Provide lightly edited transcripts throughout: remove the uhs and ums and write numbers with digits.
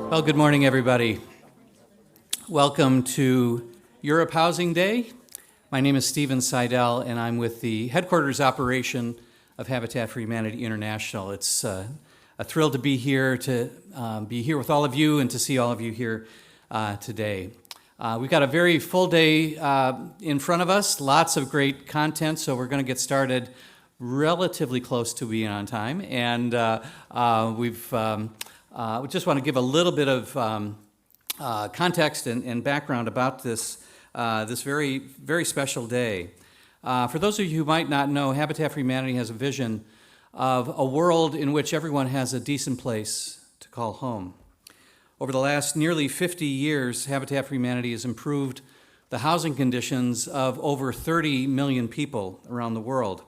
Well, good morning, everybody. Welcome to Europe Housing Day. My name is Stephen Seidel, and I'm with the headquarters operation of Habitat for Humanity International. It's a thrill to be here with all of you and to see all of you here today. We've got a very full day in front of us, lots of great content, so we're going to get started relatively close to being on time. And we just want to give a little bit of context and background about this very, very special day. For those of you who might not know, Habitat for Humanity has a vision of a world in which everyone has a decent place to call home. Over the last nearly 50 years, Habitat for Humanity has improved the housing conditions of over 30 million people around the world.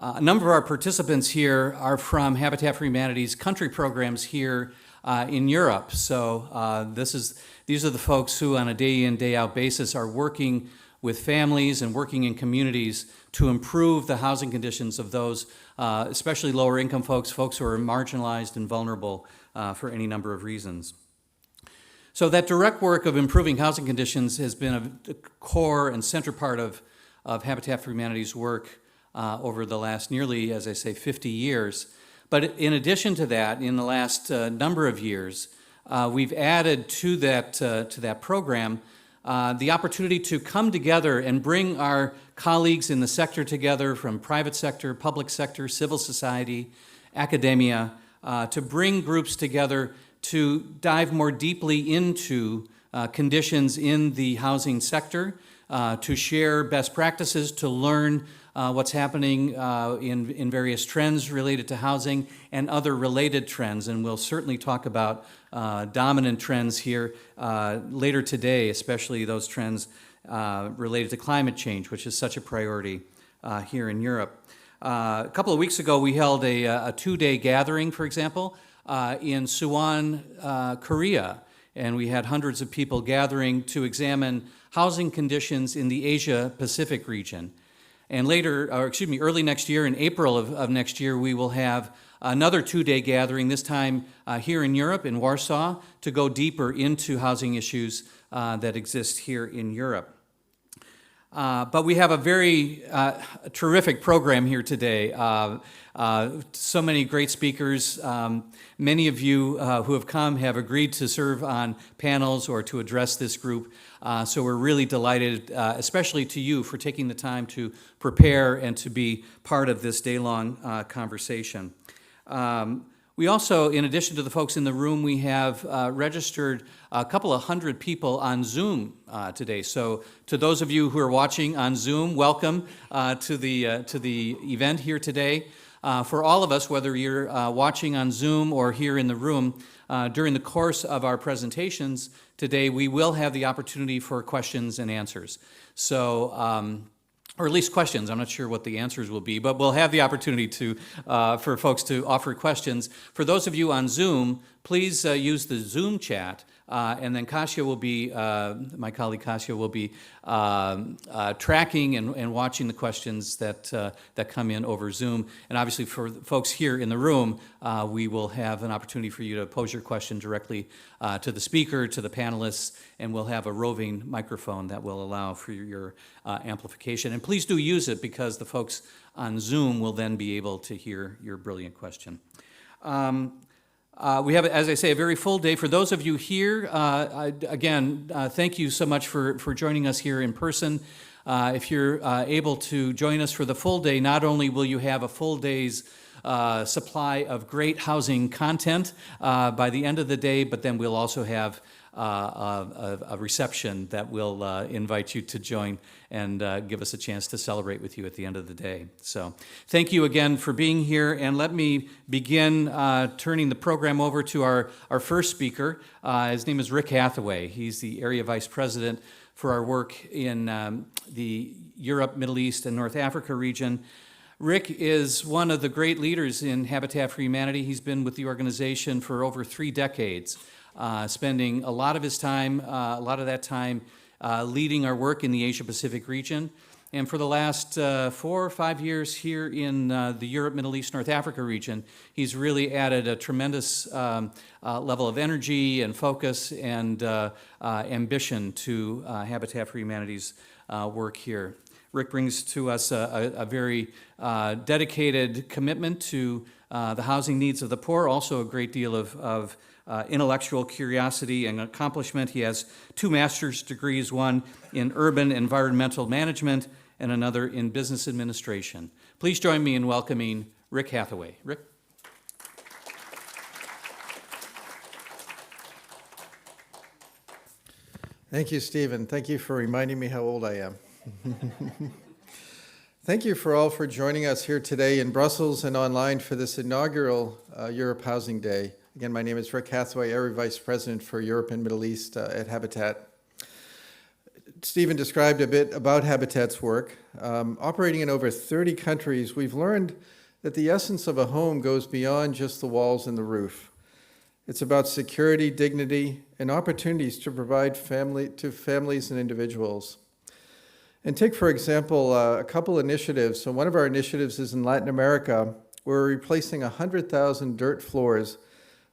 A number of our participants here are from Habitat for Humanity's country programs here in Europe. So these are the folks who on a day in, day out basis are working with families and working in communities to improve the housing conditions of those, especially lower income folks who are marginalized and vulnerable for any number of reasons. So that direct work of improving housing conditions has been a core and center part of Habitat for Humanity's work over the last nearly, as I say, 50 years. But in addition to that, in the last number of years, we've added to that program the opportunity to come together and bring our colleagues in the sector together from private sector, public sector, civil society, academia, to bring groups together to dive more deeply into conditions in the housing sector, to share best practices, to learn what's happening in various trends related to housing and other related trends. And we'll certainly talk about dominant trends here later today, especially those trends related to climate change, which is such a priority here in Europe. A couple of weeks ago, we held a two-day gathering, for example, in Suwon, Korea. And we had hundreds of people gathering to examine housing conditions in the Asia-Pacific region. And early next year, in April of next year, we will have another two-day gathering, this time here in Europe, in Warsaw, to go deeper into housing issues that exist here in Europe. But we have a very terrific program here today. So many great speakers. Many of you who have come have agreed to serve on panels or to address this group. So we're really delighted, especially to you, for taking the time to prepare and to be part of this day-long conversation. We also, in addition to the folks in the room, we have registered a couple of hundred people on Zoom today. So to those of you who are watching on Zoom, welcome to the event here today. For all of us, whether you're watching on Zoom or here in the room, during the course of our presentations today, we will have the opportunity for questions and answers. So, or at least questions. I'm not sure what the answers will be, but we'll have the opportunity for folks to offer questions. For those of you on Zoom, please use the Zoom chat, and then Kasia will be, my colleague Kasia will be tracking and watching the questions that come in over Zoom. And obviously for folks here in the room, we will have an opportunity for you to pose your question directly to the speaker, to the panelists, and we'll have a roving microphone that will allow for your amplification. And please do use it, because the folks on Zoom will then be able to hear your brilliant question. We have, as I say, a very full day. For those of you here, again, thank you so much for joining us here in person. If you're able to join us for the full day, not only will you have a full day's supply of great housing content by the end of the day, but then we'll also have a reception that will invite you to join and give us a chance to celebrate with you at the end of the day. So thank you again for being here, and let me begin turning the program over to our first speaker. His name is Rick Hathaway. He's the Area Vice President for our work in the Europe, Middle East, and North Africa region. Rick is one of the great leaders in Habitat for Humanity. He's been with the organization for over 3 decades, spending a lot of his time, a lot of that time leading our work in the Asia-Pacific region. And for the last 4 or 5 years here in the Europe, Middle East, North Africa region, he's really added a tremendous level of energy and focus and ambition to Habitat for Humanity's work here. Rick brings to us a very dedicated commitment to the housing needs of the poor, also a great deal of intellectual curiosity and accomplishment. He has 2 master's degrees, one in urban environmental management and another in business administration. Please join me in welcoming Rick Hathaway. Rick? Thank you, Stephen. Thank you for reminding me how old I am. Thank you for joining us here today in Brussels and online for this inaugural Europe Housing Day. Again, my name is Rick Hathaway, Area Vice President for Europe and Middle East at Habitat. Stephen described a bit about Habitat's work. Operating in over 30 countries, we've learned that the essence of a home goes beyond just the walls and the roof. It's about security, dignity, and opportunities to provide to families and individuals. And take, for example, a couple initiatives. So one of our initiatives is in Latin America. We're replacing 100,000 dirt floors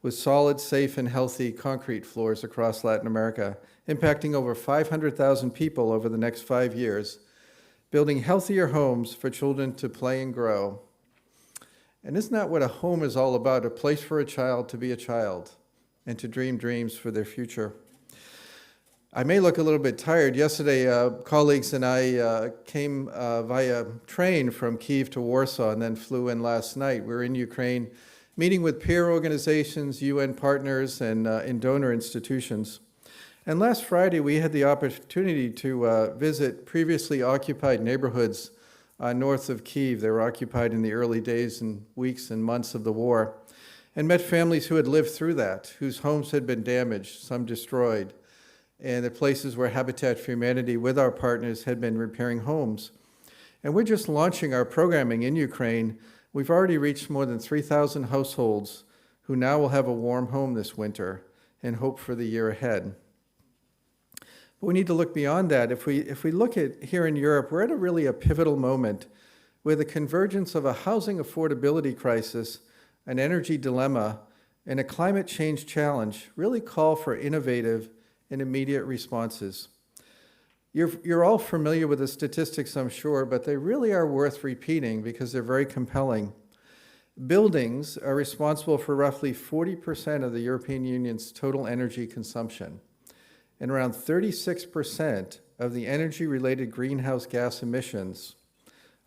with solid, safe, and healthy concrete floors across Latin America, impacting over 500,000 people over the next 5 years, building healthier homes for children to play and grow. And isn't that what a home is all about? A place for a child to be a child and to dream dreams for their future. I may look a little bit tired. Yesterday, colleagues and I came via train from Kyiv to Warsaw and then flew in last night. We were in Ukraine, meeting with peer organizations, UN partners, and in donor institutions. And last Friday, we had the opportunity to visit previously occupied neighborhoods north of Kyiv. They were occupied in the early days and weeks and months of the war, and met families who had lived through that, whose homes had been damaged, some destroyed, and the places where Habitat for Humanity with our partners had been repairing homes. And we're just launching our programming in Ukraine. We've already reached more than 3,000 households who now will have a warm home this winter and hope for the year ahead. But we need to look beyond that. If we look at here in Europe, we're at really a pivotal moment where the convergence of a housing affordability crisis, an energy dilemma, and a climate change challenge really call for innovative and immediate responses. You're all familiar with the statistics, I'm sure, but they really are worth repeating because they're very compelling. Buildings are responsible for roughly 40% of the European Union's total energy consumption, and around 36% of the energy-related greenhouse gas emissions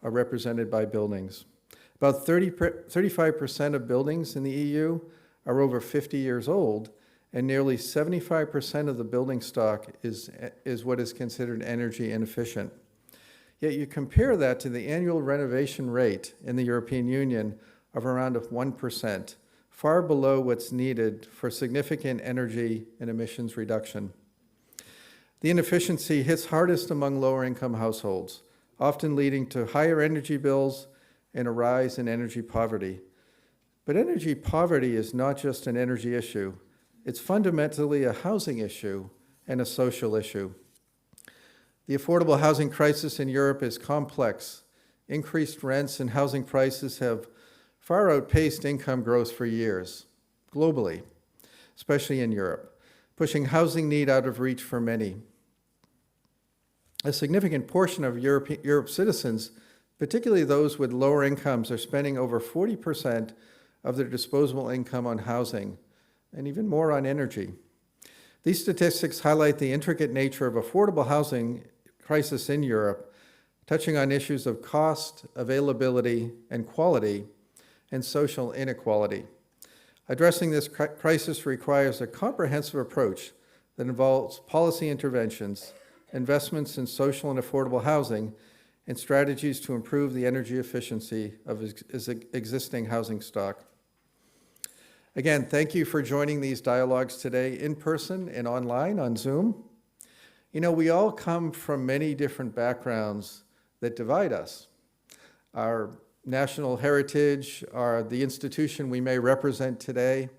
are represented by buildings. About 35% of buildings in the EU are over 50 years old, and nearly 75% of the building stock is what is considered energy inefficient. Yet you compare that to the annual renovation rate in the European Union of around 1%, far below what's needed for significant energy and emissions reduction. The inefficiency hits hardest among lower-income households, often leading to higher energy bills and a rise in energy poverty. But energy poverty is not just an energy issue. It's fundamentally a housing issue and a social issue. The affordable housing crisis in Europe is complex. Increased rents and housing prices have far outpaced income growth for years, globally, especially in Europe, pushing housing need out of reach for many. A significant portion of Europe's citizens, particularly those with lower incomes, are spending over 40% of their disposable income on housing, and even more on energy. These statistics highlight the intricate nature of affordable housing crisis in Europe, touching on issues of cost, availability, and quality, and social inequality. Addressing this crisis requires a comprehensive approach that involves policy interventions, investments in social and affordable housing, and strategies to improve the energy efficiency of existing housing stock. Again, thank you for joining these dialogues today in person and online on Zoom. You know, we all come from many different backgrounds that divide us. Our national heritage, the institution we may represent today.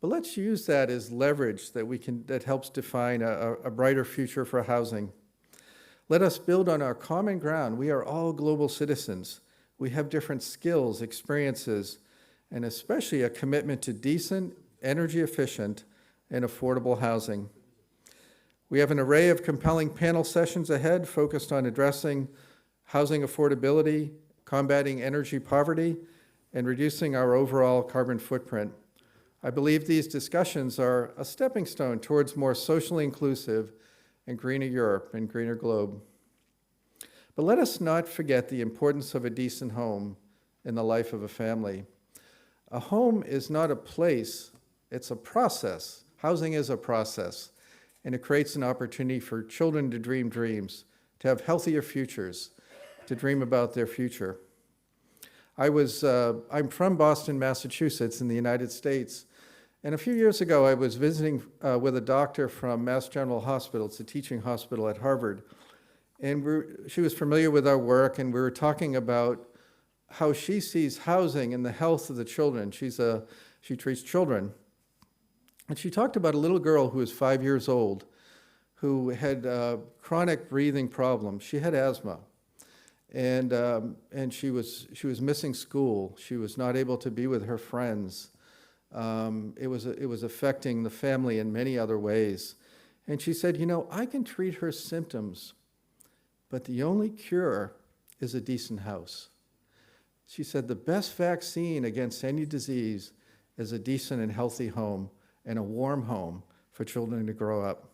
But let's use that as leverage that helps define a brighter future for housing. Let us build on our common ground. We are all global citizens. We have different skills, experiences, and especially a commitment to decent, energy efficient, and affordable housing. We have an array of compelling panel sessions ahead focused on addressing housing affordability, combating energy poverty, and reducing our overall carbon footprint. I believe these discussions are a stepping stone towards more socially inclusive and greener Europe and greener globe. But let us not forget the importance of a decent home in the life of a family. A home is not a place, it's a process. Housing is a process, and it creates an opportunity for children to dream dreams, to have healthier futures, to dream about their future. I'm from Boston, Massachusetts in the United States, and a few years ago I was visiting with a doctor from Mass General Hospital. It's a teaching hospital at Harvard, and she was familiar with our work, and we were talking about how she sees housing and the health of the children. She treats children. And she talked about a little girl who was 5 years old who had chronic breathing problems. She had asthma, and she was missing school. She was not able to be with her friends. It was affecting the family in many other ways. And she said, I can treat her symptoms, but the only cure is a decent house. She said the best vaccine against any disease is a decent and healthy home and a warm home for children to grow up.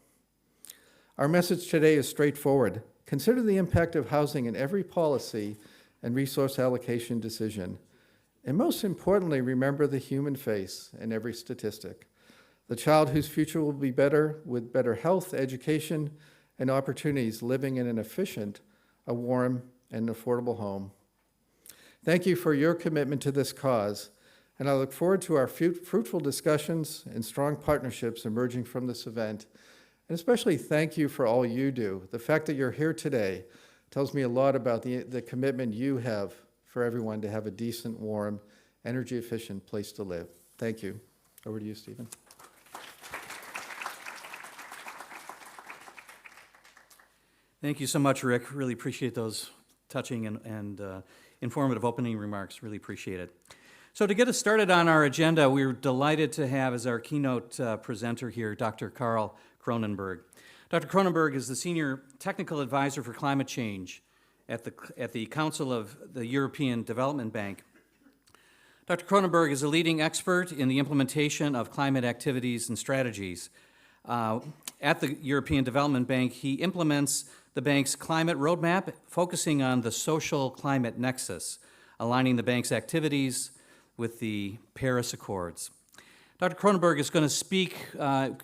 Our message today is straightforward. Consider the impact of housing in every policy and resource allocation decision. And most importantly, remember the human face in every statistic. The child whose future will be better with better health, education, and opportunities living in an efficient, a warm, and affordable home. Thank you for your commitment to this cause, and I look forward to our fruitful discussions and strong partnerships emerging from this event. And especially thank you for all you do. The fact that you're here today tells me a lot about the commitment you have for everyone to have a decent, warm, energy-efficient place to live. Thank you. Over to you, Stephen. Thank you so much, Rick. Really appreciate those touching and informative opening remarks. Really appreciate it. So to get us started on our agenda, we're delighted to have as our keynote presenter here, Dr. Karl Cronenberg. Dr. Cronenberg is the Senior Technical Advisor for Climate Change at the Council of the European Development Bank. Dr. Cronenberg is a leading expert in the implementation of climate activities and strategies. At the European Development Bank, he implements the bank's climate roadmap, focusing on the social climate nexus, aligning the bank's activities with the Paris Accords. Dr. Cronenberg is going to speak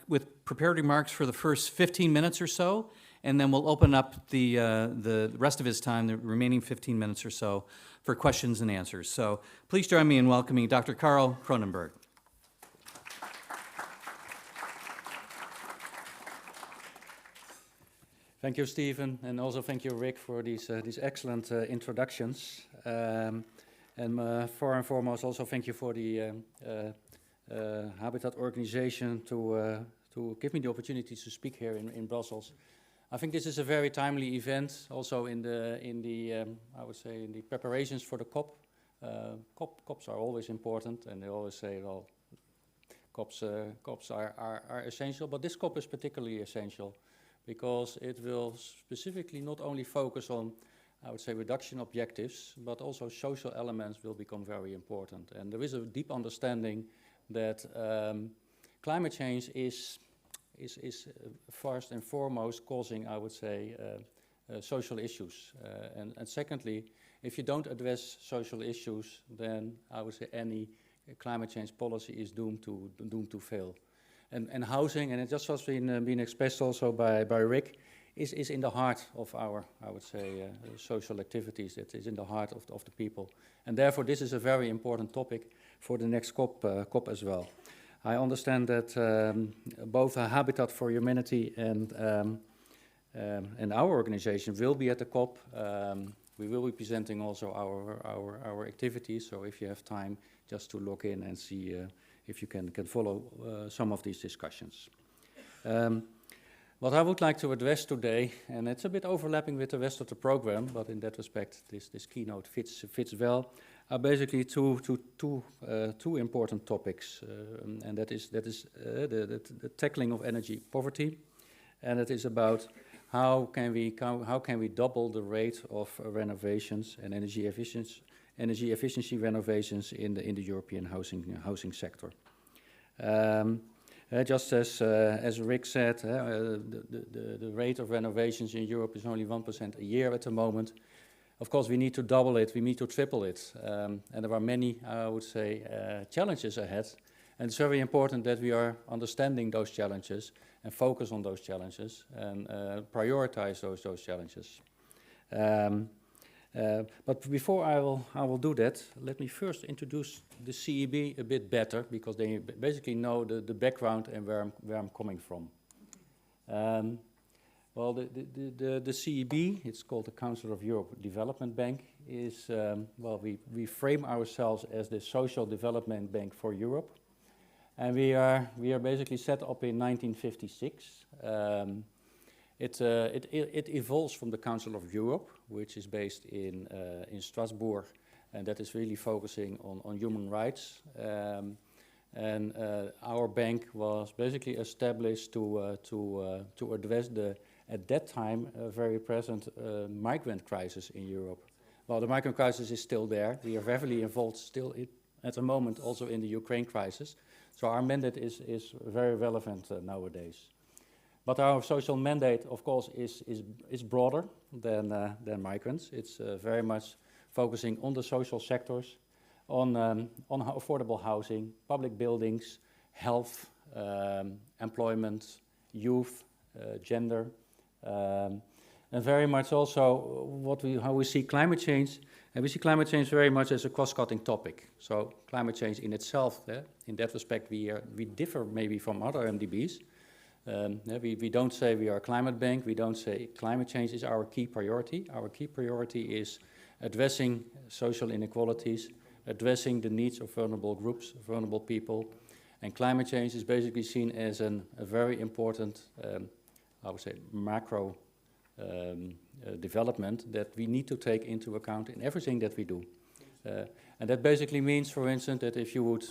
with prepared remarks for the first 15 minutes or so, and then we'll open up the rest of his time, the remaining 15 minutes or so, for questions and answers. So please join me in welcoming Dr. Karl Cronenberg. Thank you, Stephen, and also thank you, Rick, for these excellent introductions. And for and foremost, also thank you for the Habitat organization to give me the opportunity to speak here in Brussels. I think this is a very timely event, also in the I would say in the preparations for the COP. COPs are always important, and they always say, well, COPs are essential, but this COP is particularly essential, because it will specifically not only focus on, I would say, reduction objectives, but also social elements will become very important. And there is a deep understanding that climate change is first and foremost causing, I would say, social issues. And secondly, if you don't address social issues, then I would say any climate change policy is doomed to fail. And housing, and it just was been expressed also by Rick, is in the heart of our, I would say, social activities. It is in the heart of the people. And therefore, this is a very important topic for the next COP as well. I understand that both Habitat for Humanity and our organization will be at the COP. We will be presenting also our activities, so if you have time, just to log in and see if you can follow some of these discussions. What I would like to address today, and it's a bit overlapping with the rest of the program, but in that respect, this keynote fits well, are basically two important topics, and that is the tackling of energy poverty, and it is about how can we double the rate of renovations and energy efficiency renovations in the European housing sector. Just as Rick said, the rate of renovations in Europe is only 1% a year at the moment. Of course, we need to double it, we need to triple it, and there are many, I would say, challenges ahead. And it's very important that we are understanding those challenges and focus on those challenges and prioritize those challenges. But before I will do that, let me first introduce the CEB a bit better, because they basically know the background and where I'm coming from. Well, the CEB, it's called the Council of Europe Development Bank, is, well, we frame ourselves as the social development bank for Europe. And we are basically set up in 1956. It evolves from the Council of Europe, which is based in Strasbourg, and that is really focusing on human rights. And our bank was basically established to address at that time, a very present migrant crisis in Europe. Well, the migrant crisis is still there. We are heavily involved still at the moment also in the Ukraine crisis. So our mandate is very relevant nowadays. But our social mandate, of course, is broader than migrants. It's very much focusing on the social sectors, on affordable housing, public buildings, health, employment, youth, gender, and very much also how we see climate change. And we see climate change very much as a cross-cutting topic. So climate change in itself, in that respect, we differ maybe from other MDBs. We don't say we are a climate bank. We don't say climate change is our key priority. Our key priority is addressing social inequalities, addressing the needs of vulnerable groups, vulnerable people. And climate change is basically seen as a very important, I would say, macro development that we need to take into account in everything that we do. And that basically means, for instance, that if you would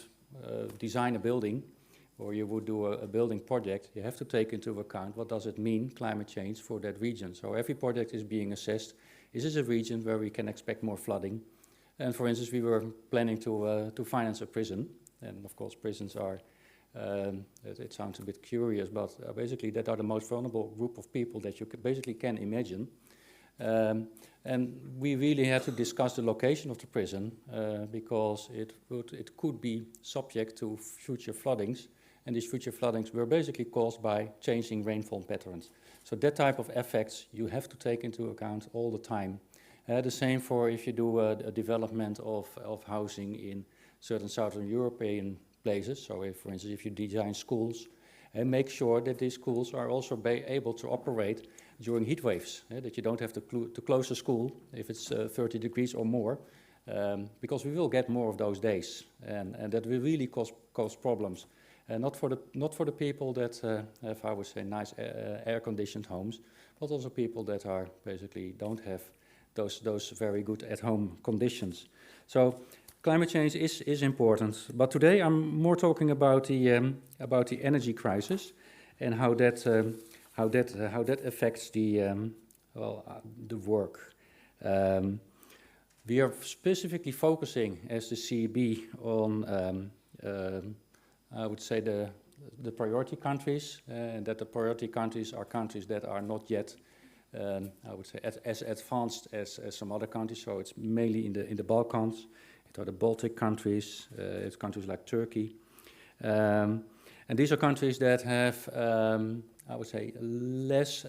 design a building, or you would do a building project, you have to take into account what does it mean, climate change, for that region. So every project is being assessed. Is this a region where we can expect more flooding? And for instance, we were planning to finance a prison. And of course, prisons are, it sounds a bit curious, but basically that are the most vulnerable group of people that you basically can imagine. And we really had to discuss the location of the prison because it could be subject to future floodings. And these future floodings were basically caused by changing rainfall patterns. So that type of effects you have to take into account all the time. The same for if you do a development of housing in certain Southern European places. So if, for instance, if you design schools, and make sure that these schools are also able to operate during heat waves, that you don't have to close a school if it's 30 degrees or more, because we will get more of those days, and that will really cause problems. Not for the people that have, I would say, nice air-conditioned homes, but also people that are basically don't have those very good at-home conditions. So climate change is important, but today I'm more talking about the energy crisis and how that affects the work. We are specifically focusing as the CEB on I would say the priority countries, and that the priority countries are countries that are not yet, I would say, as advanced as some other countries. So it's mainly in the Balkans. It are the Baltic countries. It's countries like Turkey, and these are countries that have, I would say, less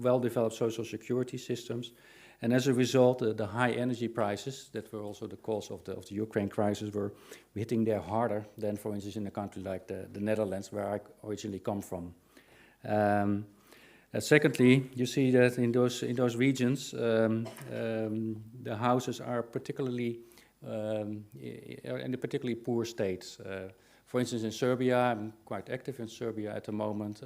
well-developed social security systems. And as a result, the high energy prices that were also the cause of the Ukraine crisis were hitting there harder than, for instance, in a country like the Netherlands, where I originally come from. Secondly, you see that in those regions, the houses are particularly in the particularly poor states. For instance, in Serbia, I'm quite active in Serbia at the moment.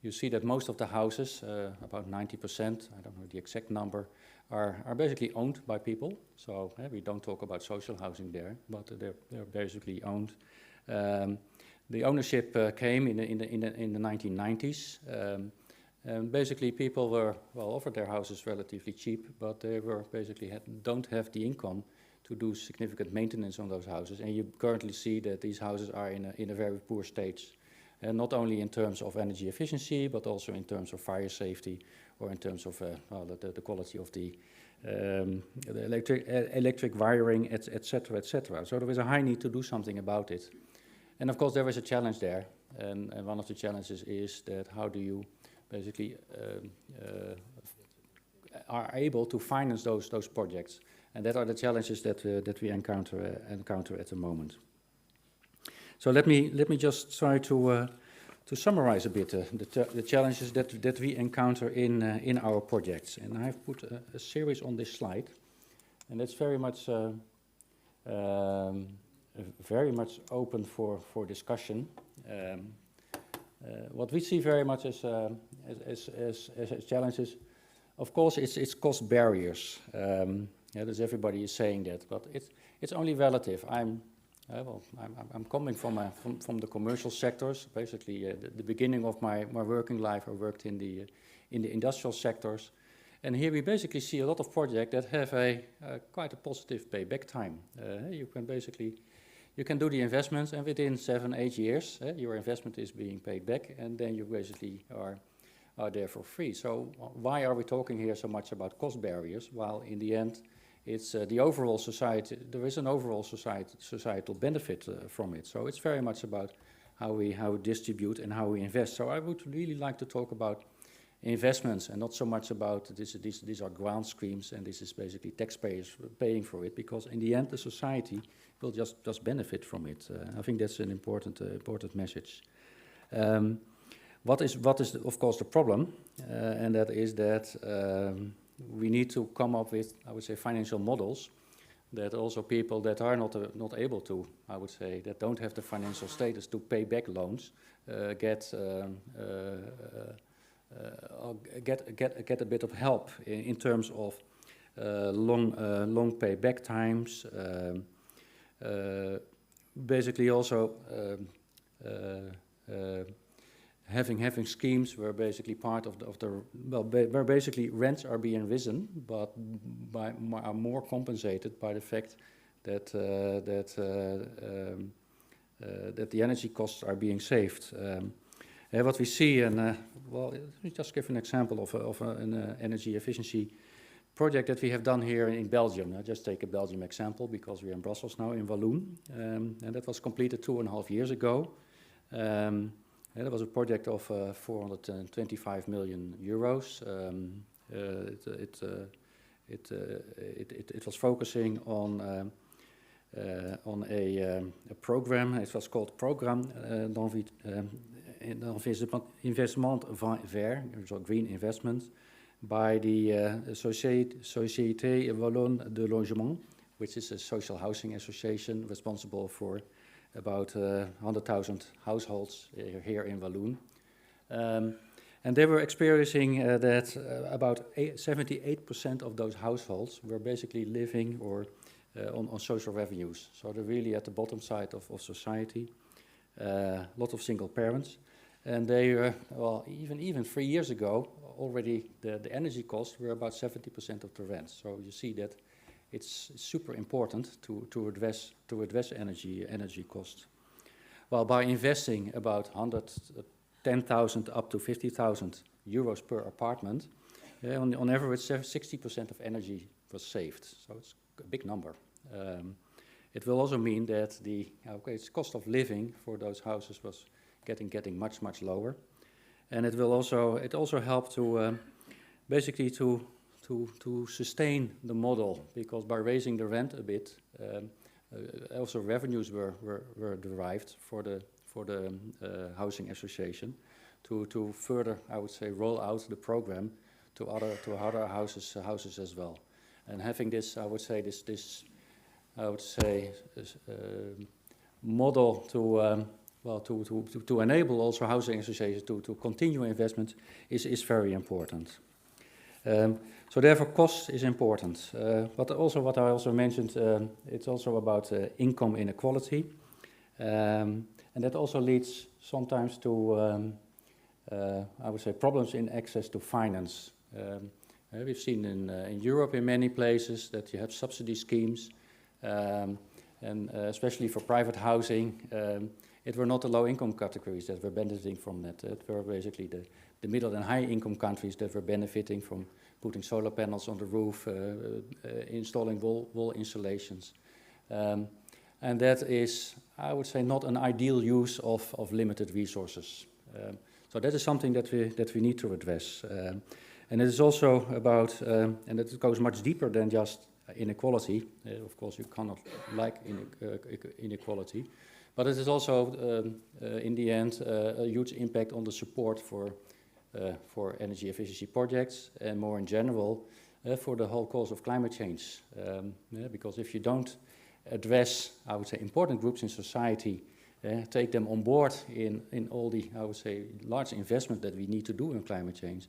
You see that most of the houses, about 90%, I don't know the exact number, are basically owned by people. So we don't talk about social housing there, but they're basically owned. The ownership came in the 1990s. Basically, people were offered their houses relatively cheap, but they were basically don't have the income to do significant maintenance on those houses. And you currently see that these houses are in a very poor state, and not only in terms of energy efficiency, but also in terms of fire safety, or in terms of the quality of the electric wiring, etc., etc. So there is a high need to do something about it. And of course, there is a challenge there, and one of the challenges is that how do you basically are able to finance those projects, and that are the challenges that we encounter at the moment. So let me just try to summarize a bit the challenges that we encounter in our projects, and I've put a series on this slide, and it's very much open for discussion. What we see very much as challenges, of course, it's cost barriers. As everybody is saying that, but it's only relative. I'm coming from the commercial sectors. Basically, the beginning of my working life, I worked in the industrial sectors, and here we basically see a lot of projects that have quite a positive payback time. You can do the investments, and within 7-8 years, your investment is being paid back, and then you basically are there for free. So why are we talking here so much about cost barriers? While in the end, it's the overall society. There is an overall societal benefit from it. So it's very much about how we distribute and how we invest. So I would really like to talk about investments, and not so much about these are grant schemes and this is basically taxpayers paying for it, because in the end the society will just benefit from it. I think that's an important message. What is of course the problem, and that is that we need to come up with, I would say, financial models that also people that are not able to, I would say, that don't have the financial status to pay back loans, get a bit of help in terms of long payback times. Basically, also having schemes where basically part of the where basically rents are being risen, but are more compensated by the fact that that the energy costs are being saved. What we see, and let me just give an example of an energy efficiency project that we have done here in Belgium. I'll just take a Belgium example because we're in Brussels now, in Walloon, and that was completed 2.5 years ago. That was a project of 425 million euros. It was focusing on a program. It was called Programme d'Investissement Vert, so green investment, by the Société Wallonne de Logement, which is a social housing association responsible for about 100,000 households here in Walloon. And they were experiencing that about 78% of those households were basically living or on social revenues. So they're really at the bottom side of society. A lot of single parents. And they were, well, even 3 years ago, already the energy costs were about 70% of the rent. So you see that it's super important to address energy costs. Well, by investing about 110,000 up to 50,000 euros per apartment, on average 60% of energy was saved. So it's a big number. It will also mean that the cost of living for those houses was getting much lower, and it also help to basically to sustain the model, because by raising the rent a bit, also revenues were derived for the housing association to further, I would say, roll out the program to other houses as well. And having this, I would say, this I would say, model to enable also housing associations to continue investment is very important. So therefore, cost is important. But also, what I also mentioned, it's also about income inequality, and that also leads sometimes to, I would say, problems in access to finance. We've seen in Europe in many places that you have subsidy schemes, and especially for private housing, it were not the low-income categories that were benefiting from that. It were basically the middle and high-income countries that were benefiting from putting solar panels on the roof, installing wall insulations. And that is, I would say, not an ideal use of limited resources. So that is something that we need to address. And it is also about, and it goes much deeper than just inequality. Of course, you cannot like inequality. But it is also, in the end, a huge impact on the support for energy efficiency projects, and more in general, for the whole cause of climate change. Because if you don't address, I would say, important groups in society, take them on board in all the, I would say, large investment that we need to do in climate change,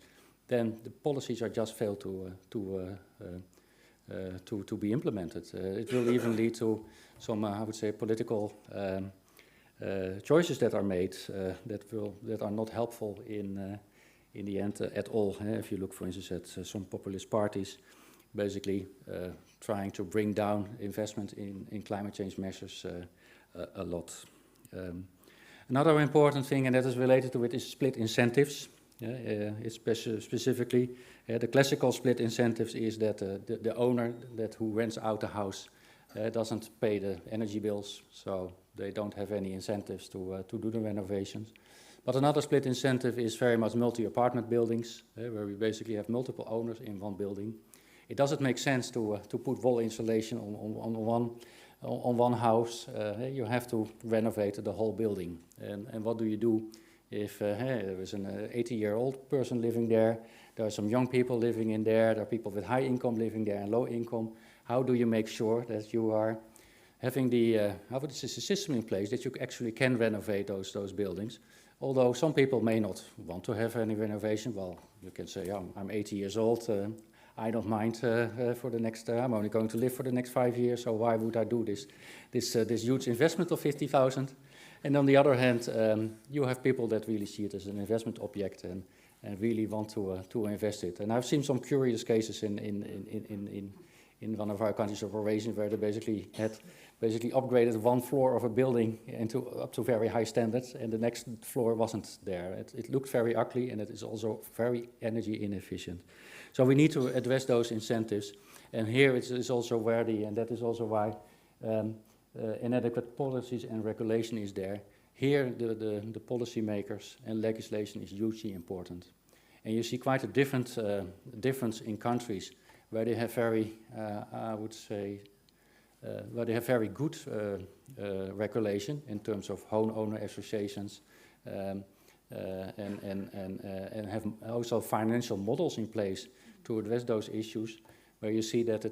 then the policies are just failed to be implemented. It will even lead to some, I would say, political choices that are made that are not helpful in the end at all. If you look, for instance, at some populist parties, basically trying to bring down investment in climate change measures a lot. Another important thing, and that is related to it, is split incentives. Specifically, the classical split incentives is that the owner who rents out a house doesn't pay the energy bills, so they don't have any incentives to do the renovations. But another split incentive is very much multi-apartment buildings, where we basically have multiple owners in one building. It doesn't make sense to put wall insulation on one house. You have to renovate the whole building. And what do you do if there is an 80-year-old person living there, there are some young people living in there are people with high income living there and low income? How do you make sure that you are having the system in place that you actually can renovate those buildings? Although some people may not want to have any renovation. Well, you can say, oh, I'm 80 years old, I don't mind for the next, I'm only going to live for the next 5 years, so why would I do this huge investment of 50,000? And on the other hand, you have people that really see it as an investment object and really want to invest it. And I've seen some curious cases in one of our countries of origin where they basically upgraded one floor of a building up to very high standards, and the next floor wasn't there. It looked very ugly, and it is also very energy inefficient. So we need to address those incentives, and here it is also where and that is also why inadequate policies and regulation is there. Here the policymakers and legislation is hugely important. And you see quite a difference in countries where they have very, I would say, where they have very good regulation in terms of homeowner associations, and have also financial models in place to address those issues, where you see that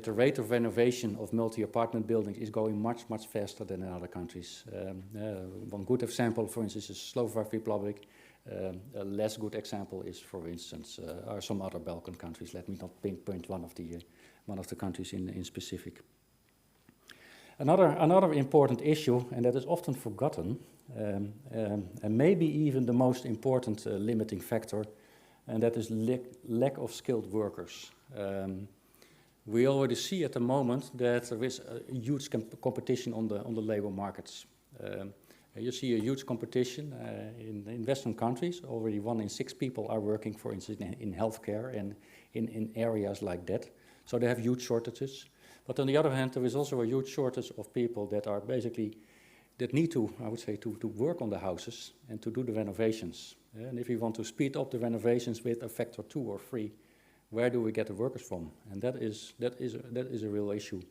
the rate of renovation of multi-apartment buildings is going much faster than in other countries. One good example, for instance, is Slovak Republic. A less good example is, for instance, are some other Balkan countries. Let me not pinpoint one of the countries in specific. Another important issue, and that is often forgotten, and maybe even the most important limiting factor, and that is lack of skilled workers. We already see at the moment that there is a huge competition on the labor markets. You see a huge competition in Western countries. Already 1 in 6 people are working, for instance, in healthcare and in areas like that. So they have huge shortages. But on the other hand, there is also a huge shortage of people that are basically, that need to, I would say, to work on the houses and to do the renovations. And if you want to speed up the renovations with a factor 2 or 3, where do we get the workers from? And that is a real issue.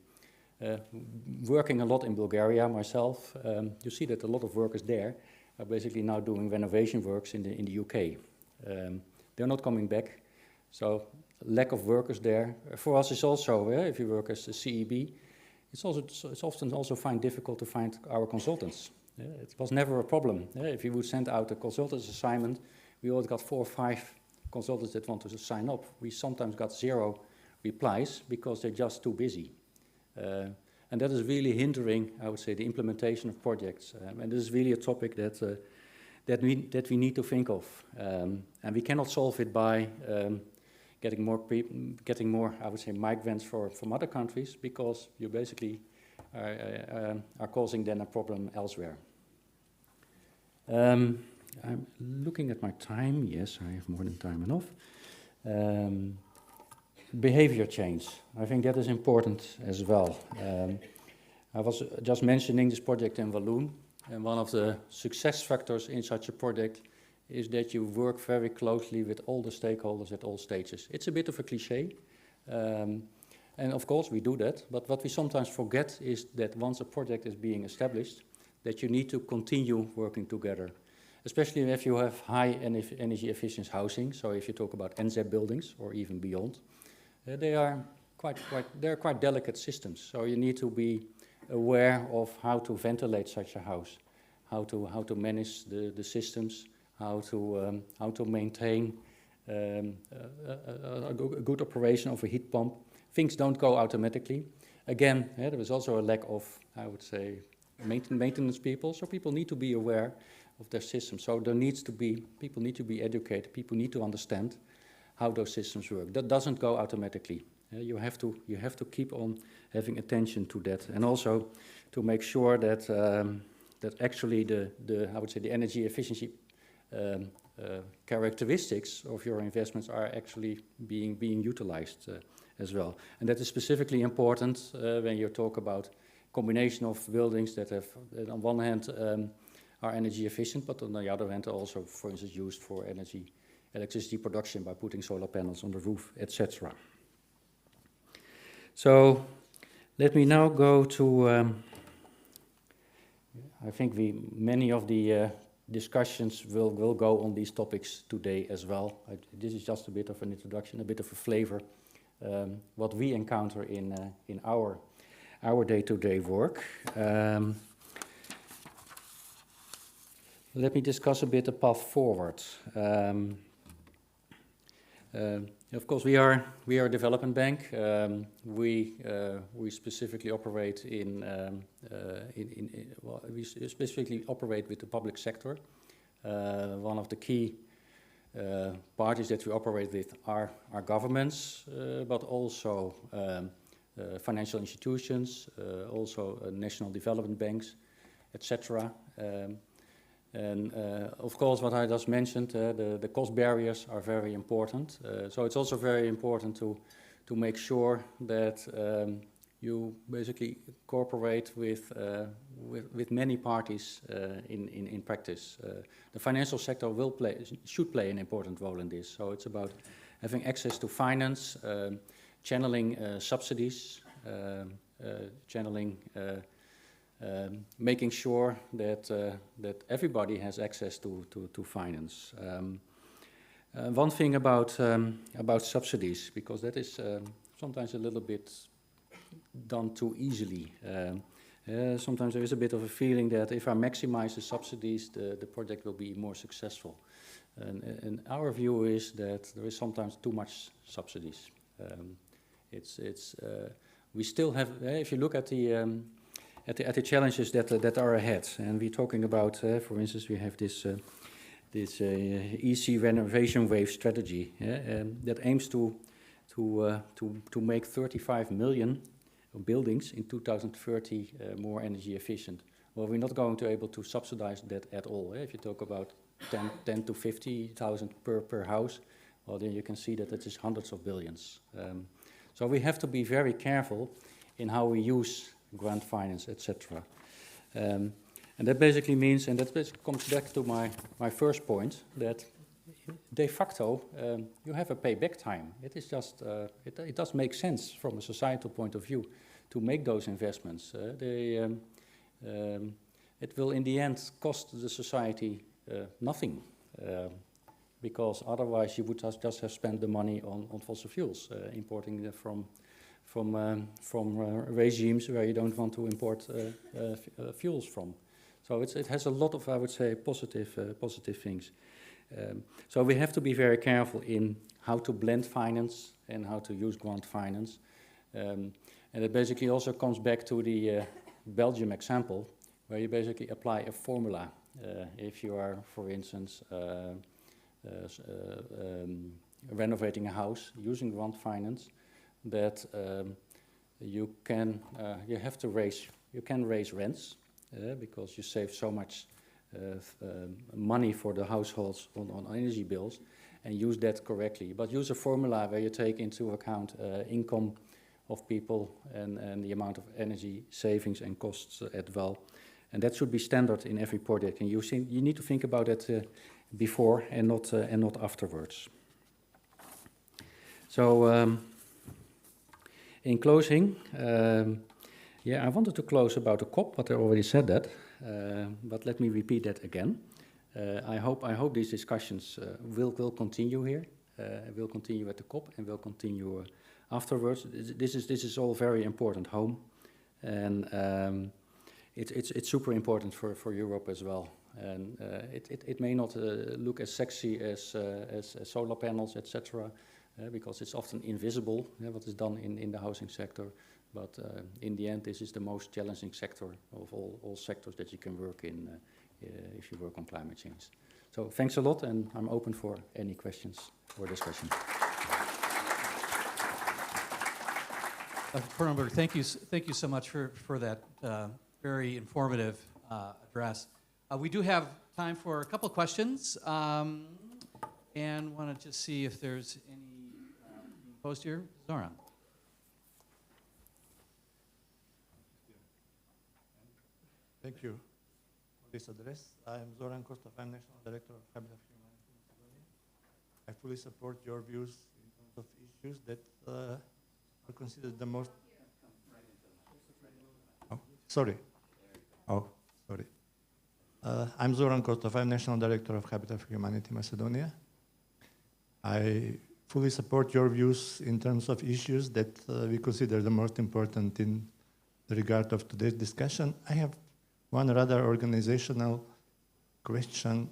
Working a lot in Bulgaria myself, you see that a lot of workers there are basically now doing renovation works in the UK. They're not coming back So lack of workers there. For us, it's also, if you work as a CEB, it's often also difficult to find our consultants. It was never a problem. If you would send out a consultant's assignment, we always got 4 or 5 consultants that want to sign up. We sometimes got 0 replies because they're just too busy. And that is really hindering, I would say, the implementation of projects. And this is really a topic that we need to think of. And we cannot solve it by getting more, I would say, migrants from other countries, because you basically are causing then a problem elsewhere. I'm looking at my time. Yes, I have more than time enough. Behavior change. I think that is important as well. I was just mentioning this project in Walloon, and one of the success factors in such a project is that you work very closely with all the stakeholders at all stages. It's a bit of a cliche, and of course we do that, but what we sometimes forget is that once a project is being established, that you need to continue working together, especially if you have high energy efficient housing. So if you talk about NZ buildings or even beyond, they are quite delicate systems. So you need to be aware of how to ventilate such a house, how to manage the systems, how to maintain a good operation of a heat pump. Things don't go automatically. Again, there is also a lack of, I would say, maintenance people. So people need to be aware of their systems. So people need to be educated. People need to understand how those systems work. That doesn't go automatically. You have to keep on having attention to that, and also to make sure that that actually I would say the energy efficiency characteristics of your investments are actually being utilized as well. And that is specifically important when you talk about combination of buildings that on one hand are energy efficient, but on the other hand are also, for instance, used for electricity production by putting solar panels on the roof, etc. So let me now go to, I think many of the discussions will go on these topics today as well. This is just a bit of an introduction, a bit of a flavor, what we encounter in our day-to-day work. Let me discuss a bit the path forward. Of course, we are a development bank. We specifically operate we specifically operate with the public sector. One of the key parties that we operate with are governments, but also financial institutions, also national development banks, etc. And of course, what I just mentioned, the cost barriers are very important. So it's also very important to make sure that you basically cooperate with many parties in practice. The financial sector should play an important role in this. So it's about having access to finance, channeling subsidies, channeling. Making sure that everybody has access to finance. One thing about subsidies, because that is sometimes a little bit done too easily. Sometimes there is a bit of a feeling that if I maximize the subsidies, the project will be more successful. And our view is that there is sometimes too much subsidies. We still have, if you look at the challenges that are ahead, and we're talking about, for instance, we have this EC renovation wave strategy that aims to make 35 million buildings in 2030 more energy efficient. Well, we're not going to be able to subsidize that at all. If you talk about 10 to 50,000 per house, well, then you can see that it is hundreds of billions. So we have to be very careful in how we use grant finance, etc. And that basically means, and that basically comes back to my first point, that de facto you have a payback time. It is just, it does make sense from a societal point of view to make those investments. It will in the end cost the society nothing. because otherwise you would just have spent the money on fossil fuels, importing them from regimes where you don't want to import fuels from. So it has a lot of, I would say, positive things. So we have to be very careful in how to blend finance and how to use grant finance. And it basically also comes back to the Belgium example, where you basically apply a formula. If you are, for instance, renovating a house using grant finance, that you can raise rents because you save so much money for the households on energy bills, and use that correctly. But use a formula where you take into account income of people and the amount of energy savings and costs as well. And that should be standard in every project. And you need to think about it before and not afterwards. So in closing, I wanted to close about the COP, but I already said that. But let me repeat that again. I hope these discussions will continue here, will continue at the COP, and will continue afterwards. This is all very important home, and it's super important for Europe as well. And it may not look as sexy as solar panels, etc., because it's often invisible what is done in the housing sector. But in the end, this is the most challenging sector of all sectors that you can work in if you work on climate change. So thanks a lot, and I'm open for any questions or discussion. Dr. Kornberg, thank you so much for that very informative address. We do have time for a couple questions, and want to just see if there's any posed here. Zoran. Thank you for this address. I'm Zoran Kostov, I'm National Director of Habitat for Humanity in Macedonia. I fully support your views in terms of issues that are considered the most... Oh, sorry. Oh, sorry. I'm Zoran Kostov, I'm National Director of Habitat for Humanity Macedonia. I fully support your views in terms of issues that we consider the most important in the regard of today's discussion. I have one rather organizational question,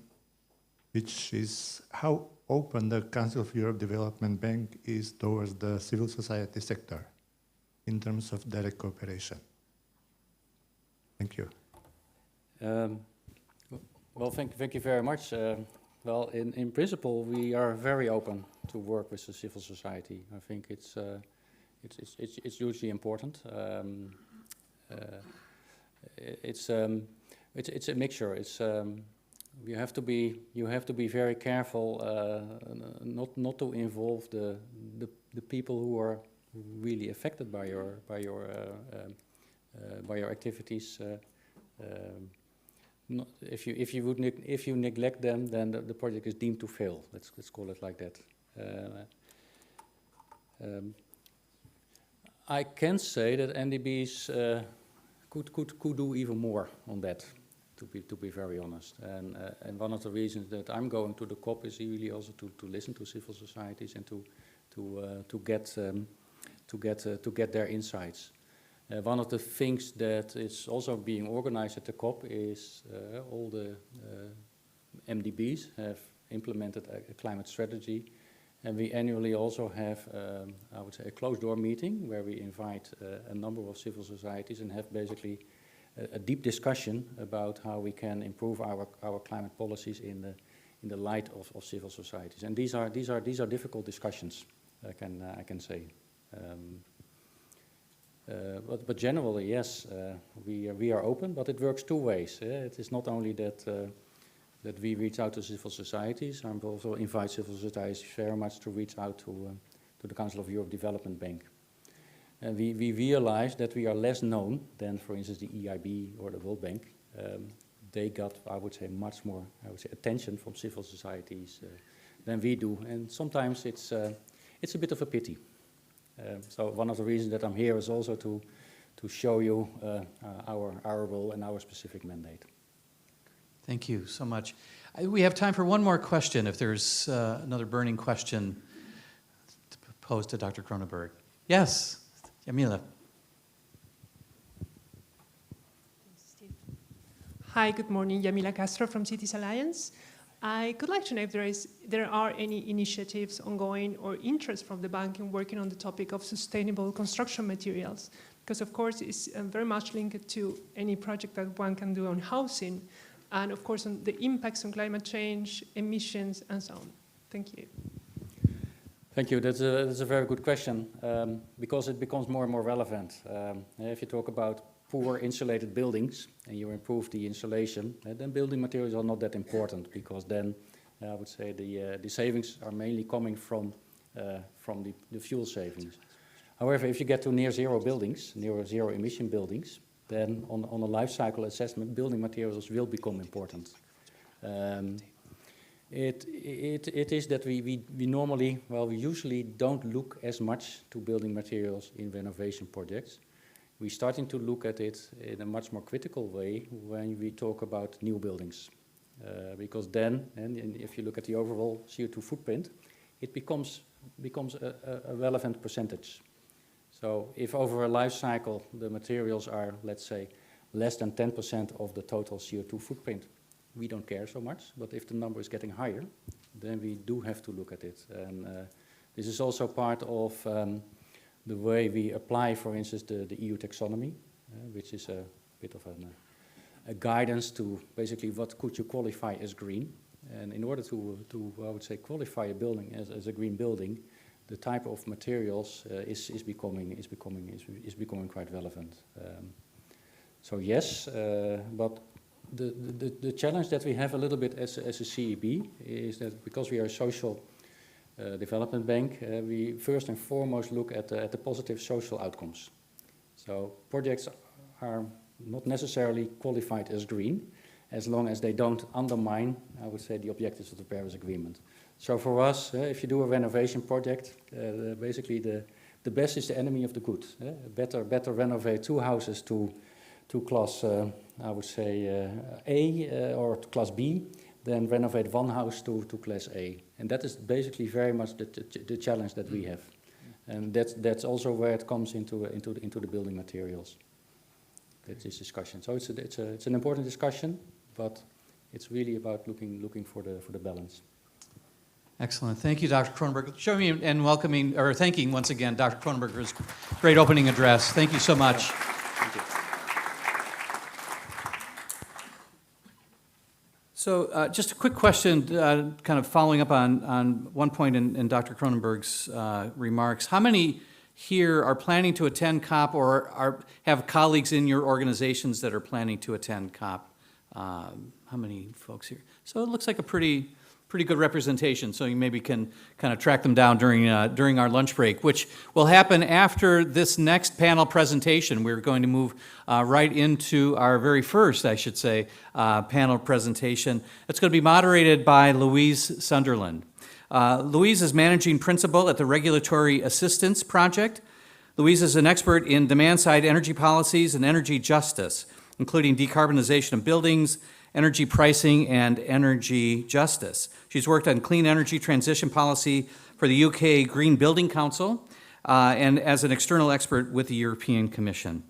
which is how open the Council of Europe Development Bank is towards the civil society sector in terms of direct cooperation. Thank you. Well, thank you very much. Well, in principle, we are very open to work with the civil society. I think it's hugely important. It's a mixture. It's you have to be very careful not to involve the people who are really affected by your activities. If you neglect them, then the project is deemed to fail. Let's call it like that. I can say that NDBs could do even more on that, to be very honest. And one of the reasons that I'm going to the COP is really also to listen to civil societies and to get their insights. One of the things that is also being organized at the COP is all the MDBs have implemented a climate strategy, and we annually also have, I would say, a closed-door meeting where we invite a number of civil societies and have basically a deep discussion about how we can improve our climate policies in the light of civil societies. And these are difficult discussions, I can say. But generally, yes, we are open, but it works two ways. It is not only that we reach out to civil societies. I also invite civil societies very much to reach out to the Council of Europe Development Bank. And we realize that we are less known than, for instance, the EIB or the World Bank. They got, I would say, much more, attention from civil societies than we do, and sometimes it's a bit of a pity. So one of the reasons that I'm here is also to show you our role and our specific mandate. Thank you so much. We have time for one more question, if there's another burning question to pose to Dr. Cronenberg. Yes, Yamila. Hi, good morning. Yamila Castro from Cities Alliance. I could like to know if there are any initiatives ongoing or interest from the bank in working on the topic of sustainable construction materials, because of course it's very much linked to any project that one can do on housing, and of course on the impacts on climate change, emissions, and so on. Thank you. Thank you. That's a very good question, because it becomes more and more relevant. If you talk about poor insulated buildings and you improve the insulation, then building materials are not that important, because then I would say the savings are mainly coming from the fuel savings. However, if you get to near zero buildings, near zero emission buildings, then on a life cycle assessment, building materials will become important. It is that we normally, well, we usually don't look as much to building materials in renovation projects. We're starting to look at it in a much more critical way when we talk about new buildings. Because then, and if you look at the overall CO2 footprint, it becomes a relevant percentage. So if over a life cycle the materials are, let's say, less than 10% of the total CO2 footprint, we don't care so much. But if the number is getting higher, then we do have to look at it. And this is also part of the way we apply, for instance, the EU taxonomy, which is a bit of a guidance to basically what could you qualify as green. And in order to I would say, qualify a building as a green building, the type of materials is becoming quite relevant. So yes, but the challenge that we have a little bit as a CEB is that because we are a social development bank, we first and foremost look at the positive social outcomes. So projects are not necessarily qualified as green, as long as they don't undermine, I would say, the objectives of the Paris Agreement. So for us, if you do a renovation project, basically the best is the enemy of the good. Better renovate 2 houses to class, I would say, A or to class B, than renovate 1 house to class A. And that is basically very much the challenge that we have. And that's also where it comes into the building materials. That's this discussion. So it's an important discussion, but it's really about looking for the balance. Excellent. Thank you, Dr. Cronenberg. Join me in welcoming, or thanking once again Dr. Cronenberg for his great opening address. Thank you so much. Thank you. So just a quick question, kind of following up on one point in Dr. Cronenberg's remarks. How many here are planning to attend COP or have colleagues in your organizations that are planning to attend COP? How many folks here? So it looks like a pretty good representation, so you maybe can kind of track them down during our lunch break, which will happen after this next panel presentation. We're going to move right into our very first, I should say, panel presentation. It's going to be moderated by Louise Sunderland. Louise is managing principal at the Regulatory Assistance Project. Louise is an expert in demand-side energy policies and energy justice, including decarbonization of buildings, energy pricing, and energy justice. She's worked on clean energy transition policy for the UK Green Building Council and as an external expert with the European Commission.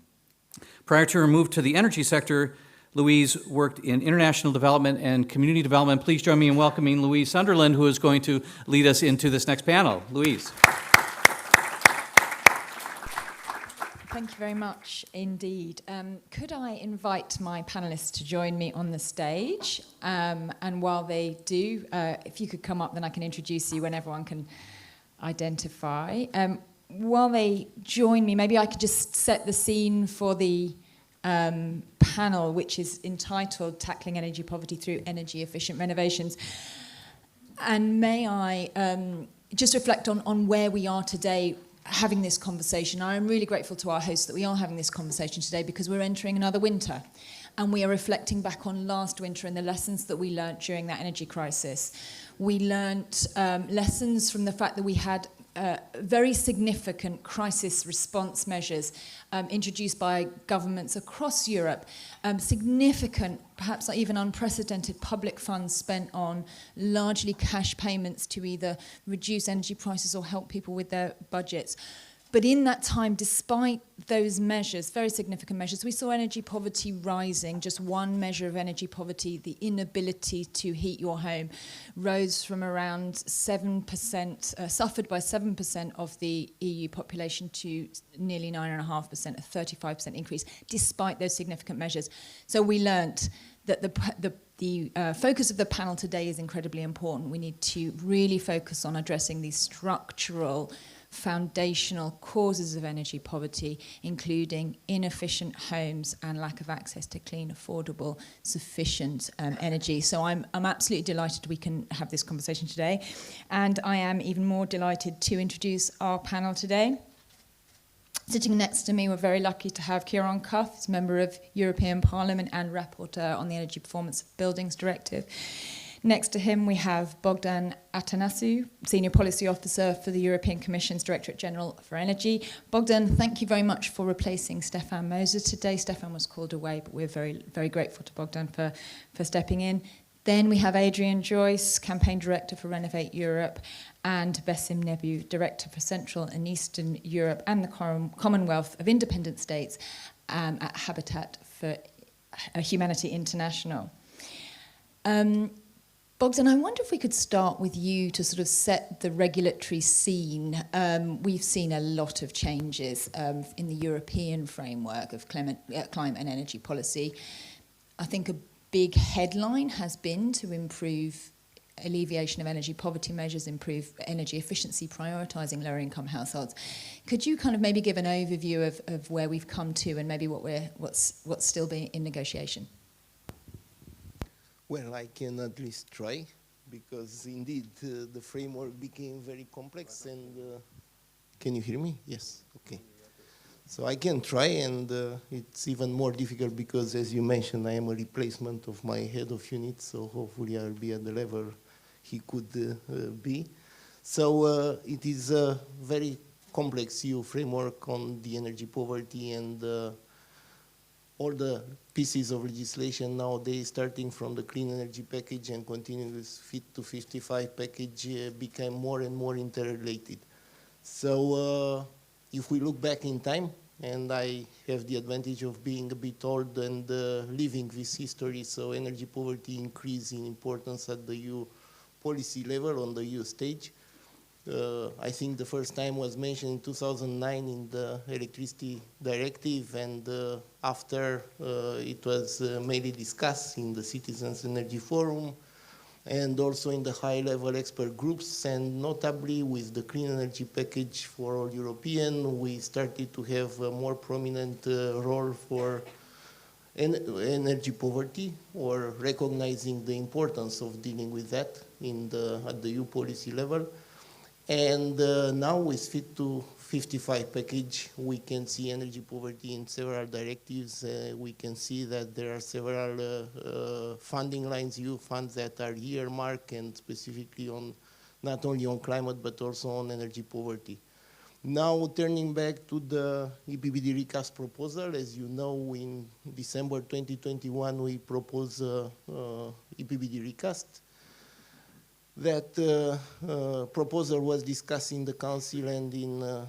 Prior to her move to the energy sector, Louise worked in international development and community development. Please join me in welcoming Louise Sunderland, who is going to lead us into this next panel. Louise. Thank you very much indeed. Could I invite my panelists to join me on the stage? And while they do, if you could come up, then I can introduce you when everyone can identify. While they join me, maybe I could just set the scene for the panel, which is entitled Tackling Energy Poverty Through Energy Efficient Renovations. And may I just reflect on where we are today having this conversation. I'm really grateful to our hosts that we are having this conversation today because we're entering another winter and we are reflecting back on last winter and the lessons that we learnt during that energy crisis. We learnt lessons from the fact that we had very significant crisis response measures introduced by governments across Europe, significant, perhaps even unprecedented public funds spent on largely cash payments to either reduce energy prices or help people with their budgets. But in that time, despite those measures, very significant measures, we saw energy poverty rising. Just one measure of energy poverty, the inability to heat your home, rose from around 7%, suffered by 7% of the EU population to nearly 9.5%, a 35% increase, despite those significant measures. So we learnt that the focus of the panel today is incredibly important. We need to really focus on addressing these structural foundational causes of energy poverty, including inefficient homes and lack of access to clean, affordable, sufficient energy. So I'm absolutely delighted we can have this conversation today. And I am even more delighted to introduce our panel today. Sitting next to me, we're very lucky to have Kieran Cuff, who's member of European Parliament and rapporteur on the Energy Performance of Buildings Directive. Next to him, we have Bogdan Atanasiu, Senior Policy Officer for the European Commission's Directorate General for Energy. Bogdan, thank you very much for replacing Stefan Moser today. Stefan was called away, but we're very, very grateful to Bogdan for stepping in. Then we have Adrian Joyce, Campaign Director for Renovate Europe, and Besim Nebu, Director for Central and Eastern Europe and the Commonwealth of Independent States at Habitat for Humanity International. Bogdan, I wonder if we could start with you to sort of set the regulatory scene. We've seen a lot of changes in the European framework of climate and energy policy. I think a big headline has been to improve alleviation of energy poverty measures, improve energy efficiency, prioritising lower-income households. Could you kind of maybe give an overview of where we've come to and maybe what's still being in negotiation? Well, I can at least try, because indeed the framework became very complex. And can you hear me? Yes. Okay. So I can try, and it's even more difficult because, as you mentioned, I am a replacement of my head of unit, so hopefully I'll be at the level he could be. So it is a very complex EU framework on the energy poverty, and all the pieces of legislation nowadays, starting from the clean energy package and continuing with Fit to 55 package, became more and more interrelated. So if we look back in time, and I have the advantage of being a bit old and living this history, so energy poverty increased in importance at the EU policy level on the EU stage. I think the first time was mentioned in 2009 in the Electricity Directive, and after it was mainly discussed in the Citizens Energy Forum and also in the high-level expert groups, and notably with the Clean Energy Package for all European, we started to have a more prominent role for energy poverty, or recognizing the importance of dealing with that at the EU policy level. And now with Fit to 55 package, we can see energy poverty in several directives. We can see that there are several funding lines, EU funds, that are earmarked and specifically on not only on climate but also on energy poverty. Now turning back to the EPBD recast proposal, as you know, in December 2021 we proposed EPBD recast. That proposal was discussed in the Council, and in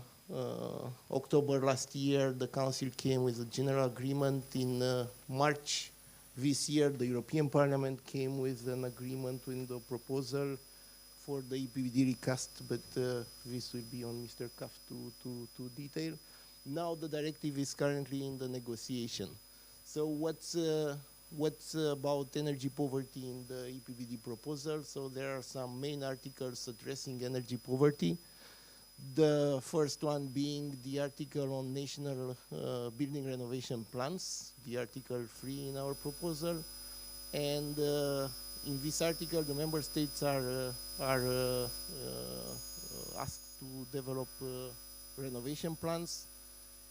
October last year, the Council came with a general agreement. In March this year, the European Parliament came with an agreement with the proposal for the EPBD recast, but this will be on Mr. Cuff to detail. Now the directive is currently in the negotiation. So what's about energy poverty in the EPBD proposal? So there are some main articles addressing energy poverty. The first one being the article on national building renovation plans, the Article 3 in our proposal. And in this article, the member states are asked to develop renovation plans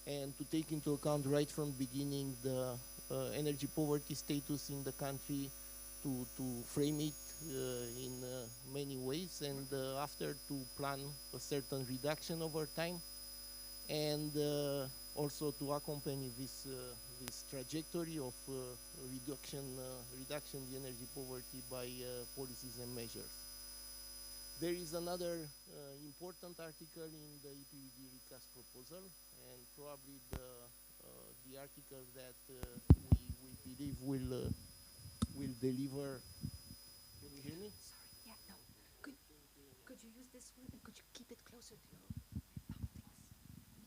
and to take into account right from the beginning the energy poverty status in the country, to frame it in many ways, and after to plan a certain reduction over time, and also to accompany this trajectory of reduction the energy poverty by policies and measures. There is another important article in the EPBD recast proposal, and probably the article that we believe will deliver. Can you hear me? Sorry, yeah, no. Could you use this one and could you keep it closer to your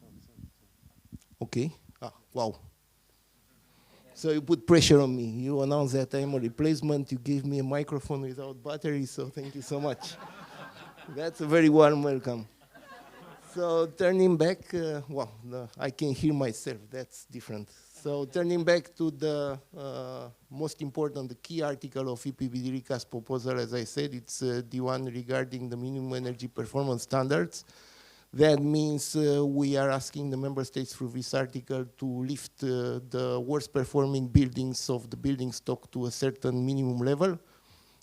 things? Okay. Ah, wow. So you put pressure on me. You announced that I'm a replacement. You gave me a microphone without battery, so thank you so much. That's a very warm welcome. So turning back, I can hear myself. That's different. So turning back to the most important, the key article of EPBD recast proposal, as I said, it's the one regarding the minimum energy performance standards. That means we are asking the member states through this article to lift the worst performing buildings of the building stock to a certain minimum level.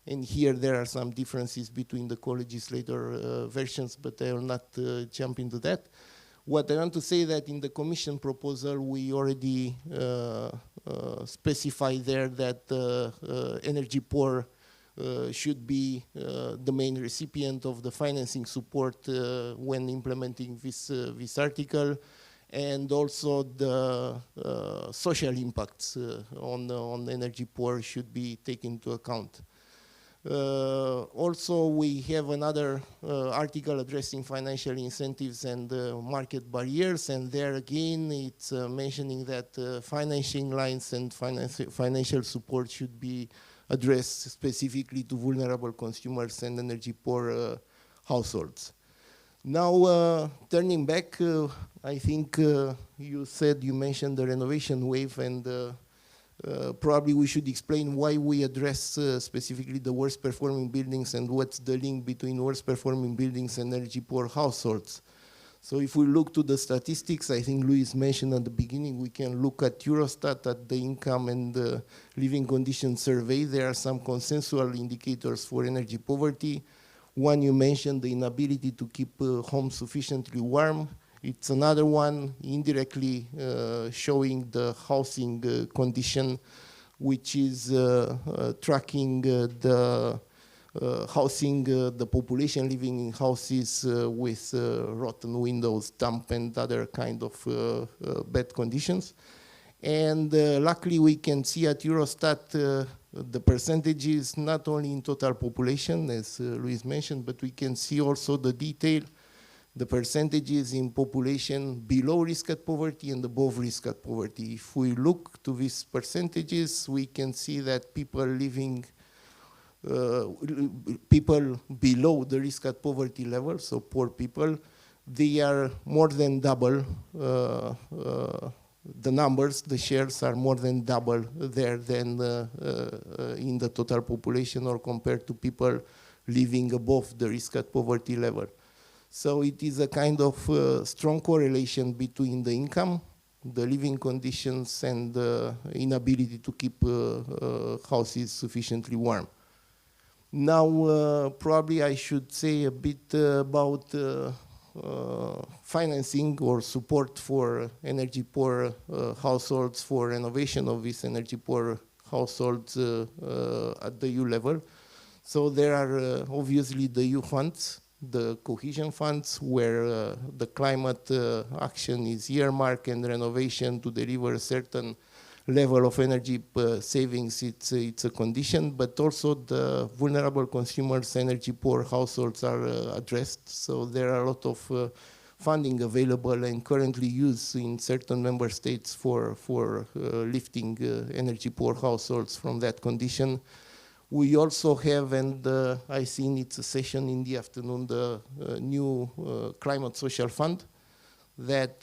And here there are some differences between the co-legislator versions, but I will not jump into that. What I want to say that in the Commission proposal, we already specify there that energy poor should be the main recipient of the financing support when implementing this article, and also the social impacts on energy poor should be taken into account. Also, we have another article addressing financial incentives and market barriers, and there again it's mentioning that financing lines and financial support should be addressed specifically to vulnerable consumers and energy poor households. Now, turning back, I think you mentioned the renovation wave, and probably we should explain why we address specifically the worst performing buildings and what's the link between worst performing buildings and energy poor households. So if we look to the statistics, I think Luis mentioned at the beginning, we can look at Eurostat, at the income and the living conditions survey. There are some consensual indicators for energy poverty. One, you mentioned the inability to keep homes sufficiently warm. It's another one indirectly showing the housing condition, which is tracking the housing, the population living in houses with rotten windows, damp, and other kind of bad conditions. And luckily, we can see at Eurostat the percentages not only in total population, as Luis mentioned, but we can see also the detail, the percentages in population below risk at poverty and above risk at poverty. If we look to these percentages, we can see that people living, people below the risk at poverty level, so poor people, they are more than double the numbers, the shares are more than double there than in the total population or compared to people living above the risk at poverty level. So it is a kind of strong correlation between the income, the living conditions, and the inability to keep houses sufficiently warm. Now, probably I should say a bit about financing or support for energy poor households, for renovation of these energy poor households at the EU level. So there are obviously the EU funds, the cohesion funds, where the climate action is earmarked, and renovation to deliver a certain level of energy savings, it's a condition, but also the vulnerable consumers, energy poor households are addressed. So there are a lot of funding available and currently used in certain member states for lifting energy poor households from that condition. We also have, and I seen it's a session in the afternoon, the new Climate Social Fund that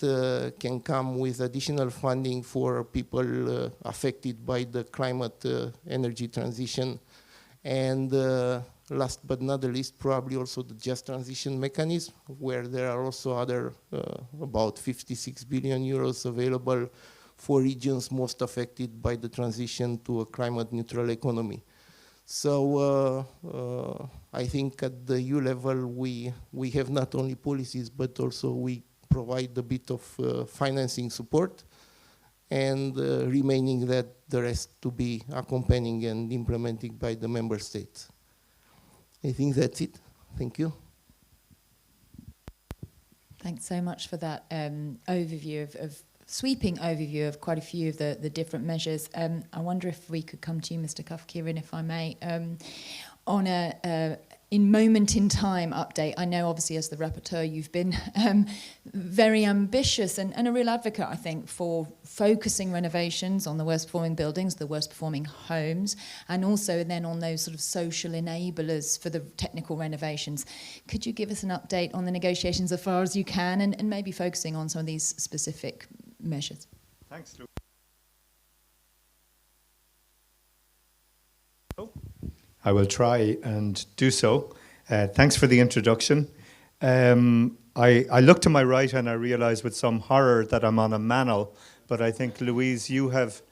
can come with additional funding for people affected by the climate energy transition. And last but not the least, probably also the Just Transition Mechanism, where there are also other about 56 billion euros available for regions most affected by the transition to a climate neutral economy. So I think at the EU level, we have not only policies, but also we provide a bit of financing support, and remaining that the rest to be accompanying and implemented by the member states. I think that's it. Thank you. Thanks so much for that overview of sweeping overview of quite a few of the different measures. I wonder if we could come to you, Mr. Kafkirin, if I may, on a in moment in time update. I know obviously as the rapporteur you've been very ambitious and a real advocate, I think, for focusing renovations on the worst performing buildings, the worst performing homes, and also then on those sort of social enablers for the technical renovations. Could you give us an update on the negotiations as far as you can, and maybe focusing on some of these specific measures? Thanks, Lou. I will try and do so. Thanks for the introduction. I look to my right and I realize with some horror that I'm on a manel, but I think, Louise, you have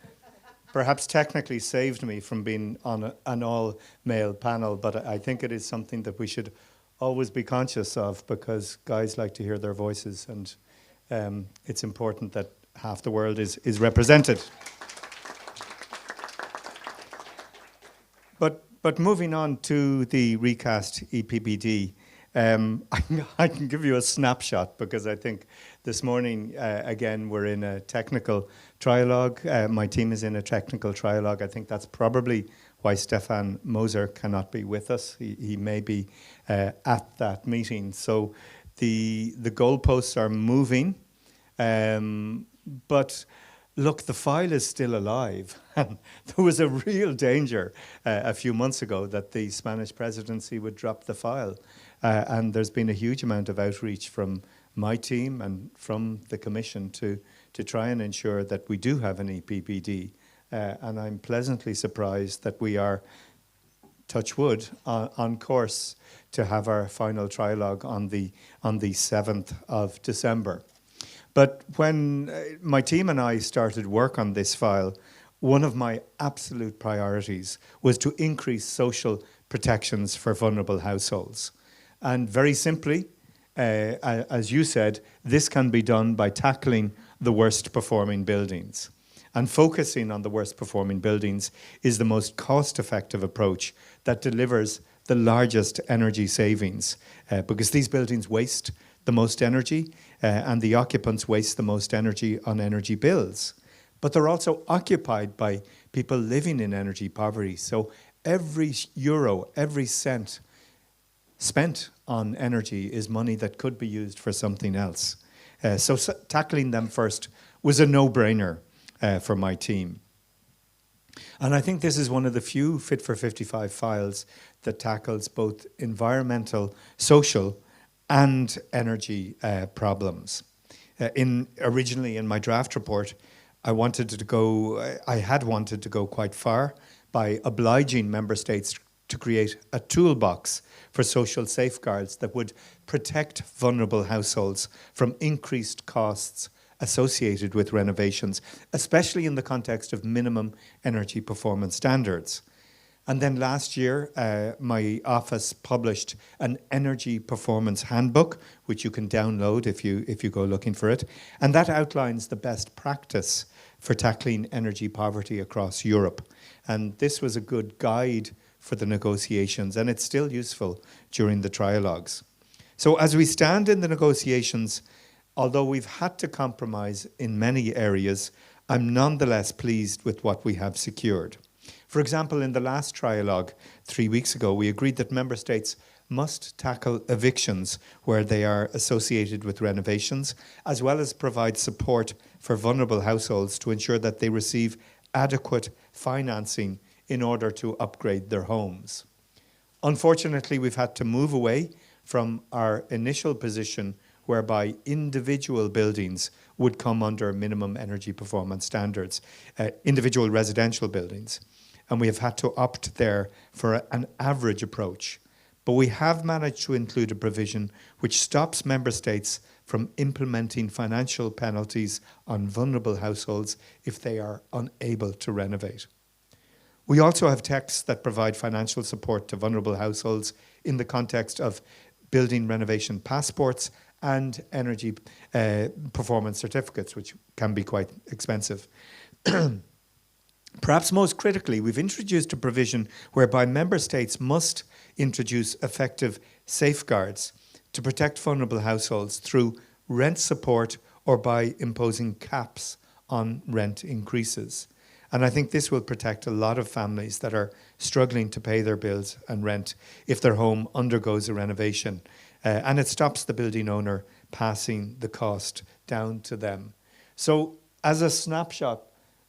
perhaps technically saved me from being on an all-male panel, but I think it is something that we should always be conscious of, because guys like to hear their voices, and it's important that half the world is represented. But moving on to the recast EPBD, I can give you a snapshot, because I think this morning, again, we're in a technical trialogue. My team is in a technical trialogue. I think that's probably why Stefan Moser cannot be with us. He may be at that meeting. So the goalposts are moving, but look, the file is still alive. There was a real danger a few months ago that the Spanish presidency would drop the file. And there's been a huge amount of outreach from my team and from the Commission to try and ensure that we do have an EPBD. And I'm pleasantly surprised that we are, touch wood, on course to have our final trilogue on the 7th of December. But when my team and I started work on this file, one of my absolute priorities was to increase social protections for vulnerable households. And very simply, as you said, this can be done by tackling the worst performing buildings. And focusing on the worst performing buildings is the most cost-effective approach that delivers the largest energy savings, because these buildings waste the most energy, and the occupants waste the most energy on energy bills. But they're also occupied by people living in energy poverty. So every euro, every cent spent on energy is money that could be used for something else. So tackling them first was a no-brainer for my team. And I think this is one of the few Fit for 55 files that tackles both environmental, social, and energy problems. Originally in my draft report, I had wanted to go quite far by obliging member states to create a toolbox for social safeguards that would protect vulnerable households from increased costs associated with renovations, especially in the context of minimum energy performance standards. And then last year, my office published an energy performance handbook, which you can download if you go looking for it. And that outlines the best practice for tackling energy poverty across Europe. And this was a good guide for the negotiations, and it's still useful during the trialogues. So as we stand in the negotiations, although we've had to compromise in many areas, I'm nonetheless pleased with what we have secured. For example, in the last trialogue 3 weeks ago, we agreed that member states must tackle evictions where they are associated with renovations, as well as provide support for vulnerable households to ensure that they receive adequate financing in order to upgrade their homes. Unfortunately, we've had to move away from our initial position whereby individual buildings would come under minimum energy performance standards, individual residential buildings. And we have had to opt there for an average approach. But we have managed to include a provision which stops member states from implementing financial penalties on vulnerable households if they are unable to renovate. We also have texts that provide financial support to vulnerable households in the context of building renovation passports and energy performance certificates, which can be quite expensive. Perhaps most critically, we've introduced a provision whereby member states must introduce effective safeguards to protect vulnerable households through rent support or by imposing caps on rent increases. And I think this will protect a lot of families that are struggling to pay their bills and rent if their home undergoes a renovation. And it stops the building owner passing the cost down to them. So as a snapshot,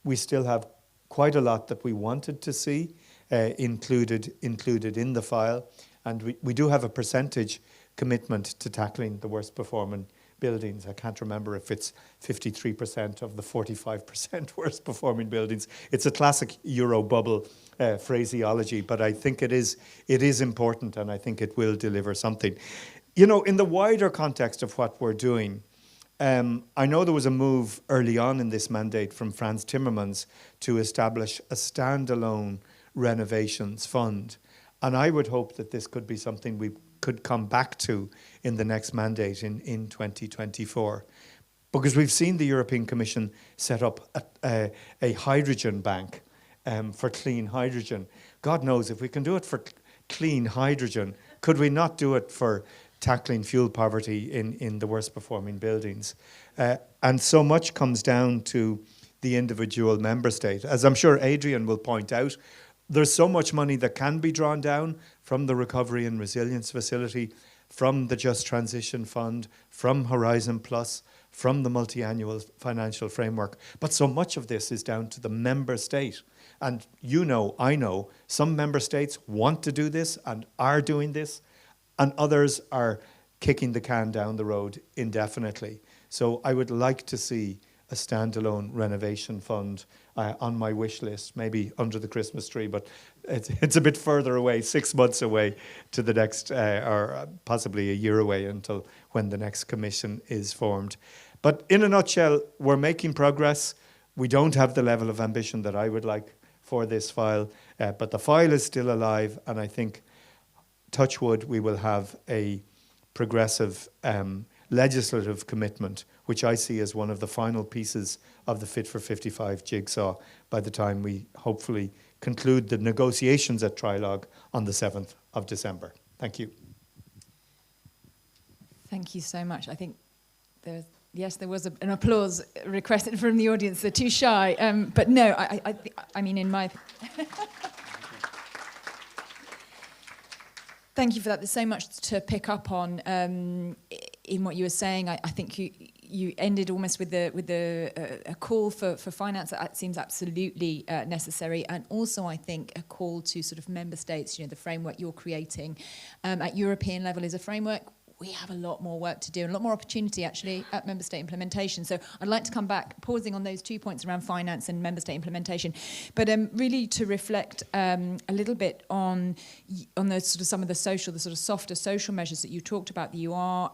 we still have quite a lot that we wanted to see included in the file. And we do have a percentage commitment to tackling the worst performing buildings. I can't remember if it's 53% of the 45% worst performing buildings. It's a classic Euro bubble phraseology, but I think it is important, and I think it will deliver something. You know, in the wider context of what we're doing, I know there was a move early on in this mandate from Franz Timmermans to establish a standalone renovations fund. And I would hope that this could be something we could come back to in the next mandate in 2024. Because we've seen the European Commission set up a hydrogen bank for clean hydrogen. God knows, if we can do it for clean hydrogen, could we not do it for tackling fuel poverty in the worst performing buildings? And so much comes down to the individual member state. As I'm sure Adrian will point out, there's so much money that can be drawn down from the Recovery and Resilience Facility, from the Just Transition Fund, from Horizon Plus, from the Multi-Annual Financial Framework. But so much of this is down to the member state. And you know, I know, some member states want to do this and are doing this, and others are kicking the can down the road indefinitely. So I would like to see a standalone renovation fund on my wish list, maybe under the Christmas tree, but it's a bit further away, 6 months away to the next, or possibly a year away until when the next commission is formed. But in a nutshell, we're making progress. We don't have the level of ambition that I would like for this file, but the file is still alive, and I think, touch wood, we will have a progressive legislative commitment, which I see as one of the final pieces of the Fit for 55 jigsaw by the time we hopefully conclude the negotiations at Trilogue on the 7th of December. Thank you. Thank you so much. I think there was an applause requested from the audience. They're too shy, but no, I mean, in my... Thank you for that. There's so much to pick up on in what you were saying. I think you ended almost with a call for finance that seems absolutely necessary, and also I think a call to sort of member states. You know, the framework you're creating at European level is a framework. We have a lot more work to do and a lot more opportunity actually at member state implementation. So I'd like to come back, pausing on those 2 points around finance and member state implementation, but really to reflect a little bit on those sort of some of the sort of softer social measures that you talked about. That you are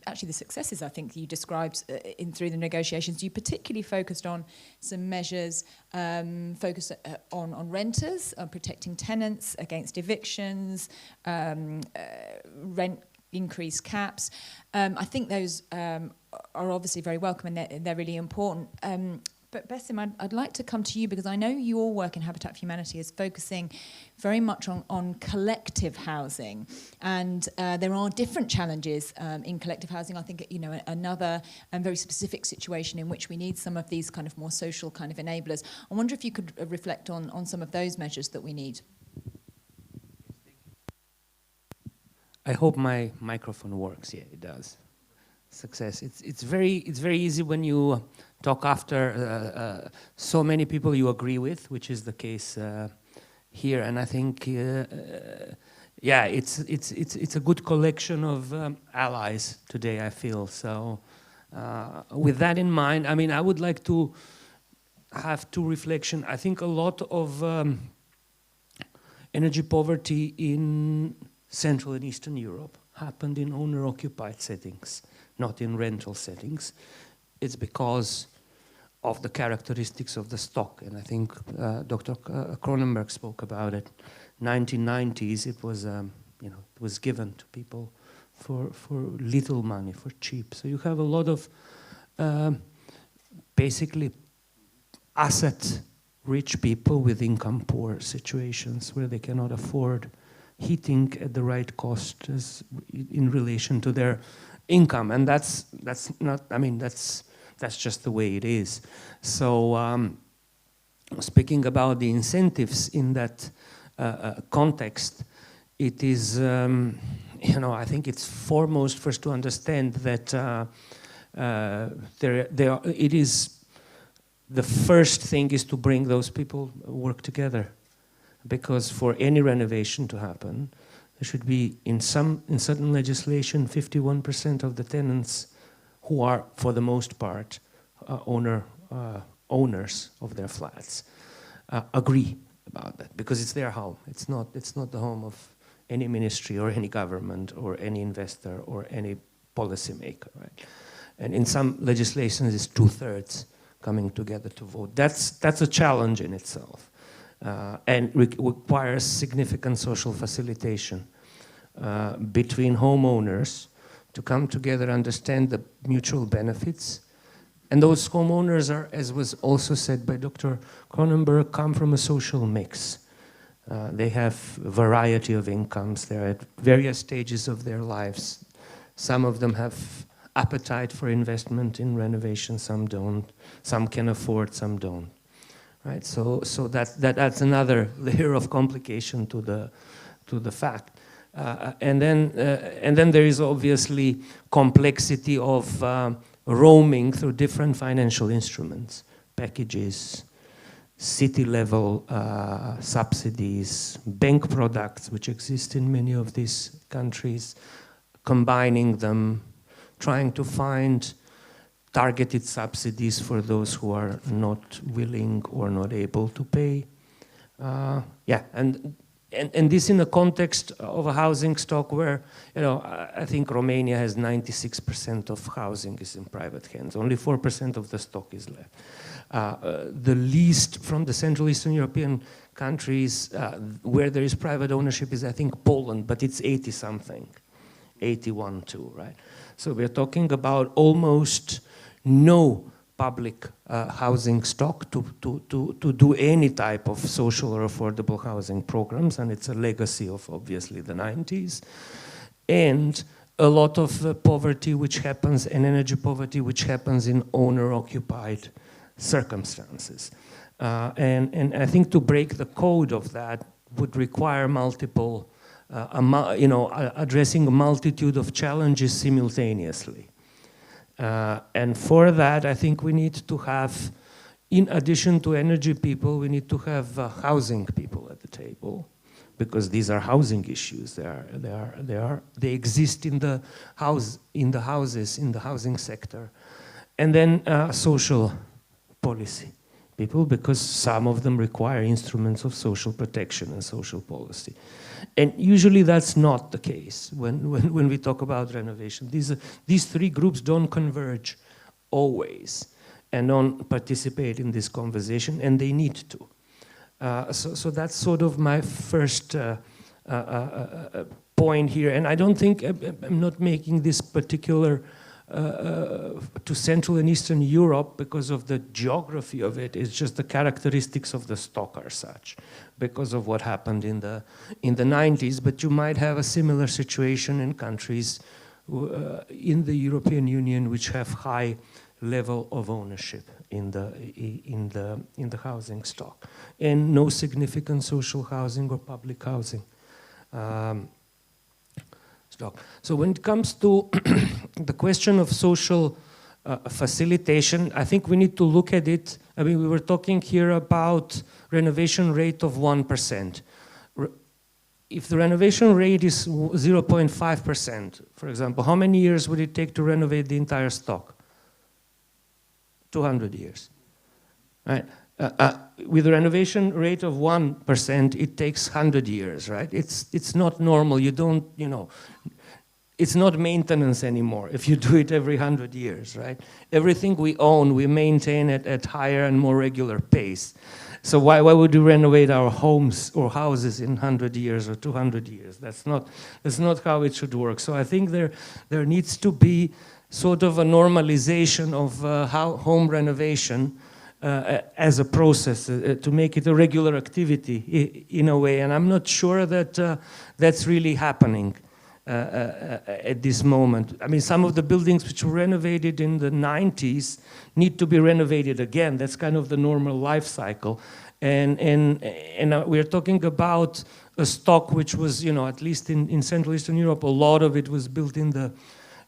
actually the successes I think you described through the negotiations. You particularly focused on some measures focused on renters, on protecting tenants against evictions, rent increase caps. I think those are obviously very welcome, and they're really important. But Besim, I'd like to come to you because I know your work in Habitat for Humanity is focusing very much on collective housing, and there are different challenges in collective housing. I think, you know, another very specific situation in which we need some of these kind of more social kind of enablers. I wonder if you could reflect on some of those measures that we need. I hope my microphone works. Yeah, it does. Success. It's very easy when you talk after so many people you agree with, which is the case here. And I think, yeah, it's a good collection of allies today, I feel. So with that in mind, I mean, I would like to have two reflections. I think a lot of energy poverty in Central and Eastern Europe happened in owner-occupied settings, not in rental settings. It's because of the characteristics of the stock. And I think Dr. Cronenberg spoke about it. 1990s, it was, it was given to people for little money, for cheap. So you have a lot of basically asset-rich people with income-poor situations where they cannot afford heating at the right cost in relation to their income, and that's not. I mean, that's just the way it is. So, speaking about the incentives in that context, it is. I think it's foremost first to understand that it is. The first thing is to bring those people work together, because for any renovation to happen, there should be in certain legislation 51% of the tenants who are, for the most part, owners of their flats agree about that, because it's their home. It's not the home of any ministry or any government or any investor or any policymaker, right? And in some legislations, it's 2/3 coming together to vote. That's a challenge in itself, and requires significant social facilitation between homeowners to come together, understand the mutual benefits. And those homeowners are, as was also said by Dr. Cronenberg, come from a social mix. They have a variety of incomes. They're at various stages of their lives. Some of them have appetite for investment in renovation, some don't. Some can afford, some don't. Right? So that's another layer of complication to the fact. And then there is obviously complexity of roaming through different financial instruments, packages, city-level subsidies, bank products, which exist in many of these countries, combining them, trying to find targeted subsidies for those who are not willing or not able to pay. And this in the context of a housing stock where, I think Romania has 96% of housing is in private hands. Only 4% of the stock is left. The least from the Central Eastern European countries where there is private ownership is, I think, Poland, but it's 80-something, 81 too, right? So we're talking about almost no public housing stock to do any type of social or affordable housing programs, and it's a legacy of obviously the 90s. And a lot of poverty which happens, and energy poverty which happens in owner-occupied circumstances. And I think to break the code of that would require multiple, addressing a multitude of challenges simultaneously. And for that, I think we need to have, in addition to energy people, we need to have housing people at the table, because these are housing issues. They exist in the houses, in the housing sector, and then social policy people, because some of them require instruments of social protection and social policy. And usually that's not the case when we talk about renovation. These three groups don't converge always and don't participate in this conversation, and they need to. So that's sort of my first point here. And I don't think, I'm not making this particular to Central and Eastern Europe because of the geography of it. It's just the characteristics of the stock are such because of what happened in the 90s. But you might have a similar situation in countries in the European Union which have high level of ownership in the housing stock and no significant social housing or public housing stock. So when it comes to the question of social facilitation, I think we need to look at it. I mean, we were talking here about renovation rate of 1%. If the renovation rate is 0.5%, for example, how many years would it take to renovate the entire stock? 200 years, right? With a renovation rate of 1%, it takes 100 years, right? It's not normal. You don't, it's not maintenance anymore if you do it every 100 years, right? Everything we own, we maintain it at higher and more regular pace. So why would we renovate our homes or houses in 100 years or 200 years? That's not how it should work. So I think there needs to be sort of a normalization of how home renovation as a process, to make it a regular activity in a way. And I'm not sure that that's really happening at this moment. I mean, some of the buildings which were renovated in the 90s need to be renovated again. That's kind of the normal life cycle. And we're talking about a stock which was, at least in Central Eastern Europe, a lot of it was built in the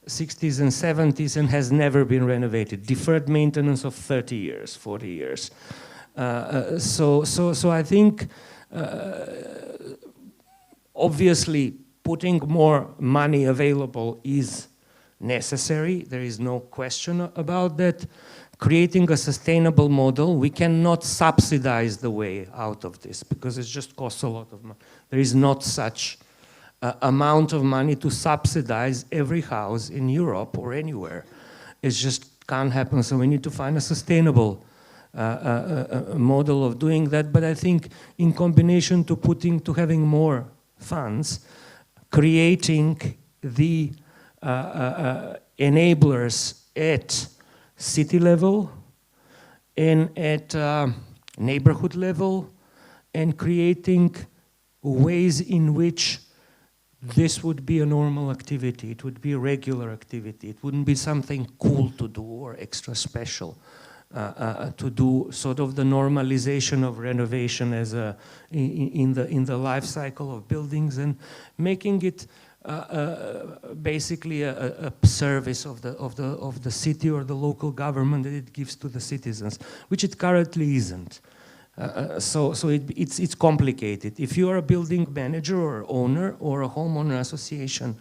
60s and 70s and has never been renovated. Deferred maintenance of 30 years, 40 years. So I think, obviously, putting more money available is necessary. There is no question about that. Creating a sustainable model, we cannot subsidize the way out of this because it just costs a lot of money. There is not such amount of money to subsidize every house in Europe or anywhere. It just can't happen. So we need to find a sustainable model of doing that. But I think in combination to having more funds, creating the enablers at city level and at neighborhood level, and creating ways in which this would be a normal activity. It would be a regular activity. It wouldn't be something cool to do or extra special to do. Sort of the normalization of renovation as in the life cycle of buildings, and making it basically a service of the city or the local government that it gives to the citizens, which it currently isn't. So it's complicated. If you are a building manager or owner or a homeowner association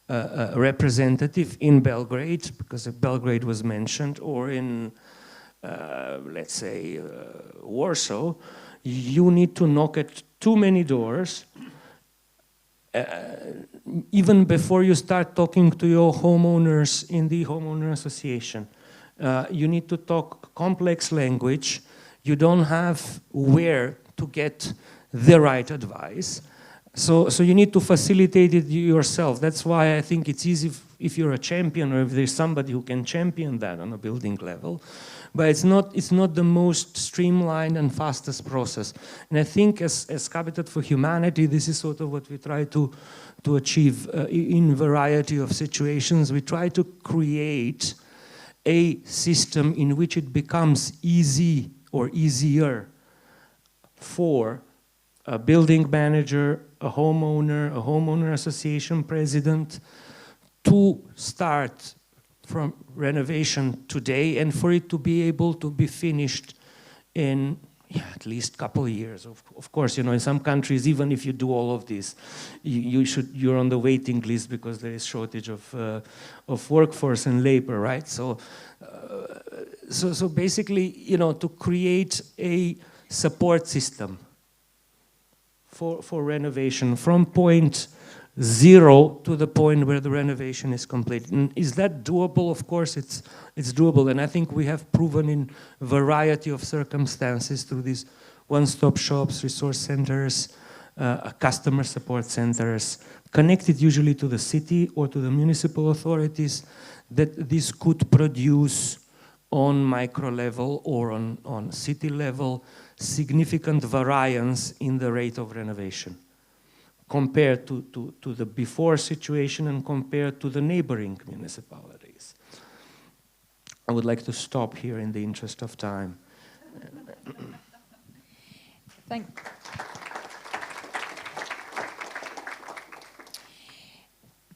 representative in Belgrade, because Belgrade was mentioned, or in, let's say, Warsaw, you need to knock at too many doors even before you start talking to your homeowners in the homeowner association. You need to talk complex language. You don't have where to get the right advice. So you need to facilitate it yourself. That's why I think it's easy if you're a champion or if there's somebody who can champion that on a building level. But it's not the most streamlined and fastest process. And I think as Habitat for Humanity, this is sort of what we try to achieve in a variety of situations. We try to create a system in which it becomes easy or easier for a building manager, a homeowner association president to start from renovation today, and for it to be able to be finished in at least a couple of years. Of course, in some countries, even if you do all of this, you're on the waiting list because there is shortage of workforce and labor, right? So basically, to create a support system for renovation from point zero to the point where the renovation is complete. And is that doable? Of course, it's doable. And I think we have proven in a variety of circumstances through these one-stop shops, resource centers, customer support centers, connected usually to the city or to the municipal authorities, that this could produce on micro level or on city level significant variance in the rate of renovation compared to the before situation and compared to the neighboring municipalities. I would like to stop here in the interest of time.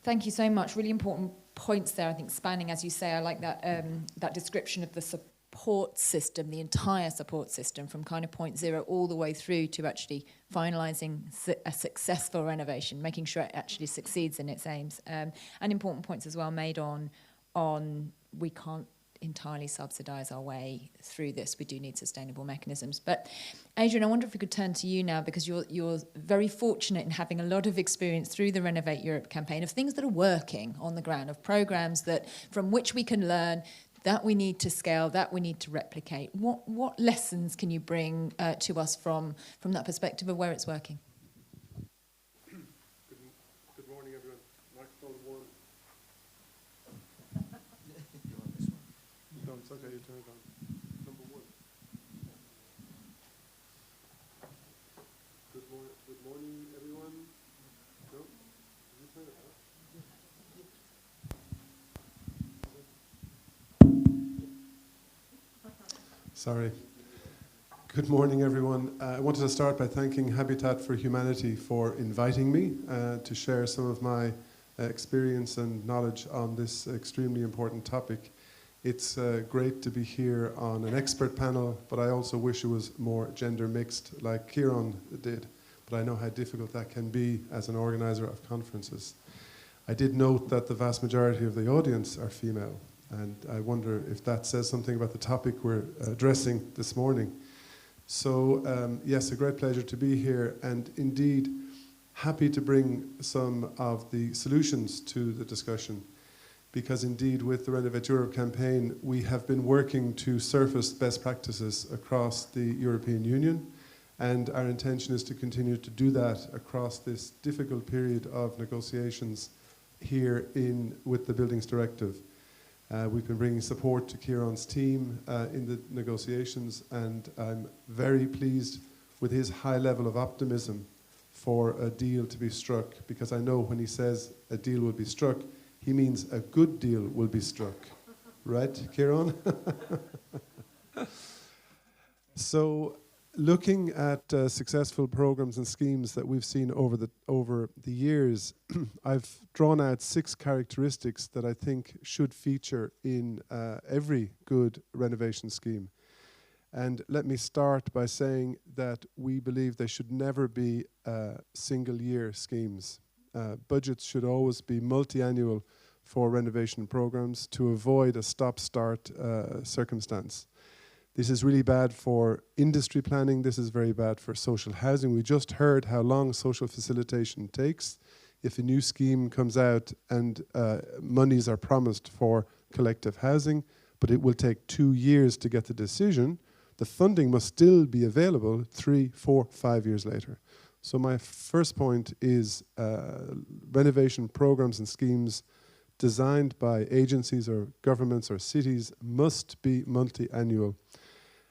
Thank you so much. Really important points there, I think, spanning, as you say. I like that that description of the support system, the entire support system, from kind of point zero all the way through to actually finalising a successful renovation, making sure it actually succeeds in its aims. And important points as well made on we can't entirely subsidise our way through this. We do need sustainable mechanisms. But Adrian, I wonder if we could turn to you now, because you're very fortunate in having a lot of experience through the Renovate Europe campaign of things that are working on the ground, of programmes that from which we can learn, that we need to scale, that we need to replicate. What lessons can you bring to us from that perspective of where it's working? Good morning, everyone. Microphone one. No, it's okay, you turn it on. Number one. Good morning, everyone. No? Did you turn it on? Sorry. Good morning, everyone. I wanted to start by thanking Habitat for Humanity for inviting me to share some of my experience and knowledge on this extremely important topic. It's great to be here on an expert panel, but I also wish it was more gender mixed like Kieran did. But I know how difficult that can be as an organizer of conferences. I did note that the vast majority of the audience are female, and I wonder if that says something about the topic we're addressing this morning. So yes, a great pleasure to be here, and indeed happy to bring some of the solutions to the discussion, because indeed with the Renovate Europe campaign we have been working to surface best practices across the European Union, and our intention is to continue to do that across this difficult period of negotiations here with the Buildings Directive. We've been bringing support to Kieran's team in the negotiations, and I'm very pleased with his high level of optimism for a deal to be struck, because I know when he says a deal will be struck, he means a good deal will be struck. Right, Kieran? So, looking at successful programs and schemes that we've seen over the years, I've drawn out 6 characteristics that I think should feature in every good renovation scheme. And let me start by saying that we believe they should never be single-year schemes. Budgets should always be multi-annual for renovation programs to avoid a stop-start circumstance. This is really bad for industry planning. This is very bad for social housing. We just heard how long social facilitation takes. If a new scheme comes out and monies are promised for collective housing, but it will take 2 years to get the decision, the funding must still be available 3, 4, 5 years later. So my first point is renovation programs and schemes designed by agencies or governments or cities must be multi-annual.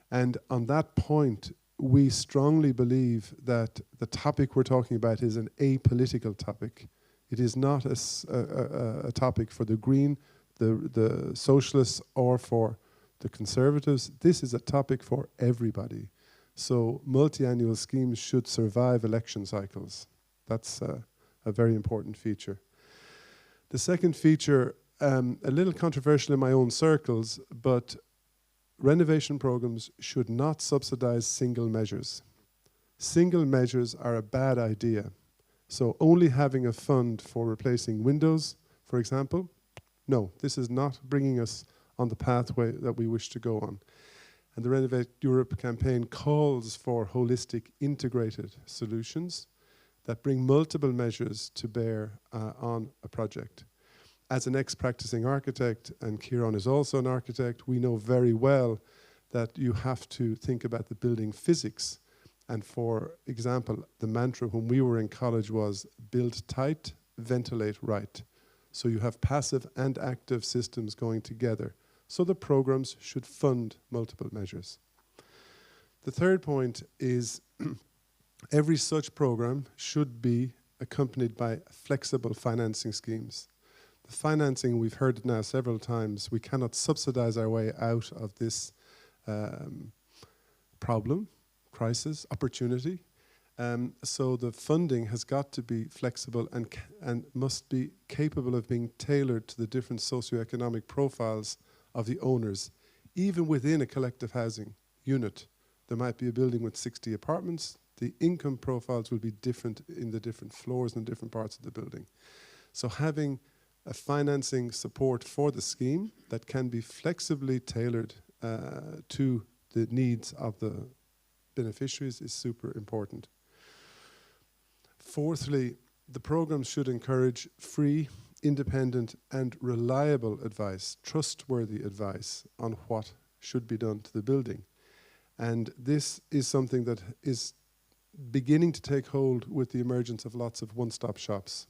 And on that point, we strongly believe that the topic we're talking about is an apolitical topic. It is not a topic for the Green, the Socialists, or for the Conservatives. This is a topic for everybody. So multi-annual schemes should survive election cycles. That's a very important feature. The second feature, a little controversial in my own circles, but renovation programs should not subsidize single measures. Single measures are a bad idea. So only having a fund for replacing windows, for example, no, this is not bringing us on the pathway that we wish to go on. And the Renovate Europe campaign calls for holistic, integrated solutions that bring multiple measures to bear on a project. As an ex-practicing architect, and Kieran is also an architect, we know very well that you have to think about the building physics. And for example, the mantra when we were in college was build tight, ventilate right. So you have passive and active systems going together. So the programs should fund multiple measures. The third point is every such program should be accompanied by flexible financing schemes. The financing, we've heard it now several times, we cannot subsidize our way out of this problem, crisis, opportunity. So the funding has got to be flexible and must be capable of being tailored to the different socioeconomic profiles of the owners. Even within a collective housing unit, there might be a building with 60 apartments. The income profiles will be different in the different floors and different parts of the building. So having a financing support for the scheme that can be flexibly tailored to the needs of the beneficiaries is super important. Fourthly, the program should encourage free, independent and reliable advice, trustworthy advice on what should be done to the building. And this is something that is beginning to take hold with the emergence of lots of one-stop shops.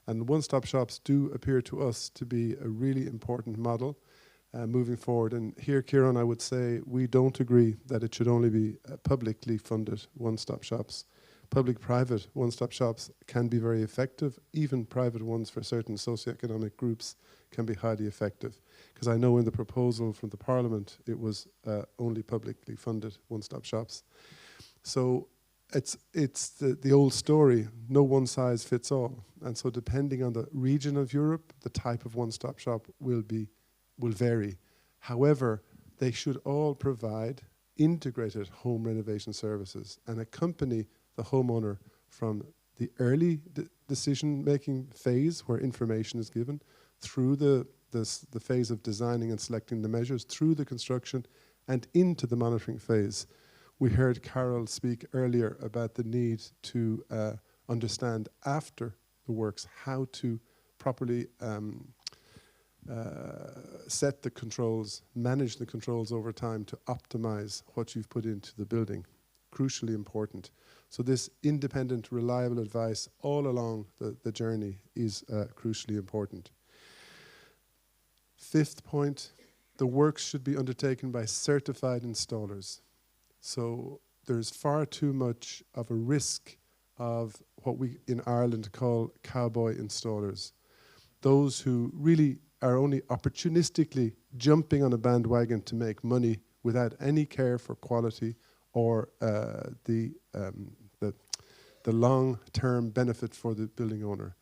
And one-stop shops do appear to us to be a really important model moving forward. And here, Kieran, I would say we don't agree that it should only be publicly funded one-stop shops. Public-private one-stop shops can be very effective. Even private ones for certain socioeconomic groups can be highly effective. Because I know in the proposal from the Parliament, it was only publicly funded one-stop shops. So it's the old story, no one size fits all. And so depending on the region of Europe, the type of one-stop shop will vary. However, they should all provide integrated home renovation services and accompany the homeowner from the early decision-making phase where information is given, through the phase of designing and selecting the measures, through the construction and into the monitoring phase. We heard Carol speak earlier about the need to understand after the works how to properly set the controls, manage the controls over time to optimize what you've put into the building. Crucially important. So this independent, reliable advice all along the journey is crucially important. Fifth point, the works should be undertaken by certified installers. So there's far too much of a risk of what we in Ireland call cowboy installers. Those who really are only opportunistically jumping on a bandwagon to make money without any care for quality or the long-term benefit for the building owner.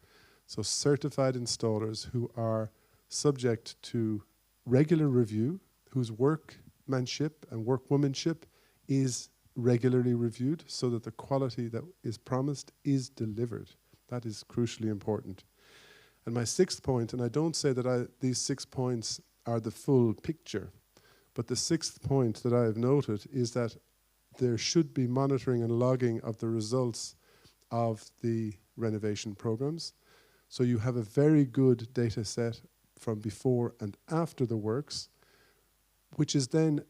So certified installers who are subject to regular review, whose workmanship and workwomanship is regularly reviewed so that the quality that is promised is delivered. That is crucially important. And my sixth point, and I don't say that these 6 points are the full picture, but the sixth point that I have noted is that there should be monitoring and logging of the results of the renovation programs. So you have a very good data set from before and after the works, which is then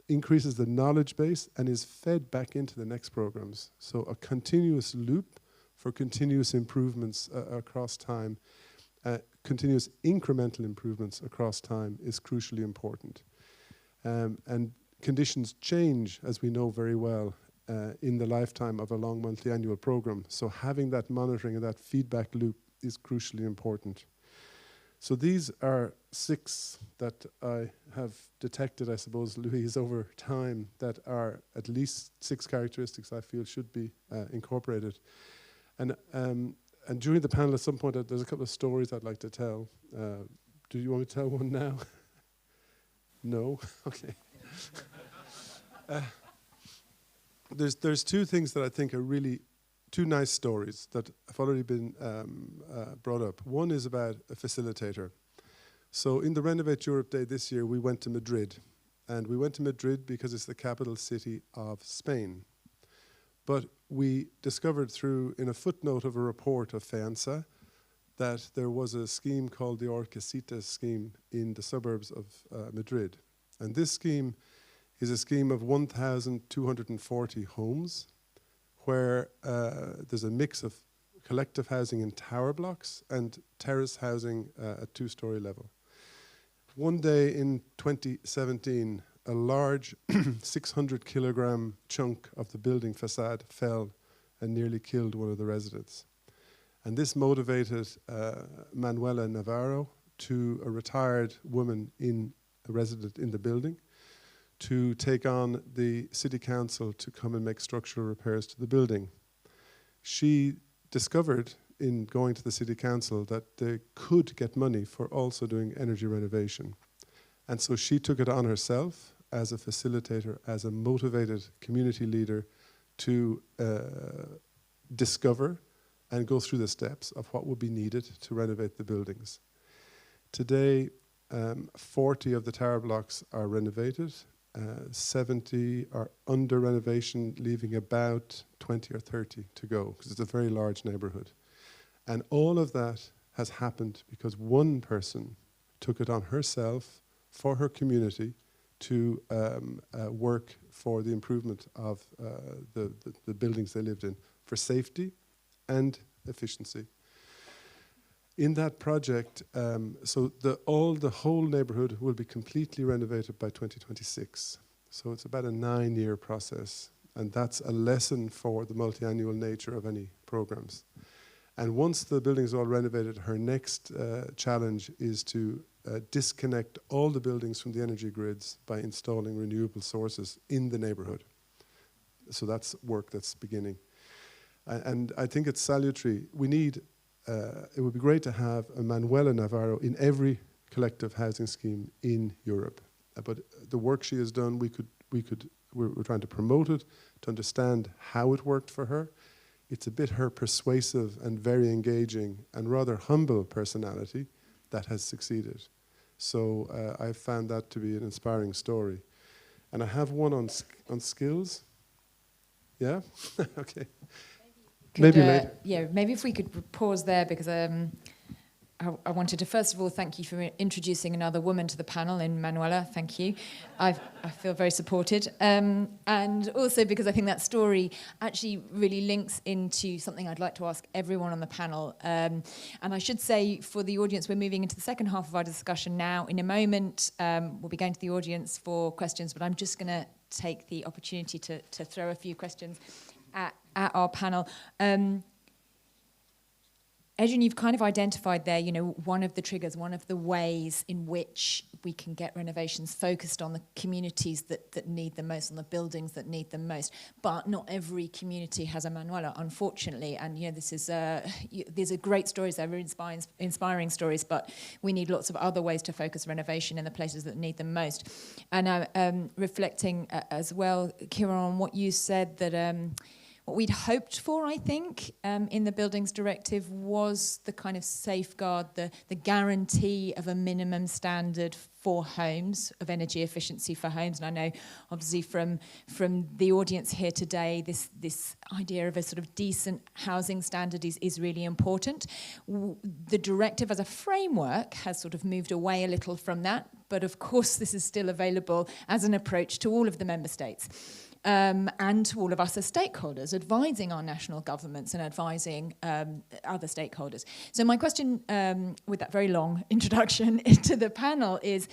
increases the knowledge base and is fed back into the next programs. So a continuous loop for continuous improvements across time, continuous incremental improvements across time is crucially important. And conditions change, as we know very well, in the lifetime of a long monthly annual program. So having that monitoring and that feedback loop is crucially important. So these are 6 that I have detected, I suppose, Louise, over time, that are at least 6 characteristics I feel should be incorporated. And during the panel at some point, there's a couple of stories I'd like to tell. Do you want me to tell one now? No? Okay. There's 2 things that I think are really 2 nice stories that have already been brought up. One is about a facilitator. So in the Renovate Europe Day this year, we went to Madrid. And we went to Madrid because it's the capital city of Spain. But we discovered in a footnote of a report of FEANSA that there was a scheme called the Orcasitas scheme in the suburbs of Madrid. And this scheme is a scheme of 1,240 homes where there's a mix of collective housing in tower blocks and terrace housing at 2-story level. One day in 2017, a large 600 kilogram chunk of the building facade fell and nearly killed one of the residents. And this motivated Manuela Navarro, a retired woman a resident in the building, to take on the city council to come and make structural repairs to the building. She discovered in going to the city council that they could get money for also doing energy renovation. And so she took it on herself as a facilitator, as a motivated community leader to discover and go through the steps of what would be needed to renovate the buildings. Today, 40 of the tower blocks are renovated, 70 are under renovation, leaving about 20 or 30 to go, because it's a very large neighborhood. And all of that has happened because one person took it on herself for her community to work for the improvement of the buildings they lived in, for safety and efficiency. In that project, so the whole neighborhood will be completely renovated by 2026. So it's about a 9-year process, and that's a lesson for the multi-annual nature of any programs. And once the building's all renovated, her next challenge is to disconnect all the buildings from the energy grids by installing renewable sources in the neighborhood. So that's work that's beginning. And I think it's salutary. We need, it would be great to have a Manuela Navarro in every collective housing scheme in Europe. But the work she has done, we're trying to promote it, to understand how it worked for her. It's a bit her persuasive and very engaging and rather humble personality that has succeeded. So I found that to be an inspiring story. And I have one on skills. Yeah? Okay. Maybe later. Yeah, maybe if we could pause there, because I wanted to first of all thank you for introducing another woman to the panel in Manuela. Thank you. I feel very supported. And also because I think that story actually really links into something I'd like to ask everyone on the panel. And I should say for the audience, we're moving into the second half of our discussion now. In a moment, we'll be going to the audience for questions, but I'm just going to take the opportunity to throw a few questions at our panel. Adrian, you've kind of identified there, one of the triggers, one of the ways in which we can get renovations focused on the communities that need them most, on the buildings that need them most. But not every community has a Manuela, unfortunately. And this is these are great stories, they're really inspiring stories, but we need lots of other ways to focus renovation in the places that need them most. And reflecting as well, Kieran, on what you said, that what we'd hoped for, I think, in the Buildings Directive was the kind of safeguard, the guarantee of a minimum standard for homes, of energy efficiency for homes. And I know, obviously, from the audience here today, this idea of a sort of decent housing standard is really important. The directive as a framework has sort of moved away a little from that, but of course this is still available as an approach to all of the member states. And to all of us as stakeholders, advising our national governments and advising other stakeholders. So my question, with that very long introduction into the panel, is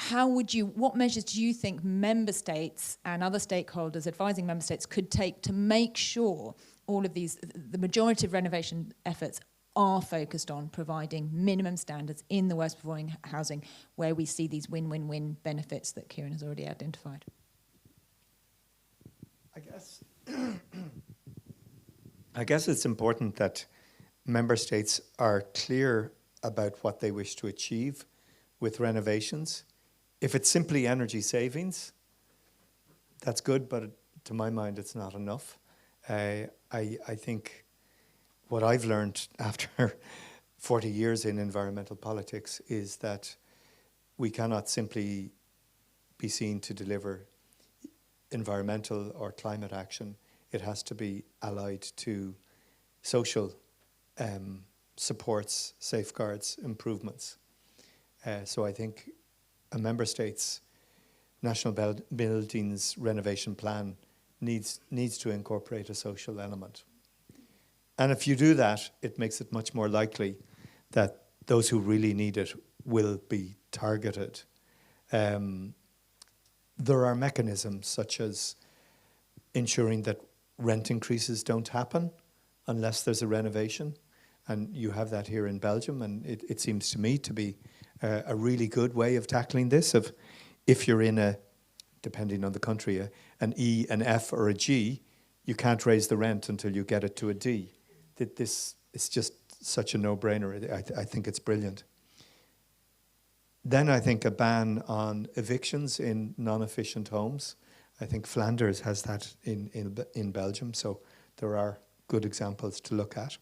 what measures do you think member states and other stakeholders advising member states could take to make sure all of these, the majority of renovation efforts are focused on providing minimum standards in the worst performing housing, where we see these win-win-win benefits that Kieran has already identified? I guess it's important that member states are clear about what they wish to achieve with renovations. If it's simply energy savings, that's good, but to my mind, it's not enough. I think what I've learned after 40 years in environmental politics is that we cannot simply be seen to deliver environmental or climate action. It has to be allied to social supports, safeguards, improvements. So I think a member state's national buildings renovation plan needs to incorporate a social element. And if you do that, it makes it much more likely that those who really need it will be targeted. There are mechanisms such as ensuring that rent increases don't happen unless there's a renovation. And you have that here in Belgium, and it seems to me to be a really good way of tackling this. Of if you're in depending on the country, an E, an F, or a G, you can't raise the rent until you get it to a D. This is just such a no-brainer. I think it's brilliant. Then I think a ban on evictions in non-efficient homes. I think Flanders has that in Belgium, so there are good examples to look at.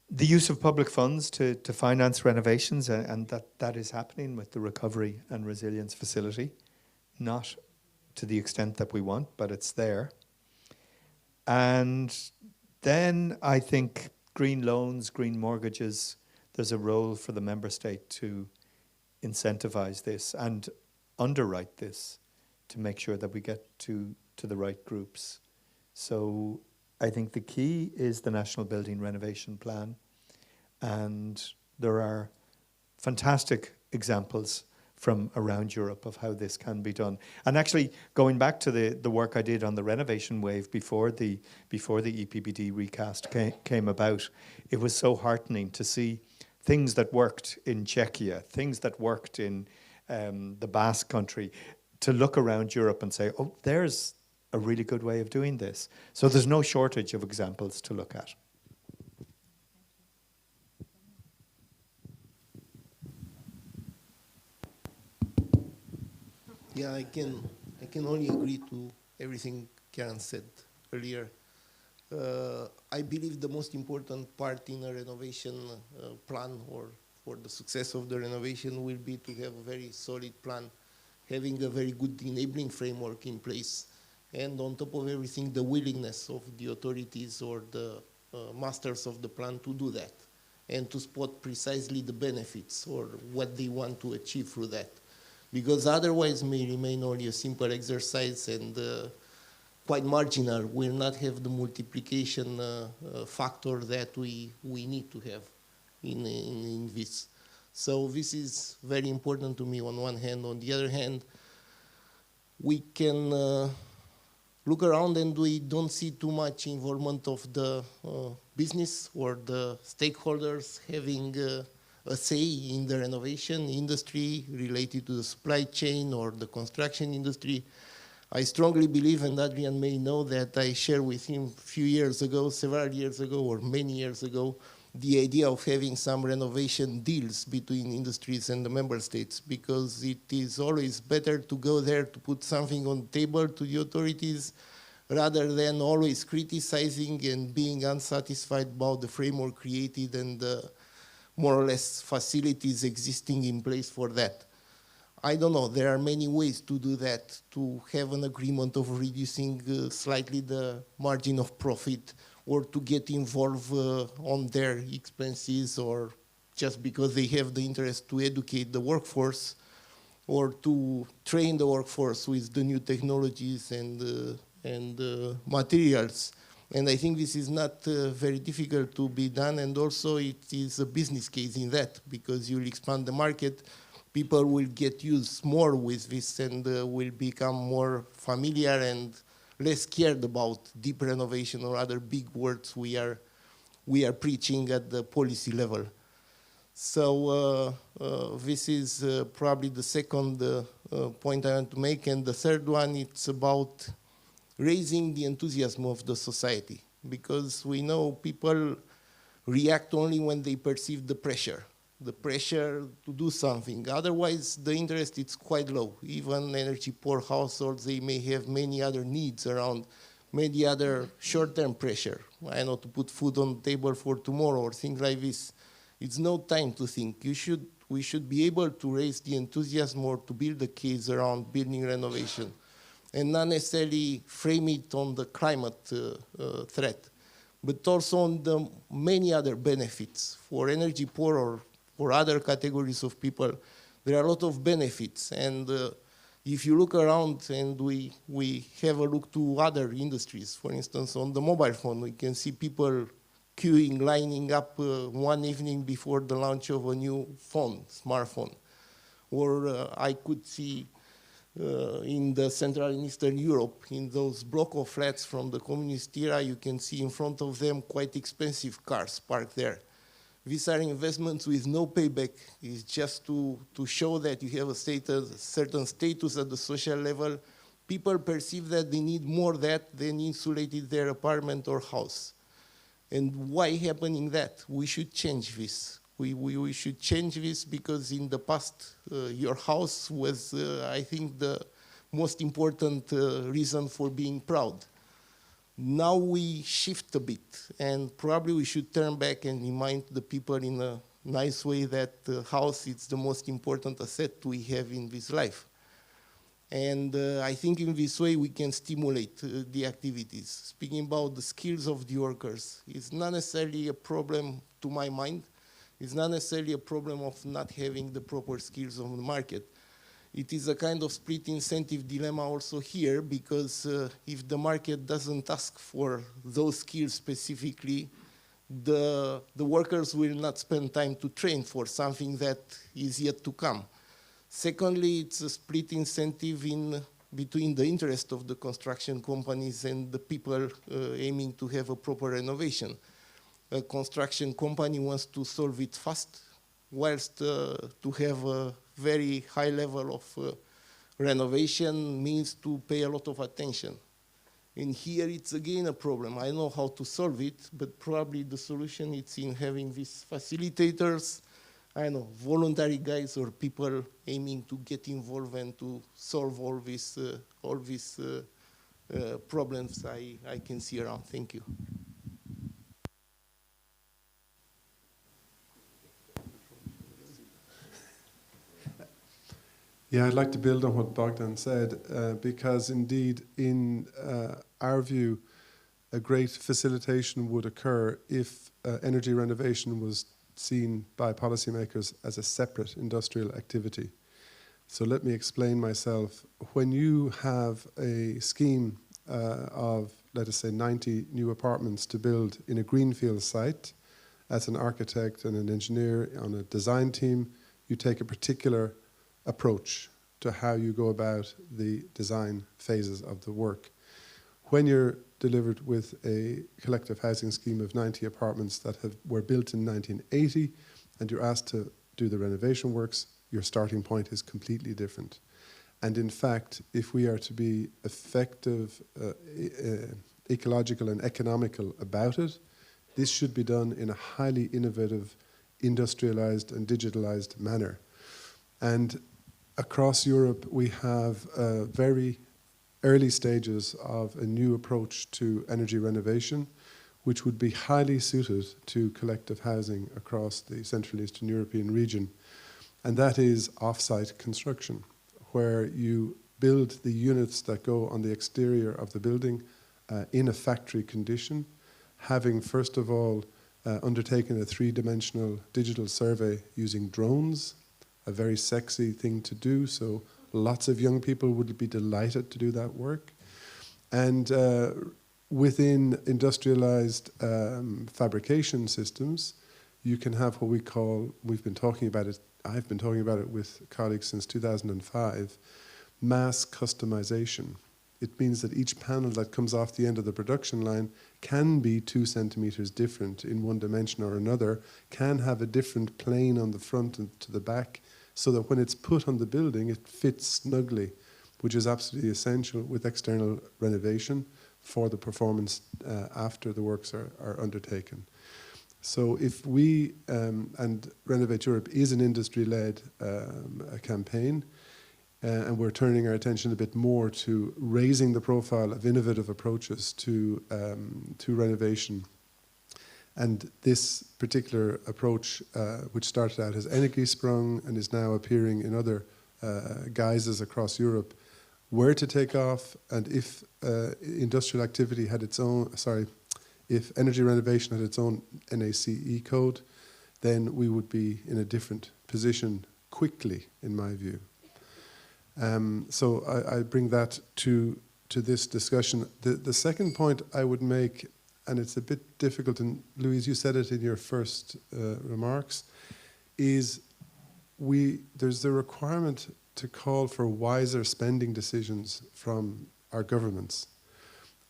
the use of public funds to finance renovations, and that is happening with the Recovery and Resilience Facility, not to the extent that we want, but it's there. And then I think green loans, green mortgages, there's a role for the member state to incentivize this and underwrite this to make sure that we get to the right groups. So I think the key is the National Building Renovation Plan, and there are fantastic examples from around Europe of how this can be done. And actually, going back to the work I did on the renovation wave before the EPBD recast came about, it was so heartening to see things that worked in Czechia, things that worked in the Basque Country, to look around Europe and say, oh, there's a really good way of doing this. So there's no shortage of examples to look at. Yeah, I can only agree to everything Karen said earlier. I believe the most important part in a renovation plan, or for the success of the renovation, will be to have a very solid plan, having a very good enabling framework in place, and on top of everything, the willingness of the authorities or the masters of the plan to do that, and to spot precisely the benefits or what they want to achieve through that. Because otherwise may remain only a simple exercise and quite marginal, will not have the multiplication factor that we need to have in this. So this is very important to me on one hand. On the other hand, we can look around and we don't see too much involvement of the business or the stakeholders having a say in the renovation industry related to the supply chain or the construction industry. I strongly believe, and Adrian may know, that I shared with him a few years ago, several years ago, or many years ago, the idea of having some renovation deals between industries and the member states, because it is always better to go there to put something on the table to the authorities rather than always criticizing and being unsatisfied about the framework created and more or less facilities existing in place for that. I don't know, there are many ways to do that, to have an agreement of reducing slightly the margin of profit, or to get involved on their expenses, or just because they have the interest to educate the workforce, or to train the workforce with the new technologies and materials. And I think this is not very difficult to be done, and also it is a business case in that, because you'll expand the market, people will get used more with this and will become more familiar and less scared about deep renovation or other big words we are preaching at the policy level. So this is probably the second point I want to make, and the third one, it's about raising the enthusiasm of the society, because we know people react only when they perceive the pressure to do something. Otherwise, the interest is quite low. Even energy poor households, they may have many other needs around, many other short-term pressure. I know, to put food on the table for tomorrow or things like this. It's no time to think. We should be able to raise the enthusiasm or to build a case around building renovation, and not necessarily frame it on the climate threat, but also on the many other benefits. For energy poor or for other categories of people, there are a lot of benefits. And if you look around, and we have a look to other industries, for instance, on the mobile phone, we can see people queuing, lining up one evening before the launch of a new phone, smartphone. Or I could see in the Central and Eastern Europe, in those block of flats from the communist era, you can see in front of them quite expensive cars parked there. These are investments with no payback. It's just to show that you have a certain status at the social level. People perceive that they need more that than insulated their apartment or house. And why happening that? We should change this. We should change this, because in the past, your house was, I think, the most important reason for being proud. Now we shift a bit, and probably we should turn back and remind the people in a nice way that the house is the most important asset we have in this life. And I think in this way we can stimulate the activities. Speaking about the skills of the workers, it's not necessarily a problem to my mind. It's not necessarily a problem of not having the proper skills on the market. It is a kind of split incentive dilemma also here, because if the market doesn't ask for those skills specifically, the workers will not spend time to train for something that is yet to come. Secondly, it's a split incentive between the interest of the construction companies and the people aiming to have a proper renovation. A construction company wants to solve it fast, whilst to have a very high level of renovation means to pay a lot of attention. And here it's again a problem. I know how to solve it, but probably the solution is in having these facilitators, I know, voluntary guys or people aiming to get involved and to solve all these problems I can see around. Thank you. Yeah, I'd like to build on what Bogdan said, because indeed, in our view, a great facilitation would occur if energy renovation was seen by policymakers as a separate industrial activity. So let me explain myself. When you have a scheme of, let us say, 90 new apartments to build in a greenfield site, as an architect and an engineer on a design team, you take a particular approach to how you go about the design phases of the work. When you're delivered with a collective housing scheme of 90 apartments that were built in 1980 and you're asked to do the renovation works, your starting point is completely different. And in fact, if we are to be effective, ecological and economical about it, this should be done in a highly innovative, industrialized and digitalized manner. And across Europe, we have very early stages of a new approach to energy renovation, which would be highly suited to collective housing across the Central Eastern European region. And that is off-site construction, where you build the units that go on the exterior of the building in a factory condition, having first of all undertaken a three-dimensional digital survey using drones, a very sexy thing to do, so lots of young people would be delighted to do that work. And within industrialized fabrication systems, you can have what we call, we've been talking about it, I've been talking about it with colleagues since 2005, mass customization. It means that each panel that comes off the end of the production line can be 2 centimeters different in one dimension or another, can have a different plane on the front and to the back, so that when it's put on the building, it fits snugly, which is absolutely essential with external renovation for the performance after the works are undertaken. So if we, and Renovate Europe is an industry-led campaign, and we're turning our attention a bit more to raising the profile of innovative approaches to renovation. And this particular approach, which started out as Energiesprong and is now appearing in other guises across Europe, were to take off, and if industrial activity had its own, if energy renovation had its own NACE code, then we would be in a different position quickly, in my view. So I bring that to this discussion. The second point I would make, and it's a bit difficult, and Louise, you said it in your first remarks, is there's the requirement to call for wiser spending decisions from our governments.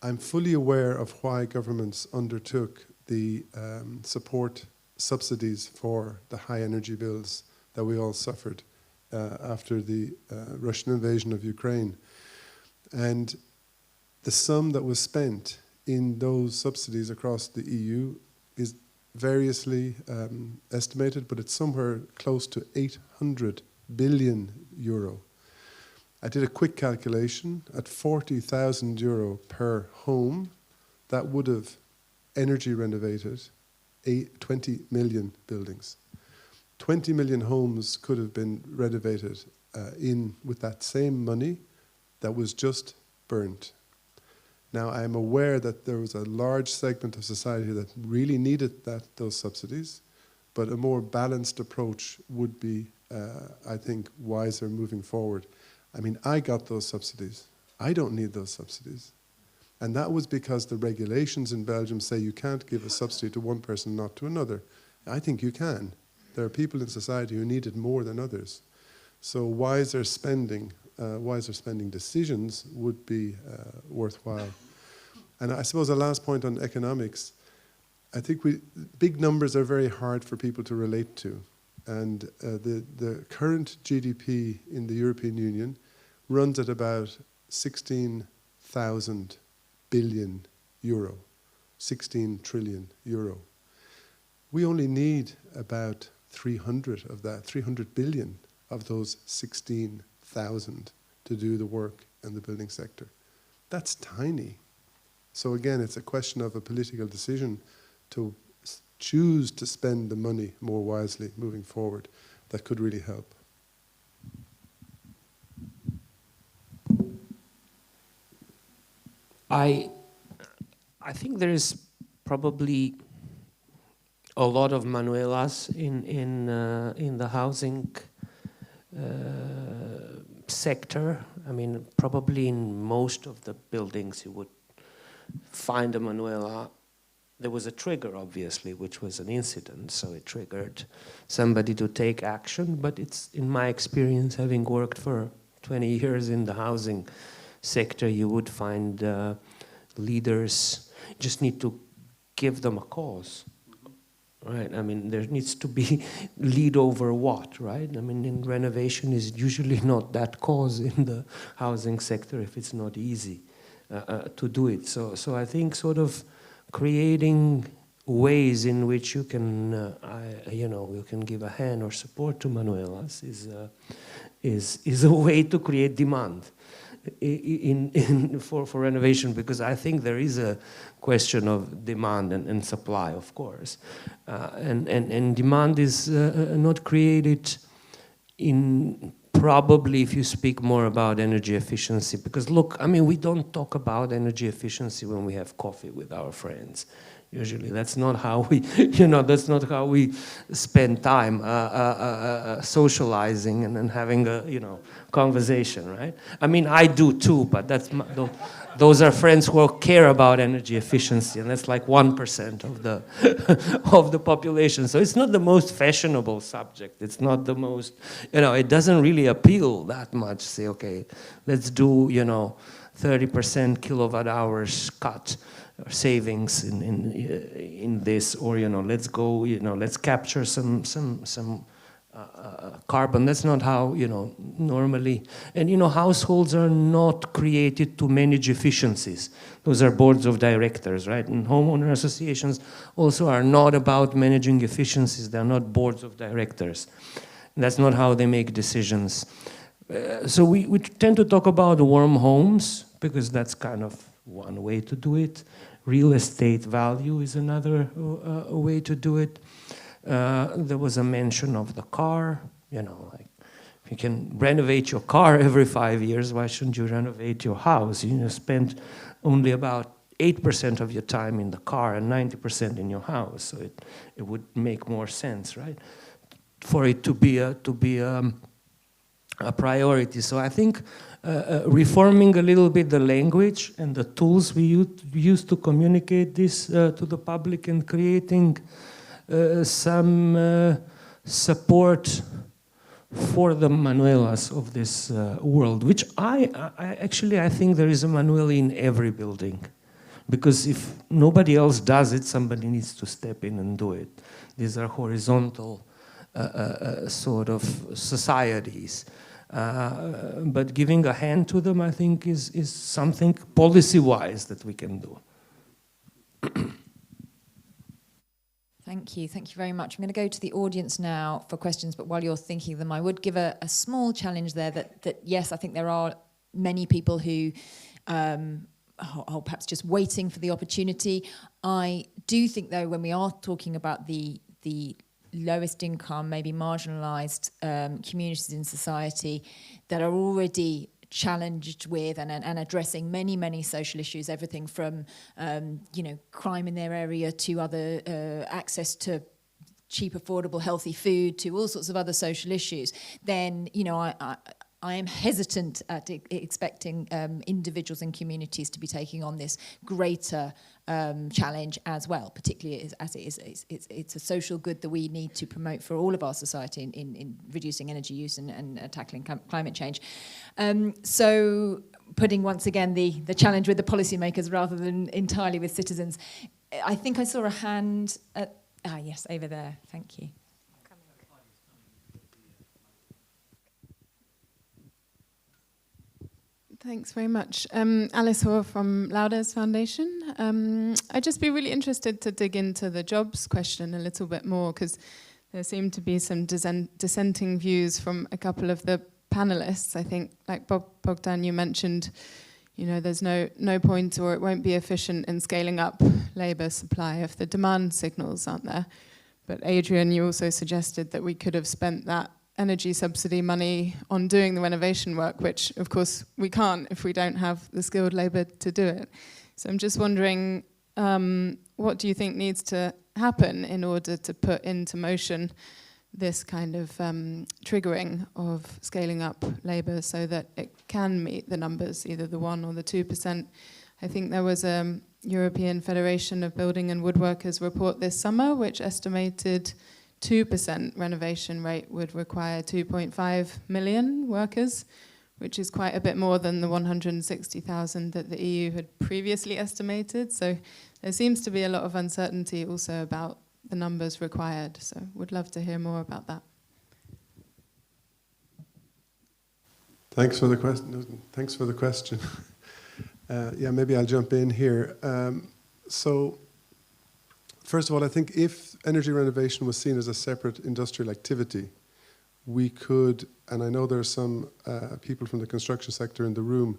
I'm fully aware of why governments undertook the support subsidies for the high energy bills that we all suffered after the Russian invasion of Ukraine. And the sum that was spent in those subsidies across the EU is variously estimated, but it's somewhere close to 800 billion euro. I did a quick calculation. At 40,000 euro per home, that would have energy renovated 20 million buildings. 20 million homes could have been renovated with that same money that was just burnt. Now, I am aware that there was a large segment of society that really needed those subsidies, but a more balanced approach would be, I think, wiser moving forward. I mean, I got those subsidies. I don't need those subsidies. And that was because the regulations in Belgium say you can't give a subsidy to one person, not to another. I think you can. There are people in society who need it more than others. So wiser spending decisions would be worthwhile. And I suppose the last point on economics, I think big numbers are very hard for people to relate to. And the current GDP in the European Union runs at about 16,000 billion euro, 16 trillion euro. We only need about 300 billion of those 16,000 to do the work in the building sector. That's tiny. So again, it's a question of a political decision to choose to spend the money more wisely moving forward. That could really help. I think there is probably a lot of Manuelas in the housing sector. I mean, probably in most of the buildings you would find a Manuela. There was a trigger, obviously, which was an incident, so it triggered somebody to take action. But it's, in my experience, having worked for 20 years in the housing sector, you would find leaders just need to give them a cause, right? I mean, there needs to be lead over what, right? I mean, in renovation is usually not that cause in the housing sector if it's not easy to do it. So I think sort of creating ways in which you can, you can give a hand or support to Manuelas is a way to create demand for renovation, because I think there is a question of demand and supply, of course, and demand is not created in probably if you speak more about energy efficiency, because look, I mean, we don't talk about energy efficiency when we have coffee with our friends. Usually, that's not how we, that's not how we spend time socializing and having a, conversation, right? I mean, I do too, but those are friends who care about energy efficiency, and that's like 1% of the of the population. So it's not the most fashionable subject. It's not the most, it doesn't really appeal that much. Say, okay, let's do, 30% kilowatt hours cut or savings in this, or let's go, let's capture some carbon. That's not how normally. And households are not created to manage efficiencies. Those are boards of directors, right? And homeowner associations also are not about managing efficiencies. They're not boards of directors. And that's not how they make decisions. So we tend to talk about warm homes because that's kind of one way to do it. Real estate value is another way to do it. There was a mention of the car, like if you can renovate your car every 5 years, why shouldn't you renovate your house? You spend only about 8% of your time in the car and 90% in your house, so it would make more sense, right? For it to be a priority. So I think reforming a little bit the language and the tools we use to communicate this to the public, and creating some support for the Manuelas of this world, which I think there is a Manuela in every building, because if nobody else does it, somebody needs to step in and do it. These are horizontal sort of societies. But giving a hand to them, I think, is something policy-wise that we can do. Thank you very much. I'm going to go to the audience now for questions, but while you're thinking of them, I would give a small challenge there that yes, I think there are many people who perhaps just waiting for the opportunity. I do think, though, when we are talking about the lowest income, maybe marginalised communities in society that are already challenged with and addressing many social issues, everything from crime in their area to other access to cheap, affordable, healthy food, to all sorts of other social issues, then I am hesitant at expecting individuals and communities to be taking on this greater challenge as well, particularly as it's a social good that we need to promote for all of our society in reducing energy use and tackling climate change. So putting once again the challenge with the policymakers rather than entirely with citizens. I think I saw a hand at, yes, over there, thank you. Thanks very much. Alice Hoare from Laudes Foundation. I'd just be really interested to dig into the jobs question a little bit more, because there seem to be some dissenting views from a couple of the panelists. I think, like Bogdan, you mentioned, there's no point, or it won't be efficient in scaling up labour supply if the demand signals aren't there. But Adrian, you also suggested that we could have spent that energy subsidy money on doing the renovation work, which of course we can't if we don't have the skilled labour to do it. So I'm just wondering, what do you think needs to happen in order to put into motion this kind of triggering of scaling up labour so that it can meet the numbers, either the 1% or the 2%? I think there was a European Federation of Building and Woodworkers report this summer which estimated 2% renovation rate would require 2.5 million workers, which is quite a bit more than the 160,000 that the EU had previously estimated. So there seems to be a lot of uncertainty also about the numbers required. So would love to hear more about that. Thanks for the question. Yeah, maybe I'll jump in here. So first of all, I think if energy renovation was seen as a separate industrial activity, we could, and I know there are some people from the construction sector in the room,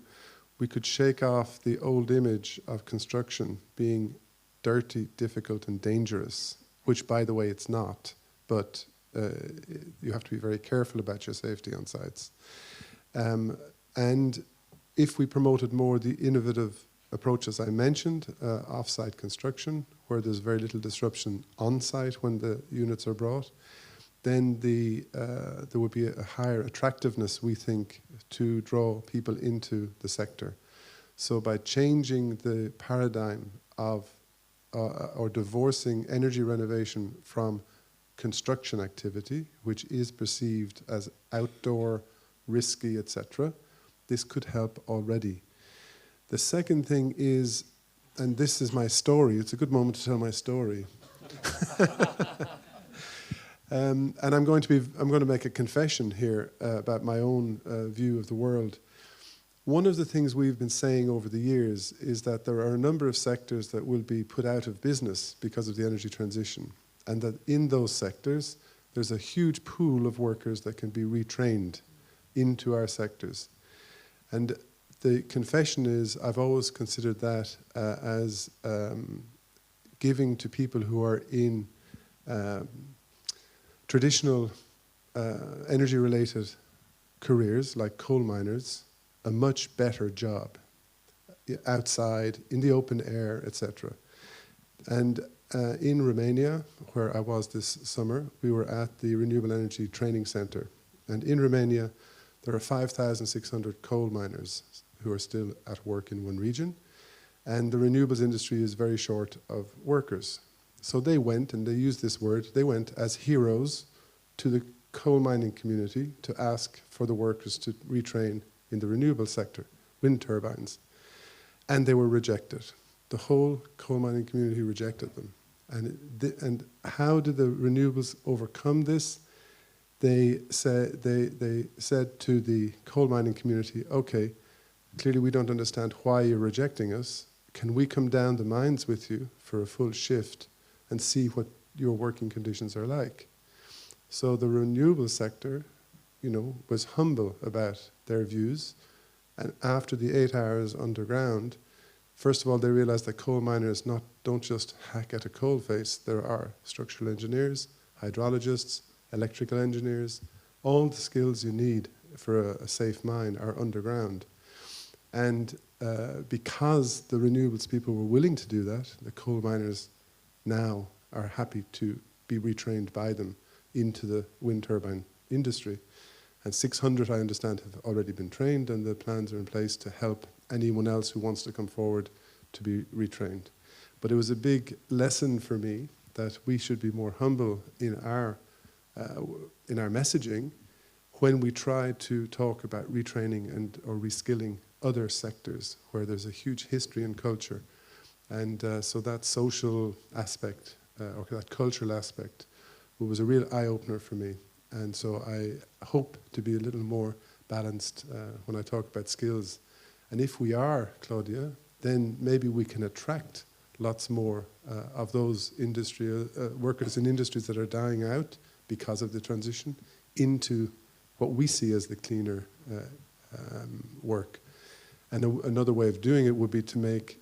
we could shake off the old image of construction being dirty, difficult, and dangerous, which, by the way, it's not, but you have to be very careful about your safety on sites. And if we promoted more the innovative approaches I mentioned, off-site construction, where there's very little disruption on-site when the units are brought, then there would be a higher attractiveness, we think, to draw people into the sector. So by changing the paradigm of or divorcing energy renovation from construction activity, which is perceived as outdoor, risky, etc., this could help already. The second thing is, and this is my story, it's a good moment to tell my story. And I'm going to make a confession here about my own view of the world. One of the things we've been saying over the years is that there are a number of sectors that will be put out of business because of the energy transition, and that in those sectors there's a huge pool of workers that can be retrained into our sectors. And the confession is, I've always considered that as giving to people who are in traditional energy-related careers, like coal miners, a much better job outside, in the open air, etc. And in Romania, where I was this summer, we were at the Renewable Energy Training Center. And in Romania, there are 5,600 coal miners who are still at work in one region. And the renewables industry is very short of workers. So they went, and they used this word, they went as heroes to the coal mining community to ask for the workers to retrain in the renewable sector, wind turbines. And they were rejected. The whole coal mining community rejected them. And how did the renewables overcome this? They said to the coal mining community, okay, clearly we don't understand why you're rejecting us. Can we come down the mines with you for a full shift and see what your working conditions are like? So the renewable sector, was humble about their views. And after the 8 hours underground, First of all, they realized that coal miners don't just hack at a coal face. There are structural engineers, hydrologists, electrical engineers. All the skills you need for a safe mine are underground. And because the renewables people were willing to do that, the coal miners now are happy to be retrained by them into the wind turbine industry. And 600, I understand, have already been trained, and the plans are in place to help anyone else who wants to come forward to be retrained. But it was a big lesson for me that we should be more humble in our messaging when we try to talk about retraining or reskilling other sectors where there's a huge history and culture. And so that social aspect, or that cultural aspect, was a real eye-opener for me. And so I hope to be a little more balanced when I talk about skills. And if we are, Claudia, then maybe we can attract lots more of those workers in industries that are dying out because of the transition into what we see as the cleaner work. And another way of doing it would be to make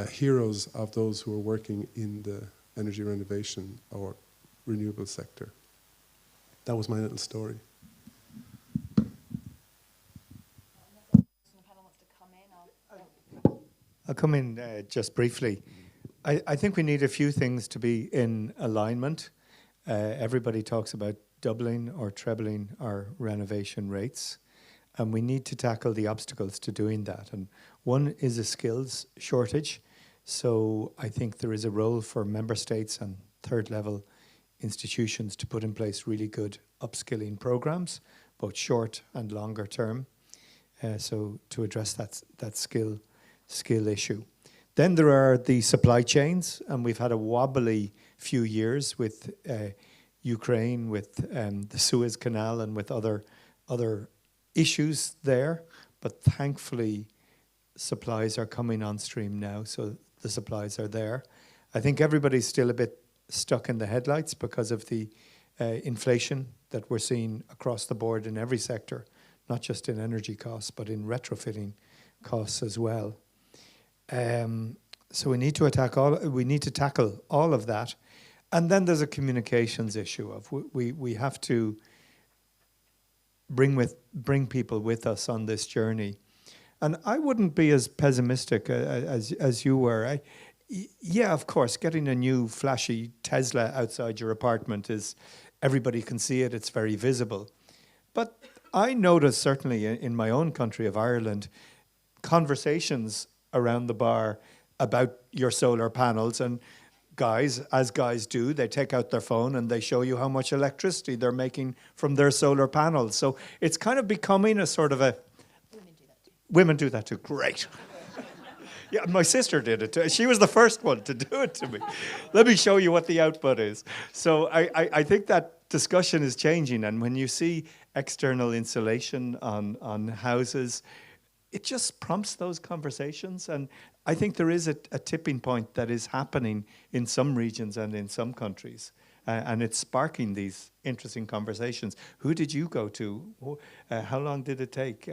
heroes of those who are working in the energy renovation or renewable sector. That was my little story. I'll come in just briefly. I think we need a few things to be in alignment. Everybody talks about doubling or trebling our renovation rates, and we need to tackle the obstacles to doing that. And one is a skills shortage. So I think there is a role for member states and third level institutions to put in place really good upskilling programs, both short and longer term, so to address that skill issue. Then there are the supply chains, and we've had a wobbly few years with Ukraine, with the Suez Canal, and with other issues there. But thankfully, supplies are coming on stream now, so the supplies are there. I think everybody's still a bit stuck in the headlights because of the inflation that we're seeing across the board in every sector, not just in energy costs, but in retrofitting costs as well. So we need to tackle all of that. And then there's a communications issue of we have to bring people with us on this journey. And I wouldn't be as pessimistic as you were. Yeah, of course, getting a new flashy Tesla outside your apartment is, everybody can see it, it's very visible. But I notice certainly in my own country of Ireland, conversations around the bar about your solar panels, and guys, as guys do, they take out their phone and they show you how much electricity they're making from their solar panels. So it's kind of becoming a sort of a... Women do that too. Great. Yeah, my sister did it too. She was the first one to do it to me. Let me show you what the output is. So I think that discussion is changing, and when you see external insulation on houses, it just prompts those conversations. And I think there is a tipping point that is happening in some regions and in some countries. And it's sparking these interesting conversations. Who did you go to? How long did it take?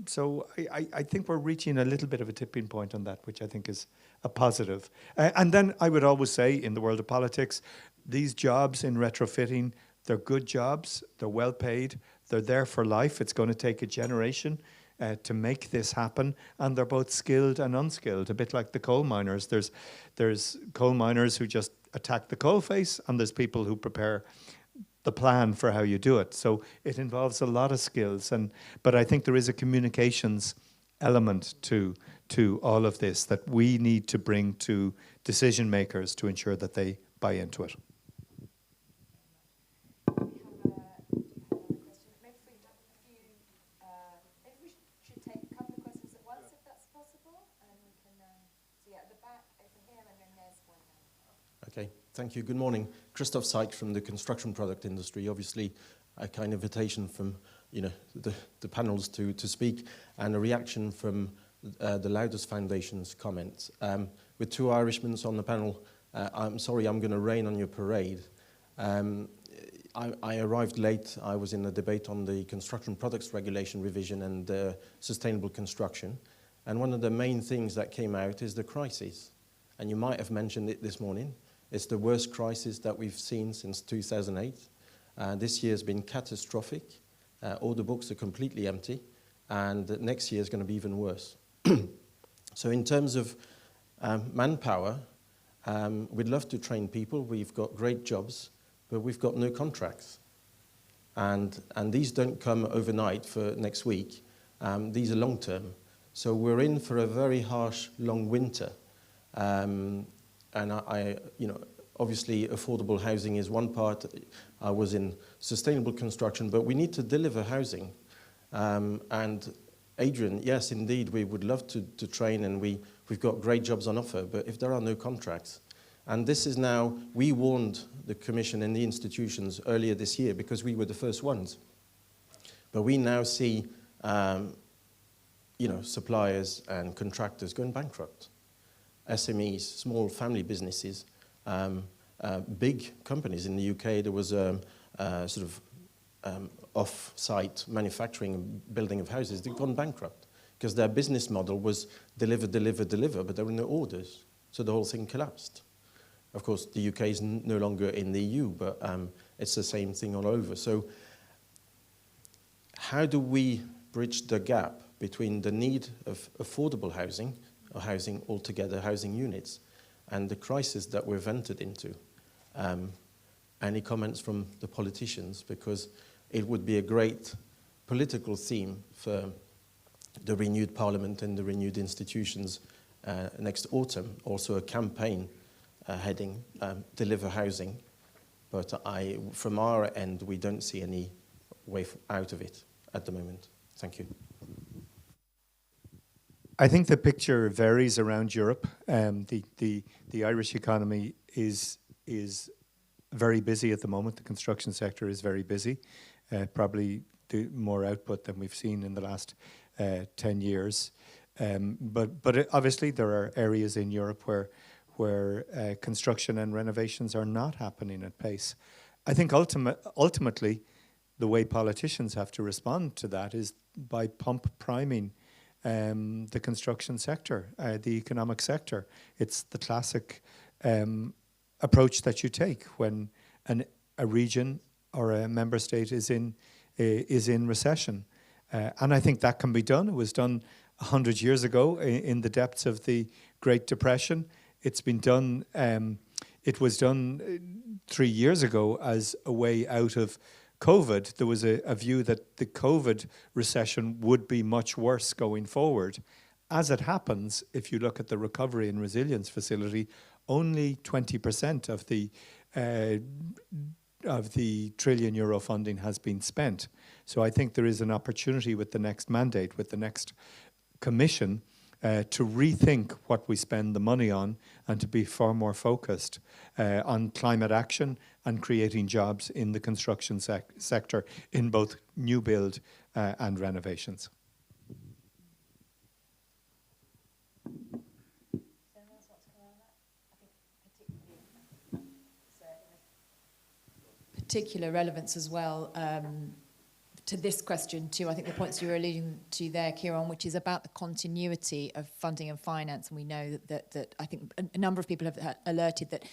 So I think we're reaching a little bit of a tipping point on that, which I think is a positive. And then I would always say, in the world of politics, these jobs in retrofitting, they're good jobs, they're well paid, they're there for life. It's going to take a generation to make this happen, and they're both skilled and unskilled, a bit like the coal miners. There's coal miners who just attack the coal face, and there's people who prepare the plan for how you do it. So it involves a lot of skills, but I think there is a communications element to all of this that we need to bring to decision makers to ensure that they buy into it. Okay, thank you. Good morning. Christoph Seitz from the construction product industry. Obviously, a kind of invitation from the panels to speak, and a reaction from the Loudest Foundation's comments. With two Irishmen on the panel, I'm sorry, I'm going to rain on your parade. I arrived late. I was in a debate on the construction products regulation revision and sustainable construction. And one of the main things that came out is the crisis. And you might have mentioned it this morning. It's the worst crisis that we've seen since 2008. This year has been catastrophic. All the books are completely empty. And next year is going to be even worse. So in terms of manpower, we'd love to train people. We've got great jobs, but we've got no contracts. And these don't come overnight for next week. These are long term. So we're in for a very harsh, long winter. And obviously affordable housing is one part. I was in sustainable construction, but we need to deliver housing. And Adrian, yes, indeed, we would love to train, and we've got great jobs on offer, but if there are no contracts, and this is now, we warned the Commission and the institutions earlier this year because we were the first ones. But we now see, suppliers and contractors going bankrupt. SMEs, small family businesses, big companies in the UK. There was off-site manufacturing and building of houses. They've gone bankrupt because their business model was deliver, but there were no orders. So the whole thing collapsed. Of course, the UK is no longer in the EU, but it's the same thing all over. So how do we bridge the gap between the need of affordable housing, or housing altogether, housing units, and the crisis that we've entered into? Any comments from the politicians? Because it would be a great political theme for the renewed parliament and the renewed institutions next autumn. Also a campaign heading, deliver housing. But from our end, we don't see any way out of it at the moment. Thank you. I think the picture varies around Europe. The Irish economy is very busy at the moment. The construction sector is very busy, probably do more output than we've seen in the last 10 years. But obviously there are areas in Europe where construction and renovations are not happening at pace. I think ultimately the way politicians have to respond to that is by priming the construction sector, the economic sector. It's the classic approach that you take when a region or a member state is in recession. And I think that can be done. It was done 100 years ago in the depths of the Great Depression. It's been done, it was done 3 years ago as a way out of COVID. There was a view that the COVID recession would be much worse going forward. As it happens, if you look at the Recovery and Resilience Facility, only 20% of the trillion euro funding has been spent. So I think there is an opportunity with the next mandate, with the next commission, to rethink what we spend the money on and to be far more focused on climate action and creating jobs in the construction sector in both new build and renovations. Particular relevance as well to this question too. I think the points you were alluding to there, Kieran, which is about the continuity of funding and finance, and we know that I think a number of people have alerted that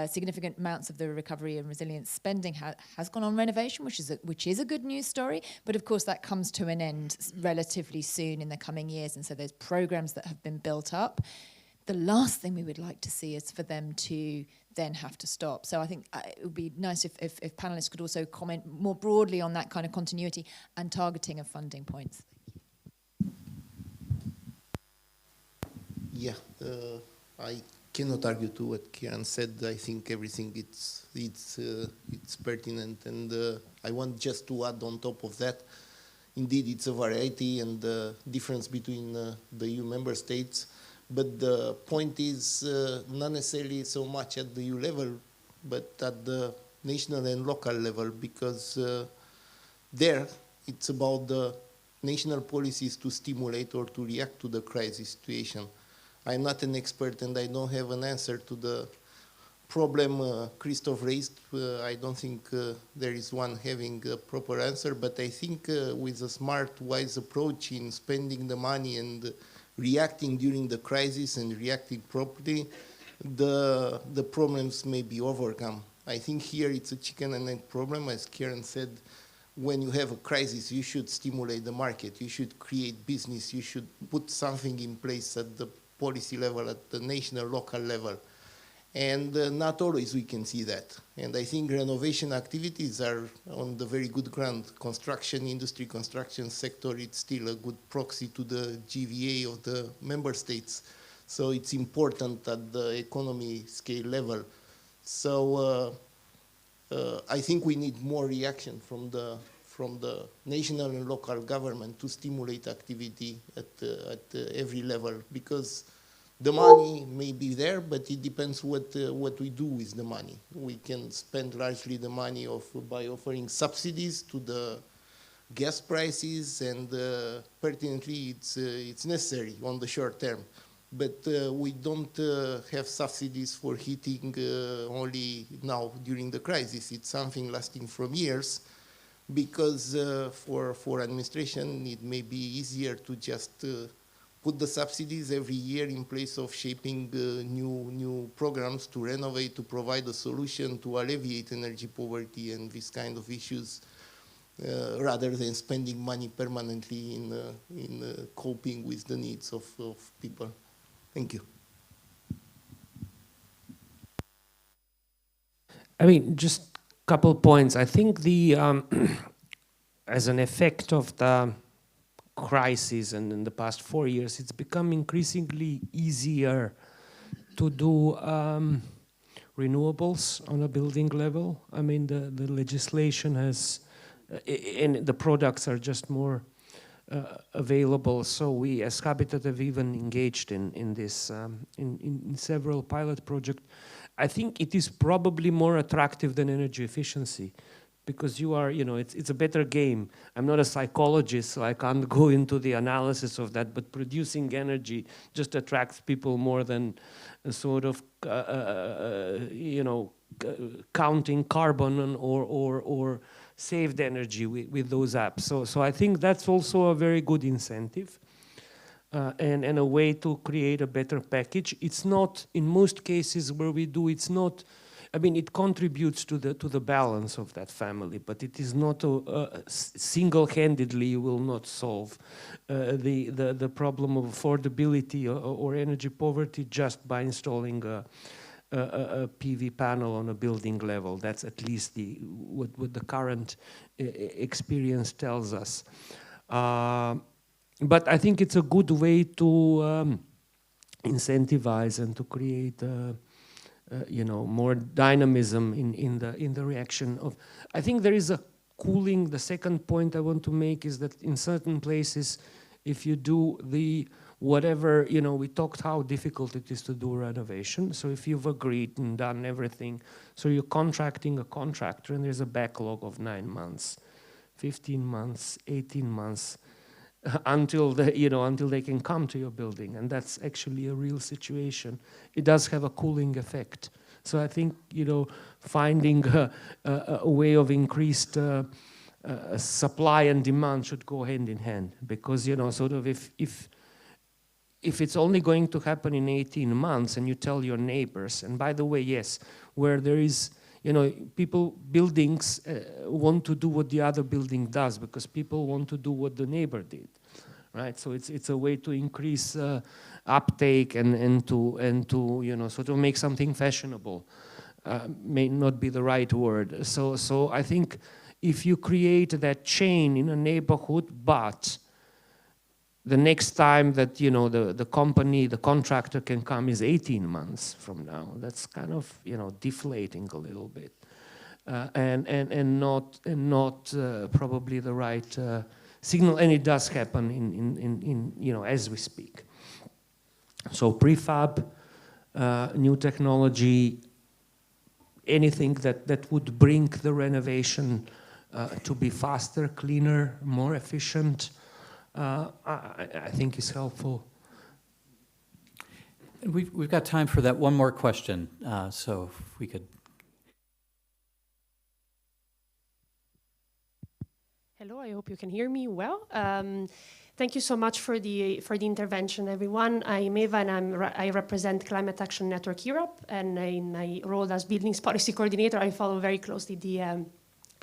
significant amounts of the recovery and resilience spending has gone on renovation, which is a good news story. But of course, that comes to an end relatively soon in the coming years, and so those programs that have been built up, the last thing we would like to see is for them to then have to stop. So I think it would be nice if panelists could also comment more broadly on that kind of continuity and targeting of funding points. Yeah, I cannot argue to what Kieran said. I think everything it's pertinent, and I want just to add on top of that. Indeed, it's a variety and the difference between the EU member states. But the point is not necessarily so much at the EU level, but at the national and local level, because there it's about the national policies to stimulate or to react to the crisis situation. I'm not an expert and I don't have an answer to the problem Christoph raised. I don't think there is one having a proper answer, but I think with a smart, wise approach in spending the money and reacting during the crisis and reacting properly, the problems may be overcome. I think here it's a chicken and egg problem. As Karen said, when you have a crisis, you should stimulate the market. You should create business. You should put something in place at the policy level, at the national, local level. And not always we can see that. And I think renovation activities are on the very good ground. Construction industry, construction sector, it's still a good proxy to the GVA of the member states. So it's important at the economy scale level. So I think we need more reaction from the national and local government to stimulate activity at every level, because the money may be there, but it depends what we do with the money. We can spend largely the money by offering subsidies to the gas prices, and pertinently it's necessary on the short term. But we don't have subsidies for heating only now during the crisis. It's something lasting from years, because for administration it may be easier to just put the subsidies every year in place of shaping new programs to renovate, to provide a solution to alleviate energy poverty and these kind of issues, rather than spending money permanently in coping with the needs of people. Thank you. I mean, just a couple points. I think the as an effect of the crisis and in the past 4 years, it's become increasingly easier to do renewables on a building level. I mean, the legislation has, and the products are just more available. So we, as Habitat, have even engaged in this, in several pilot projects. I think it is probably more attractive than energy efficiency, because you are, it's a better game. I'm not a psychologist, so I can't go into the analysis of that, but producing energy just attracts people more than a sort of, counting carbon or saved energy with those apps. So I think that's also a very good incentive and a way to create a better package. It's not, in most cases where we do, it's not, I mean, it contributes to the balance of that family, but it is not single-handedly, you will not solve the problem of affordability or energy poverty just by installing a PV panel on a building level. That's at least what the current experience tells us. But I think it's a good way to incentivize and to create more dynamism in the reaction of. I think there is a cooling. The second point I want to make is that in certain places, if you do whatever, we talked how difficult it is to do renovation. So if you've agreed and done everything, so you're contracting a contractor and there's a backlog of 9 months, 15 months, 18 months, until they can come to your building, and that's actually a real situation. It does have a cooling effect. So I think finding a way of increased supply and demand should go hand in hand, because sort of if it's only going to happen in 18 months, and you tell your neighbors, and by the way, yes, where there is buildings want to do what the other building does, because people want to do what the neighbor did, right? So it's a way to increase uptake and to sort of make something fashionable. May not be the right word. So I think if you create that chain in a neighborhood, but the next time that the company, the contractor can come is 18 months from now. That's kind of deflating a little bit, and not probably the right signal. And it does happen in as we speak. So prefab, new technology, anything that would bring the renovation to be faster, cleaner, more efficient. I think is helpful. And we've got time for that one more question, so if we could. Hello, I hope you can hear me well. Thank you so much for the intervention, everyone. I'm Eva, and I represent Climate Action Network Europe. And in my role as Buildings Policy Coordinator, I follow very closely the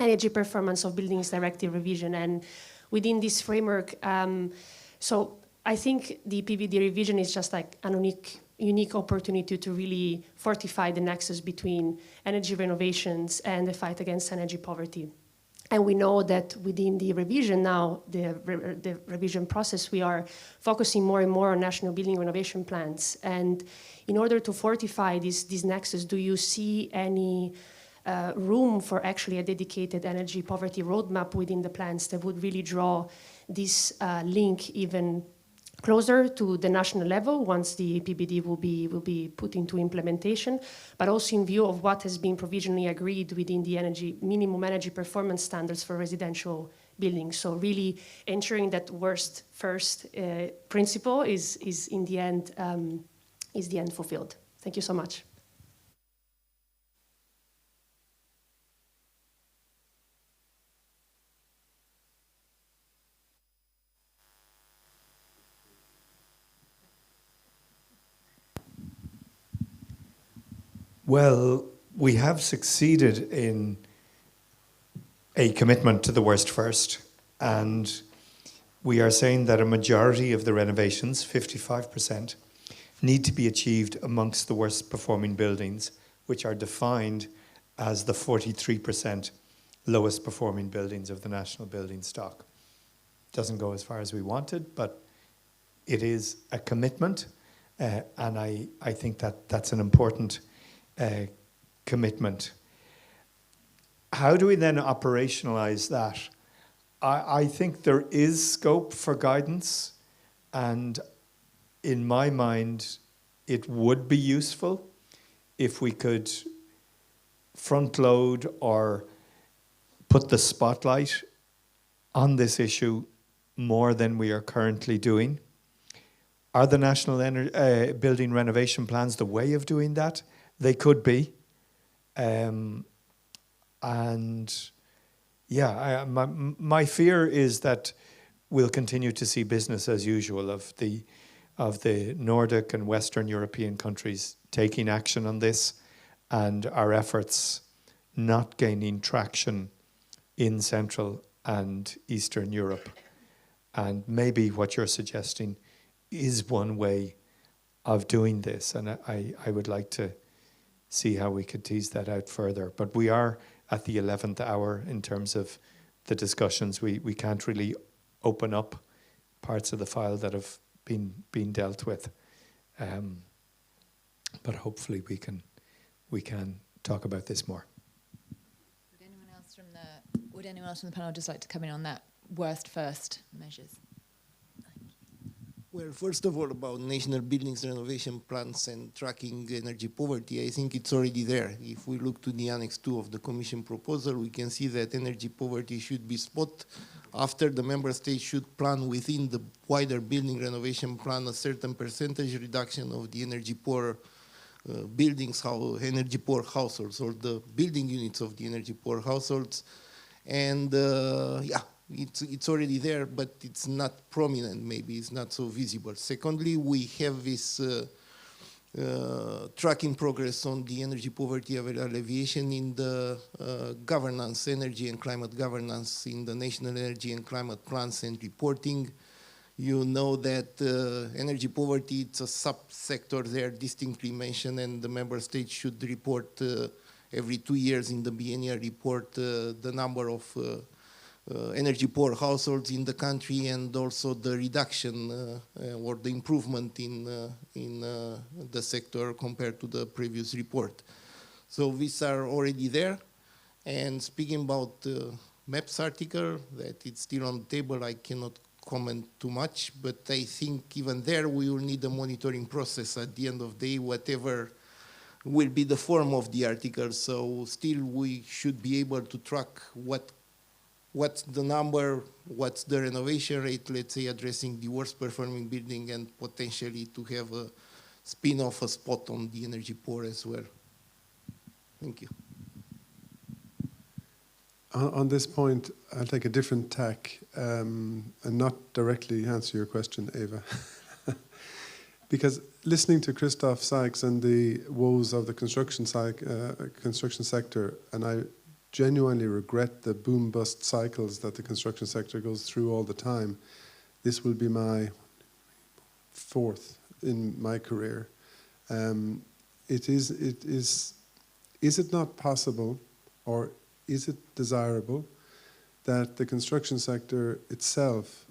Energy Performance of Buildings Directive revision. And within this framework, so I think the PVD revision is just like an unique opportunity to really fortify the nexus between energy renovations and the fight against energy poverty. And we know that within the revision now, the revision process, we are focusing more and more on national building renovation plans. And in order to fortify this nexus, do you see any room for actually a dedicated energy poverty roadmap within the plans that would really draw this link even closer to the national level once the PBD will be put into implementation, but also in view of what has been provisionally agreed within the minimum energy performance standards for residential buildings. So really ensuring that worst first principle is in the end fulfilled. Thank you so much. Well, we have succeeded in a commitment to the worst first, and we are saying that a majority of the renovations, 55%, need to be achieved amongst the worst performing buildings, which are defined as the 43% lowest performing buildings of the national building stock. Doesn't go as far as we wanted, but it is a commitment, and I think that that's an important commitment. How do we then operationalize that? I think there is scope for guidance, and in my mind, it would be useful if we could front load or put the spotlight on this issue more than we are currently doing. Are the national building renovation plans the way of doing that? They could be. And yeah, my fear is that we'll continue to see business as usual of the Nordic and Western European countries taking action on this, and our efforts not gaining traction in Central and Eastern Europe. And maybe what you're suggesting is one way of doing this, and I would like to see how we could tease that out further. But we are at the 11th hour in terms of the discussions. We can't really open up parts of the file that have been dealt with. But hopefully we can talk about this more. Would anyone else from the panel just like to come in on that worst first measures? Well, first of all, about national buildings renovation plans and tracking energy poverty, I think it's already there. If we look to the Annex 2 of the Commission proposal, we can see that energy poverty should be spot after the member states should plan within the wider building renovation plan a certain percentage reduction of the energy poor buildings, energy poor households, or the building units of the energy poor households. And yeah, it's already there, but it's not prominent, maybe it's not so visible. Secondly, we have this tracking progress on the energy poverty alleviation in the governance, energy and climate governance in the national energy and climate plans and reporting. You know that energy poverty, it's a subsector there distinctly mentioned, and the member states should report every 2 years in the biennial report the number of energy poor households in the country, and also the reduction or the improvement in the sector compared to the previous report. So these are already there. And speaking about the MAPS article, that it's still on the table, I cannot comment too much, but I think even there we will need a monitoring process at the end of the day, whatever will be the form of the article. So still we should be able to track what's the number, what's the renovation rate, let's say, addressing the worst performing building, and potentially to have a spin-off, a spot on the energy poor as well. Thank you. On this point, I'll take a different tack and not directly answer your question, Eva. Because listening to Christoph Sykes and the woes of the construction sector, and I genuinely regret the boom-bust cycles that the construction sector goes through all the time. This will be my fourth in my career. Is it not possible, or is it desirable, that the construction sector itself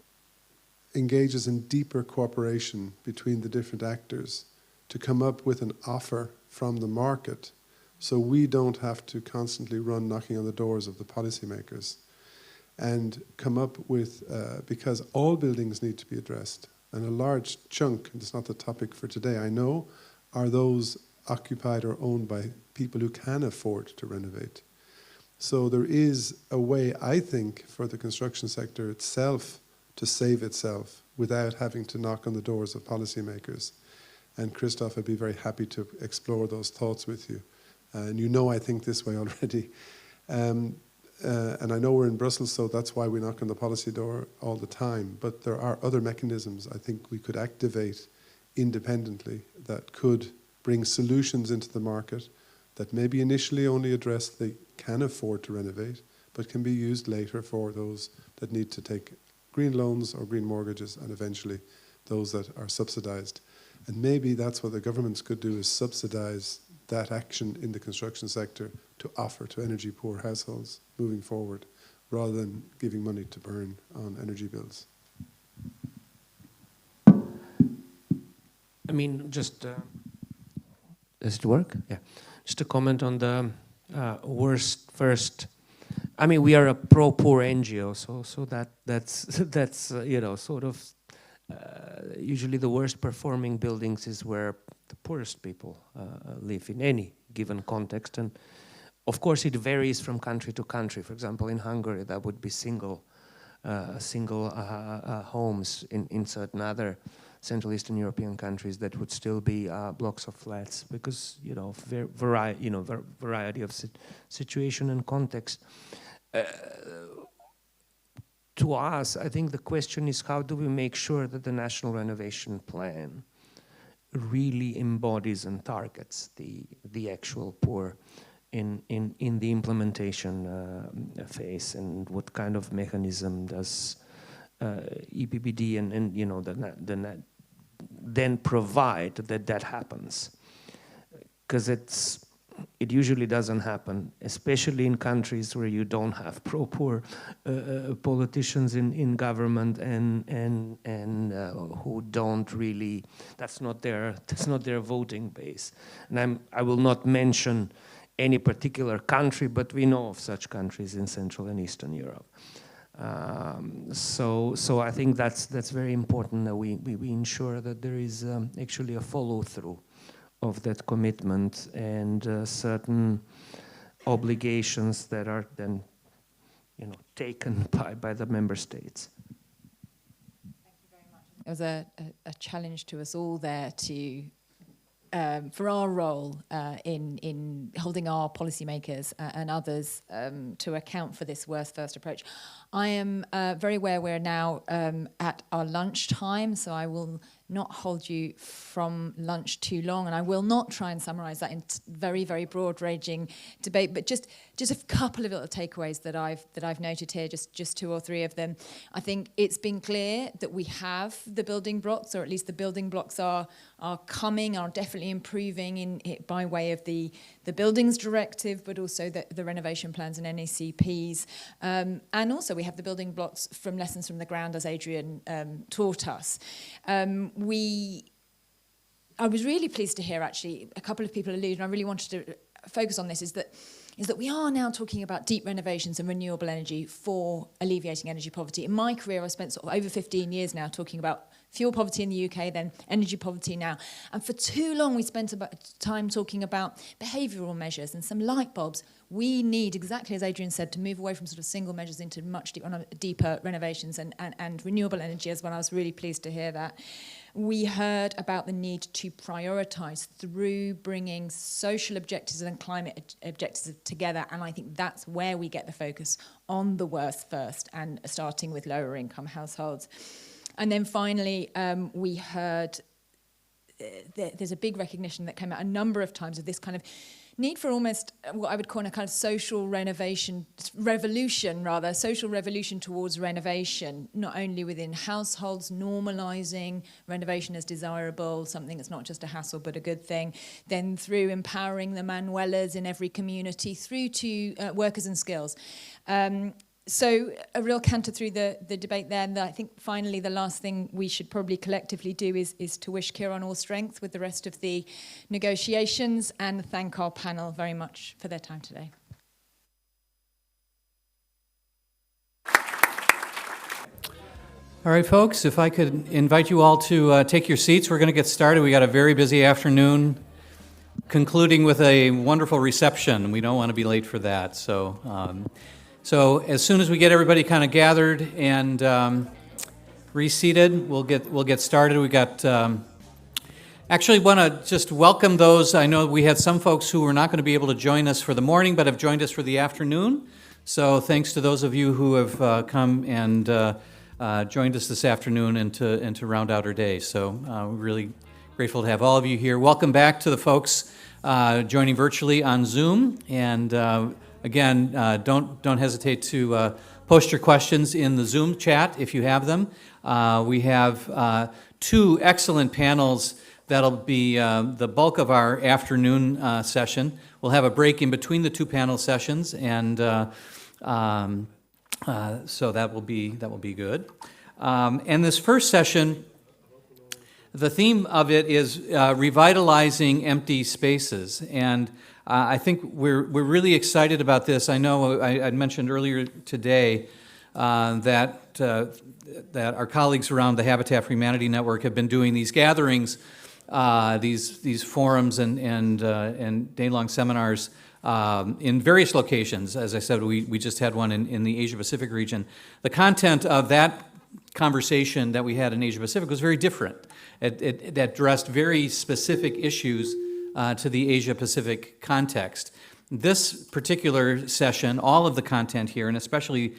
engages in deeper cooperation between the different actors to come up with an offer from the market, so we don't have to constantly run knocking on the doors of the policymakers, and come up with, because all buildings need to be addressed, and a large chunk, and it's not the topic for today, I know, are those occupied or owned by people who can afford to renovate. So there is a way, I think, for the construction sector itself to save itself without having to knock on the doors of policymakers. And Christoph, I'd be very happy to explore those thoughts with you. And you know I think this way already. And I know we're in Brussels, so that's why we knock on the policy door all the time. But there are other mechanisms I think we could activate independently that could bring solutions into the market that maybe initially only address they can afford to renovate, but can be used later for those that need to take green loans or green mortgages, and eventually those that are subsidized. And maybe that's what the governments could do, is subsidize that action in the construction sector to offer to energy poor households moving forward, rather than giving money to burn on energy bills. I mean, just, does it work? Yeah. Just to comment on the worst first. I mean, we are a pro-poor NGO, so that's you know, sort of usually the worst performing buildings is where the poorest people live in any given context, and of course it varies from country to country. For example, in Hungary, that would be single homes. In certain other Central Eastern European countries, that would still be blocks of flats, because variety of situation and context. To us, I think the question is, how do we make sure that the National Renovation Plan really embodies and targets the actual poor in the implementation phase, and what kind of mechanism does EPBD and you know then provide that happens? Because it usually doesn't happen, especially in countries where you don't have pro-poor politicians in government and who don't really, that's not their voting base. And I will not mention any particular country, but we know of such countries in Central and Eastern Europe. So I think that's very important, that we ensure that there is actually a follow-through of that commitment, and certain obligations that are then, you know, taken by the member states. Thank you very much. It was a challenge to us all there to, for our role in holding our policymakers and others to account for this worst first approach. I am very aware we're now at our lunch time, so I will not hold you from lunch too long, and I will not try and summarize that in very, very broad-ranging debate, but just a couple of little takeaways that I've noted here, just two or three of them. I think it's been clear that we have the building blocks, or at least the building blocks are definitely improving by way of the Buildings Directive, but also the renovation plans and NACPs. And also we have the building blocks from lessons from the ground, as Adrian taught us. I was really pleased to hear, actually, a couple of people allude, and I really wanted to focus on this, is that we are now talking about deep renovations and renewable energy for alleviating energy poverty. In my career, I've spent sort of over 15 years now talking about fuel poverty in the UK, then energy poverty now. And for too long, we spent time talking about behavioural measures and some light bulbs. We need, exactly as Adrian said, to move away from sort of single measures into much deeper renovations and renewable energy as well. I was really pleased to hear that. We heard about the need to prioritise through bringing social objectives and climate objectives together, and I think that's where we get the focus on the worst first, and starting with lower income households. And then finally, we heard there's a big recognition that came out a number of times of this kind of need for almost what I would call a kind of social revolution towards renovation, not only within households, normalising renovation as desirable, something that's not just a hassle but a good thing, then through empowering the manuelas in every community, through to workers and skills. So a real canter through the debate there, and I think finally the last thing we should probably collectively do is to wish Kieran all strength with the rest of the negotiations, and thank our panel very much for their time today. All right, folks, if I could invite you all to take your seats. We're going to get started. We got a very busy afternoon, concluding with a wonderful reception. We don't want to be late for that, So as soon as we get everybody kind of gathered and reseated, we'll get started. We got actually want to just welcome those. I know we had some folks who were not going to be able to join us for the morning, but have joined us for the afternoon. So thanks to those of you who have come and joined us this afternoon and to round out our day. So we're really grateful to have all of you here. Welcome back to the folks joining virtually on Zoom, and again, don't hesitate to post your questions in the Zoom chat if you have them. We have two excellent panels that'll be the bulk of our afternoon session. We'll have a break in between the two panel sessions, and so that will be good. And this first session, the theme of it is revitalizing empty spaces, and I think we're really excited about this. I know I mentioned earlier today that our colleagues around the Habitat for Humanity Network have been doing these gatherings, these forums and day-long seminars in various locations. As I said, we just had one in the Asia-Pacific region. The content of that conversation that we had in Asia-Pacific was very different. It addressed very specific issues to the Asia-Pacific context. This particular session, all of the content here, and especially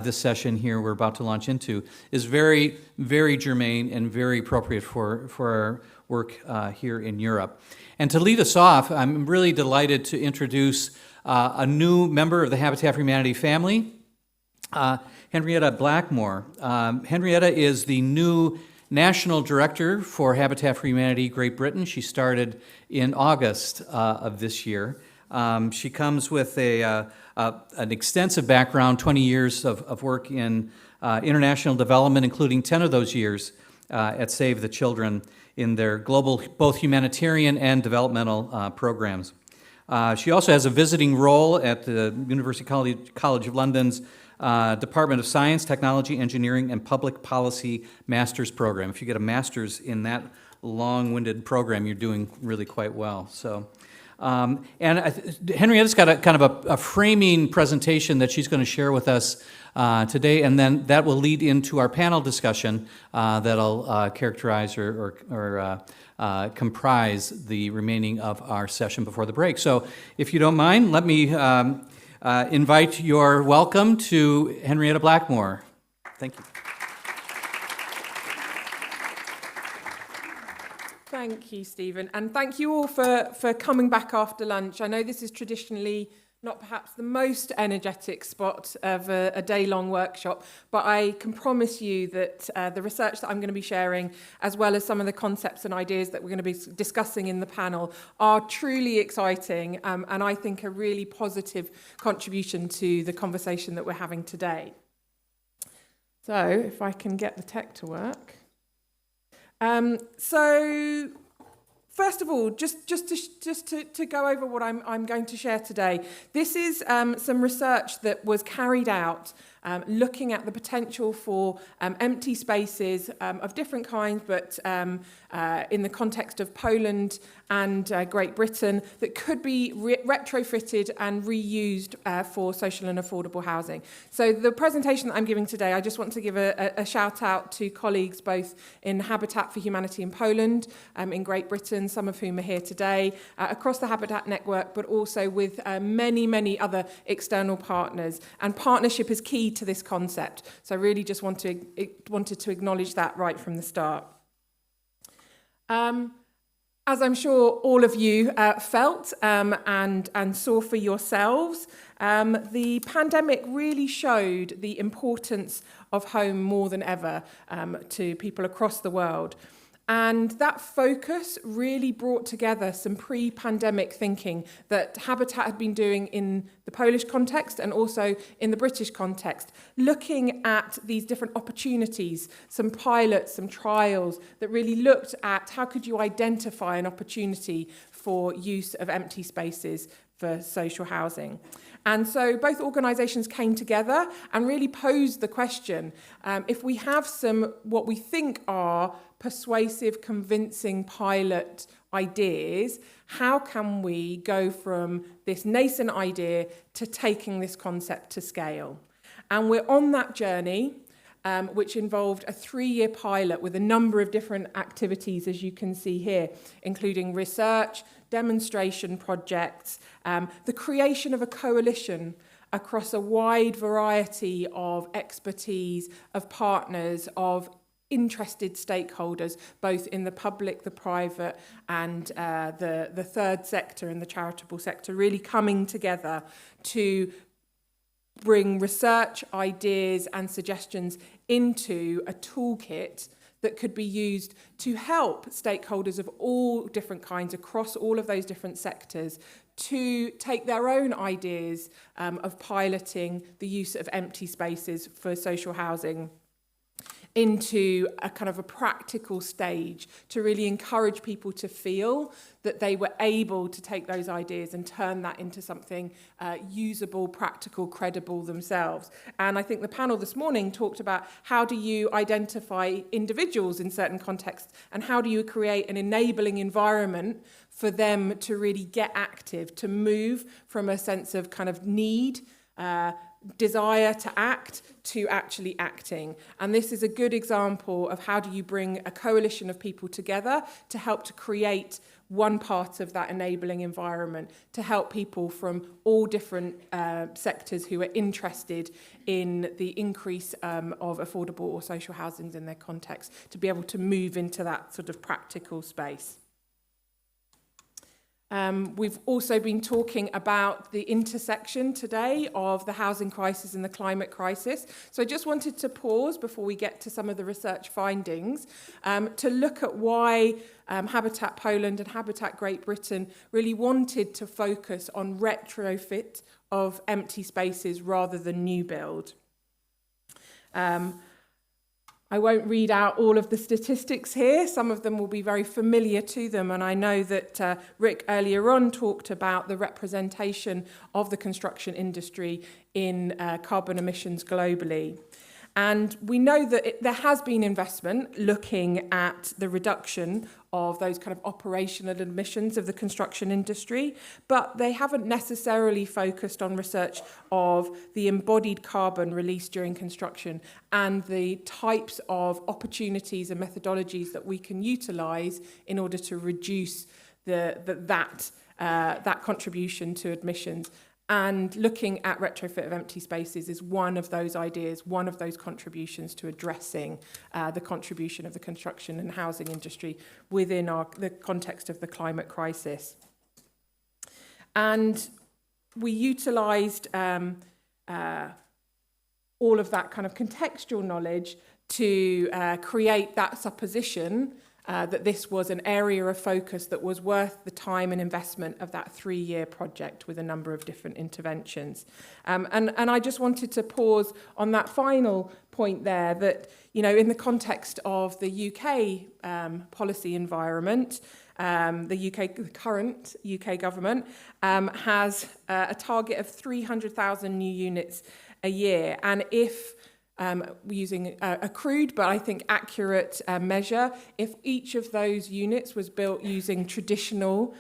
this session here we're about to launch into, is very, very germane and very appropriate for our work here in Europe. And to lead us off, I'm really delighted to introduce a new member of the Habitat for Humanity family, Henrietta Blackmore. Henrietta is the new National Director for Habitat for Humanity Great Britain. She started in August of this year. She comes with an extensive background, 20 years of work in international development, including 10 of those years at Save the Children in their global, both humanitarian and developmental programs. She also has a visiting role at the University College of London's Department of Science, Technology, Engineering, and Public Policy Master's Program. If you get a master's in that long-winded program, you're doing really quite well. So, and Henrietta's got a kind of a framing presentation that she's going to share with us today, and then that will lead into our panel discussion that'll characterize or comprise the remaining of our session before the break. So, if you don't mind, let me invite your welcome to Henrietta Blackmore. Thank you. Thank you, Stephen, and thank you all for coming back after lunch. I know this is traditionally not perhaps the most energetic spot of a day-long workshop, but I can promise you that the research that I'm going to be sharing, as well as some of the concepts and ideas that we're going to be discussing in the panel, are truly exciting and I think a really positive contribution to the conversation that we're having today. So, if I can get the tech to work. So, first of all, just to go over what I'm going to share today. This is some research that was carried out looking at the potential for empty spaces of different kinds, but in the context of Poland and Great Britain, that could be retrofitted and reused for social and affordable housing. So the presentation that I'm giving today, I just want to give a shout out to colleagues both in Habitat for Humanity in Poland, in Great Britain, some of whom are here today, across the Habitat network, but also with many other external partners. And partnership is key to this concept. So I really just wanted to acknowledge that right from the start. As I'm sure all of you felt and saw for yourselves, the pandemic really showed the importance of home more than ever to people across the world. And that focus really brought together some pre-pandemic thinking that Habitat had been doing in the Polish context and also in the British context, looking at these different opportunities, some pilots, some trials that really looked at how could you identify an opportunity for use of empty spaces for social housing. And so both organisations came together and really posed the question, if we have some what we think are persuasive, convincing pilot ideas, how can we go from this nascent idea to taking this concept to scale? And we're on that journey, which involved a 3-year pilot with a number of different activities, as you can see here, including research, demonstration projects, the creation of a coalition across a wide variety of expertise, of partners, of interested stakeholders, both in the public, the private, and the third sector and the charitable sector, really coming together to bring research, ideas, and suggestions into a toolkit that could be used to help stakeholders of all different kinds across all of those different sectors to take their own ideas of piloting the use of empty spaces for social housing into a kind of a practical stage to really encourage people to feel that they were able to take those ideas and turn that into something usable, practical, credible themselves. And I think the panel this morning talked about how do you identify individuals in certain contexts and how do you create an enabling environment for them to really get active, to move from a sense of kind of need, desire to act to actually acting. And this is a good example of how do you bring a coalition of people together to help to create one part of that enabling environment, to help people from all different sectors who are interested in the increase of affordable or social housing in their context, to be able to move into that sort of practical space. We've also been talking about the intersection today of the housing crisis and the climate crisis. So I just wanted to pause before we get to some of the research findings to look at why Habitat Poland and Habitat Great Britain really wanted to focus on retrofit of empty spaces rather than new build. I won't read out all of the statistics here. Some of them will be very familiar to them. And I know that Rick earlier on talked about the representation of the construction industry in carbon emissions globally. And we know that there has been investment looking at the reduction of those kind of operational emissions of the construction industry, but they haven't necessarily focused on research of the embodied carbon released during construction and the types of opportunities and methodologies that we can utilise in order to reduce that contribution to emissions. And looking at retrofit of empty spaces is one of those ideas, one of those contributions to addressing the contribution of the construction and housing industry within the context of the climate crisis. And we utilised all of that kind of contextual knowledge to create that supposition that this was an area of focus that was worth the time and investment of that 3-year project with a number of different interventions. And I just wanted to pause on that final point there that, you know, in the context of the UK policy environment, the current UK government has a target of 300,000 new units a year. And if using a crude but I think accurate measure, if each of those units was built using traditional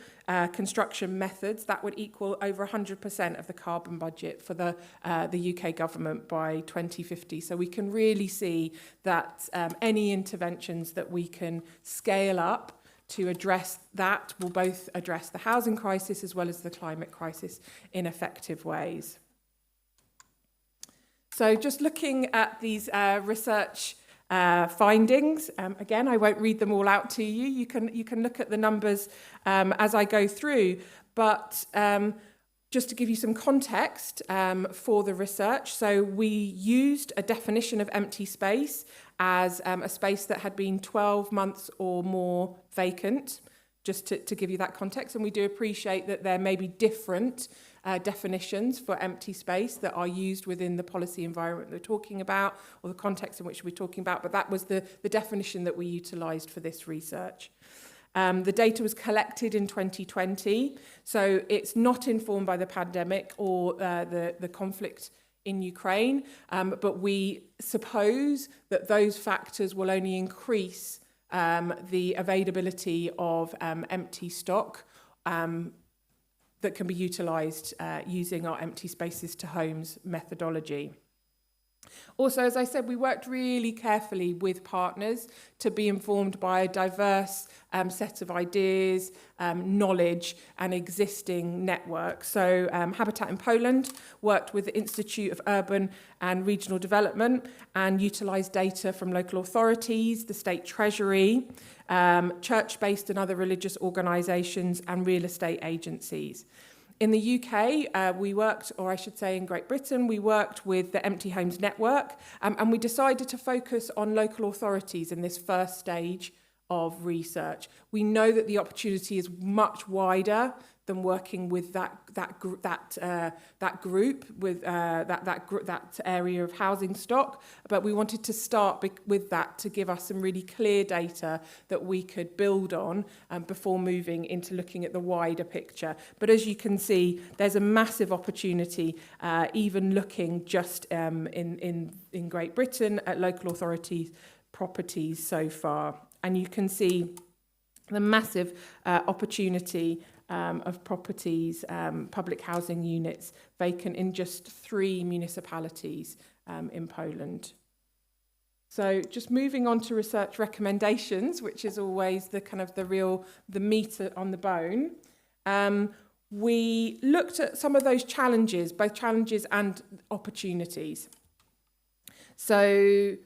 construction methods, that would equal over 100% of the carbon budget for the UK government by 2050. So we can really see that any interventions that we can scale up to address that will both address the housing crisis as well as the climate crisis in effective ways. So just looking at these research findings, again, I won't read them all out to you. You can look at the numbers as I go through. But just to give you some context for the research, so we used a definition of empty space as a space that had been 12 months or more vacant, just to give you that context. And we do appreciate that there may be different definitions for empty space that are used within the policy environment we're talking about, or the context in which we're talking about, but that was the definition that we utilised for this research. The data was collected in 2020, so it's not informed by the pandemic or the conflict in Ukraine, but we suppose that those factors will only increase the availability of empty stock that can be utilised using our empty spaces to homes methodology. Also, as I said, we worked really carefully with partners to be informed by a diverse set of ideas, knowledge and existing networks. So Habitat in Poland worked with the Institute of Urban and Regional Development and utilised data from local authorities, the State Treasury, church-based and other religious organisations and real estate agencies. In the UK, we worked, or I should say in Great Britain, we worked with the Empty Homes Network, and we decided to focus on local authorities in this first stage of research. We know that the opportunity is much wider than working with that group with that area of housing stock, but we wanted to start with that to give us some really clear data that we could build on before moving into looking at the wider picture. But as you can see, there's a massive opportunity, even looking just in Great Britain at local authorities properties so far, and you can see the massive opportunity of properties, public housing units vacant in just 3 municipalities in Poland. So just moving on to research recommendations, which is always the kind of the meat on the bone. We looked at some of those challenges, both challenges and opportunities. So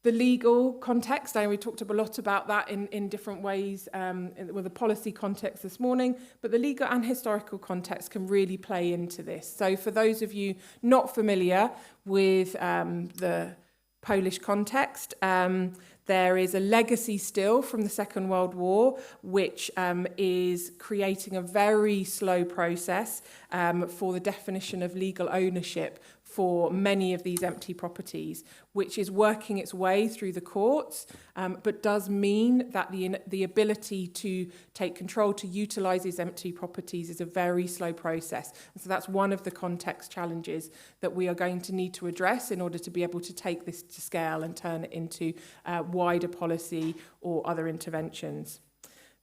the legal context, and we talked a lot about that in different ways with the policy context this morning, but the legal and historical context can really play into this. So for those of you not familiar with the Polish context, there is a legacy still from the Second World War, which is creating a very slow process for the definition of legal ownership for many of these empty properties, which is working its way through the courts, but does mean that the ability to take control, to utilise these empty properties is a very slow process. And so that's one of the context challenges that we are going to need to address in order to be able to take this to scale and turn it into wider policy or other interventions.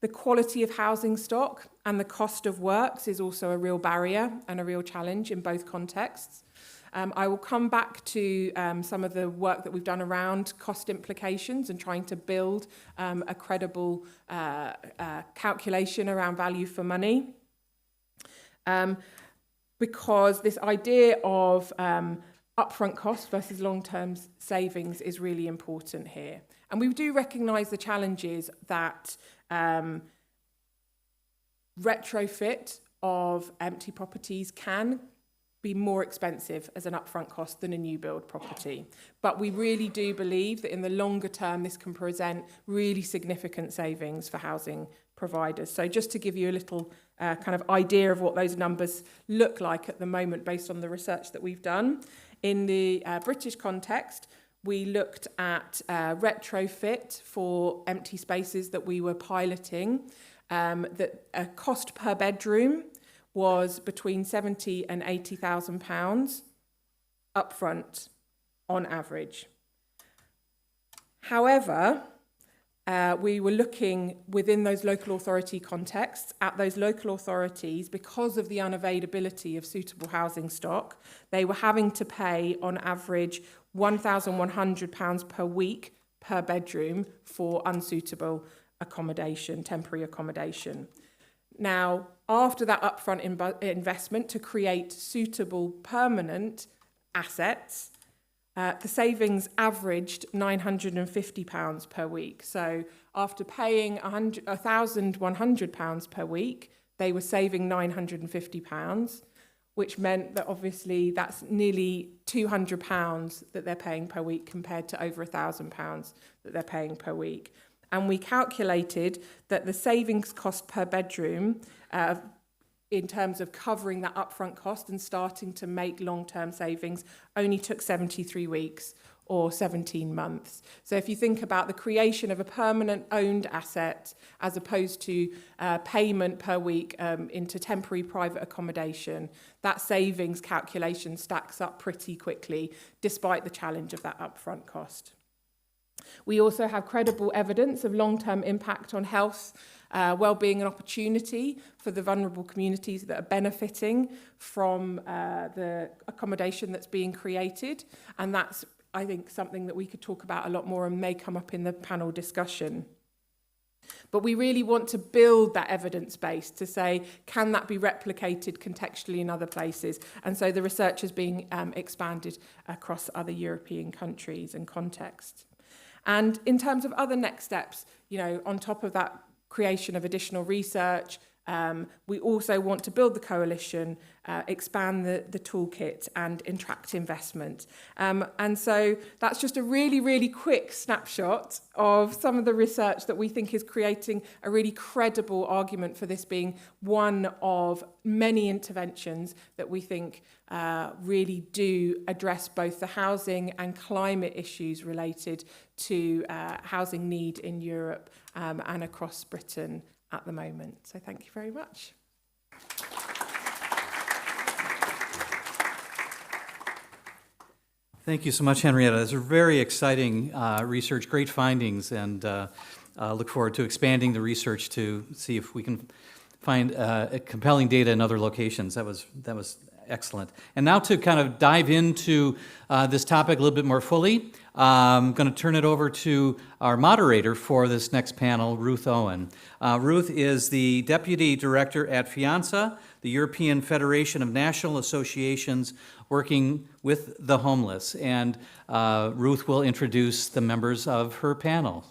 The quality of housing stock and the cost of works is also a real barrier and a real challenge in both contexts. I will come back to some of the work that we've done around cost implications and trying to build a credible calculation around value for money. Because this idea of upfront cost versus long-term savings is really important here. And we do recognise the challenges that retrofit of empty properties can be more expensive as an upfront cost than a new build property. But we really do believe that in the longer term, this can present really significant savings for housing providers. So just to give you a little kind of idea of what those numbers look like at the moment based on the research that we've done. In the British context, we looked at retrofit for empty spaces that we were piloting, that a cost per bedroom was between £70,000 and £80,000. upfront on average. However, we were looking within those local authority contexts at those local authorities, because of the unavailability of suitable housing stock, they were having to pay on average £1,100 per week per bedroom for unsuitable accommodation, temporary accommodation. Now, after that upfront investment to create suitable permanent assets, the savings averaged £950 per week. So after paying £1,100 per week, they were saving £950, which meant that obviously that's nearly £200 that they're paying per week compared to over £1,000 that they're paying per week. And we calculated that the savings cost per bedroom in terms of covering that upfront cost and starting to make long-term savings only took 73 weeks or 17 months. So if you think about the creation of a permanent owned asset as opposed to payment per week into temporary private accommodation, that savings calculation stacks up pretty quickly despite the challenge of that upfront cost. We also have credible evidence of long-term impact on health, well-being and opportunity for the vulnerable communities that are benefiting from the accommodation that's being created. And that's, I think, something that we could talk about a lot more and may come up in the panel discussion. But we really want to build that evidence base to say, can that be replicated contextually in other places? And so the research is being expanded across other European countries and contexts. And in terms of other next steps, you know, on top of that creation of additional research, we also want to build the coalition, expand the toolkit and attract investment. And so that's just a really, really quick snapshot of some of the research that we think is creating a really credible argument for this being one of many interventions that we think really do address both the housing and climate issues related to housing need in Europe and across Britain at the moment. So thank you very much. Thank you so much, Henrietta. Those are very exciting research, great findings, and look forward to expanding the research to see if we can find compelling data in other locations. That was excellent. And now to kind of dive into this topic a little bit more fully, I'm going to turn it over to our moderator for this next panel, Ruth Owen. Ruth is the Deputy Director at FIANSA, the European Federation of National Associations working with the homeless. And Ruth will introduce the members of her panel.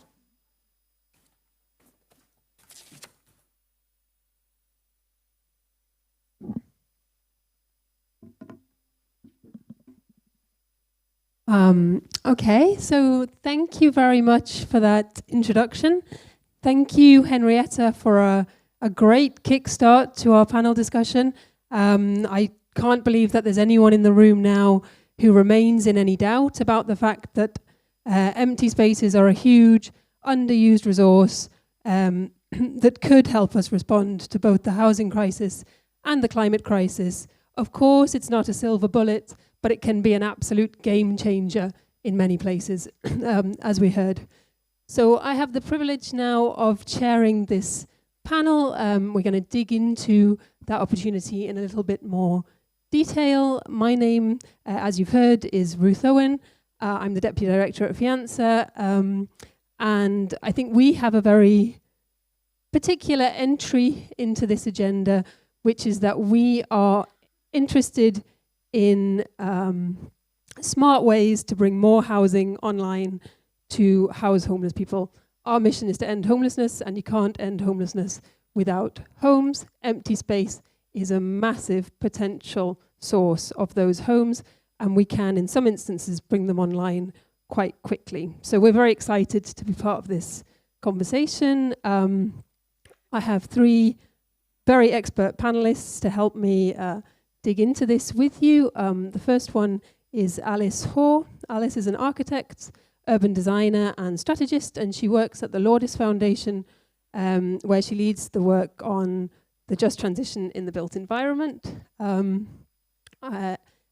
Okay, so thank you very much for that introduction. Thank you, Henrietta, for a great kickstart to our panel discussion. I can't believe that there's anyone in the room now who remains in any doubt about the fact that empty spaces are a huge, underused resource that could help us respond to both the housing crisis and the climate crisis. Of course, it's not a silver bullet, but it can be an absolute game changer in many places, as we heard. So I have the privilege now of chairing this panel. We're going to dig into that opportunity in a little bit more detail. My name, as you've heard, is Ruth Owen. I'm the Deputy Director at FIANSA, and I think we have a very particular entry into this agenda, which is that we are interested in smart ways to bring more housing online to house homeless people. Our mission is to end homelessness, and you can't end homelessness without homes. Empty space is a massive potential source of those homes, and we can, in some instances, bring them online quite quickly. So we're very excited to be part of this conversation. I have three very expert panelists to help me dig into this with you. The first one is Alice Hoare. Alice is an architect, urban designer and strategist, and she works at the Lourdes Foundation, where she leads the work on the just transition in the built environment.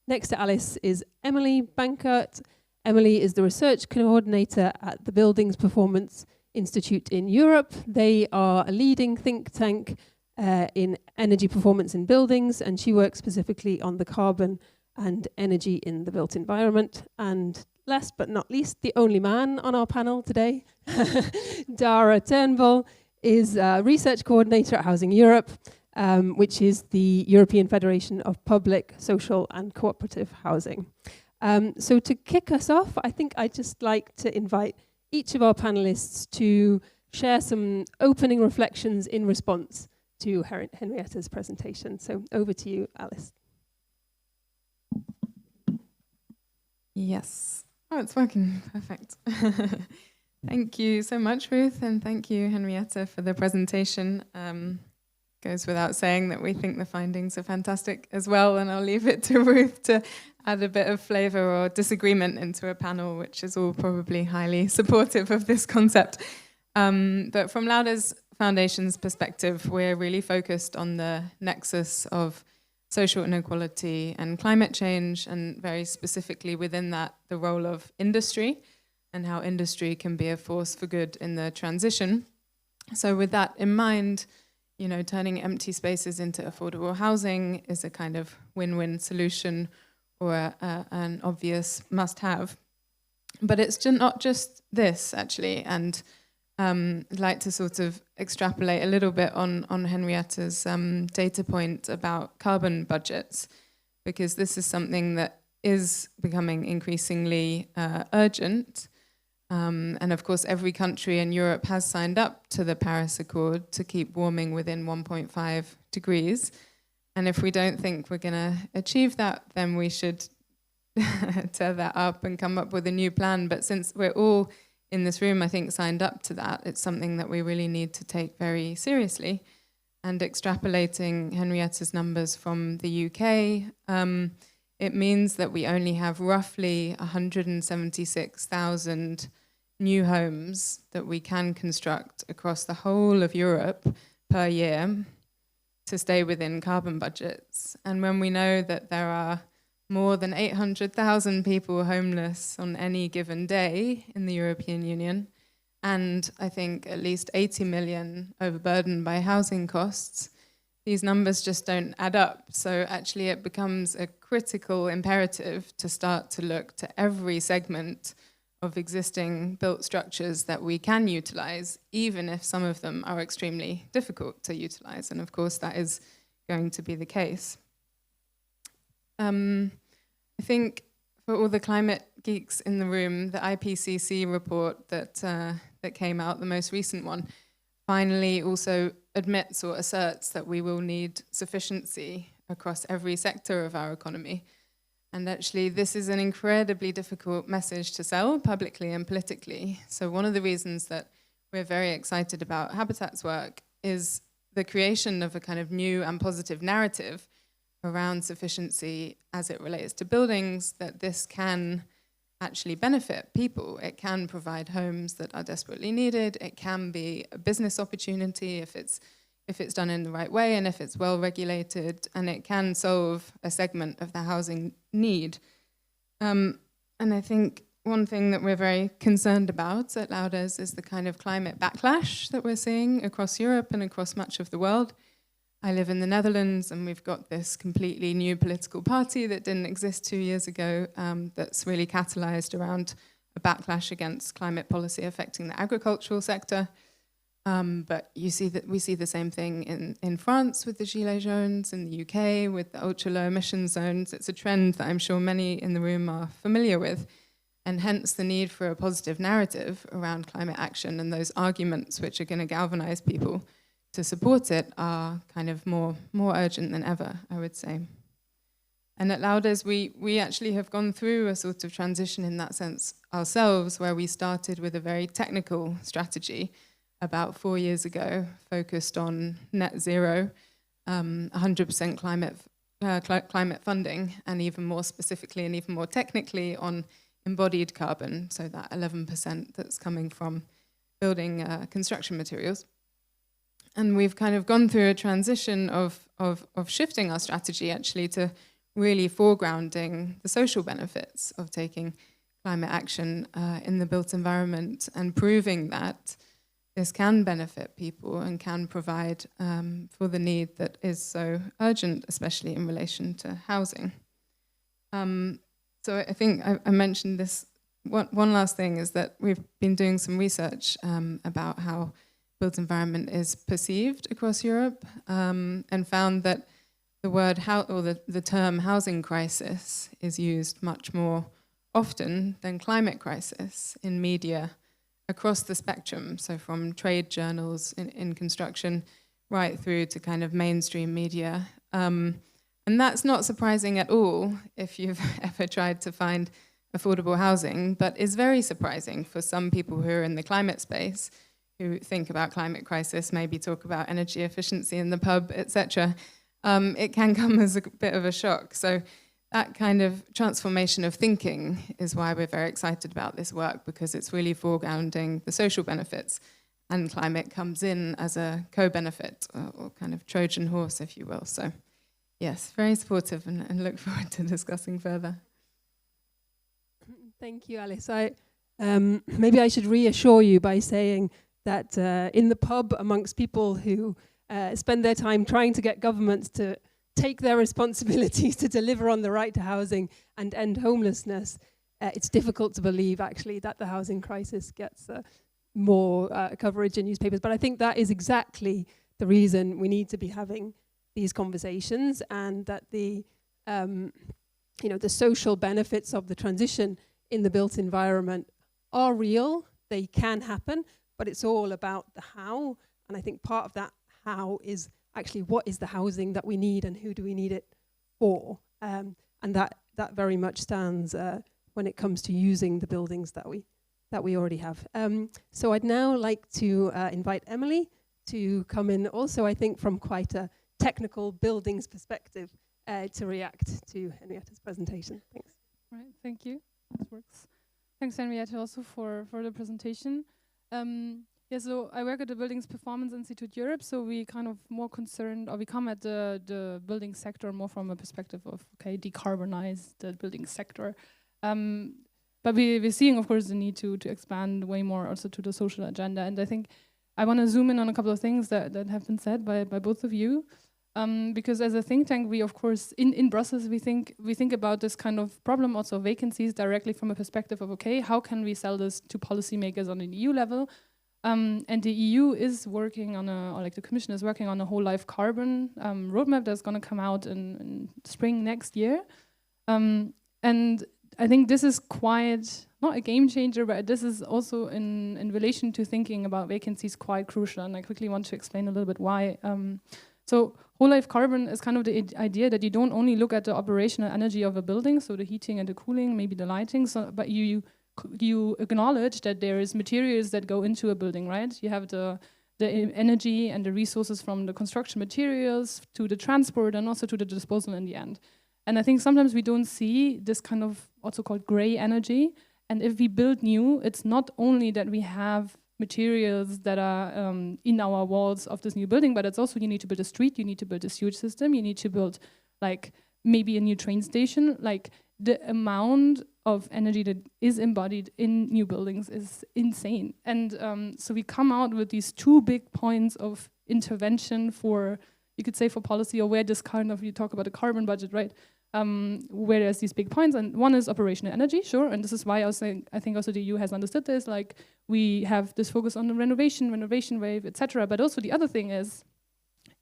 Next to Alice is Emily Bankert. Emily is the research coordinator at the Buildings Performance Institute in Europe. They are a leading think tank in energy performance in buildings, and she works specifically on the carbon and energy in the built environment. And last but not least, the only man on our panel today, Dara Turnbull, is research coordinator at Housing Europe, which is the European Federation of Public, Social and Cooperative Housing. So to kick us off, I think I'd just like to invite each of our panelists to share some opening reflections in response to Henrietta's presentation. So over to you, Alice. Yes. Oh, it's working. Perfect. Thank you so much, Ruth, and thank you, Henrietta, for the presentation. Goes without saying that we think the findings are fantastic as well, and I'll leave it to Ruth to add a bit of flavour or disagreement into a panel, which is all probably highly supportive of this concept. But from Lauder's Foundation's perspective, we're really focused on the nexus of social inequality and climate change, and very specifically within that, the role of industry and how industry can be a force for good in the transition. So with that in mind, you know, turning empty spaces into affordable housing is a kind of win-win solution, or an obvious must-have. But it's not just this, actually, and I'd like to sort of extrapolate a little bit on Henrietta's data point about carbon budgets, because this is something that is becoming increasingly urgent. And of course, every country in Europe has signed up to the Paris Accord to keep warming within 1.5 degrees. And if we don't think we're going to achieve that, then we should tear that up and come up with a new plan. But since we're all in this room, I think, signed up to that, it's something that we really need to take very seriously. And extrapolating Henrietta's numbers from the UK, it means that we only have roughly 176,000 new homes that we can construct across the whole of Europe per year to stay within carbon budgets. And when we know that there are more than 800,000 people homeless on any given day in the European Union, and I think at least 80 million overburdened by housing costs, these numbers just don't add up. So actually it becomes a critical imperative to start to look to every segment of existing built structures that we can utilize, even if some of them are extremely difficult to utilize. And of course that is going to be the case. I think for all the climate geeks in the room, the IPCC report that came out, the most recent one, finally also admits or asserts that we will need sufficiency across every sector of our economy. And actually, this is an incredibly difficult message to sell publicly and politically. So one of the reasons that we're very excited about Habitat's work is the creation of a kind of new and positive narrative around sufficiency as it relates to buildings, that this can actually benefit people. It can provide homes that are desperately needed. It can be a business opportunity if it's done in the right way and if it's well regulated, and it can solve a segment of the housing need. And I think one thing that we're very concerned about at Louders is the kind of climate backlash that we're seeing across Europe and across much of the world. I live in the Netherlands, and we've got this completely new political party that didn't exist 2 years ago, that's really catalyzed around a backlash against climate policy affecting the agricultural sector. But we see the same thing in France with the Gilets jaunes, in the UK with the ultra-low emission zones. It's a trend that I'm sure many in the room are familiar with, and hence the need for a positive narrative around climate action, and those arguments which are going to galvanize people to support it are kind of more urgent than ever, I would say. And at Louders, we actually have gone through a sort of transition in that sense ourselves, where we started with a very technical strategy about 4 years ago, focused on net zero, 100% climate funding, and even more specifically and even more technically on embodied carbon, so that 11% that's coming from building construction materials. And we've kind of gone through a transition of shifting our strategy actually to really foregrounding the social benefits of taking climate action in the built environment and proving that this can benefit people and can provide for the need that is so urgent, especially in relation to housing. So I think I mentioned this. One last thing is that we've been doing some research about how built environment is perceived across Europe, and found that the word the term housing crisis is used much more often than climate crisis in media across the spectrum. So from trade journals in construction right through to kind of mainstream media. And that's not surprising at all if you've ever tried to find affordable housing, but is very surprising for some people who are in the climate space, who think about climate crisis, maybe talk about energy efficiency in the pub, etc. It can come as a bit of a shock. So that kind of transformation of thinking is why we're very excited about this work, because it's really foregrounding the social benefits, and climate comes in as a co-benefit, or kind of Trojan horse, if you will. So yes, very supportive, and look forward to discussing further. Thank you, Alice. Maybe I should reassure you by saying that in the pub, amongst people who spend their time trying to get governments to take their responsibilities to deliver on the right to housing and end homelessness, it's difficult to believe, actually, that the housing crisis gets more coverage in newspapers. But I think that is exactly the reason we need to be having these conversations, and that the social benefits of the transition in the built environment are real. They can happen, but it's all about the how. And I think part of that how is actually what is the housing that we need and who do we need it for. And that very much stands when it comes to using the buildings that we already have. So I'd now like to invite Emily to come in also, I think, from quite a technical buildings perspective to react to Henrietta's presentation. Thanks. Right, thank you. This works. Thanks, Henrietta, also for the presentation. So I work at the Buildings Performance Institute Europe, so we kind of more concerned, or we come at the building sector more from a perspective of, decarbonize the building sector. But we're seeing, of course, the need to expand way more also to the social agenda. And I think I want to zoom in on a couple of things that have been said by both of you. Because as a think tank, we of course in Brussels we think about this kind of problem, also vacancies, directly from a perspective of how can we sell this to policymakers on an EU level, and the EU is working on the Commission is working on a whole life carbon roadmap that's going to come out in spring next year, and I think this is quite not a game changer, but this is also in relation to thinking about vacancies quite crucial, and I quickly want to explain a little bit why. So whole life carbon is kind of the idea that you don't only look at the operational energy of a building, so the heating and the cooling, maybe the lighting, but you acknowledge that there is materials that go into a building, right? You have the energy and the resources from the construction materials to the transport and also to the disposal in the end. And I think sometimes we don't see this kind of also called gray energy. And if we build new, it's not only that we have materials that are in our walls of this new building, but it's also you need to build a street, you need to build a sewage system, you need to build maybe a new train station. The amount of energy that is embodied in new buildings is insane. And so we come out with these two big points of intervention for, you could say for policy, or where this kind of, you talk about a carbon budget, right? Where there's these big points, and one is operational energy, sure, and this is why I think also the EU has understood this, we have this focus on the renovation wave, etc. But also the other thing is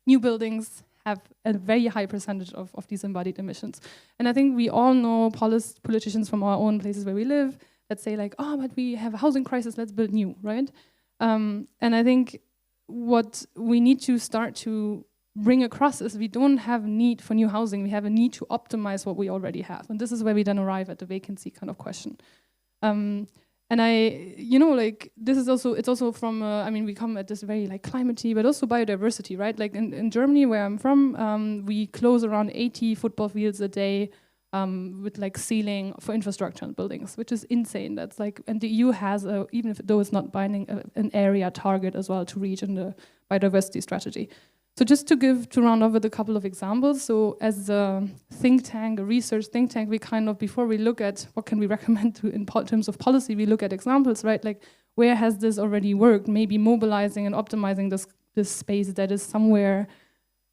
new buildings have a very high percentage of these embodied emissions. And I think we all know politicians from our own places where we live that say but we have a housing crisis, let's build new, right? And I think what we need to start to bring across is we don't have need for new housing, we have a need to optimize what we already have. And this is where we then arrive at the vacancy kind of question. And this is also, it's also from, we come at this very climate-y, but also biodiversity, right? In Germany, where I'm from, we close around 80 football fields a day with ceiling for infrastructure and buildings, which is insane. That's and the EU has, even though it's not binding, an area target as well to reach in the biodiversity strategy. So just to round off with a couple of examples. So as a think tank, a research think tank, we kind of, before we look at what can we recommend in terms of policy, we look at examples, right? Like, where has this already worked? Maybe mobilizing and optimizing this space that is somewhere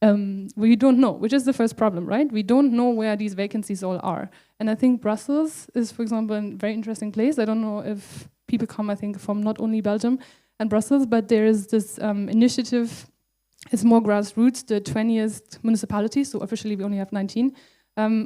where you don't know, which is the first problem, right? We don't know where these vacancies all are. And I think Brussels is, for example, a very interesting place. I don't know if people come, I think, from not only Belgium and Brussels, but there is this initiative. It's more grassroots, the 20th municipality, so officially we only have 19,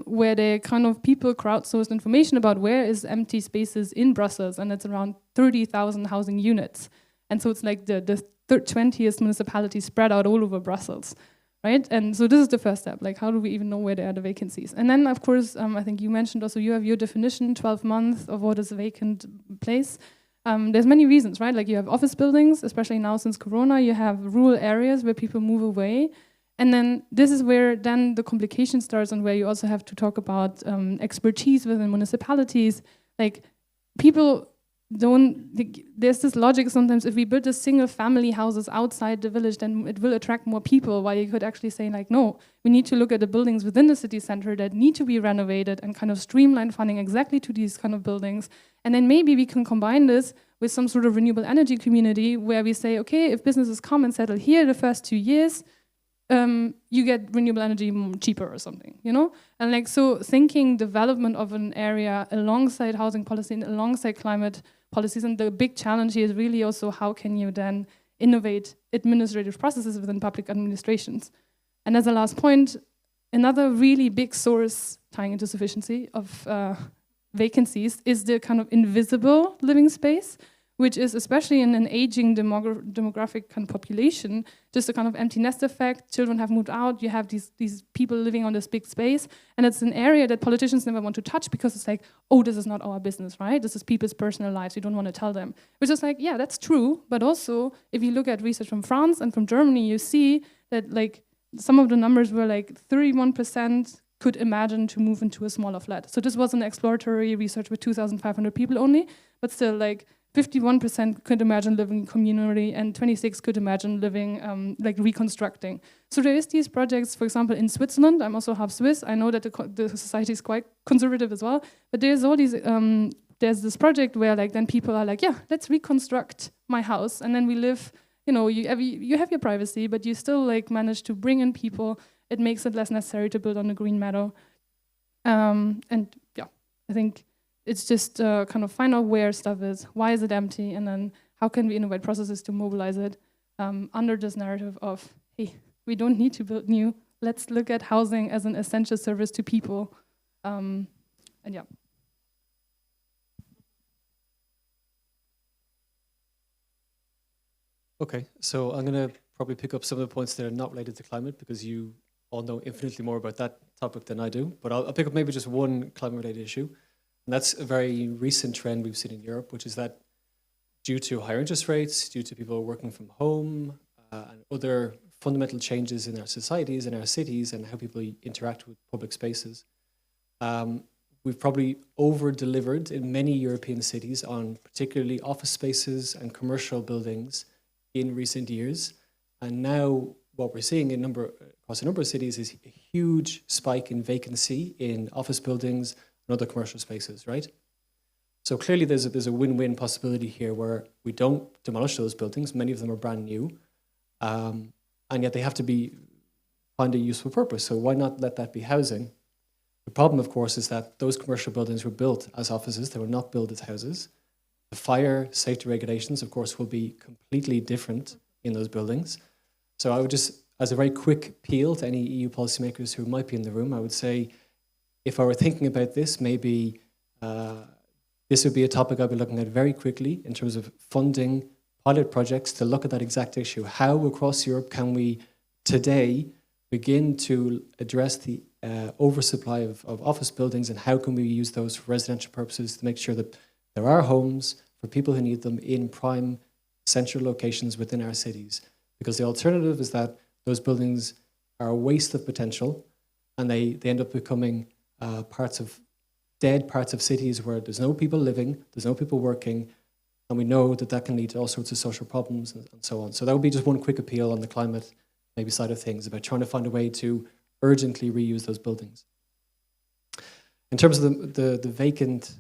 where they kind of people crowdsourced information about where is empty spaces in Brussels, and it's around 30,000 housing units. And so it's like the 20th municipality spread out all over Brussels, right? And so this is the first step, like how do we even know where there are the vacancies? And then, of course, I think you mentioned also, you have your definition, 12 months of what is a vacant place. There's many reasons, right? Like you have office buildings, especially now since Corona, you have rural areas where people move away. And then this is where then the complication starts, and where you also have to talk about expertise within municipalities. Like people there's this logic sometimes, if we build a single family houses outside the village, then it will attract more people, while you could actually say like, no, we need to look at the buildings within the city center that need to be renovated and kind of streamline funding exactly to these kind of buildings. And then maybe we can combine this with some sort of renewable energy community where we say, okay, if businesses come and settle here the first 2 years, you get renewable energy cheaper or something, you know? And like, so thinking development of an area alongside housing policy and alongside climate policies, and the big challenge here is really also how can you then innovate administrative processes within public administrations. And as a last point, another really big source tying into sufficiency of vacancies is the kind of invisible living space, which is especially in an aging demographic kind of population, just a kind of empty nest effect. Children have moved out, you have these people living on this big space, and it's an area that politicians never want to touch because it's like, oh, this is not our business, right? This is people's personal lives, we don't want to tell them. Which is like, yeah, that's true, but also if you look at research from France and from Germany, you see that like some of the numbers were like 31% could imagine to move into a smaller flat. So this was an exploratory research with 2,500 people only, but still like 51% could imagine living in community, and 26% could imagine living, like reconstructing. So there is these projects, for example, in Switzerland. I'm also half Swiss. I know that the society is quite conservative as well, but there's all these, there's this project where like then people are like, yeah, let's reconstruct my house, and then we live, you know, you have your privacy, but you still like manage to bring in people. It makes it less necessary to build on a green meadow. And yeah, I think it's just kind of find out where stuff is, why is it empty, and then how can we innovate processes to mobilize it under this narrative of, hey, we don't need to build new, let's look at housing as an essential service to people. And yeah. Okay, so I'm going to probably pick up some of the points that are not related to climate, because you all know infinitely more about that topic than I do. But I'll pick up maybe just one climate-related issue. And that's a very recent trend we've seen in Europe, which is that due to higher interest rates, due to people working from home, and other fundamental changes in our societies, in our cities, and how people interact with public spaces, we've probably over-delivered in many European cities on particularly office spaces and commercial buildings in recent years. And now what we're seeing across a number of cities is a huge spike in vacancy in office buildings and other commercial spaces, right? So clearly there's a win-win possibility here where we don't demolish those buildings. Many of them are brand new, and yet they have to find a useful purpose. So why not let that be housing? The problem, of course, is that those commercial buildings were built as offices. They were not built as houses. The fire safety regulations, of course, will be completely different in those buildings. So I would just, as a very quick appeal to any EU policymakers who might be in the room, I would say, if I were thinking about this, maybe this would be a topic I'd be looking at very quickly in terms of funding pilot projects to look at that exact issue. How across Europe can we today begin to address the oversupply of office buildings, and how can we use those for residential purposes to make sure that there are homes for people who need them in prime central locations within our cities? Because the alternative is that those buildings are a waste of potential, and they end up becoming dead parts of cities where there's no people living, there's no people working, and we know that that can lead to all sorts of social problems and so on. So that would be just one quick appeal on the climate maybe side of things, about trying to find a way to urgently reuse those buildings. In terms of the vacant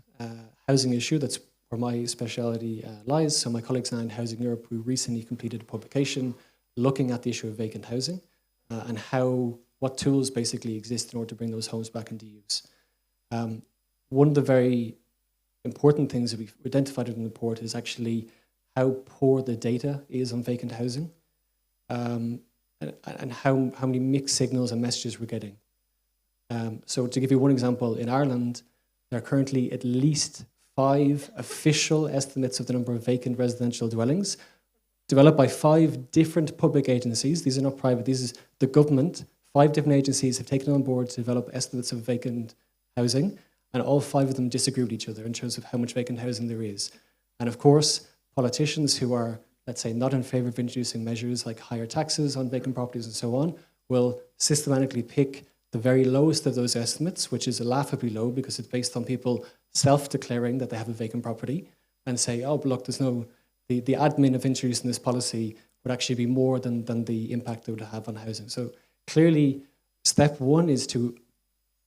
housing issue, that's where my speciality lies. So my colleagues now in Housing Europe, we recently completed a publication looking at the issue of vacant housing and what tools basically exist in order to bring those homes back into use. One of the very important things that we've identified in the report is actually how poor the data is on vacant housing, and how many mixed signals and messages we're getting. So to give you one example, in Ireland, there are currently at least 5 official estimates of the number of vacant residential dwellings developed by 5 different public agencies. These are not private, this is the government. 5 different agencies have taken on board to develop estimates of vacant housing, and all 5 of them disagree with each other in terms of how much vacant housing there is. And of course, politicians who are, let's say, not in favour of introducing measures like higher taxes on vacant properties and so on, will systematically pick the very lowest of those estimates, which is laughably low because it's based on people self-declaring that they have a vacant property, and say, oh, but look, there's no, the admin of introducing this policy would actually be more than the impact it would have on housing. So clearly, step 1 is to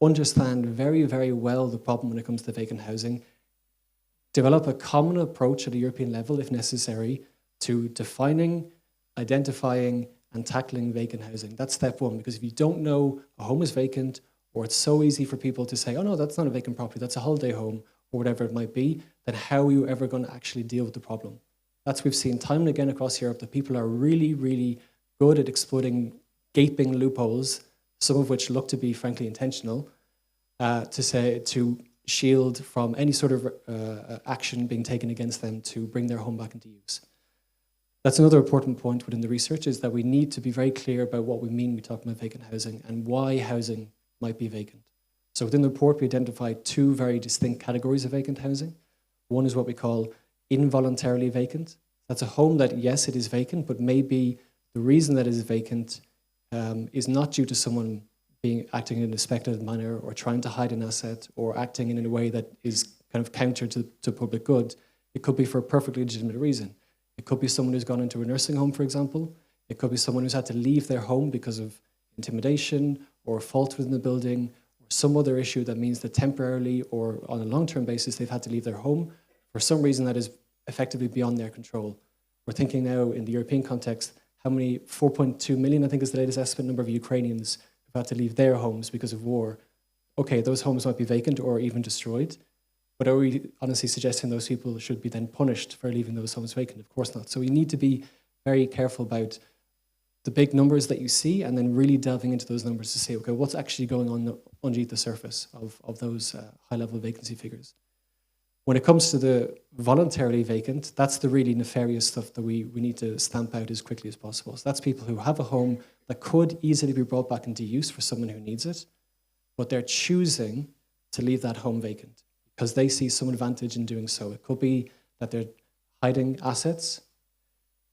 understand very, very well the problem when it comes to vacant housing, develop a common approach at a European level, if necessary, to defining, identifying, and tackling vacant housing. That's step 1, because if you don't know a home is vacant, or it's so easy for people to say, oh no, that's not a vacant property, that's a holiday home, or whatever it might be, then how are you ever going to actually deal with the problem? That's we've seen time and again across Europe, that people are really, really good at exploiting gaping loopholes, some of which look to be frankly intentional, to shield from any sort of action being taken against them to bring their home back into use. That's another important point within the research, is that we need to be very clear about what we mean when we talk about vacant housing and why housing might be vacant. So within the report, we identified 2 very distinct categories of vacant housing. One is what we call involuntarily vacant. That's a home that, yes, it is vacant, but maybe the reason that it is vacant is not due to someone acting in a speculative manner, or trying to hide an asset, or acting in a way that is kind of counter to public good. It could be for a perfectly legitimate reason. It could be someone who's gone into a nursing home, for example. It could be someone who's had to leave their home because of intimidation or fault within the building, or some other issue that means that temporarily or on a long-term basis they've had to leave their home for some reason that is effectively beyond their control. We're thinking now in the European context, how many, 4.2 million, I think is the latest estimate, number of Ukrainians who've had to leave their homes because of war. Okay, those homes might be vacant or even destroyed, but are we honestly suggesting those people should be then punished for leaving those homes vacant? Of course not. So we need to be very careful about the big numbers that you see, and then really delving into those numbers to say, okay, what's actually going on underneath the surface of those high-level vacancy figures. When it comes to the voluntarily vacant, that's the really nefarious stuff that we need to stamp out as quickly as possible. So that's people who have a home that could easily be brought back into use for someone who needs it, but they're choosing to leave that home vacant because they see some advantage in doing so. It could be that they're hiding assets.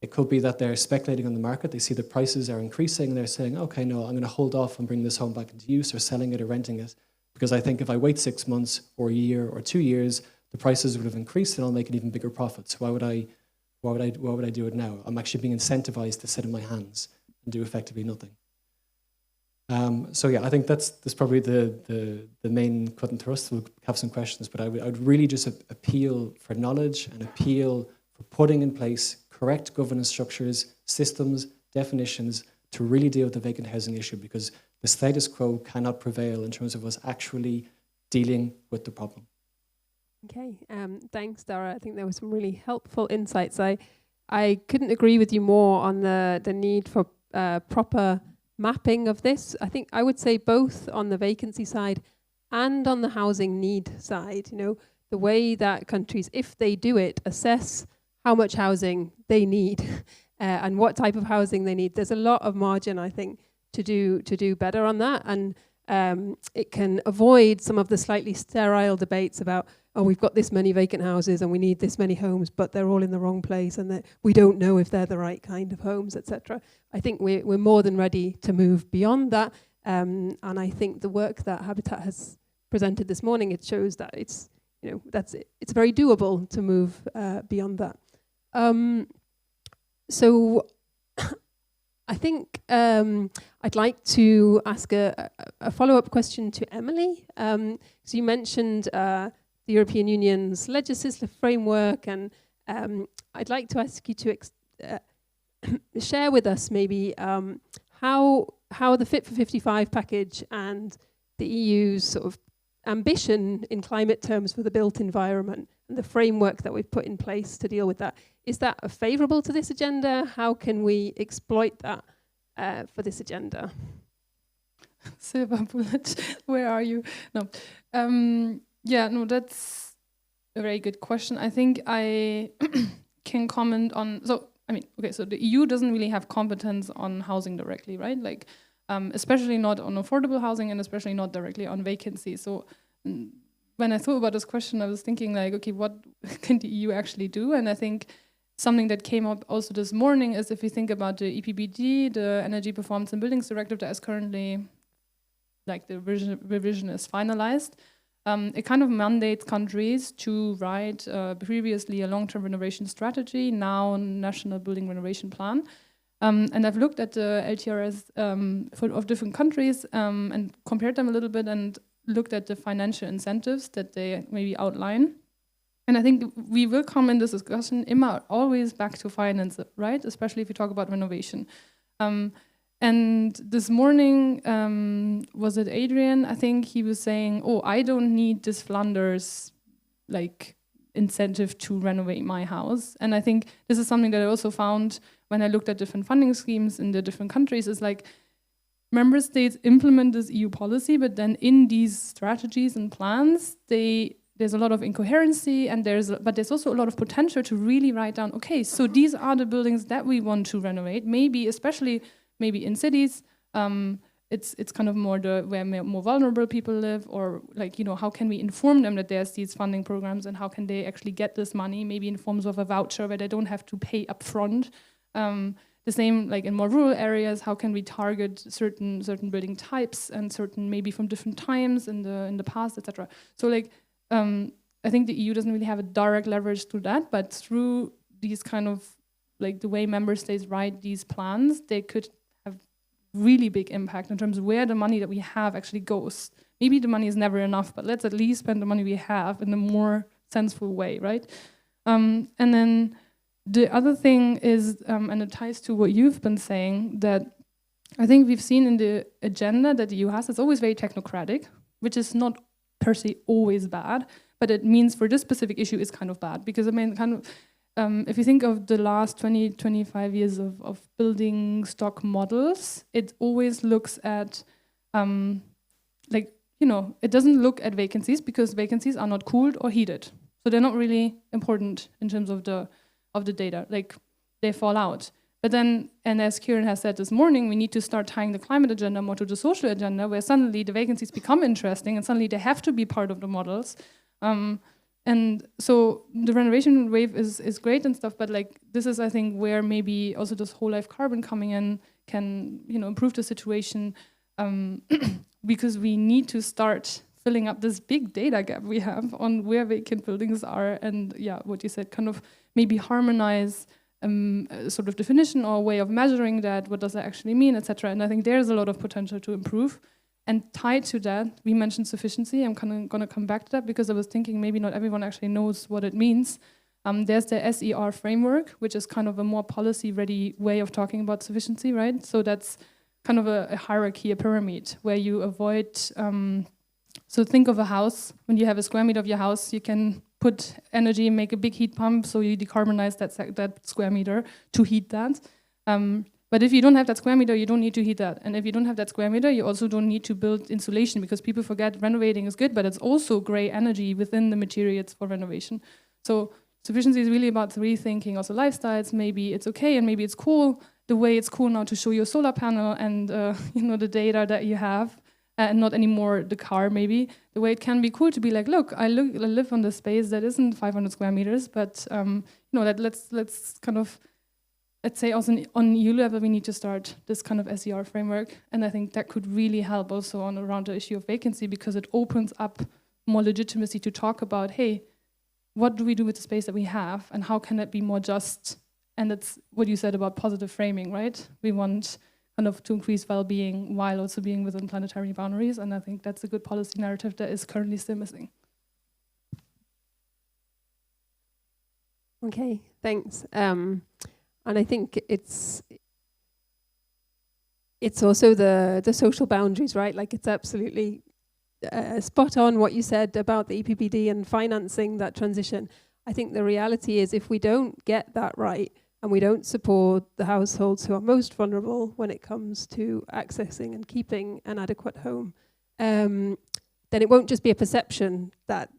It could be that they're speculating on the market. They see the prices are increasing and they're saying, okay, no, I'm going to hold off and bring this home back into use, or selling it or renting it, because I think if I wait 6 months or a year or 2 years, the prices would have increased and I'll make an even bigger profit. So why would I do it now? I'm actually being incentivized to sit in my hands and do effectively nothing. So yeah, I think that's probably the main cut and thrust. We'll have some questions, but I would really just appeal for knowledge and appeal for putting in place correct governance structures, systems, definitions to really deal with the vacant housing issue, because the status quo cannot prevail in terms of us actually dealing with the problem. Okay, thanks, Dara. I think there were some really helpful insights. I couldn't agree with you more on the need for proper mapping of this. I think I would say both on the vacancy side and on the housing need side. You know, the way that countries, if they do it, assess how much housing they need and what type of housing they need. There's a lot of margin, I think, to do better on that, and it can avoid some of the slightly sterile debates about, oh, we've got this many vacant houses and we need this many homes, but they're all in the wrong place and that we don't know if they're the right kind of homes, etc. I think we're more than ready to move beyond that, and I think the work that Habitat has presented this morning, it shows that it's, you know, it's very doable to move beyond that. So I think I'd like to ask a follow-up question to Emily. So you mentioned the European Union's legislative framework, and I'd like to ask you to share with us maybe how the Fit for 55 package and the EU's sort of ambition in climate terms for the built environment and the framework that we've put in place to deal with that, is that favourable to this agenda? How can we exploit that for this agenda? Silver bullet, where are you? No. Yeah, no, that's a very good question. I think I can comment on, so the EU doesn't really have competence on housing directly, right? Like, especially not on affordable housing and especially not directly on vacancy. So when I thought about this question, I was thinking like, okay, what can the EU actually do? And I think something that came up also this morning is if you think about the EPBD, the Energy Performance and Buildings Directive that is currently, like the revision is finalized, it kind of mandates countries to write previously a long-term renovation strategy, now a national building renovation plan. And I've looked at the LTRS of different countries and compared them a little bit and looked at the financial incentives that they maybe outline. And I think we will come in this discussion always back to finance, right? Especially if you talk about renovation. And this morning, was it Adrian? I think he was saying, oh, I don't need this Flanders like incentive to renovate my house. And I think this is something that I also found when I looked at different funding schemes in the different countries, is like member states implement this EU policy, but then in these strategies and plans, there's a lot of incoherency, and but there's also a lot of potential to really write down, okay, so these are the buildings that we want to renovate, maybe especially maybe in cities, it's kind of more where more vulnerable people live, or like, you know, how can we inform them that there's these funding programs and how can they actually get this money, maybe in forms of a voucher where they don't have to pay upfront. The same like in more rural areas, how can we target certain building types and certain maybe from different times in the past, etc. So like I think the EU doesn't really have a direct leverage to that, but through these kind of like the way member states write these plans, they could have really big impact in terms of where the money that we have actually goes. Maybe the money is never enough, but let's at least spend the money we have in a more sensible way, right? And then the other thing is, and it ties to what you've been saying, that I think we've seen in the agenda that the EU has, it's always very technocratic, which is not per se always bad, but it means for this specific issue is kind of bad, because I mean, kind of, if you think of the last 20, 25 years of building stock models, it always looks at, like, you know, it doesn't look at vacancies because vacancies are not cooled or heated. So they're not really important in terms of the data, like they fall out. But then, and as Kieran has said this morning, we need to start tying the climate agenda more to the social agenda, where suddenly the vacancies become interesting and suddenly they have to be part of the models. And so the renovation wave is great and stuff, but like this is, I think, where maybe also this whole life carbon coming in can, you know, improve the situation, because we need to start filling up this big data gap we have on where vacant buildings are, and yeah, what you said, kind of maybe harmonize a sort of definition or way of measuring that, what does that actually mean, etc. And I think there's a lot of potential to improve. And tied to that, we mentioned sufficiency. I'm kind of going to come back to that because I was thinking maybe not everyone actually knows what it means. There's the SER framework, which is kind of a more policy-ready way of talking about sufficiency, right? So that's kind of a hierarchy, a pyramid, where you avoid... so think of a house. When you have a square meter of your house, you can put energy, make a big heat pump, so you decarbonize that square meter to heat that. But if you don't have that square meter, you don't need to heat that. And if you don't have that square meter, you also don't need to build insulation, because people forget renovating is good, but it's also grey energy within the materials for renovation. So sufficiency is really about rethinking also lifestyles. Maybe it's okay and maybe it's cool, the way it's cool now to show you a solar panel and you know, the data that you have, and not anymore the car maybe. The way it can be cool to be like, look, I live on the space that isn't 500 square meters, but you know, let's kind of, let's say also on EU level, we need to start this kind of SER framework. And I think that could really help also around the issue of vacancy, because it opens up more legitimacy to talk about, hey, what do we do with the space that we have? And how can it be more just And that's what you said about positive framing, right? We want kind of to increase well-being while also being within planetary boundaries, and I think that's a good policy narrative that is currently still missing. Okay, thanks. And I think it's also the social boundaries, right? Like it's absolutely spot on what you said about the EPBD and financing that transition. I think the reality is if we don't get that right and we don't support the households who are most vulnerable when it comes to accessing and keeping an adequate home, then it won't just be a perception that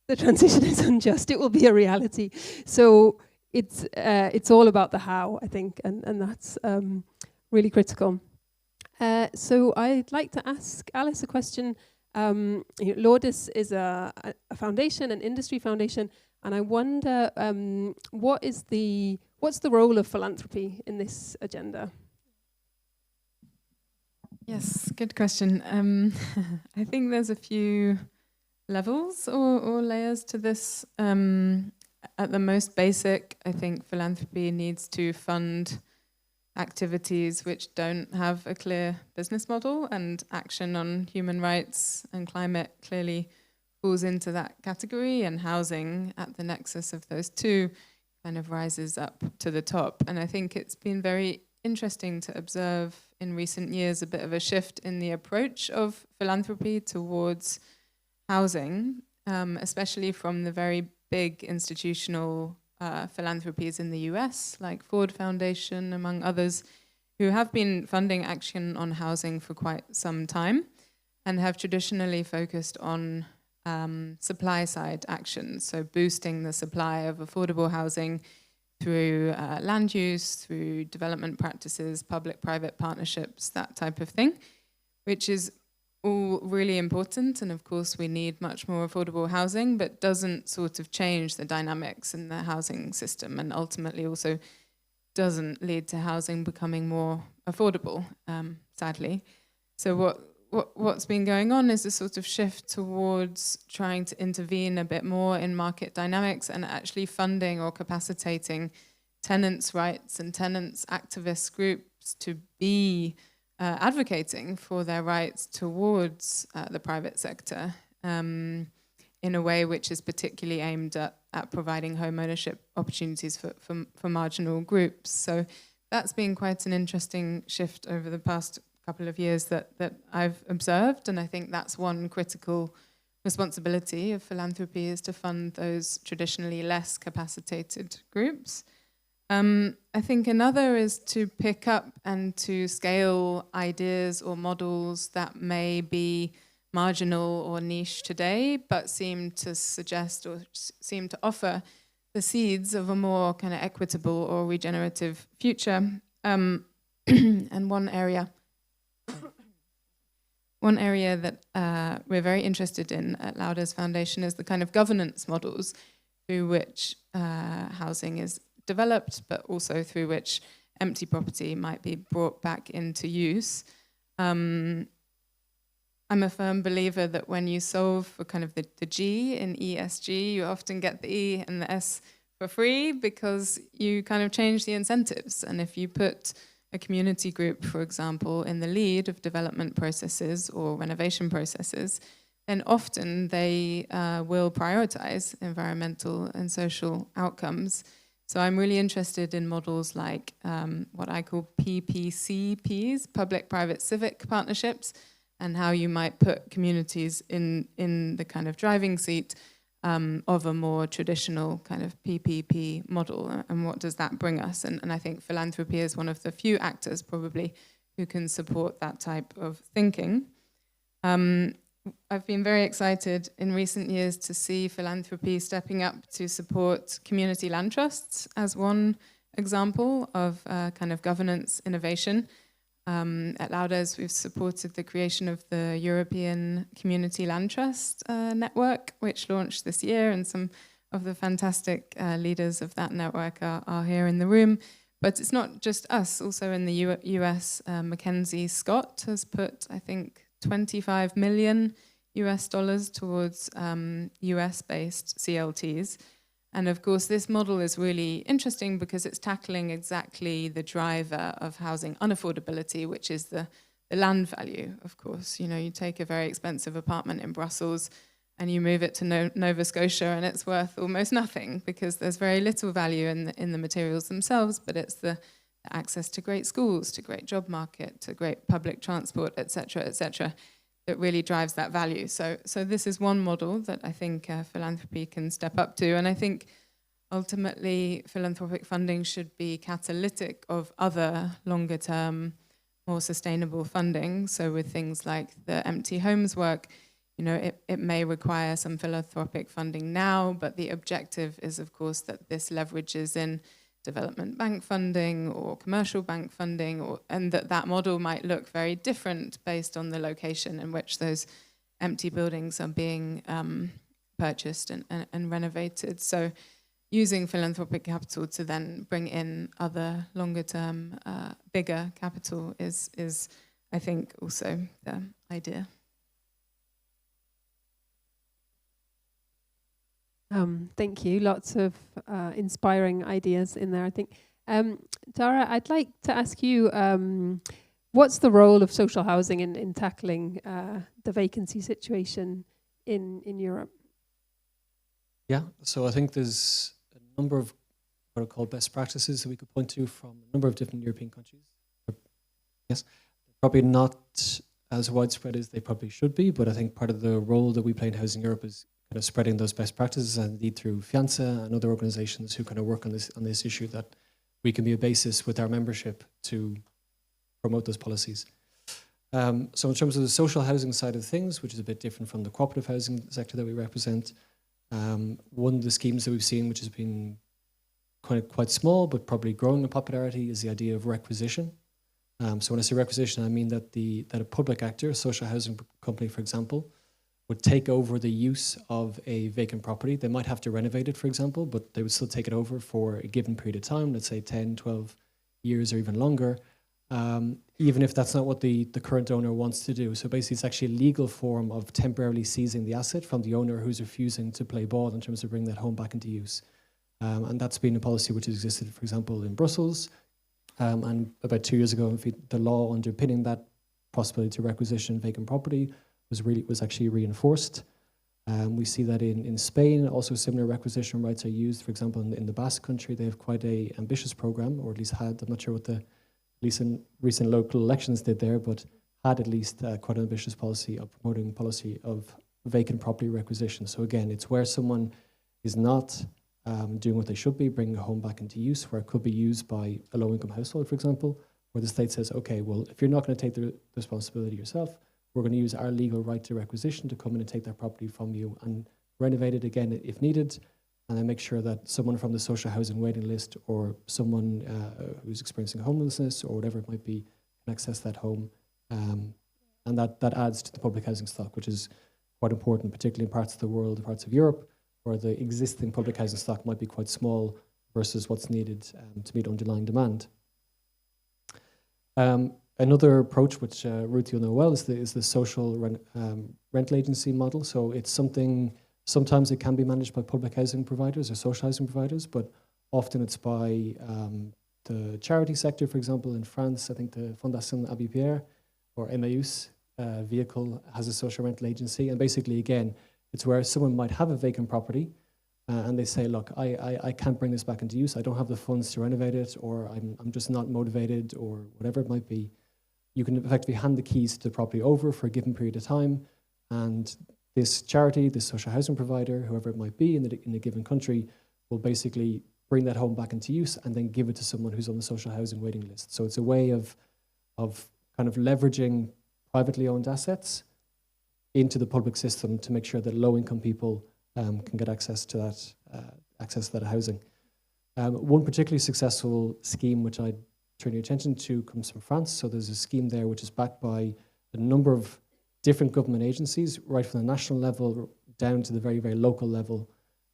the transition is unjust, it will be a reality. So it's all about the how, I think, and that's really critical. So I'd like to ask Alice a question. Lourdes is a foundation, an industry foundation, and I wonder what's the role of philanthropy in this agenda? Yes, good question. I think there's a few levels or layers to this. At the most basic, I think philanthropy needs to fund activities which don't have a clear business model, and action on human rights and climate clearly falls into that category, and housing at the nexus of those two kind of rises up to the top. And I think it's been very interesting to observe in recent years a bit of a shift in the approach of philanthropy towards housing, especially from the very big institutional philanthropies in the US, like Ford Foundation, among others, who have been funding action on housing for quite some time and have traditionally focused on supply side actions, so boosting the supply of affordable housing through land use, through development practices, public-private partnerships, that type of thing, which is all really important. And of course, we need much more affordable housing, but doesn't sort of change the dynamics in the housing system, and ultimately also doesn't lead to housing becoming more affordable, sadly. So what's been going on is a sort of shift towards trying to intervene a bit more in market dynamics and actually funding or capacitating tenants' rights and tenants' activist groups to be advocating for their rights towards the private sector in a way which is particularly aimed at providing home ownership opportunities for marginal groups. So that's been quite an interesting shift over the past couple of years that I've observed, and I think that's one critical responsibility of philanthropy, is to fund those traditionally less capacitated groups. I think another is to pick up and to scale ideas or models that may be marginal or niche today, but seem to suggest or seem to offer the seeds of a more kind of equitable or regenerative future. And one area that we're very interested in at Lauder's Foundation is the kind of governance models through which housing is developed, but also through which empty property might be brought back into use. I'm a firm believer that when you solve for kind of the G in ESG, you often get the E and the S for free because you kind of change the incentives. And if you put a community group, for example, in the lead of development processes or renovation processes, then often they will prioritize environmental and social outcomes. So I'm really interested in models like what I call PPCPs, public-private civic partnerships, and how you might put communities in the kind of driving seat of a more traditional kind of PPP model, and what does that bring us? And I think philanthropy is one of the few actors probably who can support that type of thinking. I've been very excited in recent years to see philanthropy stepping up to support community land trusts as one example of kind of governance innovation. At Lauder's, we've supported the creation of the European Community Land Trust network, which launched this year, and some of the fantastic leaders of that network are here in the room. But it's not just us. Also in the US, Mackenzie Scott has put, I think, $25 million towards US-based CLTs. And of course, this model is really interesting because it's tackling exactly the driver of housing unaffordability, which is the land value, of course. You know, you take a very expensive apartment in Brussels and you move it to Nova Scotia and it's worth almost nothing because there's very little value in the materials themselves, but it's the access to great schools, to great job market, to great public transport, et cetera, that really drives that value. So this is one model that I think philanthropy can step up to. And I think ultimately philanthropic funding should be catalytic of other longer term, more sustainable funding. So with things like the empty homes work, you know, it may require some philanthropic funding now, but the objective is, of course, that this leverages in development bank funding or commercial bank funding, and that model might look very different based on the location in which those empty buildings are being purchased and renovated. So using philanthropic capital to then bring in other longer term, bigger capital is, I think, also the idea. Thank you. Lots of inspiring ideas in there, I think. Dara, I'd like to ask you, what's the role of social housing in tackling the vacancy situation in Europe? Yeah, so I think there's a number of what are called best practices that we could point to from a number of different European countries. Yes, probably not as widespread as they probably should be, but I think part of the role that we play in Housing Europe is kind of spreading those best practices, and indeed through Fianza and other organizations who kind of work on this issue, that we can be a basis with our membership to promote those policies. So in terms of the social housing side of things, which is a bit different from the cooperative housing sector that we represent, one of the schemes that we've seen, which has been quite small but probably growing in popularity, is the idea of requisition. So when I say requisition, I mean that a public actor, a social housing company, for example, would take over the use of a vacant property. They might have to renovate it, for example, but they would still take it over for a given period of time, let's say 10, 12 years or even longer, even if that's not what the current owner wants to do. So basically it's actually a legal form of temporarily seizing the asset from the owner who's refusing to play ball in terms of bringing that home back into use. And that's been a policy which has existed, for example, in Brussels. And about 2 years ago, the law underpinning that possibility to requisition vacant property was actually reinforced. We see that in Spain, also similar requisition rights are used. For example, in the Basque country, they have quite an ambitious program, or at least had. I'm not sure what the recent local elections did there, but had at least quite an ambitious policy of promoting policy of vacant property requisition. So again, it's where someone is not doing what they should be, bringing a home back into use, where it could be used by a low-income household, for example, where the state says, okay, well, if you're not going to take the responsibility yourself, we're going to use our legal right to requisition to come in and take that property from you and renovate it again if needed, and then make sure that someone from the social housing waiting list or someone who's experiencing homelessness or whatever it might be can access that home. And that adds to the public housing stock, which is quite important, particularly in parts of the world, parts of Europe, where the existing public housing stock might be quite small versus what's needed to meet underlying demand. Another approach, which Ruth, you'll know well, is the social rental agency model. So it's something, sometimes it can be managed by public housing providers or social housing providers, but often it's by the charity sector. For example, in France, I think the Fondation Abbé Pierre or Emmaüs vehicle has a social rental agency. And basically, again, it's where someone might have a vacant property and they say, look, I can't bring this back into use. I don't have the funds to renovate it, or I'm just not motivated, or whatever it might be. You can effectively hand the keys to the property over for a given period of time, and this charity, this social housing provider, whoever it might be in a given country, will basically bring that home back into use and then give it to someone who's on the social housing waiting list. So it's a way of kind of leveraging privately owned assets into the public system to make sure that low-income people can get access to that housing. One particularly successful scheme which I'd turn your attention to comes from France. So there's a scheme there which is backed by a number of different government agencies, right from the national level down to the very, very local level.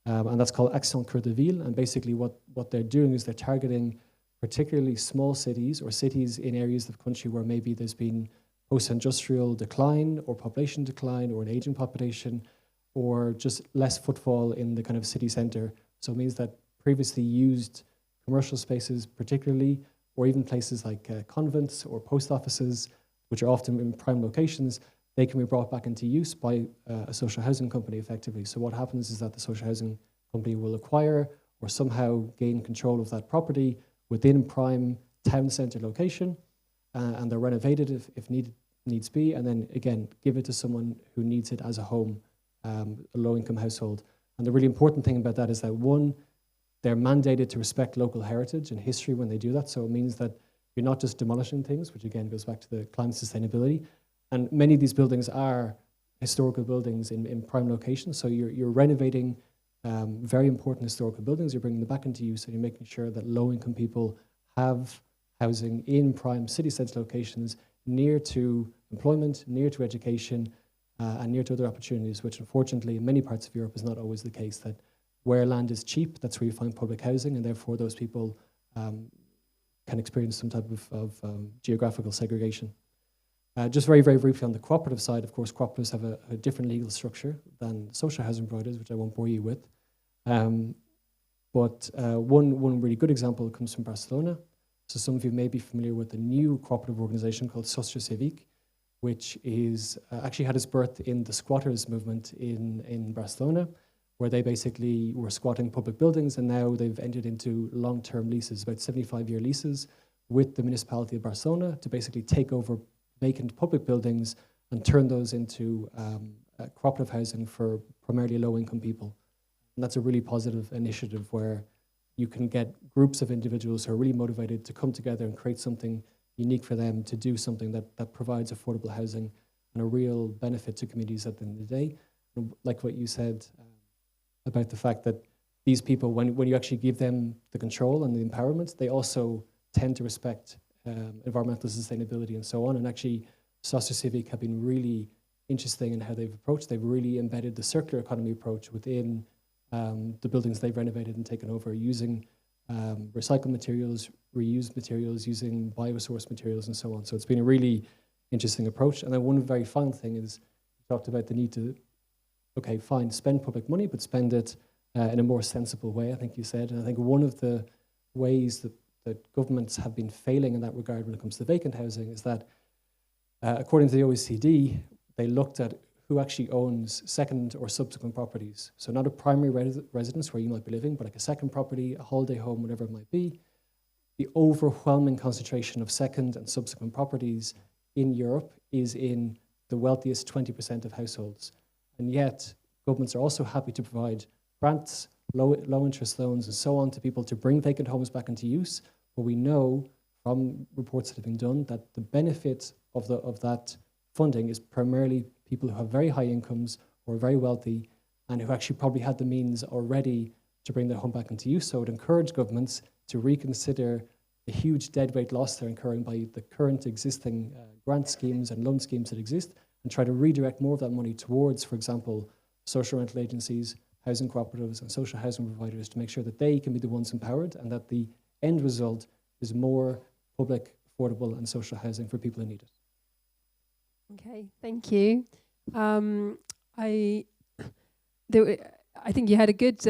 And that's called Action Cœur de Ville. And basically what they're doing is they're targeting particularly small cities or cities in areas of the country where maybe there's been post-industrial decline or population decline or an aging population or just less footfall in the kind of city centre. So it means that previously used commercial spaces particularly, or even places like convents or post offices, which are often in prime locations, they can be brought back into use by a social housing company effectively. So what happens is that the social housing company will acquire or somehow gain control of that property within prime town centre location, and they're renovated if needs be, and then again, give it to someone who needs it as a home, a low-income household. And the really important thing about that is that, one, they're mandated to respect local heritage and history when they do that. So it means that you're not just demolishing things, which again goes back to the climate sustainability. And many of these buildings are historical buildings in prime locations. So you're renovating very important historical buildings. You're bringing them back into use, and you're making sure that low-income people have housing in prime city centre locations near to employment, near to education, and near to other opportunities, which unfortunately in many parts of Europe is not always the case. That where land is cheap, that's where you find public housing, and therefore those people can experience some type of geographical segregation. Just very, very briefly on the cooperative side, of course, cooperatives have a different legal structure than social housing providers, which I won't bore you with. But one really good example comes from Barcelona. So some of you may be familiar with a new cooperative organization called Sostre Civic, which is actually had its birth in the squatters movement in Barcelona, where they basically were squatting public buildings, and now they've entered into long-term leases, about 75-year leases, with the municipality of Barcelona to basically take over vacant public buildings and turn those into cooperative housing for primarily low-income people. And that's a really positive initiative where you can get groups of individuals who are really motivated to come together and create something unique for them to do something that provides affordable housing and a real benefit to communities at the end of the day. And like what you said about the fact that these people, when you actually give them the control and the empowerment, they also tend to respect environmental sustainability and so on. And actually, Sostre Civic have been really interesting in how they've approached. They've really embedded the circular economy approach within the buildings they've renovated and taken over, using recycled materials, reused materials, using biosourced materials and so on. So it's been a really interesting approach. And then one very final thing is, you talked about the need to, okay, fine, spend public money, but spend it in a more sensible way, I think you said. And I think one of the ways that governments have been failing in that regard when it comes to vacant housing is that, according to the OECD, they looked at who actually owns second or subsequent properties. So not a primary residence where you might be living, but like a second property, a holiday home, whatever it might be. The overwhelming concentration of second and subsequent properties in Europe is in the wealthiest 20% of households. And yet, governments are also happy to provide grants, low interest loans, and so on to people to bring vacant homes back into use. But we know from reports that have been done that the benefit of that funding is primarily people who have very high incomes or are very wealthy and who actually probably had the means already to bring their home back into use. So it would encourage governments to reconsider the huge deadweight loss they're incurring by the current existing grant schemes and loan schemes that exist, and try to redirect more of that money towards, for example, social rental agencies, housing cooperatives, and social housing providers to make sure that they can be the ones empowered and that the end result is more public, affordable, and social housing for people who need it. Okay, thank you. I think you had a good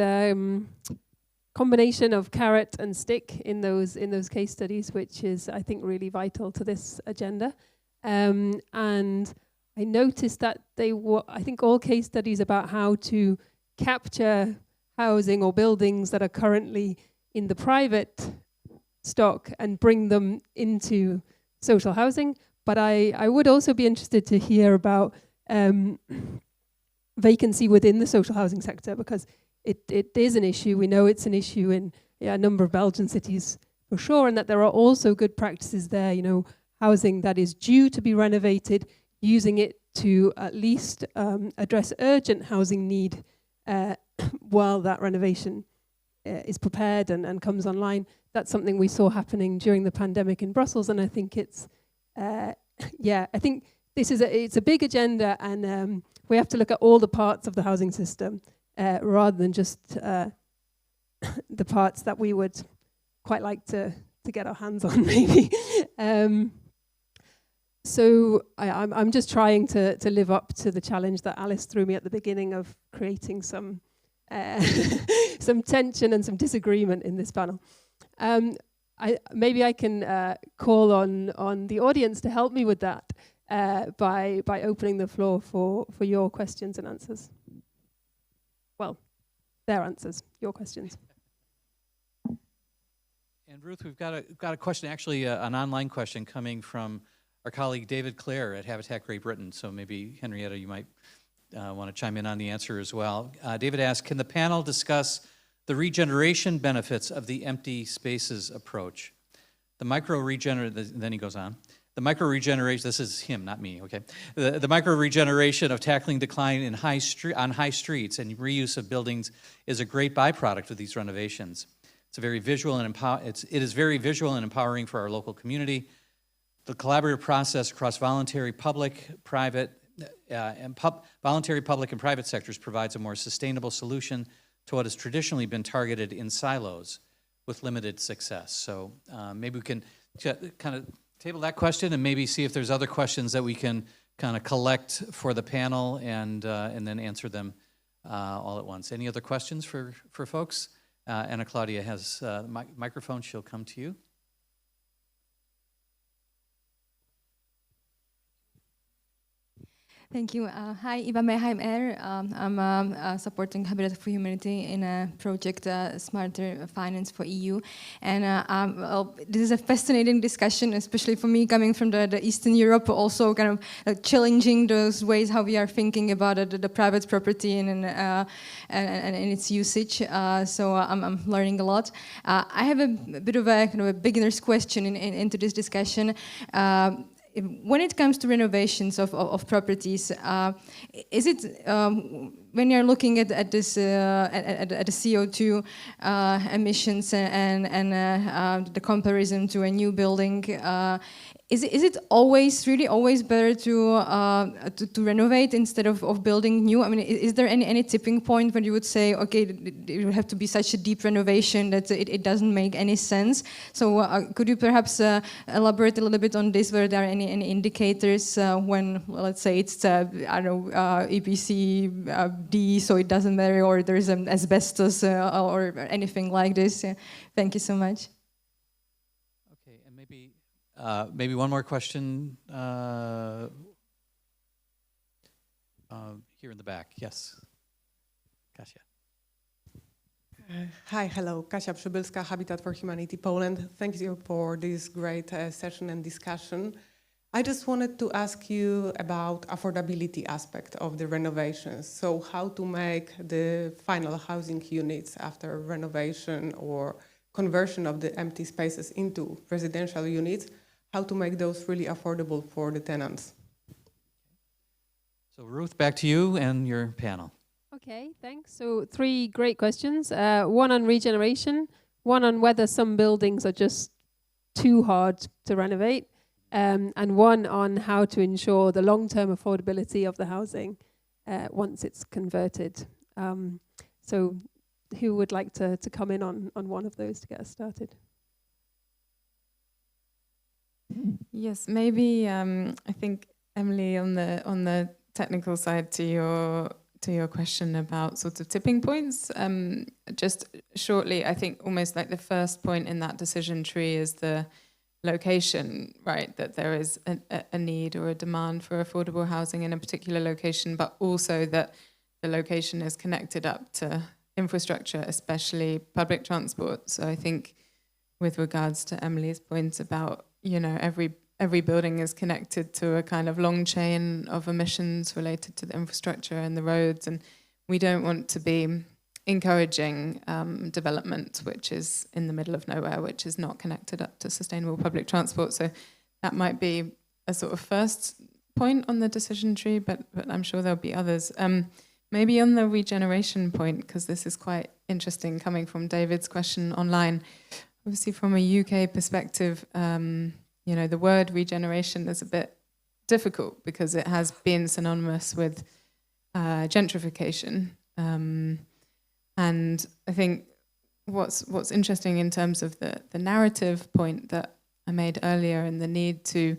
combination of carrot and stick in those case studies, which is, I think, really vital to this agenda. And I noticed that they were, I think, all case studies about how to capture housing or buildings that are currently in the private stock and bring them into social housing. But I would also be interested to hear about vacancy within the social housing sector, because it is an issue. We know it's an issue in a number of Belgian cities for sure, and that there are also good practices there, you know, housing that is due to be renovated, using it to at least address urgent housing need while that renovation is prepared and comes online. That's something we saw happening during the pandemic in Brussels, and I think it's I think it's a big agenda, and we have to look at all the parts of the housing system rather than just the parts that we would quite like to get our hands on, maybe. So I'm just trying to live up to the challenge that Alice threw me at the beginning of creating some some tension and some disagreement in this panel. Maybe I can call on the audience to help me with that by opening the floor for your questions and answers. Well, their answers, your questions. And Ruth, we've got a question, actually an online question coming from our colleague David Clare at Habitat Great Britain. So maybe Henrietta, you might want to chime in on the answer as well. David asks, can the panel discuss the regeneration benefits of the empty spaces approach? The micro-regeneration, then he goes on. The micro-regeneration, this is him, not me, okay? The micro-regeneration of tackling decline on high streets and reuse of buildings is a great byproduct of these renovations. It's very visual and it is very visual and empowering for our local community. The collaborative process across voluntary public and private sectors provides a more sustainable solution to what has traditionally been targeted in silos with limited success. So maybe we can kind of table that question and maybe see if there's other questions that we can kind of collect for the panel and then answer them all at once. Any other questions for folks? Anna Claudia has the microphone. She'll come to you. Thank you. Hi, Iva Meheim Air. I'm supporting Habitat for Humanity in a project, Smarter Finance for EU. And well, this is a fascinating discussion, especially for me coming from the Eastern Europe, also kind of challenging those ways how we are thinking about the private property and its usage. So I'm learning a lot. I have a bit of a kind of a beginner's question into this discussion. When it comes to renovations of properties, is it when you're looking at this at the CO2 emissions and the comparison to a new building? Is it really always better to renovate instead of building new? I mean, is there any tipping point when you would say, okay, it would have to be such a deep renovation that it doesn't make any sense? So could you perhaps elaborate a little bit on this? Were there any indicators when, well, let's say it's I don't know EPC D, so it doesn't matter, or there's asbestos or anything like this? Thank you so much. Okay, and maybe one more question here in the back. Yes, Kasia. Hi, hello, Kasia Przybylska, Habitat for Humanity Poland. Thank you for this great session and discussion. I just wanted to ask you about affordability aspect of the renovations. So how to make the final housing units after renovation or conversion of the empty spaces into residential units, how to make those really affordable for the tenants. So Ruth, back to you and your panel. Okay, thanks. So 3 great questions. One on regeneration, one on whether some buildings are just too hard to renovate, and one on how to ensure the long-term affordability of the housing once it's converted. So who would like to come in on one of those to get us started? Yes, maybe I think Emily on the technical side to your question about sort of tipping points. Just shortly, I think almost like the first point in that decision tree is the location, right? That there is a need or a demand for affordable housing in a particular location, but also that the location is connected up to infrastructure, especially public transport. So I think with regards to Emily's points about, you know, every building is connected to a kind of long chain of emissions related to the infrastructure and the roads, and we don't want to be encouraging development which is in the middle of nowhere, which is not connected up to sustainable public transport. So that might be a sort of first point on the decision tree, but I'm sure there'll be others. Maybe on the regeneration point, because this is quite interesting coming from David's question online. Obviously from a UK perspective, you know, the word regeneration is a bit difficult because it has been synonymous with gentrification. And I think what's interesting in terms of the narrative point that I made earlier and the need to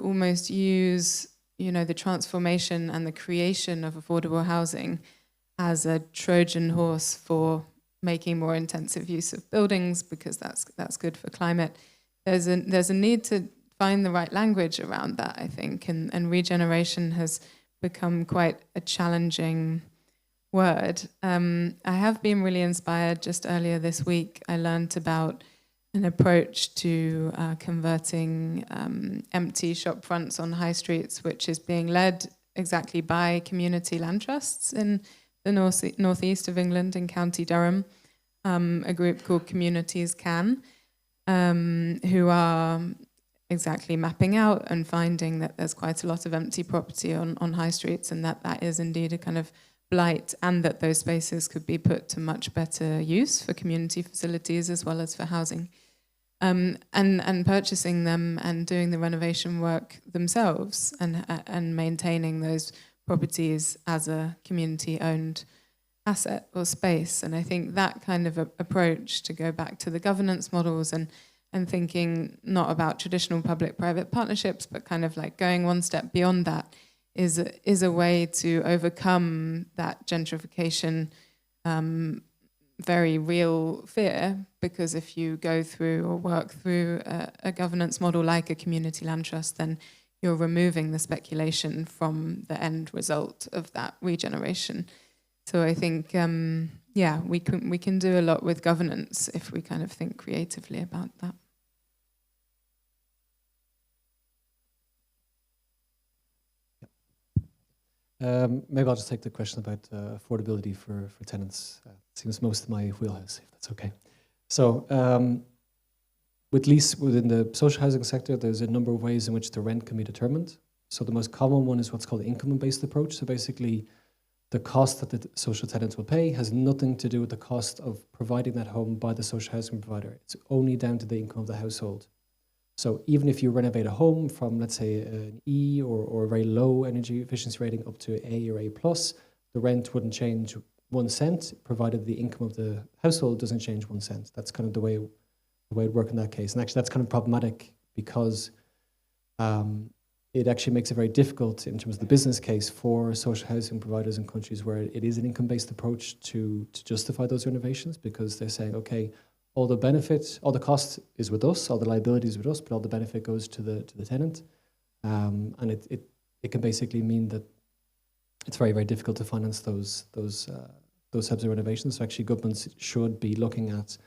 almost use, you know, the transformation and the creation of affordable housing as a Trojan horse for making more intensive use of buildings because that's good for climate. There's a need to find the right language around that, I think, and regeneration has become quite a challenging word. I have been really inspired. Just earlier this week, I learned about an approach to converting empty shop fronts on high streets, which is being led exactly by community land trusts in the northeast of England in County Durham, a group called Communities Can, who are exactly mapping out and finding that there's quite a lot of empty property on high streets, and that is indeed a kind of blight, and that those spaces could be put to much better use for community facilities as well as for housing. And purchasing them and doing the renovation work themselves and maintaining those properties as a community-owned asset or space. And I think that kind of approach, to go back to the governance models and thinking not about traditional public-private partnerships, but kind of like going one step beyond that, is a way to overcome that gentrification very real fear, because if you go through or work through a governance model like a community land trust, then you're removing the speculation from the end result of that regeneration. So I think, yeah, we can do a lot with governance if we kind of think creatively about that. Maybe I'll just take the question about affordability for tenants. Seems most of my wheelhouse, if that's okay. So, at least within the social housing sector, there's a number of ways in which the rent can be determined. So the most common one is what's called the income-based approach. So basically, the cost that the social tenants will pay has nothing to do with the cost of providing that home by the social housing provider. It's only down to the income of the household. So even if you renovate a home from, let's say, an E or a very low energy efficiency rating up to A or A+, the rent wouldn't change 1 cent, provided the income of the household doesn't change 1 cent. That's kind of the way it works in that case. And actually, that's kind of problematic because it actually makes it very difficult in terms of the business case for social housing providers in countries where it is an income-based approach to justify those renovations, because they're saying, okay, all the benefit, all the cost is with us, all the liability is with us, but all the benefit goes to the tenant. And it can basically mean that it's very, very difficult to finance those types of renovations. So actually governments should be looking at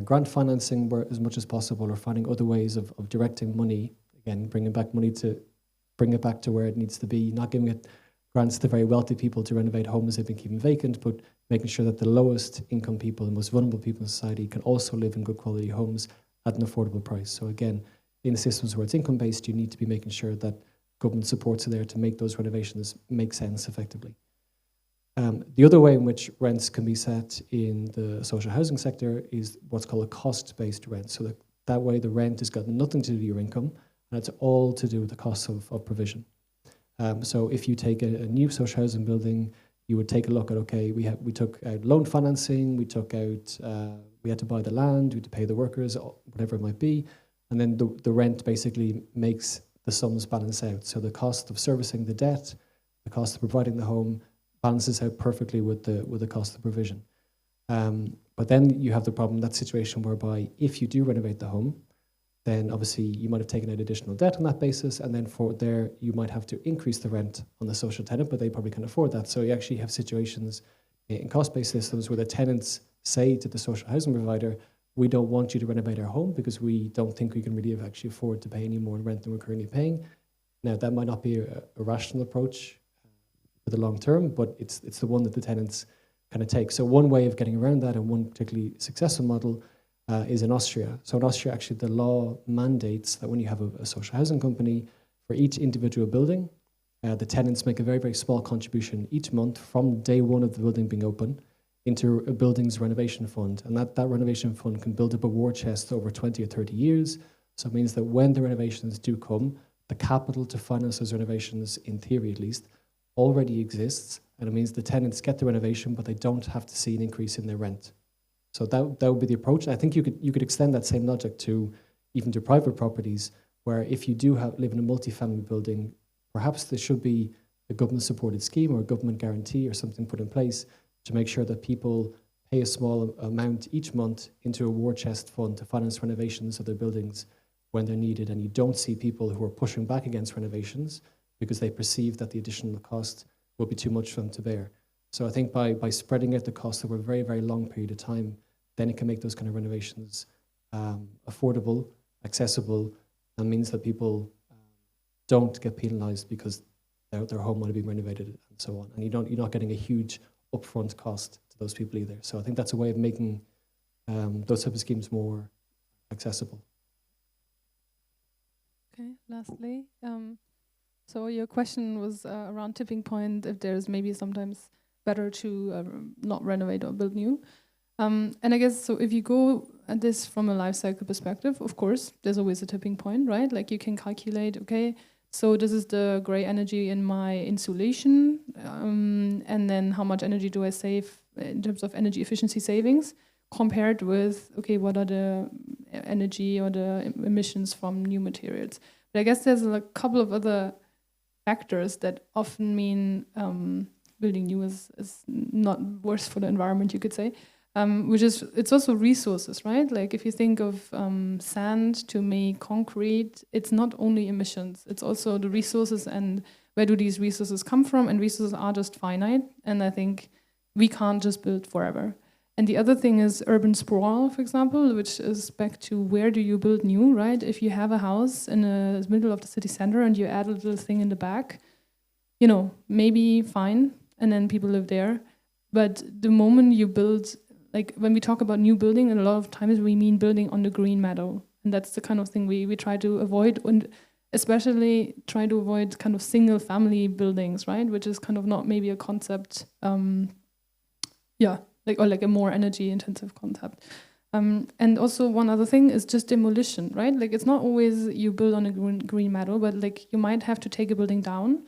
grant financing as much as possible, or finding other ways of directing money, again, bring it back to where it needs to be, not giving it grants to very wealthy people to renovate homes they've been keeping vacant, but making sure that the lowest income people, the most vulnerable people in society, can also live in good quality homes at an affordable price. So again, in systems where it's income-based, you need to be making sure that government supports are there to make those renovations make sense effectively. The other way in which rents can be set in the social housing sector is what's called a cost-based rent. So that way the rent has got nothing to do with your income, and it's all to do with the cost of provision. So if you take a new social housing building, you would take a look at, okay, we took out loan financing, we had to buy the land, we had to pay the workers, whatever it might be, and then the rent basically makes the sums balance out. So the cost of servicing the debt, the cost of providing the home, balances out perfectly with the cost of provision. But then you have the problem, that situation whereby if you do renovate the home, then obviously you might have taken out additional debt on that basis, and then you might have to increase the rent on the social tenant, but they probably can't afford that. So you actually have situations in cost-based systems where the tenants say to the social housing provider, we don't want you to renovate our home because we don't think we can really actually afford to pay any more in rent than we're currently paying. Now, that might not be a rational approach for the long term, but it's the one that the tenants kind of take. So one way of getting around that, and one particularly successful model, is in Austria. So in Austria, actually, the law mandates that when you have a social housing company, for each individual building, the tenants make a very, very small contribution each month from day one of the building being open into a building's renovation fund. And that renovation fund can build up a war chest over 20 or 30 years. So it means that when the renovations do come, the capital to finance those renovations, in theory at least, already exists. And it means the tenants get the renovation, but they don't have to see an increase in their rent. So that would be the approach. I think you could extend that same logic to even to private properties, where if you do live in a multifamily building, perhaps there should be a government-supported scheme or a government guarantee or something put in place to make sure that people pay a small amount each month into a war chest fund to finance renovations of their buildings when they're needed. And you don't see people who are pushing back against renovations because they perceive that the additional cost will be too much for them to bear. So I think by spreading out the cost over a very, very long period of time, then it can make those kind of renovations affordable, accessible, and means that people don't get penalised because their home might be renovated and so on. And you're not getting a huge upfront cost to those people either. So I think that's a way of making those type of schemes more accessible. Okay, lastly, so your question was around tipping point, if there's maybe sometimes better to not renovate or build new. And I guess, so if you go at this from a life cycle perspective, of course, there's always a tipping point, right? Like you can calculate, okay, so this is the gray energy in my insulation, and then how much energy do I save in terms of energy efficiency savings compared with, okay, what are the energy or the emissions from new materials? But I guess there's a couple of other factors that often mean building new is not worse for the environment, you could say. Which is, it's also resources, right? Like if you think of sand to make concrete, it's not only emissions, it's also the resources and where do these resources come from, and resources are just finite, and I think we can't just build forever. And the other thing is urban sprawl, for example, which is back to where do you build new, right? If you have a house in the middle of the city center and you add a little thing in the back, you know, maybe fine, and then people live there. But the moment you build, like when we talk about new building, and a lot of times we mean building on the green meadow. And that's the kind of thing we try to avoid, and especially try to avoid kind of single family buildings, right? Which is kind of not maybe a concept, like a more energy intensive concept. And also one other thing is just demolition, right? Like it's not always you build on a green meadow, but like you might have to take a building down.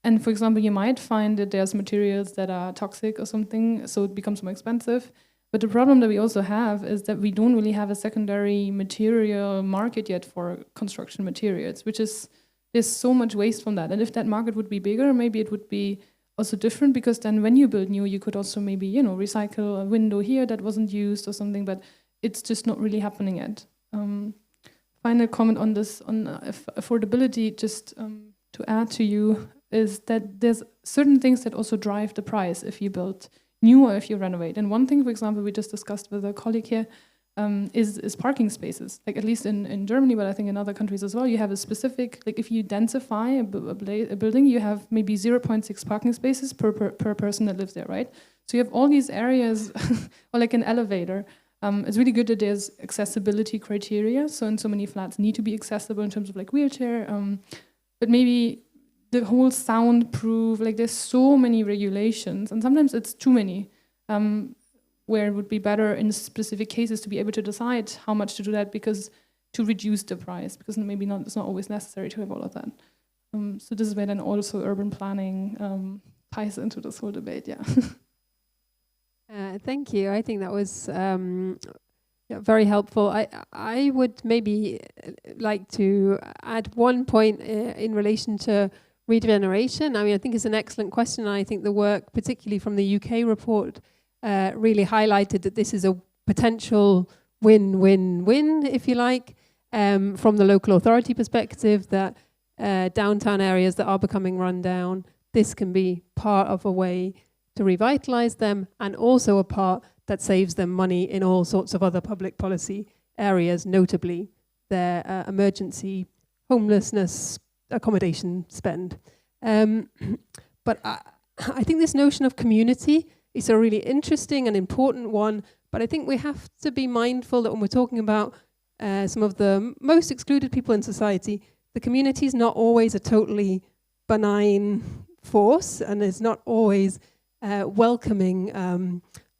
And for example, you might find that there's materials that are toxic or something, so it becomes more expensive. But the problem that we also have is that we don't really have a secondary material market yet for construction materials, which is, there's so much waste from that. And if that market would be bigger, maybe it would be also different, because then when you build new, you could also maybe, you know, recycle a window here that wasn't used or something, but it's just not really happening yet. Final comment on this, on affordability, just to add to you, is that there's certain things that also drive the price if you build new or if you renovate. And one thing, for example, we just discussed with a colleague here, is parking spaces. Like at least in Germany, but I think in other countries as well, you have a specific, like if you densify a building, you have maybe 0.6 parking spaces per person that lives there, right? So you have all these areas, or like an elevator. It's really good that there's accessibility criteria. So in so many flats need to be accessible in terms of like wheelchair, but maybe the whole soundproof, like there's so many regulations, and sometimes it's too many, where it would be better in specific cases to be able to decide how much to do that, because to reduce the price, because maybe it's not always necessary to have all of that. So this is where then also urban planning ties into this whole debate, yeah. Thank you. I think that was very helpful. I would maybe like to add one point in relation to regeneration. I mean, I think it's an excellent question. And I think the work, particularly from the UK report, really highlighted that this is a potential win-win-win, if you like, from the local authority perspective, that downtown areas that are becoming run down, this can be part of a way to revitalize them, and also a part that saves them money in all sorts of other public policy areas, notably their emergency homelessness accommodation spend. But I think this notion of community is a really interesting and important one, but I think we have to be mindful that when we're talking about some of the most excluded people in society, the community is not always a totally benign force, and is not always welcoming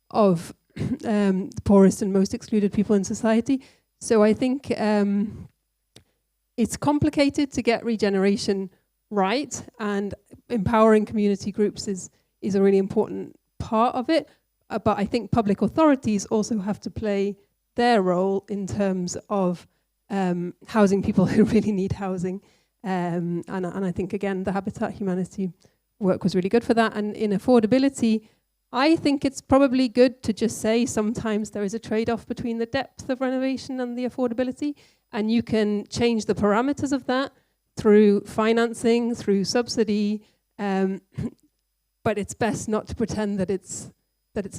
of the poorest and most excluded people in society. So I think it's complicated to get regeneration right, and empowering community groups is a really important part of it. But I think public authorities also have to play their role in terms of housing people who really need housing. And I think, again, the Habitat Humanity work was really good for that. And in affordability, I think it's probably good to just say sometimes there is a trade-off between the depth of renovation and the affordability, and you can change the parameters of that through financing, through subsidy, but it's best not to pretend that it's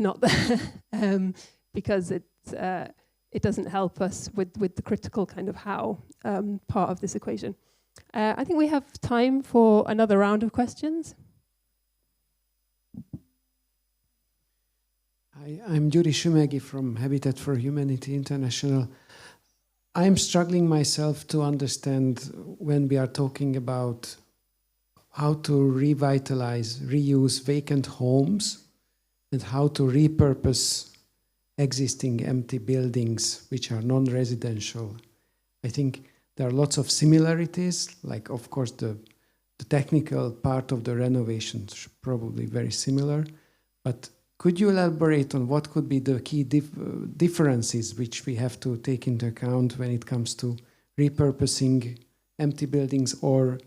not there, because it doesn't help us with the critical kind of how part of this equation. I think we have time for another round of questions. Hi, I'm Yuri Shumegi from Habitat for Humanity International. I'm struggling myself to understand when we are talking about how to revitalize, reuse vacant homes and how to repurpose existing empty buildings which are non-residential. I think there are lots of similarities, like of course the technical part of the renovations is probably very similar, but could you elaborate on what could be the key differences which we have to take into account when it comes to repurposing empty buildings or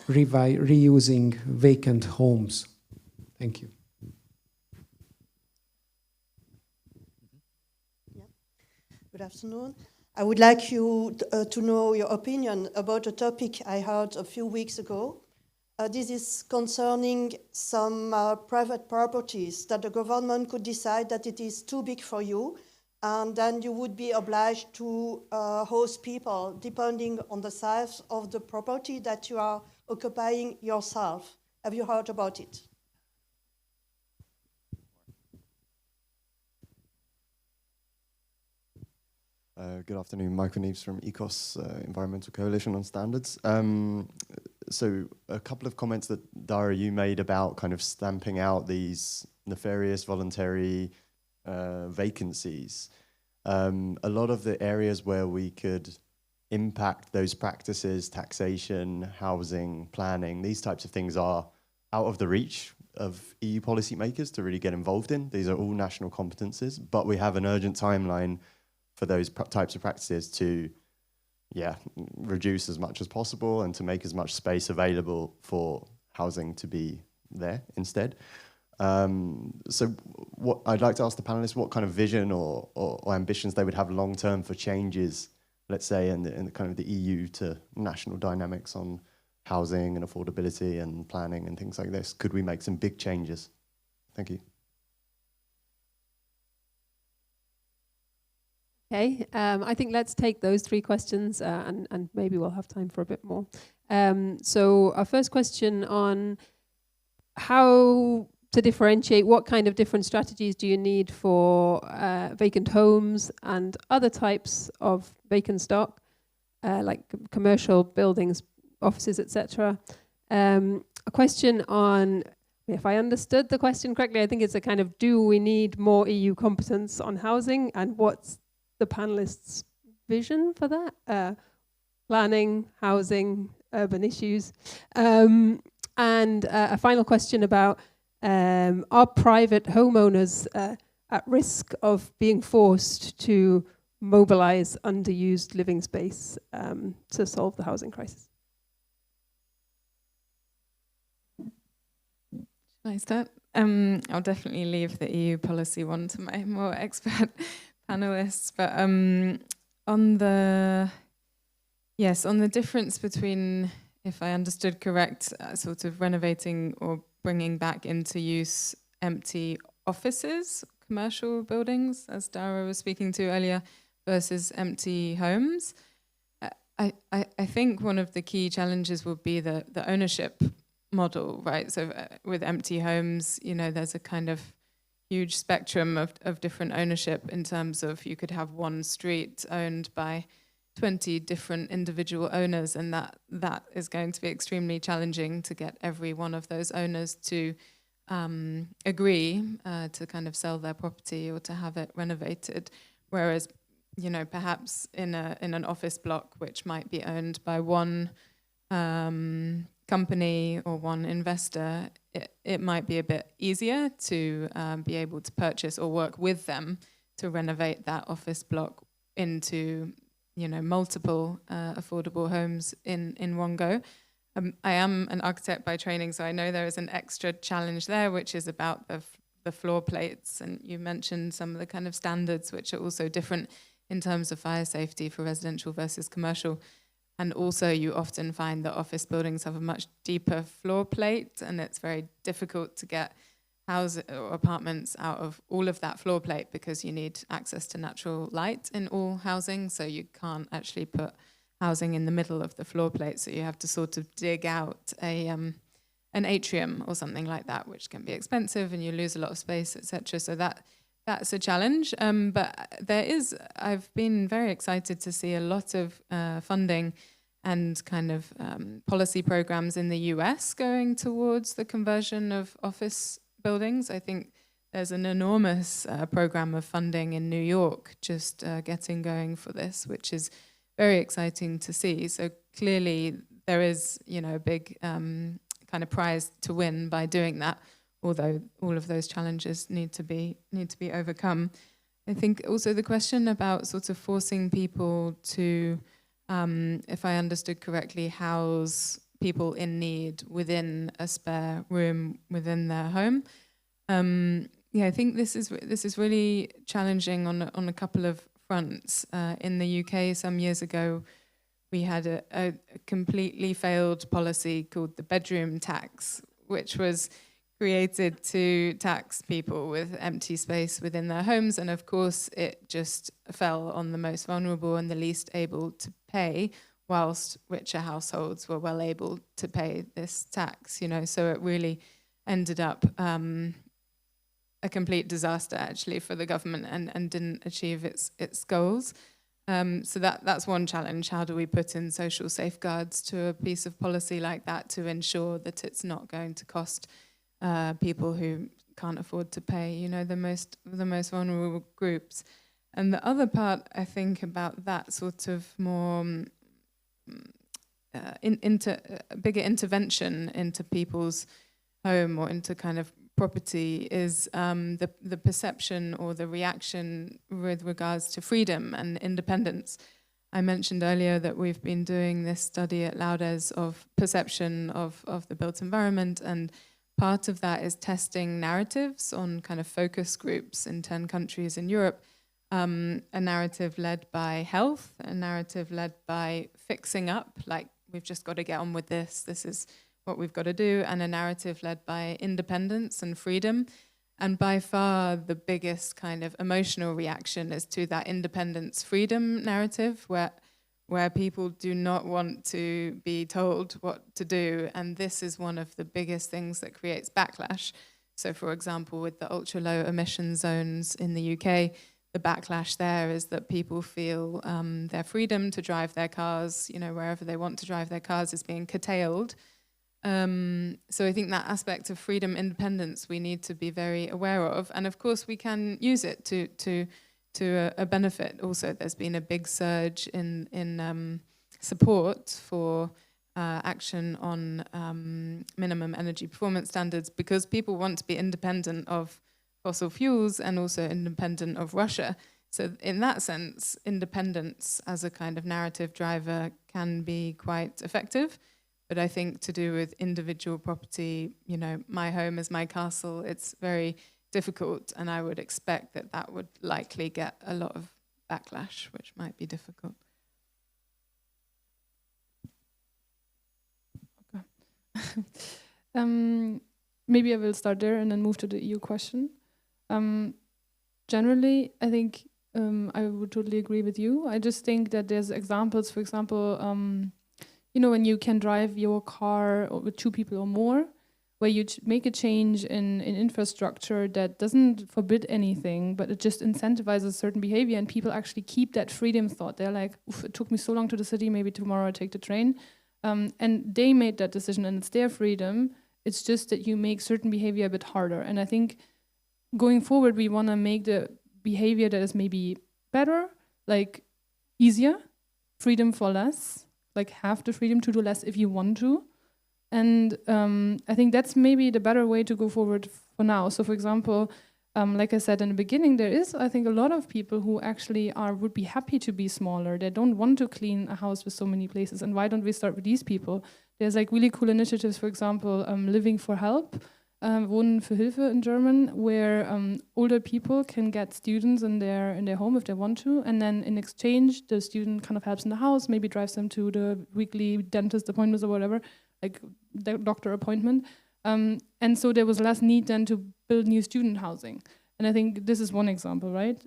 reusing vacant homes? Thank you. Yeah. Good afternoon. I would like you to know your opinion about a topic I heard a few weeks ago. This is concerning some private properties that the government could decide that it is too big for you, and then you would be obliged to host people depending on the size of the property that you are occupying yourself. Have you heard about it? Good afternoon, Michael Neves from ECOS, Environmental Coalition on Standards. So a couple of comments that, Dara, you made about kind of stamping out these nefarious voluntary vacancies. A lot of the areas where we could impact those practices, taxation, housing, planning, these types of things are out of the reach of EU policymakers to really get involved in. These are all national competences, but we have an urgent timeline for those types of practices to reduce as much as possible and to make as much space available for housing to be there instead. So what I'd like to ask the panelists what kind of vision or ambitions they would have long term for changes, let's say, in the kind of the EU to national dynamics on housing and affordability and planning and things like this. Could we make some big changes? Thank you. Okay, I think let's take those three questions and maybe we'll have time for a bit more. So our first question on how to differentiate, what kind of different strategies do you need for vacant homes and other types of vacant stock, like commercial buildings, offices, etc. A question on, if I understood the question correctly, I think it's a kind of, do we need more EU competence on housing, and what's the panelists' vision for that? Planning, housing, urban issues. And a final question about, are private homeowners at risk of being forced to mobilize underused living space to solve the housing crisis? Shall I start? I'll definitely leave the EU policy one to my more expert panelists, but on the difference between, if I understood correct, sort of renovating or bringing back into use empty offices, commercial buildings, as Dara was speaking to earlier, versus empty homes. I think one of the key challenges will be the ownership model, right? So with empty homes, you know, there's a kind of huge spectrum of different ownership in terms of you could have one street owned by 20 different individual owners, and that is going to be extremely challenging to get every one of those owners to agree to kind of sell their property or to have it renovated. Whereas, you know, perhaps in an office block which might be owned by one company or one investor, it might be a bit easier to be able to purchase or work with them to renovate that office block into, you know, multiple affordable homes in one go. I am an architect by training, so I know there is an extra challenge there, which is about the floor plates. And you mentioned some of the kind of standards, which are also different in terms of fire safety for residential versus commercial. And also you often find that office buildings have a much deeper floor plate, and it's very difficult to get houses or apartments out of all of that floor plate because you need access to natural light in all housing, so you can't actually put housing in the middle of the floor plate, so you have to sort of dig out an atrium or something like that, which can be expensive and you lose a lot of space, etc. So that's a challenge. But I've been very excited to see a lot of funding and kind of policy programs in the US going towards the conversion of office buildings. I think there's an enormous program of funding in New York just getting going for this, which is very exciting to see. So clearly there is, a big kind of prize to win by doing that, although all of those challenges need to be overcome. I think also the question about sort of forcing people to, if I understood correctly, house people in need within a spare room within their home. I think this is really challenging on a couple of fronts. In the UK, some years ago, we had a completely failed policy called the bedroom tax, which was created to tax people with empty space within their homes. And of course, it just fell on the most vulnerable and the least able to pay, whilst richer households were well able to pay this tax, So it really ended up a complete disaster, actually, for the government and didn't achieve its goals. So that's one challenge. How do we put in social safeguards to a piece of policy like that to ensure that it's not going to cost people who can't afford to pay, the most vulnerable groups? And the other part, I think, about that sort of more bigger intervention into people's home or into kind of property is the perception or the reaction with regards to freedom and independence. I mentioned earlier that we've been doing this study at Laudes of perception of the built environment, and part of that is testing narratives on kind of focus groups in 10 countries in Europe. A narrative led by health, a narrative led by fixing up, like we've just got to get on with this is what we've got to do, and a narrative led by independence and freedom. And by far the biggest kind of emotional reaction is to that independence freedom narrative, where people do not want to be told what to do. And this is one of the biggest things that creates backlash. So for example, with the ultra low emission zones in the UK, the backlash there is that people feel their freedom to drive their cars, wherever they want to drive their cars, is being curtailed. So I think that aspect of freedom, independence, we need to be very aware of. And of course, we can use it to a benefit. Also, there's been a big surge in support for action on minimum energy performance standards, because people want to be independent of fossil fuels and also independent of Russia. So in that sense, independence as a kind of narrative driver can be quite effective. But I think to do with individual property, my home is my castle, it's very difficult. And I would expect that would likely get a lot of backlash, which might be difficult. Okay. Maybe I will start there and then move to the EU question. Generally, I think I would totally agree with you. I just think that there's examples, for example, when you can drive your car with 2 people or more, where you make a change in infrastructure that doesn't forbid anything, but it just incentivizes certain behavior, and people actually keep that freedom thought. They're like, it took me so long to the city, maybe tomorrow I take the train. And they made that decision, and it's their freedom. It's just that you make certain behavior a bit harder. And I think going forward, we want to make the behavior that is maybe better, like easier, freedom for less, like have the freedom to do less if you want to. And I think that's maybe the better way to go forward for now. So for example, like I said in the beginning, there is, I think, a lot of people who actually would be happy to be smaller. They don't want to clean a house with so many places. And why don't we start with these people? There's like really cool initiatives, for example, Living for Help, Wohnen für Hilfe in German, where older people can get students in their home if they want to, and then in exchange, the student kind of helps in the house, maybe drives them to the weekly dentist appointments or whatever, like the doctor appointment. And so there was less need then to build new student housing. And I think this is one example, right?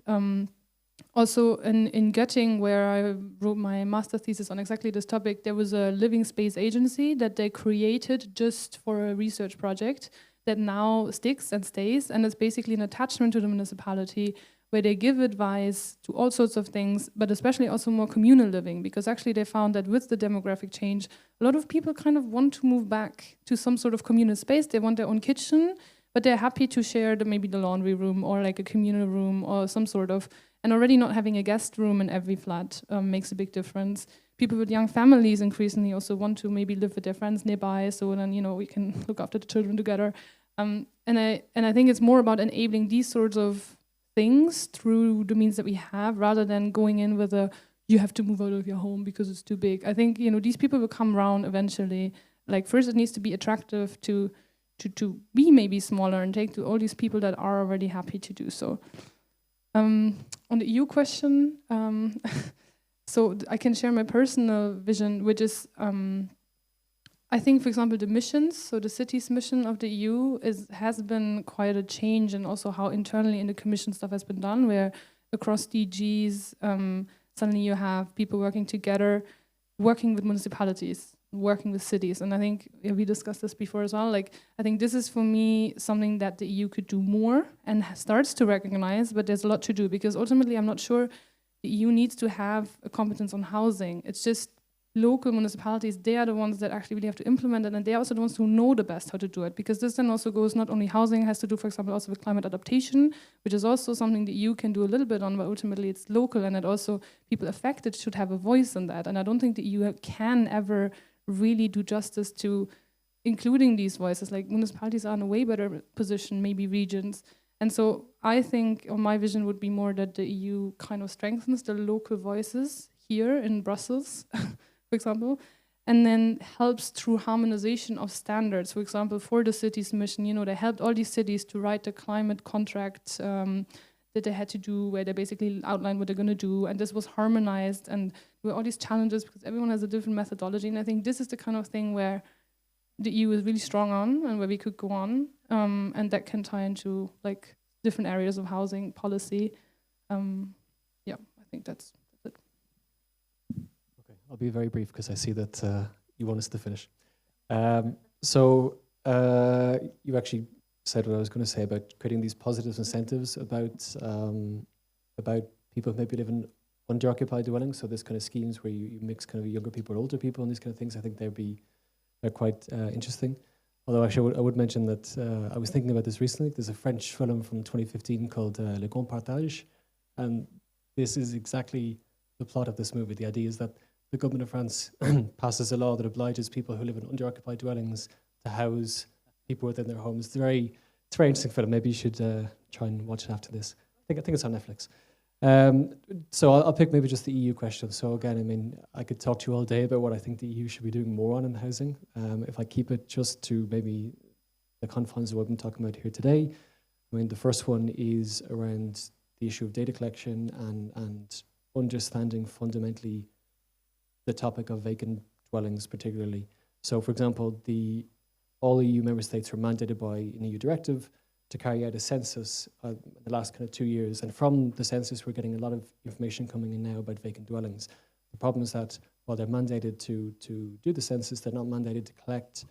Also in Göttingen, where I wrote my master thesis on exactly this topic, there was a living space agency that they created just for a research project that now sticks and stays, and it's basically an attachment to the municipality where they give advice to all sorts of things, but especially also more communal living, because actually they found that with the demographic change, a lot of people kind of want to move back to some sort of communal space. They want their own kitchen, but they're happy to share maybe the laundry room or like a communal room or some sort of, and already not having a guest room in every flat makes a big difference. People with young families increasingly also want to maybe live with their friends nearby, so then, you know, we can look after the children together. And I think it's more about enabling these sorts of things through the means that we have, rather than going in with a, you have to move out of your home because it's too big. I think, you know, these people will come around eventually. Like, first it needs to be attractive to be maybe smaller and take to all these people that are already happy to do so. On the EU question, so I can share my personal vision, which is, I think, for example, the missions, so the city's mission of the EU has been quite a change, and also how internally in the Commission stuff has been done, where across DGs, suddenly you have people working together, working with municipalities, working with cities. And I think we discussed this before as well. Like, I think this is for me something that the EU could do more and starts to recognize, but there's a lot to do, because ultimately I'm not sure the EU needs to have a competence on housing. It's just local municipalities, they are the ones that actually really have to implement it, and they're also the ones who know the best how to do it, because this then also goes, not only housing has to do, for example, also with climate adaptation, which is also something the EU can do a little bit on, but ultimately it's local, and it also, people affected should have a voice in that. And I don't think the EU can ever really do justice to including these voices. Like, municipalities are in a way better position, maybe regions. And so I think, or my vision would be more that the EU kind of strengthens the local voices here in Brussels, for example, and then helps through harmonization of standards. For example, for the city's mission, you know, they helped all these cities to write the climate contract that they had to do, where they basically outlined what they're going to do, and this was harmonized, and there were all these challenges because everyone has a different methodology. And I think this is the kind of thing where the EU is really strong on, and where we could go on, and that can tie into like different areas of housing policy. Yeah, I think that's it. Okay, I'll be very brief because I see that you want us to finish. So you actually said what I was going to say about creating these positive incentives about people who maybe live in under-occupied dwellings. So this kind of schemes where you mix kind of younger people, older people, and these kind of things. I think they're quite interesting. Although actually I would mention that I was thinking about this recently. There's a French film from 2015 called Le Grand Partage, and this is exactly the plot of this movie. The idea is that the government of France passes a law that obliges people who live in under-occupied dwellings to house people within their homes. It's a very interesting film. Maybe you should try and watch it after this. I think it's on Netflix. So I'll pick maybe just the EU question. So again, I mean, I could talk to you all day about what I think the EU should be doing more on in housing. If I keep it just to maybe the confines of what I'm talking about here today, I mean, the first one is around the issue of data collection and understanding fundamentally the topic of vacant dwellings particularly. So for example, all EU member states are mandated by an EU directive to carry out a census in the last kind of 2 years. And from the census, we're getting a lot of information coming in now about vacant dwellings. The problem is that while they're mandated to do the census, they're not mandated to collect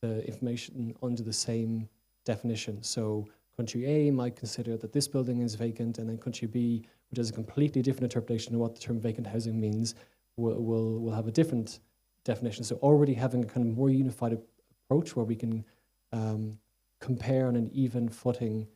the information under the same definition. So country A might consider that this building is vacant, and then country B, which has a completely different interpretation of what the term vacant housing means, will have a different definition. So already having a kind of more unified approach where we can compare on an even footing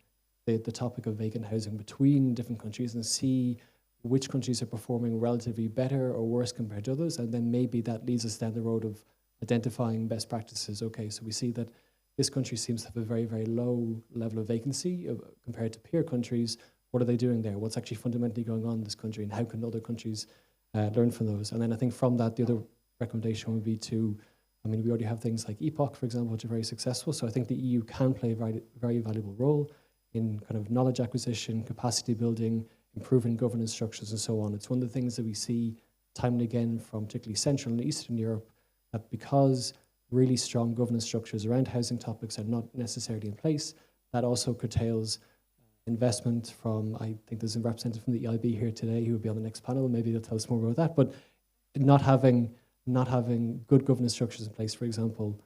the topic of vacant housing between different countries and see which countries are performing relatively better or worse compared to others, and then maybe that leads us down the road of identifying best practices. Okay, so we see that this country seems to have a very, very low level of vacancy compared to peer countries. What are they doing there? What's actually fundamentally going on in this country, and how can other countries learn from those? And then I think from that, the other recommendation would be to I mean, we already have things like EPOC, for example, which are very successful. So I think the EU can play a very, very valuable role in kind of knowledge acquisition, capacity building, improving governance structures, and so on. It's one of the things that we see time and again from particularly Central and Eastern Europe, that because really strong governance structures around housing topics are not necessarily in place, that also curtails investment from, I think there's a representative from the EIB here today who will be on the next panel, maybe they'll tell us more about that, but not having good governance structures in place, for example,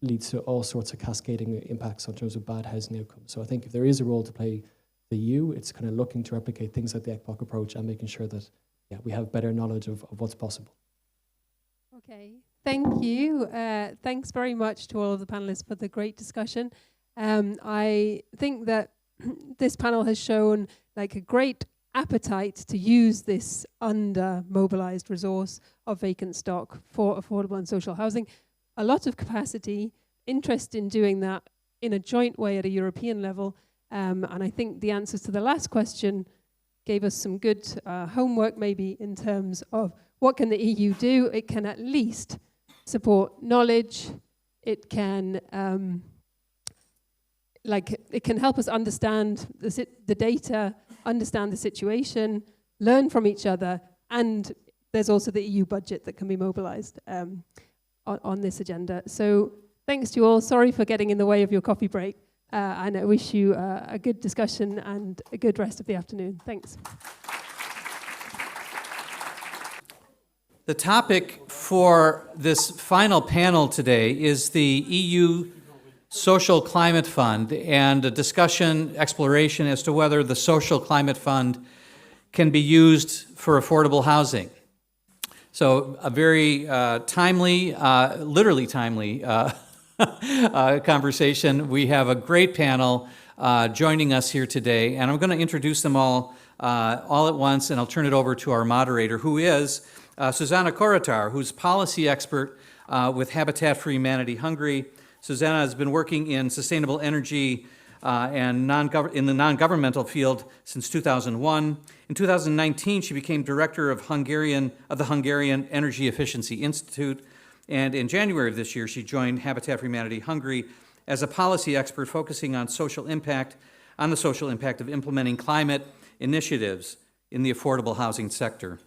leads to all sorts of cascading impacts in terms of bad housing outcomes. So I think if there is a role to play the EU, it's kind of looking to replicate things like the ECPOC approach and making sure that we have better knowledge of what's possible. Okay, thank you. Thanks very much to all of the panelists for the great discussion. I think that this panel has shown like a great appetite to use this under-mobilized resource of vacant stock for affordable and social housing. A lot of capacity, interest in doing that in a joint way at a European level. And I think the answers to the last question gave us some good homework maybe in terms of what can the EU do. It can at least support knowledge. It can it can help us understand the data, understand the situation, learn from each other, and there's also the EU budget that can be mobilized on this agenda. So thanks to you all. Sorry for getting in the way of your coffee break, and I wish you a good discussion and a good rest of the afternoon. Thanks. The topic for this final panel today is the EU Social Climate Fund and a discussion, exploration as to whether the Social Climate Fund can be used for affordable housing. So a very timely, literally timely conversation. We have a great panel joining us here today, and I'm going to introduce them all at once, and I'll turn it over to our moderator, who is Susanna Korotar, who's policy expert with Habitat for Humanity Hungary. Susanna has been working in sustainable energy and in the non-governmental field since 2001. In 2019, she became director of the Hungarian Energy Efficiency Institute, and in January of this year, she joined Habitat for Humanity Hungary as a policy expert focusing on the social impact of implementing climate initiatives in the affordable housing sector.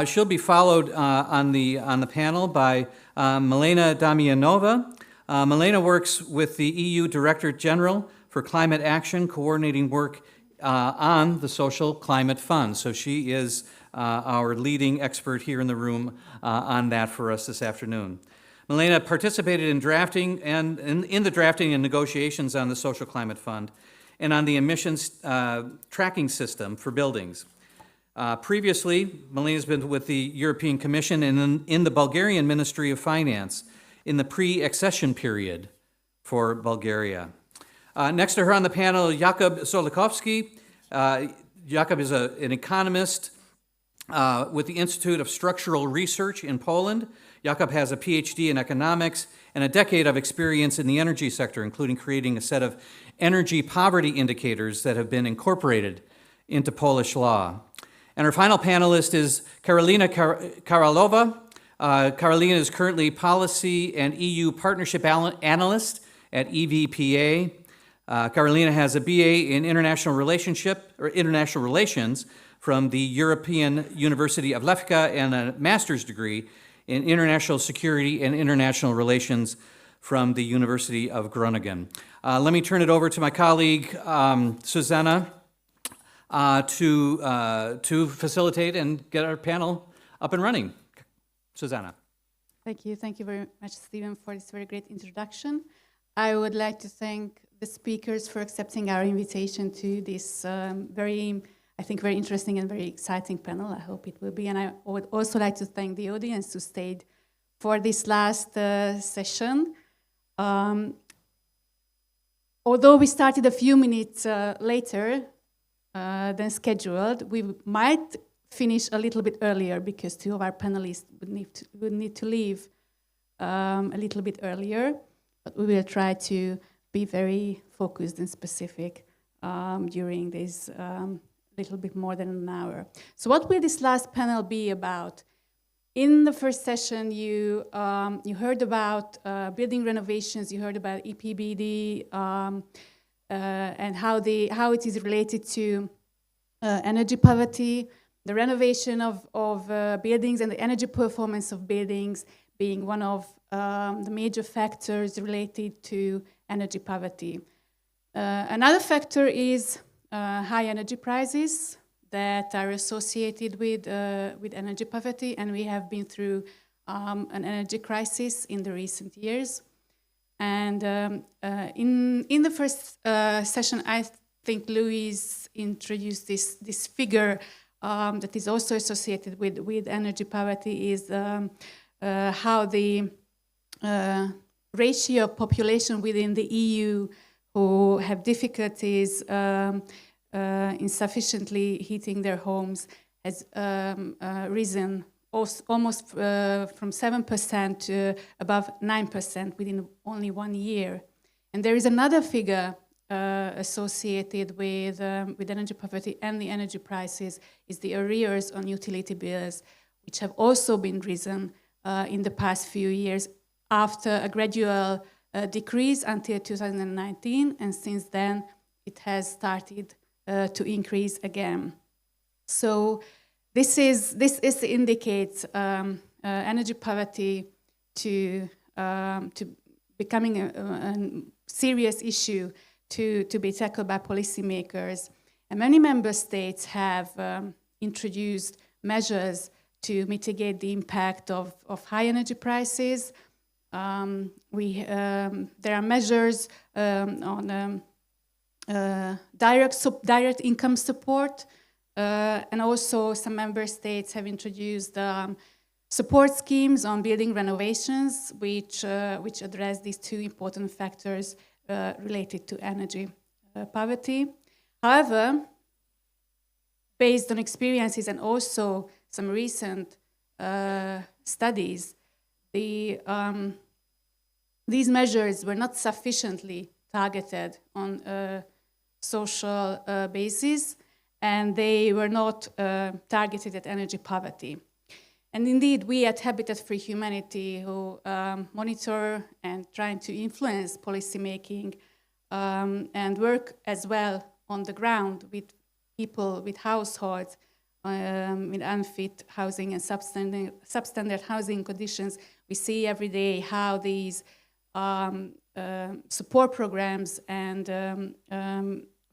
She'll be followed on the panel by Milena Damianova. Milena works with the EU Director General for Climate Action, coordinating work on the Social Climate Fund. So she is our leading expert here in the room on that for us this afternoon. Milena participated in drafting and in the drafting and negotiations on the Social Climate Fund and on the emissions tracking system for buildings. Previously, Milena's been with the European Commission and in the Bulgarian Ministry of Finance in the pre-accession period for Bulgaria. Next to her on the panel, Jakub Solikovsky. Jakub is an economist with the Institute of Structural Research in Poland. Jakub has a PhD in economics and a decade of experience in the energy sector, including creating a set of energy poverty indicators that have been incorporated into Polish law. And our final panelist is Karolina Karalova. Karolina is currently Policy and EU Partnership Analyst at EVPA. Karolina has a BA in International Relations from the European University of Lefka and a master's degree in International Security and International Relations from the University of Groningen. Let me turn it over to my colleague, Susanna, to facilitate and get our panel up and running. Susanna. Thank you very much, Stephen, for this very great introduction. I would like to thank the speakers for accepting our invitation to this very interesting and very exciting panel. I hope it will be. And I would also like to thank the audience who stayed for this last session. Although we started a few minutes later than scheduled, we might finish a little bit earlier because two of our panelists would need to leave a little bit earlier. But we will try to be very focused and specific during this little bit more than an hour. So what will this last panel be about? In the first session, you heard about building renovations, you heard about EPBD, and how it is related to energy poverty, the renovation of buildings and the energy performance of buildings being one of the major factors related to energy poverty. Another factor is high energy prices that are associated with energy poverty, and we have been through an energy crisis in the recent years. And in the first session, I think Louise introduced this figure that is also associated with energy poverty, is how the ratio of population within the EU who have difficulties in sufficiently heating their homes has risen almost from 7% to above 9% within only 1 year. And there is another figure associated with energy poverty and the energy prices, is the arrears on utility bills, which have also been risen in the past few years after a gradual decrease until 2019, and since then it has started to increase again. So this indicates energy poverty to becoming a serious issue to be tackled by policymakers. And many member states have introduced measures to mitigate the impact of high energy prices. There are measures on direct income support, and also some member states have introduced support schemes on building renovations, which address these two important factors related to energy poverty. However, based on experiences and also some recent studies, these measures were not sufficiently targeted on a social basis, and they were not targeted at energy poverty. And indeed, we at Habitat for Humanity, who monitor and trying to influence policymaking and work as well on the ground with people, with households, with unfit housing and substandard housing conditions, we see every day how these support programs and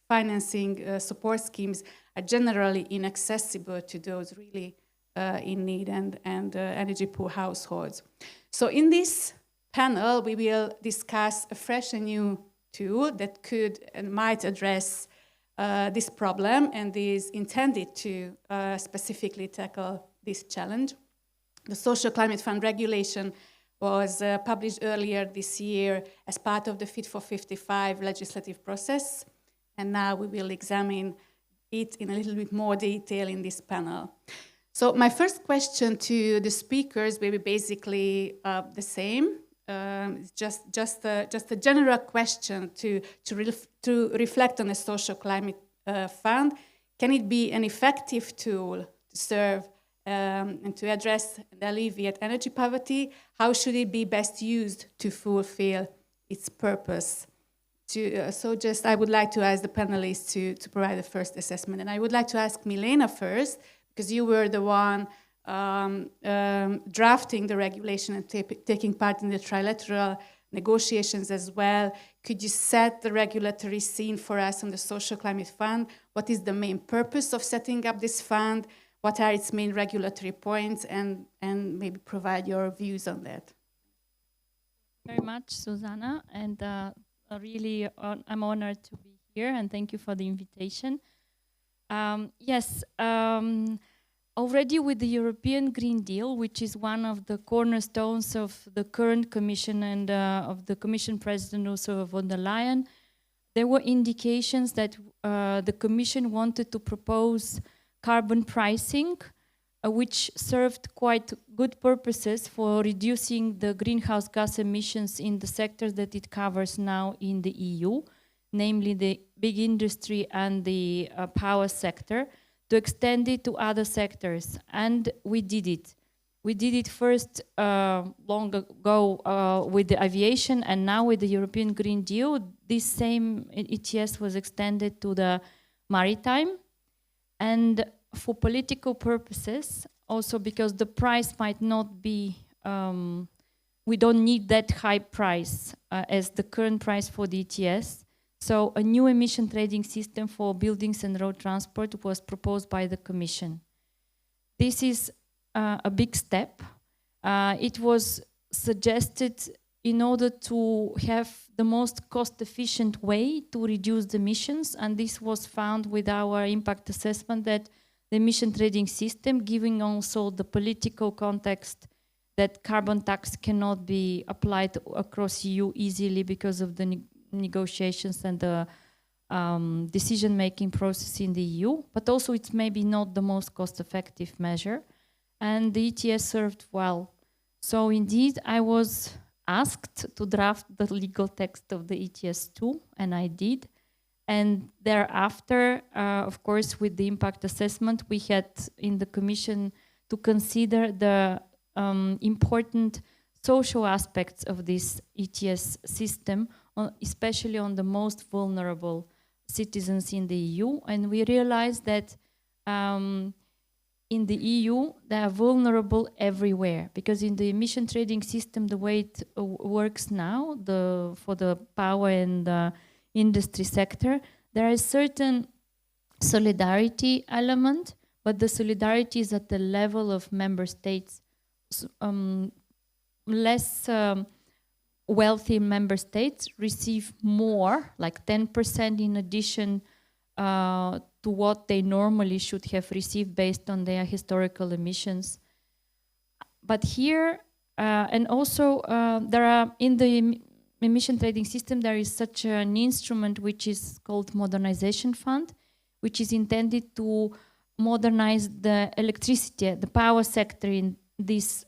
financing support schemes are generally inaccessible to those really in need and energy poor households. So in this panel, we will discuss a fresh and new tool that could and might address this problem and is intended to specifically tackle this challenge. The Social Climate Fund regulation was published earlier this year as part of the Fit for 55 legislative process, and now we will examine it in a little bit more detail in this panel. So my first question to the speakers will be basically the same. It's just a general question to reflect on a social climate fund. Can it be an effective tool to serve and to address and alleviate energy poverty? How should it be best used to fulfill its purpose? I would like to ask the panelists to provide the first assessment. And I would like to ask Milena first, because you were the one drafting the regulation and taking part in the trilateral negotiations as well. Could you set the regulatory scene for us on the Social Climate Fund? What is the main purpose of setting up this fund? What are its main regulatory points? And maybe provide your views on that. Very much, Susanna, and really I'm honored to be here, and thank you for the invitation. Already with the European Green Deal, which is one of the cornerstones of the current Commission and of the Commission President Ursula von der Leyen, there were indications that the Commission wanted to propose carbon pricing, which served quite good purposes for reducing the greenhouse gas emissions in the sectors that it covers now in the EU, namely the big industry and the power sector, to extend it to other sectors, and we did it. We did it first long ago with the aviation, and now with the European Green Deal, this same ETS was extended to the maritime. And for political purposes, also because the price might not be, we don't need that high price as the current price for the ETS. So a new emission trading system for buildings and road transport was proposed by the Commission. This is a big step. It was suggested in order to have the most cost-efficient way to reduce the emissions, and this was found with our impact assessment that the emission trading system, giving also the political context that carbon tax cannot be applied across EU easily because of the negotiations and the decision-making process in the EU, but also it's maybe not the most cost-effective measure, and the ETS served well. So indeed, I was asked to draft the legal text of the ETS2, and I did. And thereafter, of course, with the impact assessment, we had in the Commission to consider the important social aspects of this ETS system, especially on the most vulnerable citizens in the EU. And we realized that in the EU, they are vulnerable everywhere, because in the emission trading system, the way it works now, for the power and the industry sector, there is certain solidarity element, but the solidarity is at the level of member states. Less wealthy member states receive more, like 10% in addition to what they normally should have received based on their historical emissions. But here, and also there are, in the emission trading system, there is such an instrument which is called Modernization Fund, which is intended to modernize the electricity, the power sector in this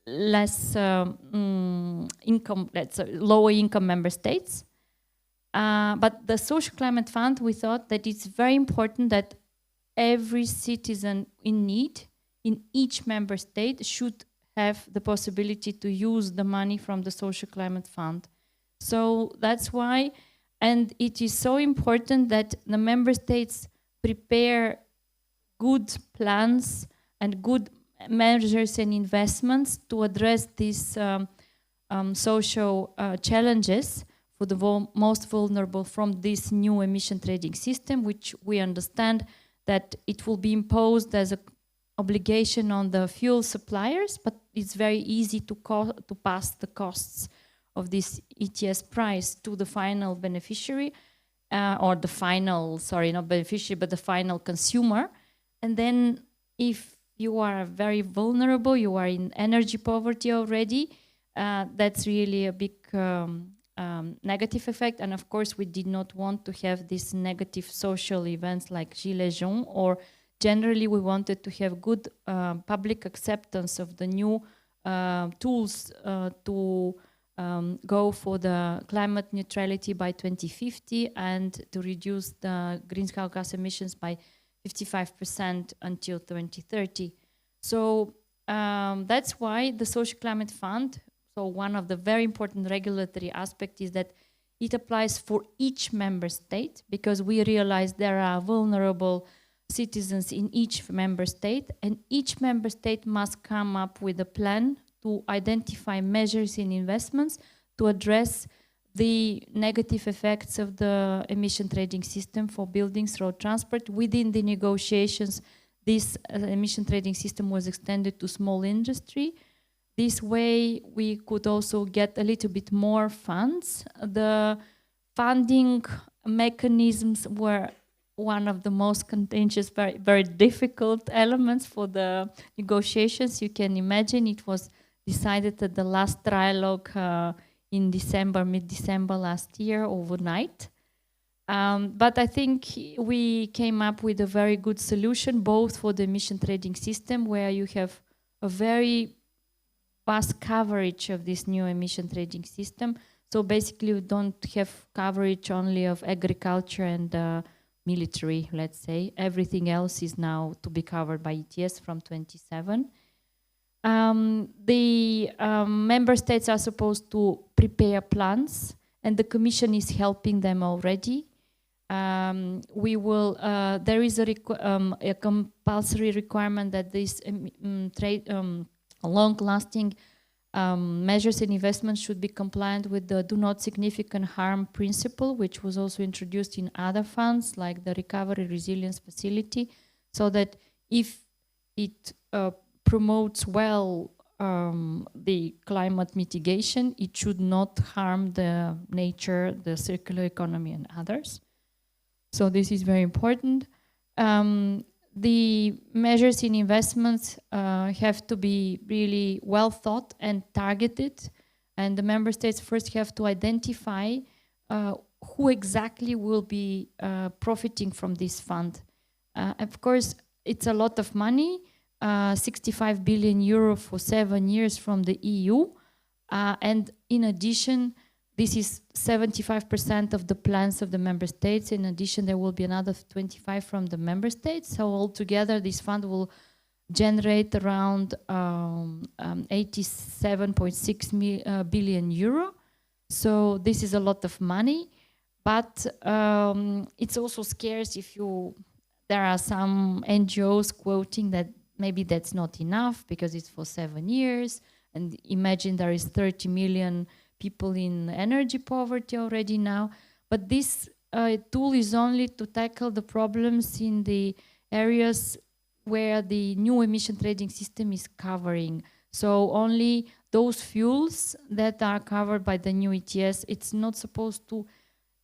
less income, let's say, lower income member states. But the Social Climate Fund, we thought that it's very important that every citizen in need in each member state should have the possibility to use the money from the Social Climate Fund. So that's why, and it is so important that the member states prepare good plans and good measures and investments to address these social challenges for the most vulnerable from this new emission trading system, which we understand that it will be imposed as an obligation on the fuel suppliers, but it's very easy to pass the costs of this ETS price to the final beneficiary, or the final, sorry, not beneficiary, but the final consumer. And then if you are very vulnerable, you are in energy poverty already, that's really a big negative effect. And of course, we did not want to have these negative social events like Gilets jaunes, or generally we wanted to have good public acceptance of the new tools to go for the climate neutrality by 2050 and to reduce the greenhouse gas emissions by 55% until 2030. So that's why the Social Climate Fund, so one of the very important regulatory aspects is that it applies for each member state, because we realize there are vulnerable citizens in each member state, and each member state must come up with a plan to identify measures in investments to address the negative effects of the emission trading system for buildings, road transport. Within the negotiations, this emission trading system was extended to small industry. This way, we could also get a little bit more funds. The funding mechanisms were one of the most contentious, very, very difficult elements for the negotiations. You can imagine it was decided at the last trialogue in December, mid-December last year, overnight. But I think we came up with a very good solution, both for the emission trading system, where you have a very vast coverage of this new emission trading system. So basically, we don't have coverage only of agriculture and military, let's say. Everything else is now to be covered by ETS from 27. The member states are supposed to prepare plans, and the Commission is helping them already. There is a compulsory requirement that these long-lasting measures and investments should be compliant with the do not significant harm principle, which was also introduced in other funds like the Recovery Resilience Facility, so that if it promotes well the climate mitigation, it should not harm the nature, the circular economy and others. So this is very important. The measures in investments have to be really well thought and targeted, and the member states first have to identify who exactly will be profiting from this fund. Of course, it's a lot of money, 65 billion euro for 7 years from the EU, and in addition, this is 75% of the plans of the member states. In addition, there will be another 25 from the member states. So altogether, this fund will generate around 87.6 billion euro. So this is a lot of money, but it's also scarce if there are some NGOs quoting that maybe that's not enough because it's for 7 years. And imagine there is 30 million people in energy poverty already now. But this tool is only to tackle the problems in the areas where the new emission trading system is covering. So only those fuels that are covered by the new ETS, it's not supposed to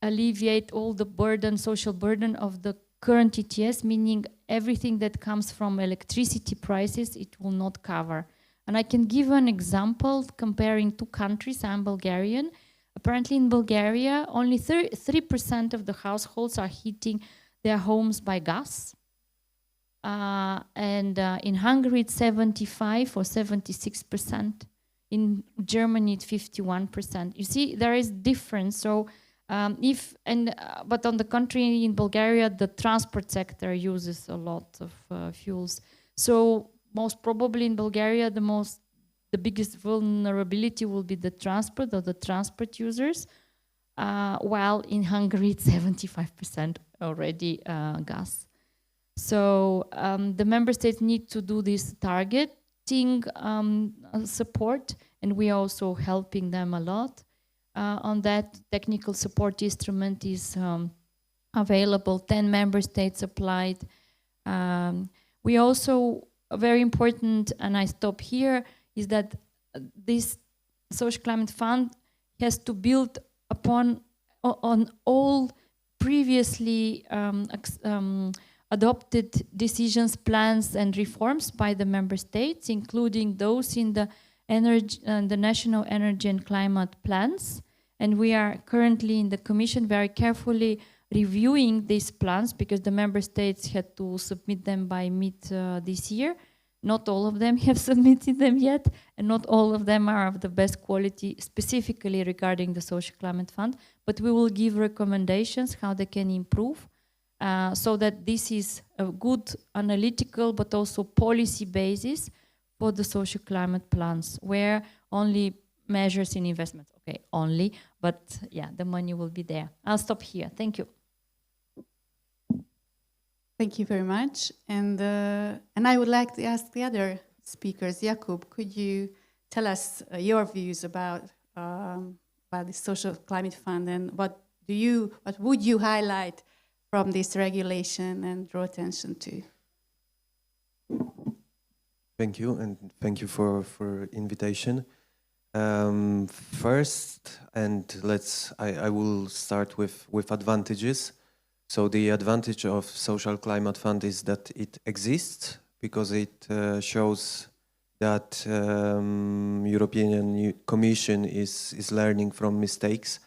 alleviate all the burden, social burden of the current ETS, meaning everything that comes from electricity prices, it will not cover. And I can give an example comparing two countries. I'm Bulgarian. Apparently in Bulgaria, only 3% of the households are heating their homes by gas. And in Hungary, it's 75 or 76%. In Germany, it's 51%. You see, there is difference. So but on the contrary, in Bulgaria, the transport sector uses a lot of fuels. So most probably in Bulgaria, the biggest vulnerability will be the transport or the transport users, while in Hungary it's 75% already gas. So the member states need to do this targeting support, and we are also helping them a lot. On that, technical support instrument is available. 10 member states applied. We also very important, and I stop here, is that this social climate fund has to build on all previously adopted decisions, plans, and reforms by the member states, including those in the the national energy and climate plans. And we are currently in the Commission very carefully reviewing these plans because the member states had to submit them by mid this year. Not all of them have submitted them yet, and not all of them are of the best quality, specifically regarding the Social Climate Fund. But we will give recommendations how they can improve, so that this is a good analytical but also policy basis for the social climate plans, where only measures in investments, okay, only, but yeah, the money will be there. I'll stop here. Thank you. Thank you very much. And I would like to ask the other speakers. Jakub, could you tell us your views about the Social Climate Fund, and what would you highlight from this regulation and draw attention to? Thank you, and thank you for invitation. First, and I will start with advantages. So the advantage of Social Climate Fund is that it exists because it shows that European Commission is learning from mistakes,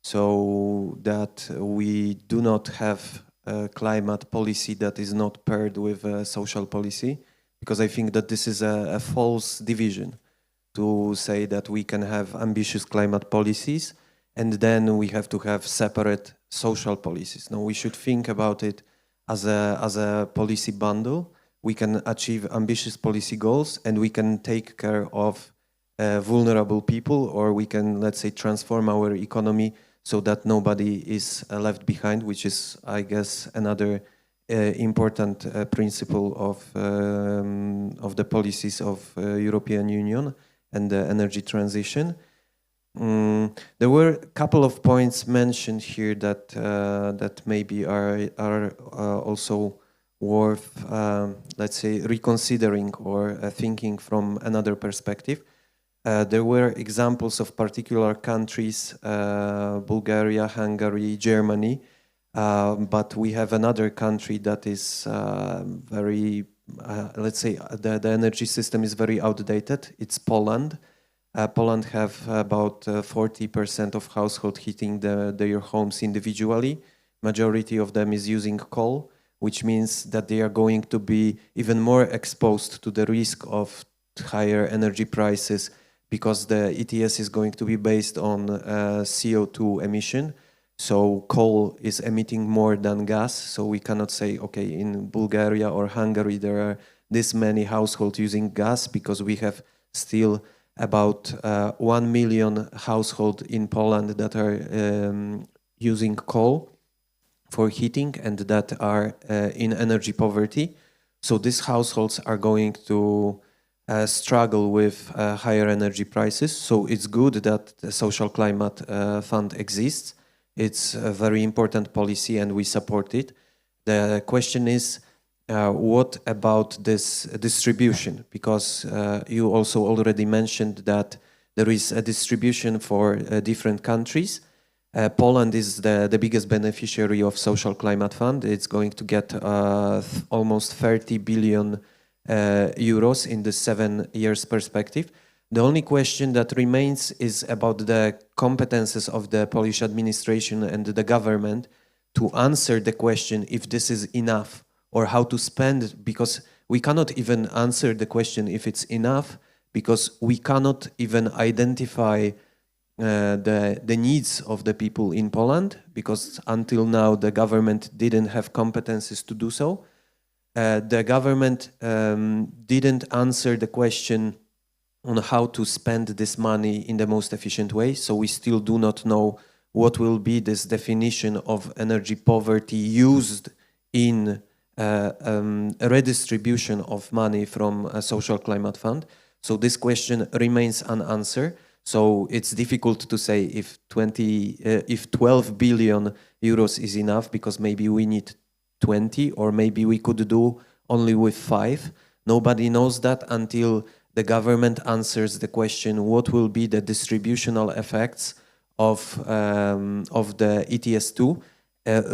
so that we do not have a climate policy that is not paired with a social policy, because I think that this is a false division to say that we can have ambitious climate policies and then we have to have separate social policies. No, we should think about it as a policy bundle. We can achieve ambitious policy goals, and we can take care of vulnerable people, or we can, let's say, transform our economy so that nobody is left behind, which is, I guess, another important principle of the policies of European Union and the energy transition. There were a couple of points mentioned here that maybe are also worth, let's say, reconsidering or thinking from another perspective. There were examples of particular countries, Bulgaria, Hungary, Germany, but we have another country that is very, let's say, the energy system is very outdated. It's Poland. Poland have about 40% of household heating their homes individually. Majority of them is using coal, which means that they are going to be even more exposed to the risk of higher energy prices, because the ETS is going to be based on CO2 emission. So coal is emitting more than gas. So we cannot say, okay, in Bulgaria or Hungary there are this many households using gas, because we have still about 1 million households in Poland that are using coal for heating and that are in energy poverty. So these households are going to struggle with higher energy prices. So it's good that the Social Climate Fund exists. It's a very important policy and we support it. The question is, what about this distribution? Because you also already mentioned that there is a distribution for different countries. Poland is the biggest beneficiary of Social Climate Fund. It's going to get almost 30 billion euros in the 7 years perspective. The only question that remains is about the competences of the Polish administration and the government to answer the question if this is enough or how to spend, because we cannot even answer the question if it's enough, because we cannot even identify the needs of the people in Poland, because until now the government didn't have competences to do so. The government didn't answer the question on how to spend this money in the most efficient way, so we still do not know what will be this definition of energy poverty used in a redistribution of money from a Social Climate Fund. So this question remains unanswered. So it's difficult to say if 12 billion euros is enough, because maybe we need 20, or maybe we could do only with 5. Nobody knows that until the government answers the question, what will be the distributional effects of the ETS2,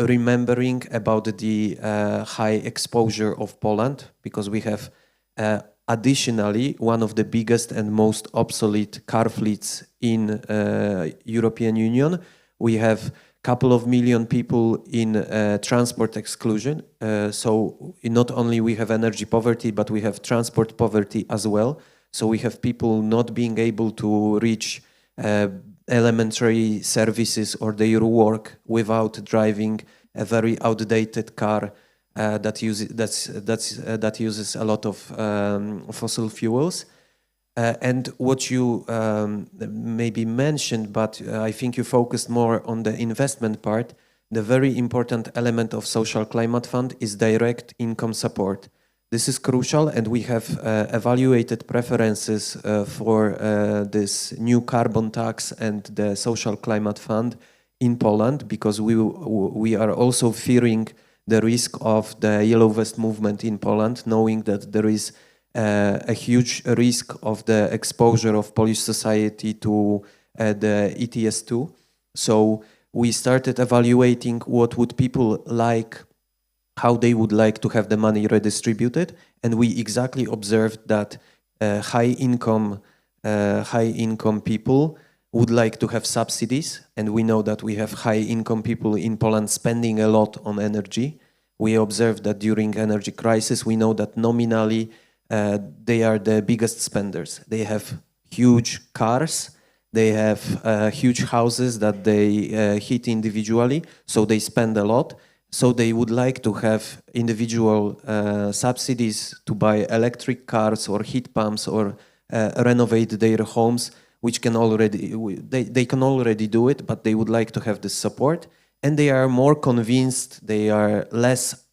remembering about the high exposure of Poland, because we have additionally one of the biggest and most obsolete car fleets in European Union. We have couple of million people in transport exclusion. So not only we have energy poverty, but we have transport poverty as well. So we have people not being able to reach elementary services or their work without driving a very outdated car that uses a lot of fossil fuels. And what you maybe mentioned, but I think you focused more on the investment part, the very important element of Social Climate Fund is direct income support. This is crucial, and we have evaluated preferences for this new carbon tax and the Social Climate Fund in Poland, because we are also fearing the risk of the Yellow Vest movement in Poland, knowing that there is a huge risk of the exposure of Polish society to the ETS2. So we started evaluating what would people like, how they would like to have the money redistributed, and we exactly observed that high income people would like to have subsidies, and we know that we have high income people in Poland spending a lot on energy. We observed that during energy crisis, we know that nominally they are the biggest spenders. They have huge cars, They have huge houses that they heat individually, so they spend a lot. So they would like to have individual subsidies to buy electric cars or heat pumps or renovate their homes, which can already, they can already do it, but they would like to have this support. And they are more convinced, they are less,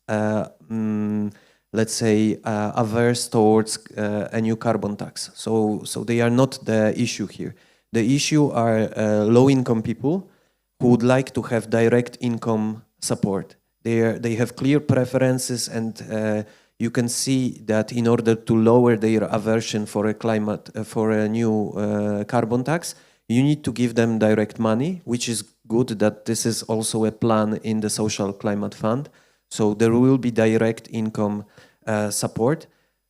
let's say, averse towards a new carbon tax. So they are not the issue here. The issue are low-income people who would like to have direct income support. They have clear preferences, and you can see that in order to lower their aversion for a new carbon tax, you need to give them direct money, which is good that this is also a plan in the Social Climate Fund. So there will be direct income support.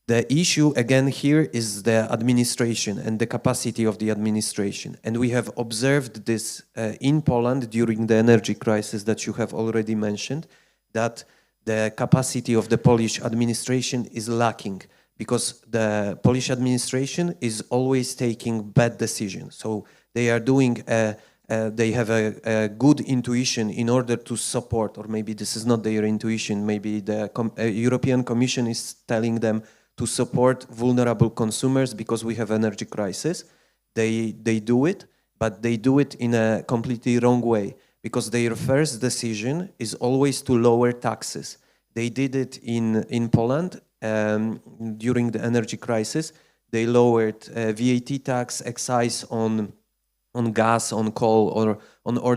The issue again here is the administration and the capacity of the administration. And we have observed this in Poland during the energy crisis that you have already mentioned, that the capacity of the Polish administration is lacking because the Polish administration is always taking bad decisions. So they are doing they have a good intuition in order to support, or maybe this is not their intuition, maybe the European Commission is telling them to support vulnerable consumers because we have energy crisis. They do it, but they do it in a completely wrong way because their first decision is always to lower taxes. They did it in Poland during the energy crisis. They lowered VAT tax, excise on gas, on coal, or on all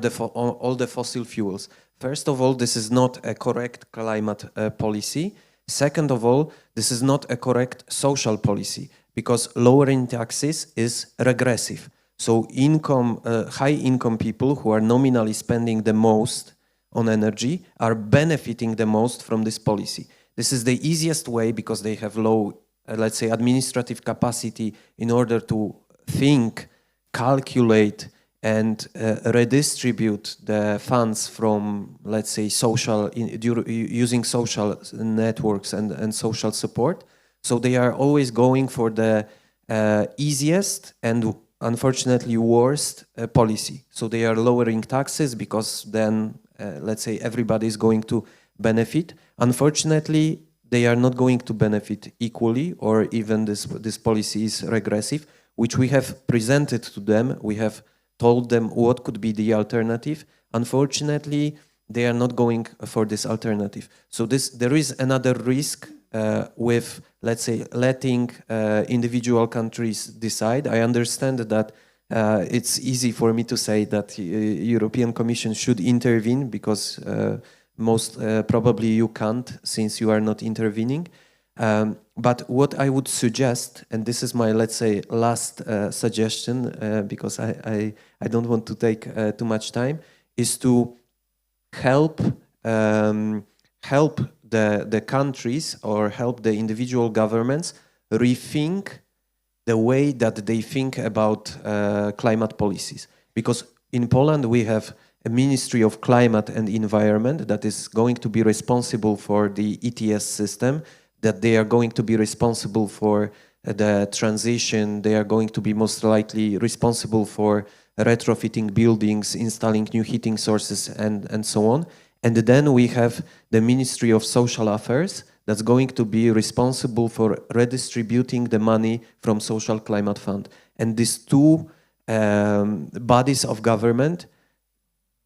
the fossil fuels. First of all, this is not a correct climate policy. Second of all, this is not a correct social policy because lowering taxes is regressive. So high-income people who are nominally spending the most on energy are benefiting the most from this policy. This is the easiest way because they have low, let's say, administrative capacity in order to think, calculate, and redistribute the funds from, let's say, using social networks and social support. So they are always going for the easiest and unfortunately worst policy. So they are lowering taxes because then, let's say, everybody is going to benefit. Unfortunately, they are not going to benefit equally, or even this policy is regressive, which we have presented to them. We have told them what could be the alternative. Unfortunately, they are not going for this alternative. So there is another risk with, let's say, letting individual countries decide. I understand that it's easy for me to say that European Commission should intervene because most probably you can't since you are not intervening. But what I would suggest, and this is my, let's say, last suggestion, because I don't want to take too much time, is to help the countries or help the individual governments rethink the way that they think about climate policies. Because in Poland we have a Ministry of Climate and Environment that is going to be responsible for the ETS system, that they are going to be responsible for the transition, they are going to be most likely responsible for retrofitting buildings, installing new heating sources, and so on. And then we have the Ministry of Social Affairs that's going to be responsible for redistributing the money from Social Climate Fund. And these two bodies of government,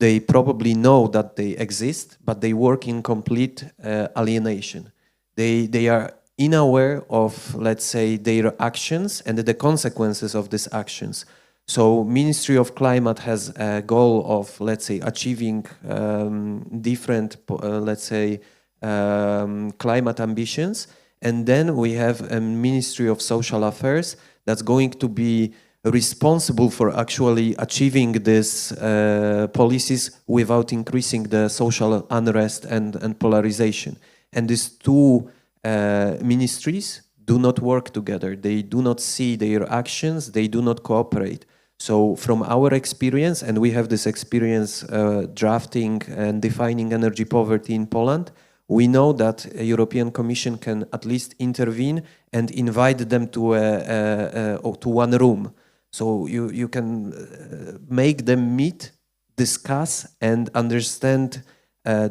they probably know that they exist, but they work in complete alienation. They are unaware of, let's say, their actions and the consequences of these actions. So Ministry of Climate has a goal of, let's say, achieving different, let's say, climate ambitions. And then we have a Ministry of Social Affairs that's going to be responsible for actually achieving these policies without increasing the social unrest and polarization. And these two ministries do not work together. They do not see their actions. They do not cooperate. So from our experience, and we have this experience drafting and defining energy poverty in Poland, we know that a European Commission can at least intervene and invite them to one room. So you can make them meet, discuss, and understand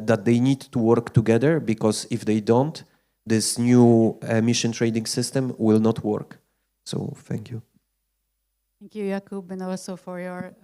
that they need to work together, because if they don't, this new emission trading system will not work. So thank you. Thank you, Jakub, and also for your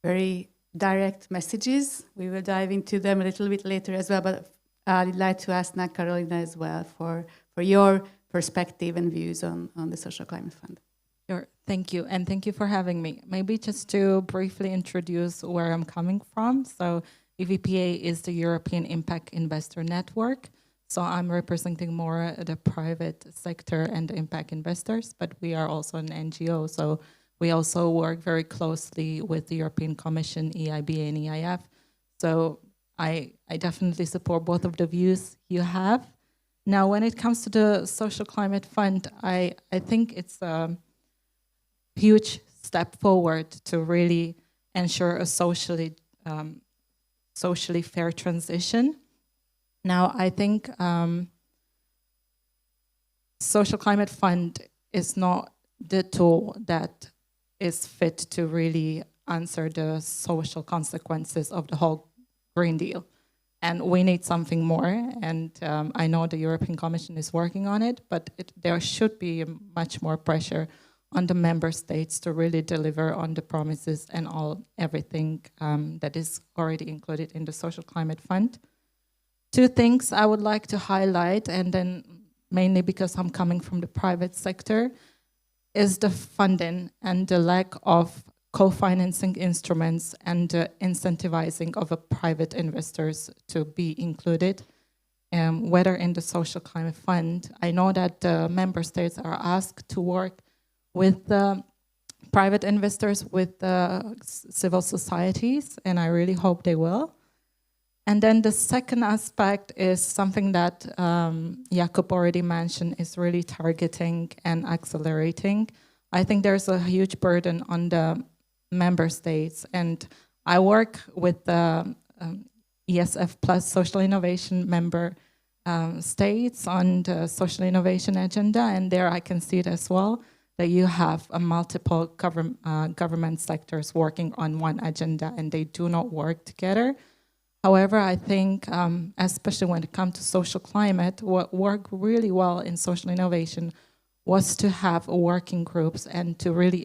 very direct messages. We will dive into them a little bit later as well, but I'd like to ask now Carolina as well for your perspective and views on the Social Climate Fund. Sure. Thank you, and thank you for having me. Maybe just to briefly introduce where I'm coming from. So EVPA is the European Impact Investor Network. So I'm representing more the private sector and the impact investors, but we are also an NGO. So we also work very closely with the European Commission, EIB and EIF. So I definitely support both of the views you have. Now, when it comes to the Social Climate Fund, I think it's a huge step forward to really ensure a socially fair transition. Now, I think Social Climate Fund is not the tool that is fit to really answer the social consequences of the whole Green Deal. And we need something more. And I know the European Commission is working on it, but there should be much more pressure on the member states to really deliver on the promises and everything that is already included in the Social Climate Fund. Two things I would like to highlight, and then mainly because I'm coming from the private sector, is the funding and the lack of co-financing instruments and incentivizing of private investors to be included, whether in the Social Climate Fund. I know that the member states are asked to work with private investors, with civil societies, and I really hope they will. And then the second aspect is something that Jakub already mentioned, is really targeting and accelerating. I think there's a huge burden on the member states, and I work with the ESF Plus Social Innovation member states on the social innovation agenda, and there I can see it as well, that you have multiple government sectors working on one agenda, and they do not work together. However, I think, especially when it comes to social climate, what worked really well in social innovation was to have working groups and to really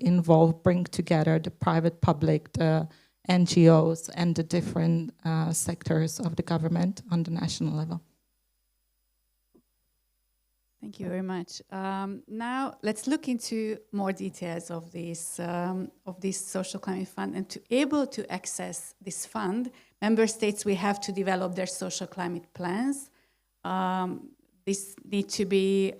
bring together the private, public, the NGOs, and the different sectors of the government on the national level. Thank you very much. Now let's look into more details of this Social Climate Fund. And to able to access this fund, member states will have to develop their social climate plans. This need to be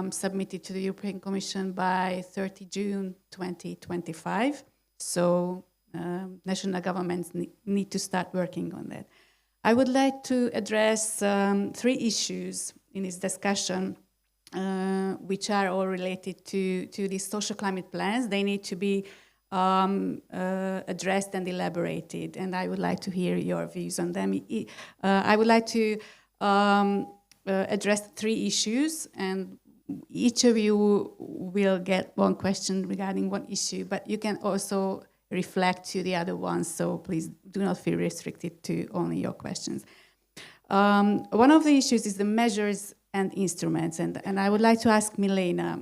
submitted to the European Commission by 30 June 2025. So national governments need to start working on that. I would like to address 3 issues in this discussion, which are all related to these social climate plans. They need to be addressed and elaborated, and I would like to hear your views on them. I would like to address 3 issues, and each of you will get 1 question regarding 1 issue, but you can also reflect to the other ones, so please do not feel restricted to only your questions. One of the issues is the measures and instruments, and I would like to ask Milena,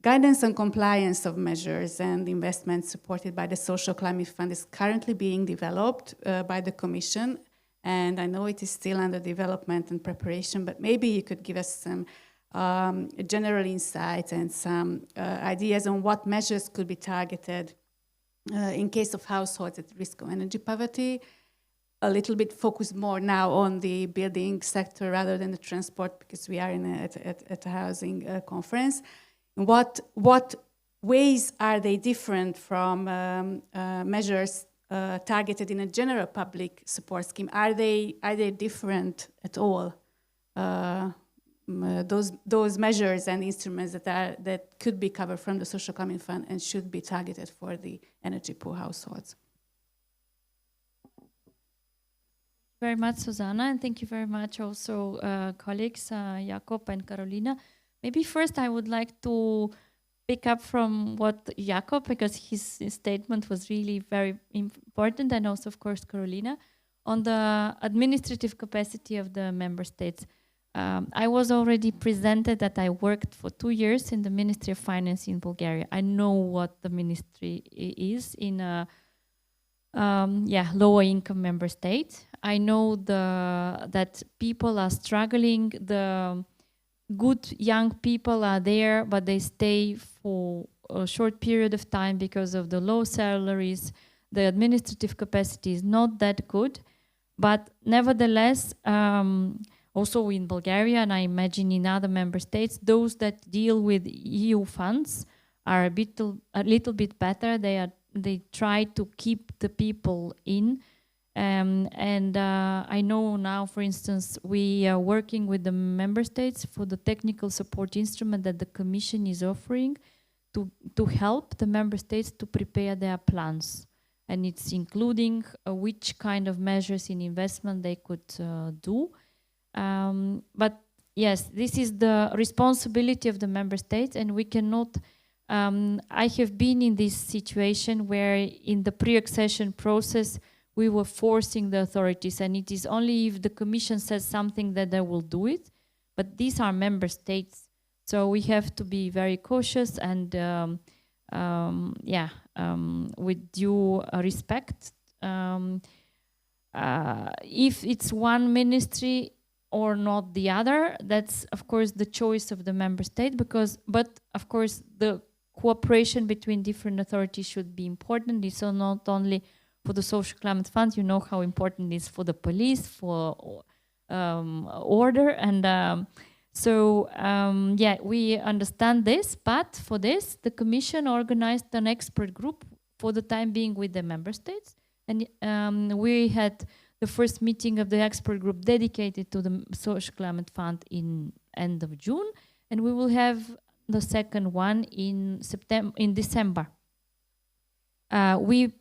guidance on compliance of measures and investments supported by the Social Climate Fund is currently being developed by the Commission, and I know it is still under development and preparation, but maybe you could give us some general insights and some ideas on what measures could be targeted in case of households at risk of energy poverty. A little bit focused more now on the building sector rather than the transport, because we are at a housing conference. What ways are they different from measures targeted in a general public support scheme? Are they different at all? Those measures and instruments that could be covered from the Social Climate Fund and should be targeted for the energy poor households. Very much, Susanna, and thank you very much also colleagues, Jakub and Carolina. Maybe first I would like to pick up from what Jakob, because his statement was really very important, and also, of course, Carolina, on the administrative capacity of the member states. I was already presented that I worked for 2 years in the Ministry of Finance in Bulgaria. I know what the ministry is in a lower income member state. I know that people are struggling. The good young people are there, but they stay for a short period of time because of the low salaries. The administrative capacity is not that good. But nevertheless, also in Bulgaria, and I imagine in other member states, those that deal with EU funds are a little bit better. They try to keep the people in. I know now, for instance, we are working with the member states for the technical support instrument that the Commission is offering to help the member states to prepare their plans. And it's including which kind of measures in investment they could do. But yes, this is the responsibility of the member states, and we cannot. I have been in this situation where in the pre-accession process we were forcing the authorities, and it is only if the Commission says something that they will do it. But these are member states, so we have to be very cautious and with due respect. If it's one ministry or not the other, that's of course the choice of the member state. But of course the cooperation between different authorities should be important. It's not only for the Social Climate Fund. You know how important it is for the police, for order, and we understand this. But for this, the Commission organized an expert group for the time being with the member states, and we had the first meeting of the expert group dedicated to the Social Climate Fund in end of June, and we will have the second one in December. We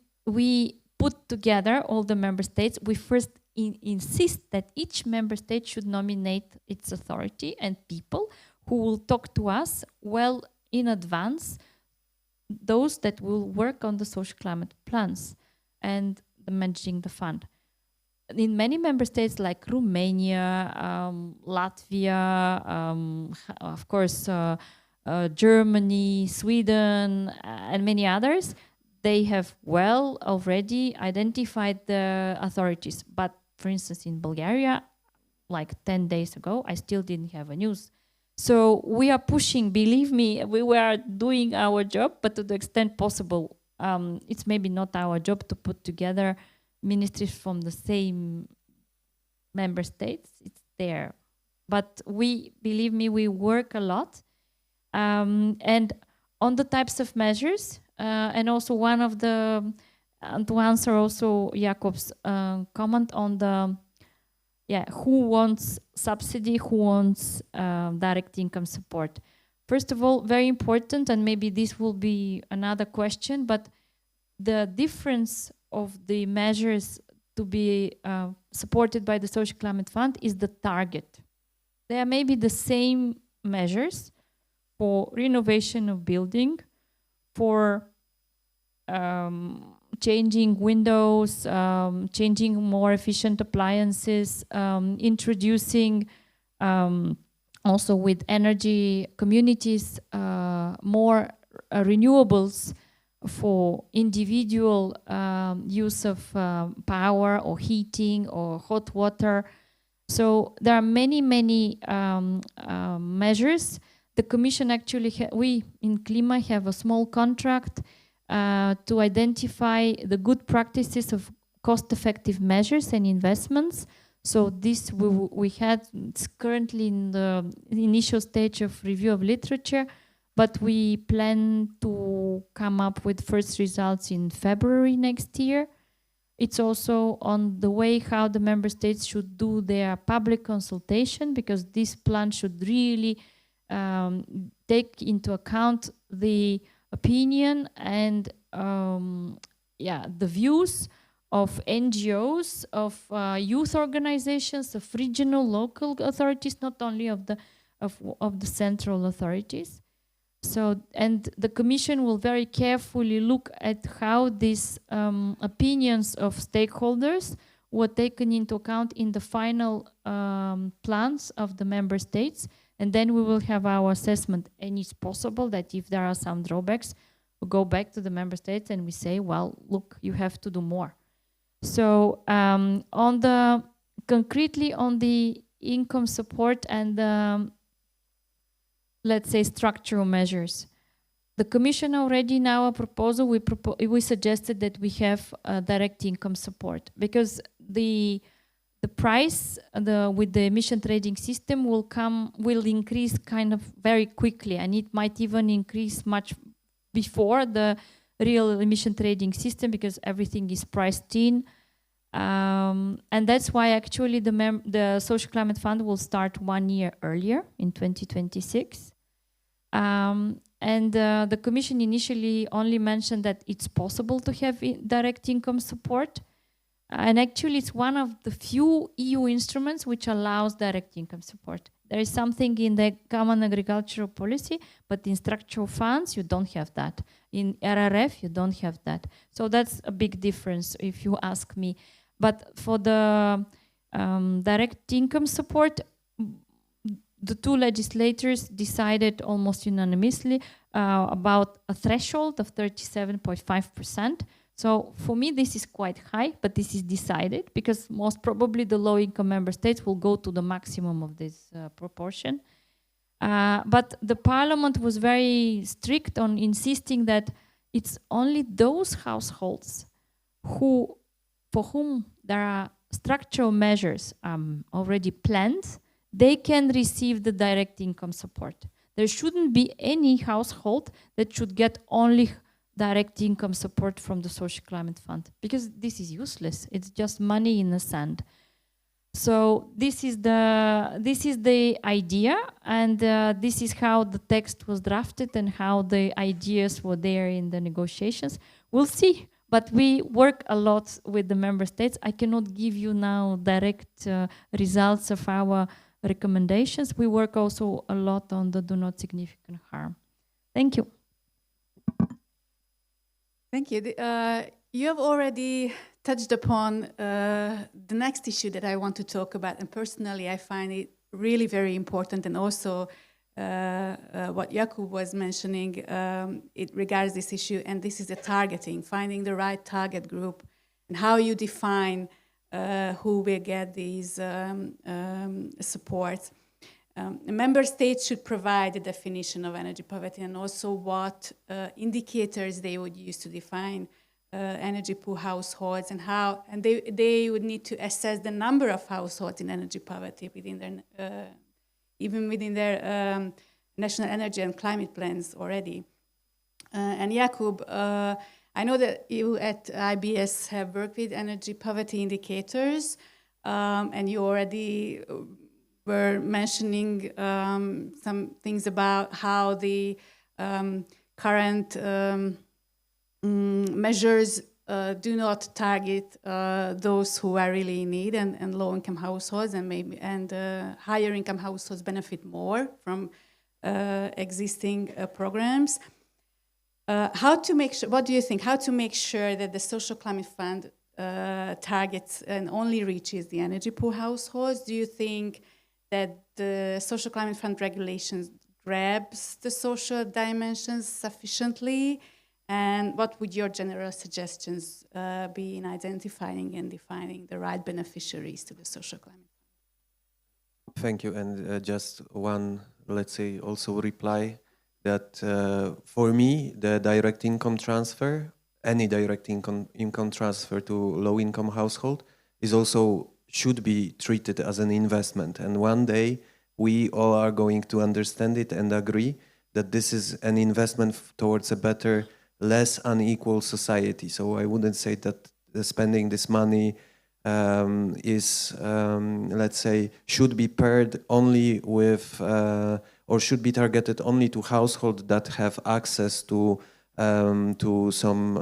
put together all the member states. We first insist that each member state should nominate its authority and people who will talk to us well in advance, those that will work on the social climate plans and managing the fund. In many member states like Romania, Latvia, of course, Germany, Sweden, and many others, they have well already identified the authorities. But for instance, in Bulgaria, like 10 days ago, I still didn't have a news. So we are pushing, believe me, we were doing our job, but to the extent possible. It's maybe not our job to put together ministries from the same member states. It's there. But believe me, we work a lot. And on the types of measures, and also one of the, to answer also Jakob's comment on the, who wants subsidy, who wants direct income support. First of all, very important, and maybe this will be another question, but the difference of the measures to be supported by the Social Climate Fund is the target. They are maybe the same measures for renovation of building, for changing windows, changing more efficient appliances, introducing also with energy communities more renewables for individual use of power or heating or hot water. So there are many measures. The Commission actually, we in Klima have a small contract to identify the good practices of cost-effective measures and investments. So this we had, it's currently in the initial stage of review of literature, but we plan to come up with first results in February next year. It's also on the way how the member states should do their public consultation, because this plan should really take into account the opinion and the views of NGOs, of youth organizations, of regional, local authorities, not only of the central authorities. So, and the Commission will very carefully look at how these opinions of stakeholders were taken into account in the final plans of the member states, and then we will have our assessment. And it's possible that if there are some drawbacks, we go back to the member states and we say, well, look, you have to do more. So concretely on the income support and let's say structural measures, the Commission already in our proposal, we suggested that we have direct income support, because the price with the emission trading system will increase kind of very quickly, and it might even increase much before the real emission trading system, because everything is priced in. And that's why actually the Social Climate Fund will start 1 year earlier in 2026. And the Commission initially only mentioned that it's possible to have direct income support. And actually it's one of the few EU instruments which allows direct income support. There is something in the Common Agricultural Policy, but in structural funds you don't have that. In RRF you don't have that. So that's a big difference if you ask me. But for the direct income support, the two legislators decided almost unanimously about a threshold of 37.5%. So for me, this is quite high, but this is decided because most probably the low-income member states will go to the maximum of this proportion. But the Parliament was very strict on insisting that it's only those households for whom there are structural measures already planned, they can receive the direct income support. There shouldn't be any household that should get only direct income support from the Social Climate Fund, because this is useless. It's just money in the sand. So this is the idea, and this is how the text was drafted and how the ideas were there in the negotiations. We'll see, but we work a lot with the member states. I cannot give you now direct results of our recommendations. We work also a lot on the do not significant harm. Thank you. Thank you. You have already touched upon the next issue that I want to talk about, and personally I find it really very important, and also what Jakub was mentioning, it regards this issue, and this is the targeting, finding the right target group, and how you define who will get these supports. Member states should provide a definition of energy poverty and also what indicators they would use to define energy poor households, and how, and they would need to assess the number of households in energy poverty within their, even within their national energy and climate plans already. And Jakub, I know that you at IBS have worked with energy poverty indicators, and you already were mentioning some things about how the current measures do not target those who are really in need, and low-income households, and maybe higher-income households benefit more from existing programs. How to make sure? What do you think? How to make sure that the Social Climate Fund targets and only reaches the energy poor households? Do you think that the Social Climate Fund regulations grabs the social dimensions sufficiently? And what would your general suggestions be in identifying and defining the right beneficiaries to the Social Climate Fund? Thank you. And just one, let's say, also reply that for me, the direct income transfer, any direct income transfer to low-income household is also should be treated as an investment. And one day we all are going to understand it and agree that this is an investment towards a better, less unequal society. So I wouldn't say that spending this money is, let's say, should be paired only with, or should be targeted only to households that have access to some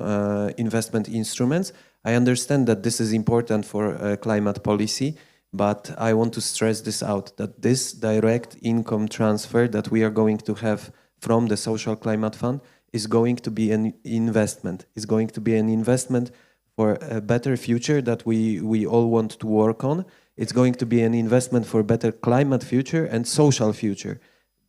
investment instruments. I understand that this is important for climate policy, but I want to stress this out, that this direct income transfer that we are going to have from the Social Climate Fund is going to be an investment. It's going to be an investment for a better future that we all want to work on. It's going to be an investment for a better climate future and social future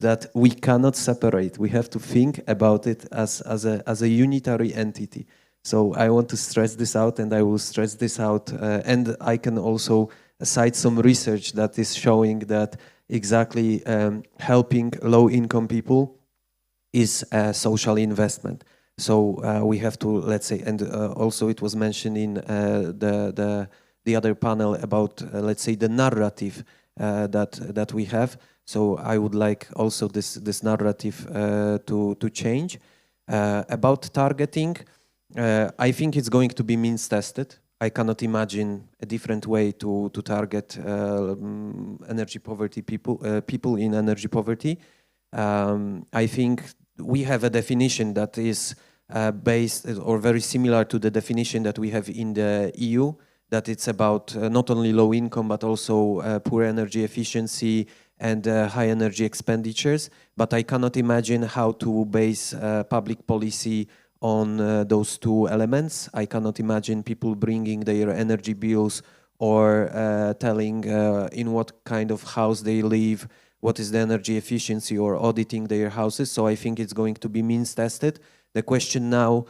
that we cannot separate. We have to think about it as a unitary entity. So I want to stress this out, and I will stress this out. And I can also cite some research that is showing that exactly helping low-income people is a social investment. So we have to, let's say, and also it was mentioned in the other panel about, let's say, the narrative that we have. So I would like also this narrative to change. About targeting, I think it's going to be means tested. I cannot imagine a different way to target energy poverty people in energy poverty. I think we have a definition that is based or very similar to the definition that we have in the EU, that it's about not only low income but also poor energy efficiency and high energy expenditures. But I cannot imagine how to base public policy on those two elements. I cannot imagine people bringing their energy bills or telling in what kind of house they live, what is the energy efficiency, or auditing their houses. So I think it's going to be means tested. The question now,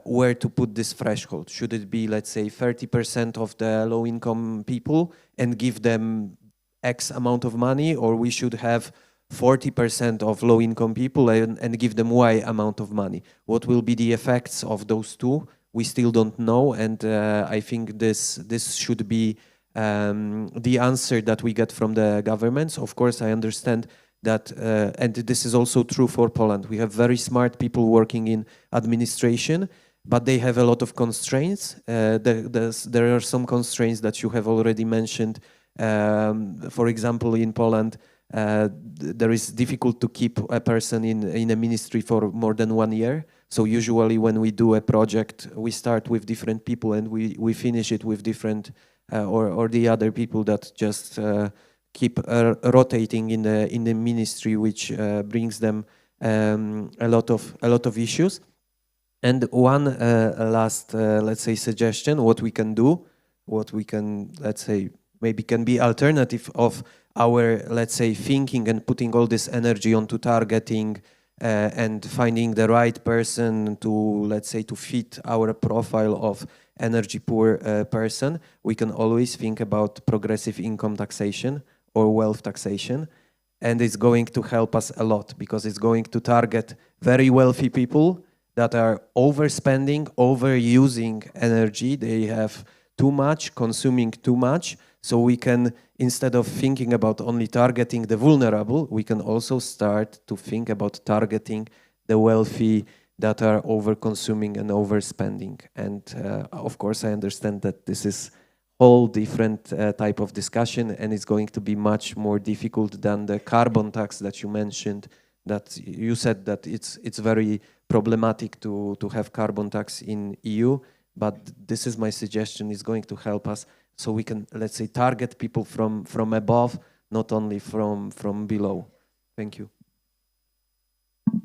where to put this threshold? Should it be, let's say, 30% of the low-income people and give them X amount of money, or we should have 40% of low-income people and give them Y amount of money? What will be the effects of those two? We still don't know, and I think this should be the answer that we get from the governments. Of course, I understand that, and this is also true for Poland. We have very smart people working in administration, but they have a lot of constraints. There are some constraints that you have already mentioned. For example, in Poland, there is difficult to keep a person in a ministry for more than 1 year. So usually when we do a project, we start with different people and we finish it with different or the other people that just keep rotating in the ministry, which brings them a lot of issues. And one last, let's say, suggestion: what we can do, what we can, let's say, maybe can be alternative of our, let's say, thinking and putting all this energy onto targeting and finding the right person to, let's say, to fit our profile of energy poor person. We can always think about progressive income taxation or wealth taxation, and it's going to help us a lot because it's going to target very wealthy people that are overspending, overusing energy. They have too much, consuming too much. So we can, instead of thinking about only targeting the vulnerable, we can also start to think about targeting the wealthy that are over-consuming and overspending. And of course, I understand that this is a whole different type of discussion, and it's going to be much more difficult than the carbon tax that you mentioned, that you said that it's very problematic to have carbon tax in EU, but this is my suggestion, is going to help us so we can, let's say, target people from above, not only from below. Thank you.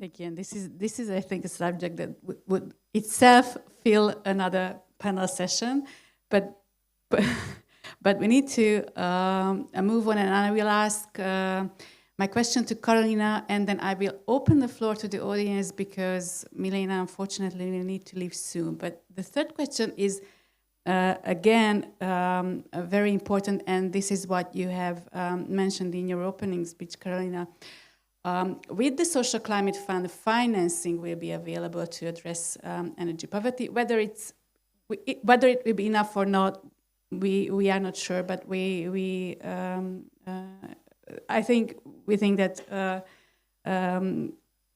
Thank you. And this is, I think, a subject that would itself fill another panel session, but we need to move on, and I will ask my question to Karolina, and then I will open the floor to the audience because Milena, unfortunately, will need to leave soon. But the third question is, again, very important, and this is what you have mentioned in your opening speech, Karolina. With the Social Climate Fund, financing will be available to address energy poverty. Whether it will be enough or not, we are not sure, but I think we think that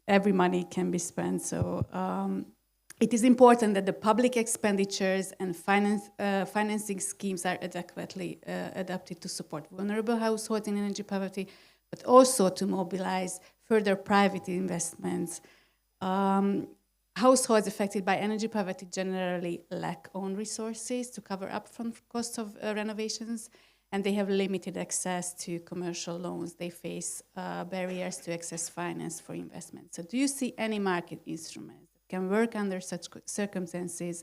every money can be spent. So it is important that the public expenditures and financing schemes are adequately adapted to support vulnerable households in energy poverty, but also to mobilize further private investments. Households affected by energy poverty generally lack own resources to cover upfront costs of renovations, and they have limited access to commercial loans. They face barriers to access finance for investment. So do you see any market instruments that can work under such circumstances?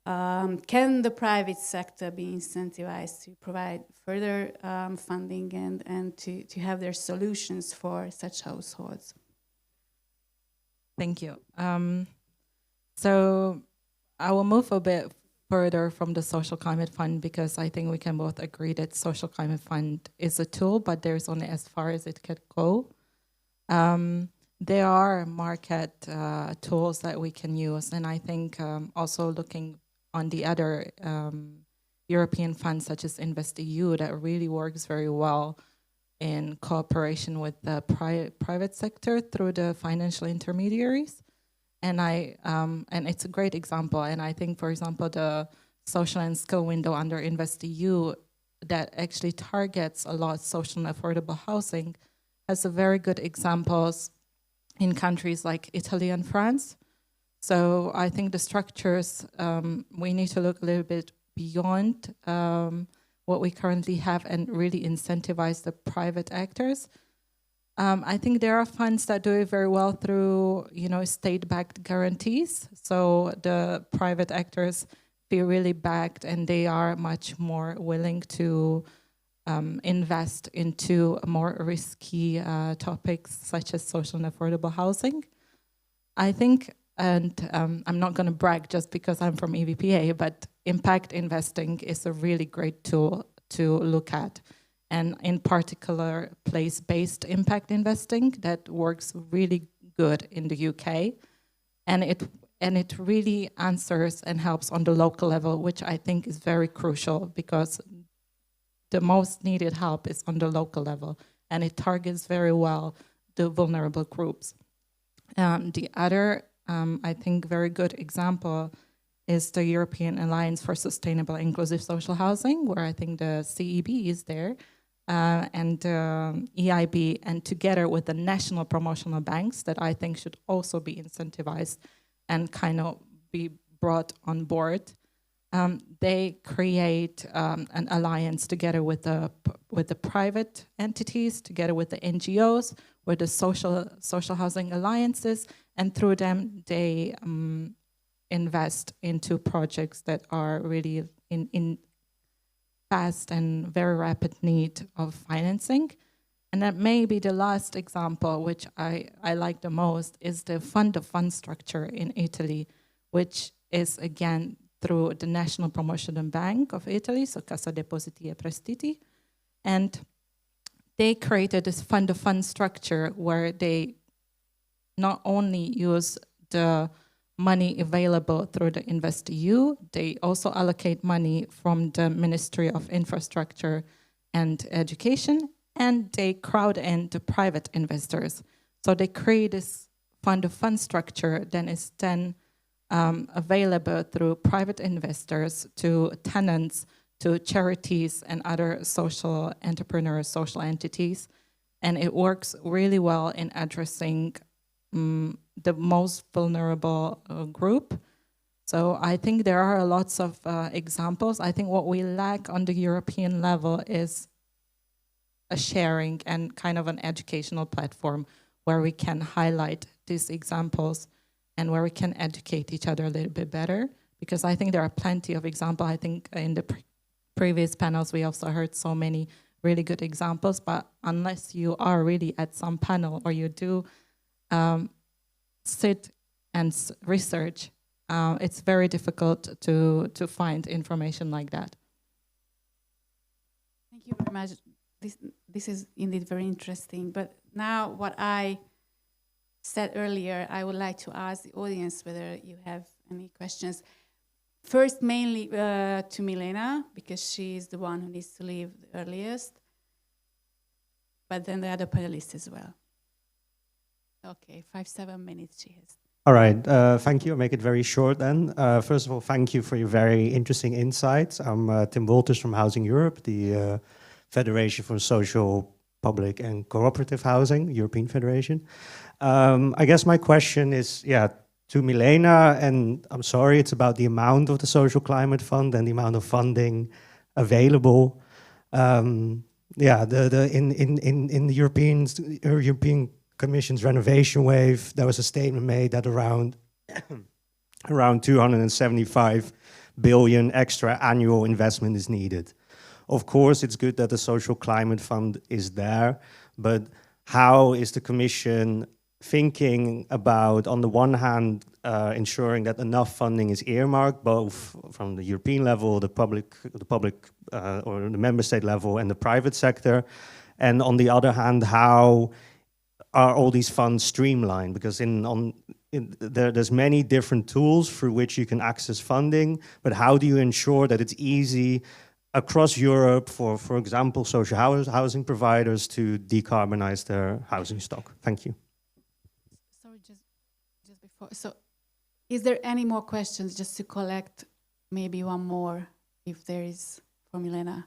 Can the private sector be incentivized to provide further funding and to have their solutions for such households? Thank you. So I will move a bit further from the Social Climate Fund, because I think we can both agree that Social Climate Fund is a tool, but there's only as far as it can go. There are market tools that we can use, and I think also looking on the other European funds such as InvestEU, that really works very well in cooperation with the private sector through the financial intermediaries. And it's a great example. And I think, for example, the social and skill window under InvestEU that actually targets a lot social and affordable housing has a very good examples in countries like Italy and France. So I think the structures, we need to look a little bit beyond what we currently have and really incentivize the private actors. I think there are funds that do it very well through, state-backed guarantees. So the private actors feel really backed, and they are much more willing to invest into more risky topics such as social and affordable housing. I think, and I'm not going to brag just because I'm from EVPA, but impact investing is a really great tool to look at. And in particular, place-based impact investing that works really good in the UK. And it really answers and helps on the local level, which I think is very crucial, because the most needed help is on the local level, and it targets very well the vulnerable groups. The other, I think, very good example is the European Alliance for Sustainable Inclusive Social Housing, where I think the CEB is there, and EIB, and together with the national promotional banks that I think should also be incentivized and kind of be brought on board. They create an alliance together with the private entities, together with the NGOs, with the social housing alliances, and through them they invest into projects that are really in fast and very rapid need of financing. And that may be the last example, which I like the most, is the fund-of-fund structure in Italy, which is again through the National Promotion Bank of Italy, so Cassa Depositi e Prestiti. And they created this fund-of-fund structure where they not only use the money available through the InvestEU, they also allocate money from the Ministry of Infrastructure and Education, and they crowd in the private investors. So they create this fund-of-fund structure that is then available through private investors to tenants, to charities and other social entrepreneurs, social entities. And it works really well in addressing the most vulnerable group. So I think there are lots of examples. I think what we lack on the European level is a sharing and kind of an educational platform where we can highlight these examples and where we can educate each other a little bit better. Because I think there are plenty of examples. I think in the previous panels we also heard so many really good examples, but unless you are really at some panel or you do sit and research, it's very difficult to find information like that. Thank you very much. This is indeed very interesting. But now what I said earlier, I would like to ask the audience whether you have any questions. First, mainly to Milena, because she is the one who needs to leave the earliest. But then the other panelists as well. Okay, 5-7 minutes she has. All right, thank you. I'll make it very short then. First of all, thank you for your very interesting insights. I'm Tim Wolters from Housing Europe, the Federation for Social, Public and Cooperative Housing, European Federation. I guess my question is, to Milena, and I'm sorry, it's about the amount of the Social Climate Fund and the amount of funding available. Yeah, in the European Commission's renovation wave, there was a statement made that around 275 billion extra annual investment is needed. Of course, it's good that the social climate fund is there, but how is the Commission thinking about, on the one hand, ensuring that enough funding is earmarked, both from the European level, the public or the member state level, and the private sector, and on the other hand, how are all these funds streamlined? Because there's many different tools through which you can access funding, but how do you ensure that it's easy across Europe for example, social housing providers to decarbonize their housing stock? Thank you. Sorry, just before. So, is there any more questions, just to collect maybe one more, if there is, for Milena?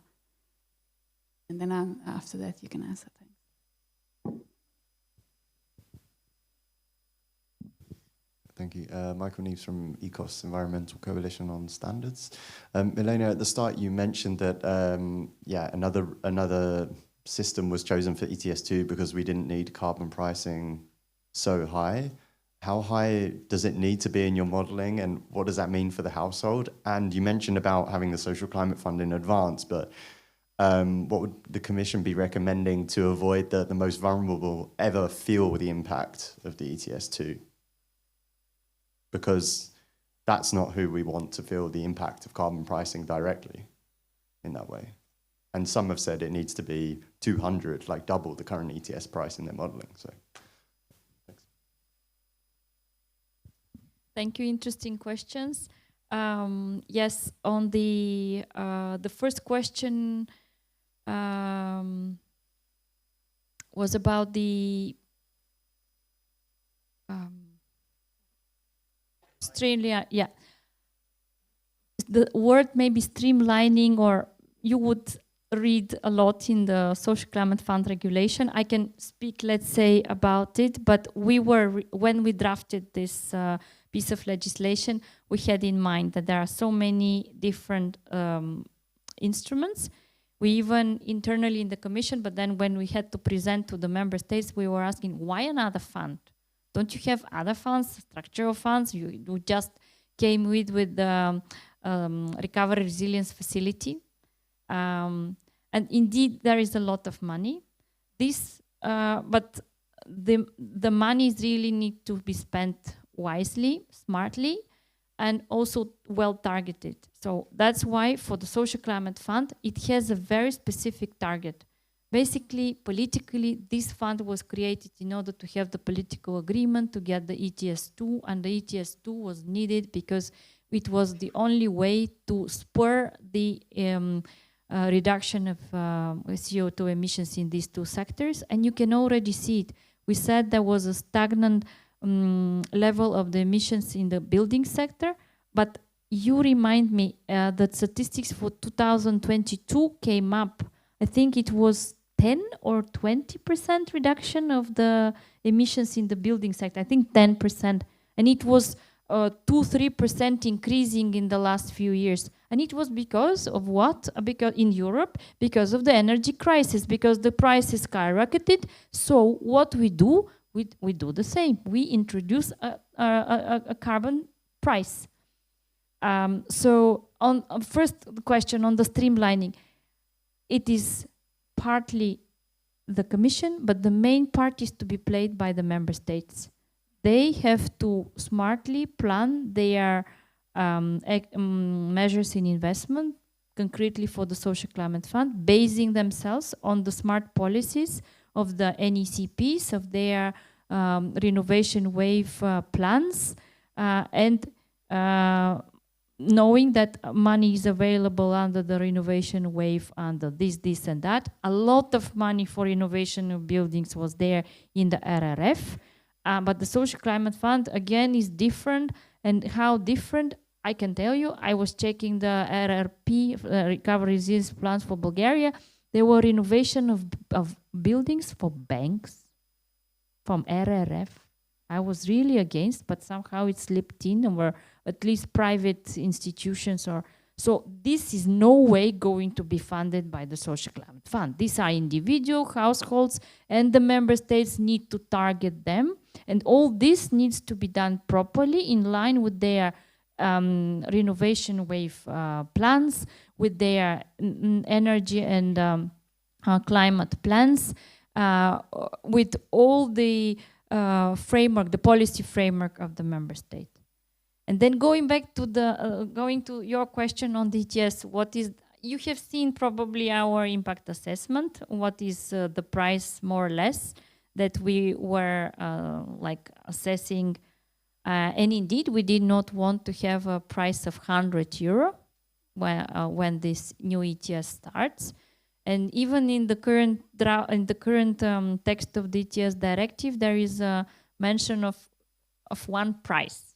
And then after that, you can answer. Thank you. Michael Neves from ECOS, Environmental Coalition on Standards. Milena, at the start you mentioned that another system was chosen for ETS2 because we didn't need carbon pricing so high. How high does it need to be in your modelling, and what does that mean for the household? And you mentioned about having the social climate fund in advance, but what would the Commission be recommending to avoid the most vulnerable ever feel the impact of the ETS2? Because that's not who we want to feel the impact of carbon pricing directly in that way. And some have said it needs to be 200, like double the current ETS price in their modelling. So, thanks. Thank you. Interesting questions. Yes, on the first question was about the yeah. The word maybe streamlining, or you would read a lot in the Social Climate Fund regulation. I can speak, let's say, about it, but when we drafted this piece of legislation, we had in mind that there are so many different instruments. We even internally in the Commission, but then when we had to present to the member states, we were asking, why another fund? Don't you have other funds, structural funds? You just came with the Recovery Resilience Facility. And indeed, there is a lot of money. But the monies really need to be spent wisely, smartly, and also well targeted. So that's why for the Social Climate Fund, it has a very specific target. Basically, politically, this fund was created in order to have the political agreement to get the ETS2, and the ETS2 was needed because it was the only way to spur the reduction of CO2 emissions in these two sectors. And you can already see it. We said there was a stagnant level of the emissions in the building sector, but you remind me that statistics for 2022 came up. I think it was 10 or 20% reduction of the emissions in the building sector. I think 10%. And it was 2-3% increasing in the last few years. And it was because of what? Because in Europe, because of the energy crisis, because the prices skyrocketed. So what we do, we do the same. We introduce a carbon price. So on first question on the streamlining, it is partly the Commission, but the main part is to be played by the member states. They have to smartly plan their measures in investment, concretely for the Social Climate Fund, basing themselves on the smart policies of the NECPs, of their renovation wave plans, and knowing that money is available under the renovation wave, under this and that. A lot of money for renovation of buildings was there in the RRF, but the Social Climate Fund, again, is different. And how different, I can tell you, I was checking the RRP, Recovery Resilience plans for Bulgaria. There were renovation of buildings for banks from RRF. I was really against, but somehow it slipped in, and were at least private institutions or So this is no way going to be funded by the Social Climate Fund. These are individual households, and the member states need to target them. And all this needs to be done properly in line with their renovation wave plans, with their energy and climate plans, with all the framework, the policy framework of the member state. And then going back to the going to your question on the ETS, what is, you have seen probably our impact assessment, what is the price more or less that we were like assessing, and indeed we did not want to have a price of €100 when this new ETS starts. And even in the current text of the ETS directive, there is a mention of one price.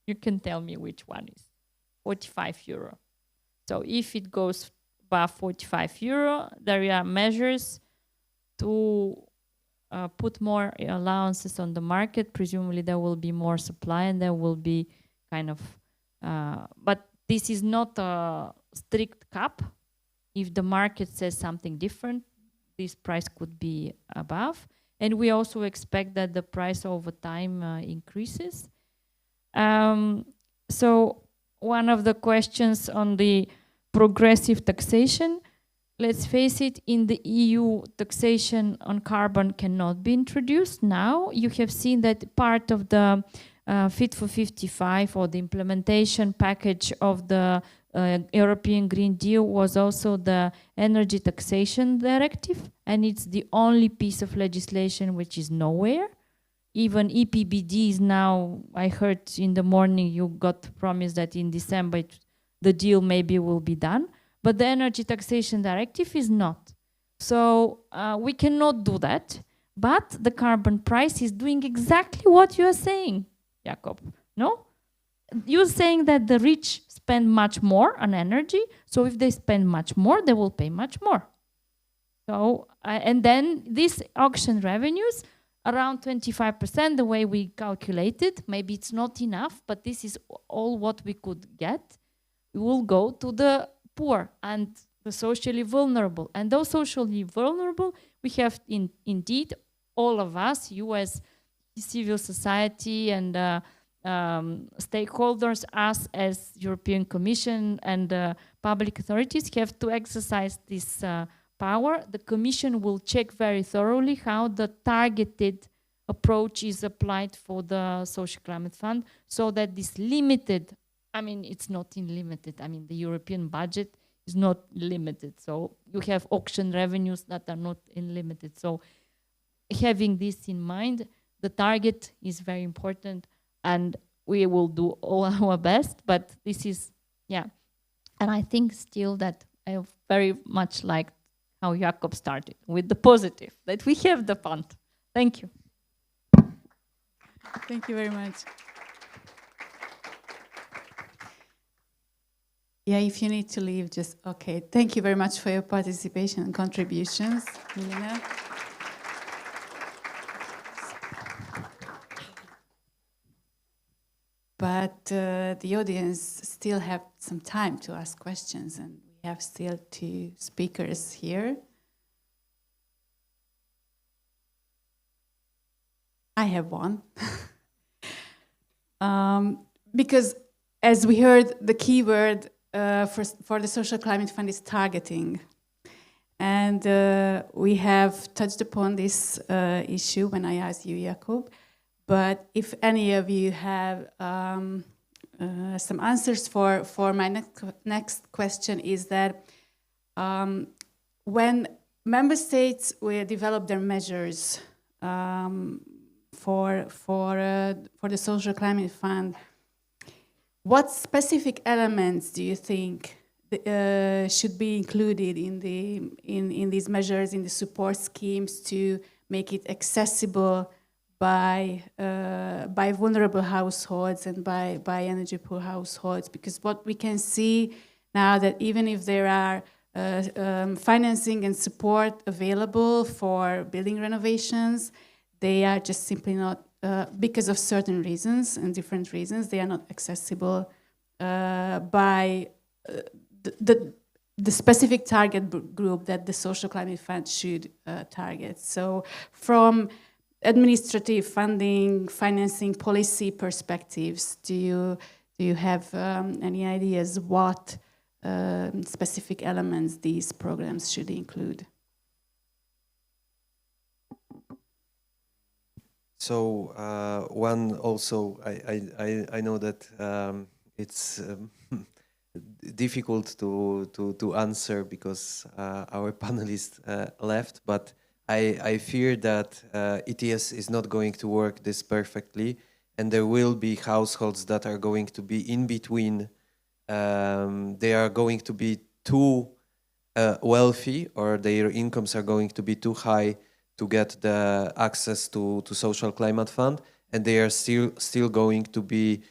You can tell me which one is €45. So if it goes above €45, there are measures to put more allowances on the market. Presumably there will be more supply and there will be kind of, but this is not a strict cap. If the market says something different, this price could be above. And we also expect that the price over time increases. So one of the questions on the progressive taxation, let's face it, in the EU, taxation on carbon cannot be introduced now. You have seen that part of the Fit for 55 or the implementation package of the European Green Deal was also the energy taxation directive, and it's the only piece of legislation which is nowhere. Even EPBD is now, I heard in the morning you got promised that in December the deal maybe will be done, but the energy taxation directive is not. So we cannot do that, but the carbon price is doing exactly what you are saying, Jakob, no? You're saying that the rich spend much more on energy, so if they spend much more, they will pay much more. So, and then these auction revenues, around 25%, the way we calculated, maybe it's not enough, but this is all what we could get, will go to the poor and the socially vulnerable. And those socially vulnerable, we have indeed all of us, you as civil society and stakeholders, us as European Commission and public authorities have to exercise this power. The Commission will check very thoroughly how the targeted approach is applied for the Social Climate Fund, so that this limited, I mean, it's not unlimited. I mean, the European budget is not limited. So you have auction revenues that are not unlimited. So having this in mind, the target is very important, and we will do all our best, but this is, yeah. And I think still that I very much liked how Jakob started with the positive, that we have the fund. Thank you. Thank you very much. Yeah, if you need to leave, just, okay. Thank you very much for your participation and contributions, Milena. But the audience still have some time to ask questions, and we have still 2 speakers here. I have one. Because as we heard, the key word for the Social Climate Fund is targeting. And we have touched upon this issue when I asked you, Jakob. But if any of you have some answers for my next question, is that when member states will develop their measures for the Social Climate Fund, what specific elements do you think should be included in these measures, in the support schemes, to make it accessible by vulnerable households and by energy poor households? Because what we can see now, that even if there are financing and support available for building renovations, they are just simply not, because of certain reasons and different reasons, they are not accessible by the specific target group that the social climate fund should target. So from administrative funding, financing, policy perspectives, do you have any ideas what specific elements these programs should include? So one also, I know that it's difficult to answer because our panelists left, but I fear that ETS is not going to work this perfectly, and there will be households that are going to be in between. They are going to be too wealthy, or their incomes are going to be too high to get the access to social climate fund, and they are still going to be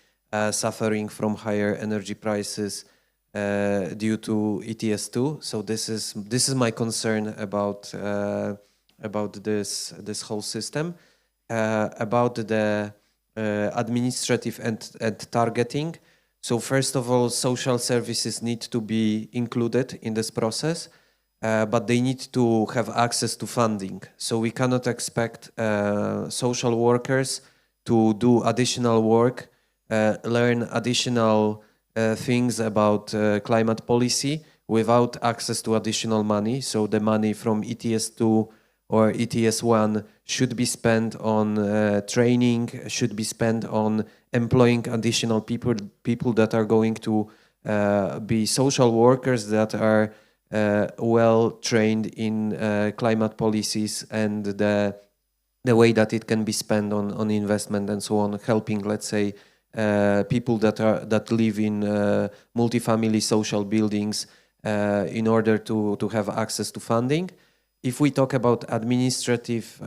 suffering from higher energy prices due to ETS2. So this is my concern about this whole system. About the administrative and targeting. So first of all, social services need to be included in this process, but they need to have access to funding. So we cannot expect social workers to do additional work, learn additional things about climate policy without access to additional money. So the money from ETS2 or ETS1 should be spent on training, should be spent on employing additional people that are going to be social workers that are well trained in climate policies and the way that it can be spent on investment and so on, helping, let's say, people that live in multifamily social buildings in order to have access to funding. If we talk about administrative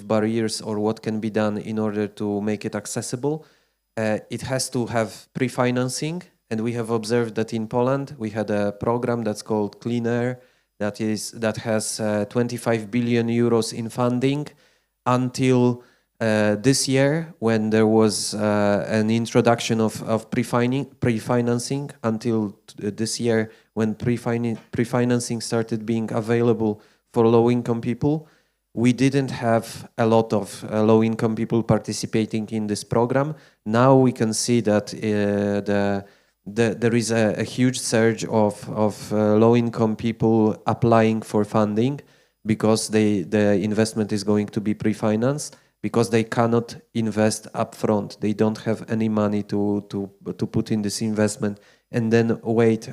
barriers or what can be done in order to make it accessible, it has to have pre-financing. And we have observed that in Poland, we had a program that's called Clean Air that has 25 billion euros in funding until this year, when there was an introduction of pre-financing, until this year when pre-financing started being available for low-income people. We didn't have a lot of low-income people participating in this program. Now we can see that there is a huge surge of low-income people applying for funding because the investment is going to be pre-financed, because they cannot invest upfront. They don't have any money to put in this investment and then wait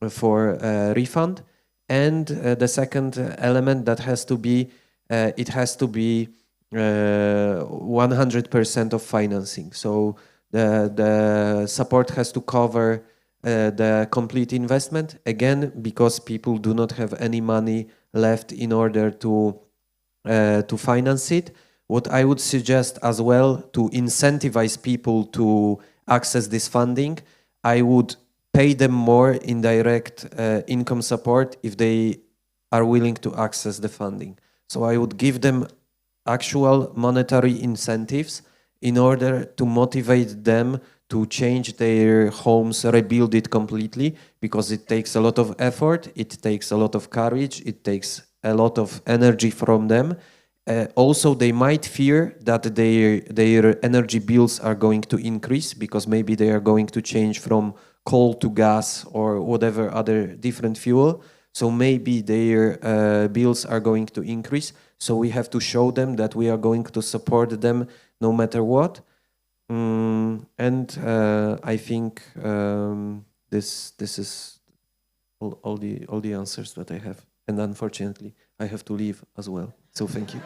for a refund. And the second element that has to be, it has to be 100% of financing. So the support has to cover the complete investment, again, because people do not have any money left in order to finance it. What I would suggest as well, to incentivize people to access this funding, I would pay them more in direct income support if they are willing to access the funding. So I would give them actual monetary incentives in order to motivate them to change their homes, rebuild it completely, because it takes a lot of effort, it takes a lot of courage, it takes a lot of energy from them. Also, they might fear that their energy bills are going to increase because maybe they are going to change from coal to gas or whatever other different fuel. So maybe their bills are going to increase. So we have to show them that we are going to support them no matter what. I think this is all the answers that I have. And unfortunately, I have to leave as well. So thank you.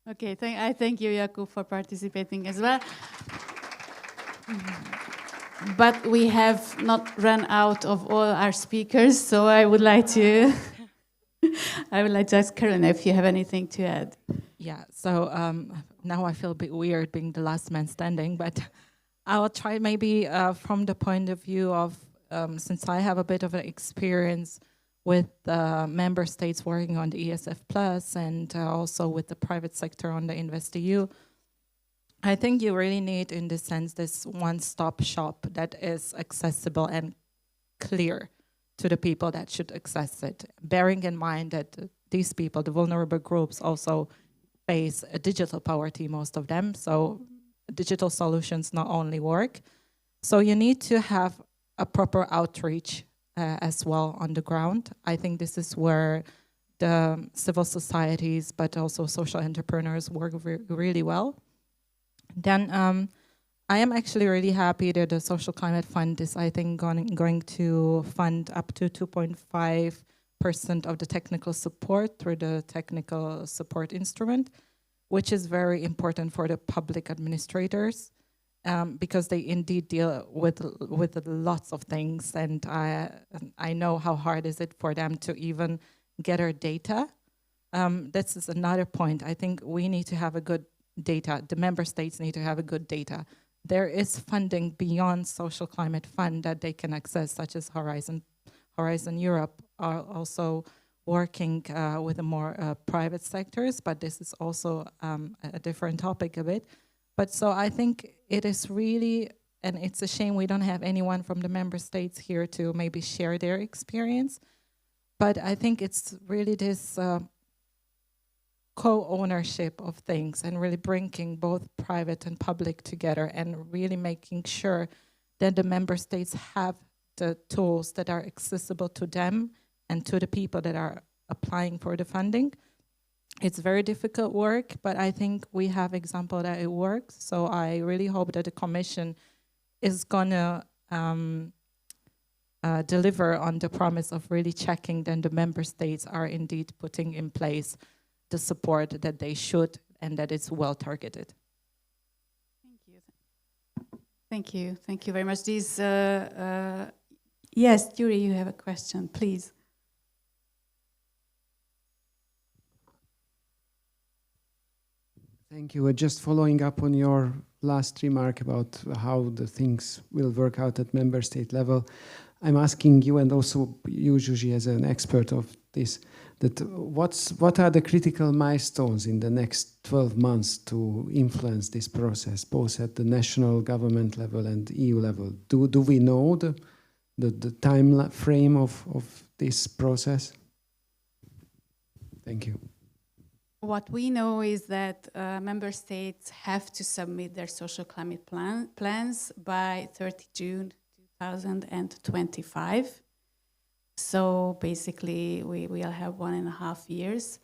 Okay, I thank you, Jakub, for participating as well. But we have not run out of all our speakers, so I would like to ask Carolina if you have anything to add. Yeah, so now I feel a bit weird being the last man standing, but I will try maybe from the point of view of, since I have a bit of an experience with member states working on the ESF Plus and also with the private sector on the InvestEU, I think you really need, in this sense, this one-stop shop that is accessible and clear to the people that should access it, bearing in mind that these people, the vulnerable groups, also face a digital poverty, most of them, so digital solutions not only work. So you need to have a proper outreach as well on the ground. I think this is where the civil societies, but also social entrepreneurs work really well. Then I am actually really happy that the Social Climate Fund is, I think, going to fund up to 2.5% of the technical support through the technical support instrument, which is very important for the public administrators because they indeed deal with lots of things, and I know how hard is it for them to even gather data. This is another point. I think we need to have a good data. The member states need to have a good data. There is funding beyond Social Climate Fund that they can access, such as Horizon Europe are also working with the more private sectors, but this is also a different topic a bit. But so I think it is really, and it's a shame we don't have anyone from the member states here to maybe share their experience, but I think it's really this co-ownership of things and really bringing both private and public together and really making sure that the member states have the tools that are accessible to them and to the people that are applying for the funding. It's very difficult work, but I think we have example that it works. So I really hope that the Commission is gonna deliver on the promise of really checking that the member states are indeed putting in place the support that they should and that it's well targeted. Thank you. Thank you very much. This, yes, Yuri, you have a question, please. Thank you. Just following up on your last remark about how the things will work out at member state level, I'm asking you, and also you, Zsuzsi, as an expert of this, that what are the critical milestones in the next 12 months to influence this process, both at the national government level and EU level? Do we know the time frame of this process? Thank you. What we know is that member states have to submit their social climate plans by 30 June 2025. So basically, we'll have 1.5 years.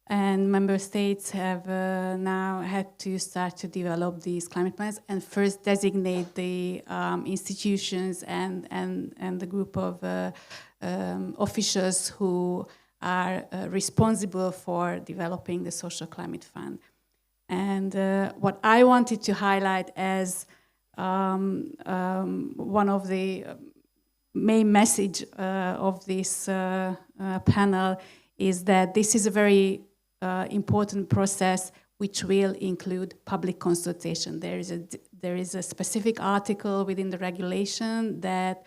And member states have now had to start to develop these climate plans and first designate the institutions and the group of officials who are responsible for developing the Social Climate Fund. And what I wanted to highlight as one of the main message of this panel is that this is a very important process which will include public consultation. There is a specific article within the regulation that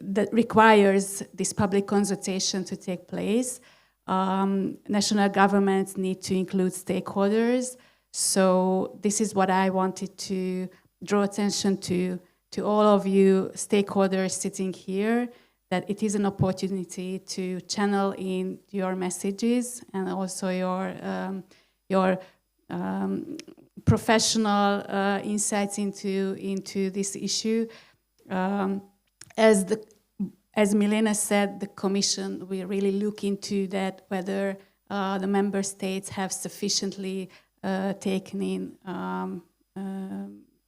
that requires this public consultation to take place. National governments need to include stakeholders. So this is what I wanted to draw attention to all of you stakeholders sitting here, that it is an opportunity to channel in your messages and also your professional insights into this issue. As Milena said, the Commission will really look into that, whether the member states have sufficiently taken in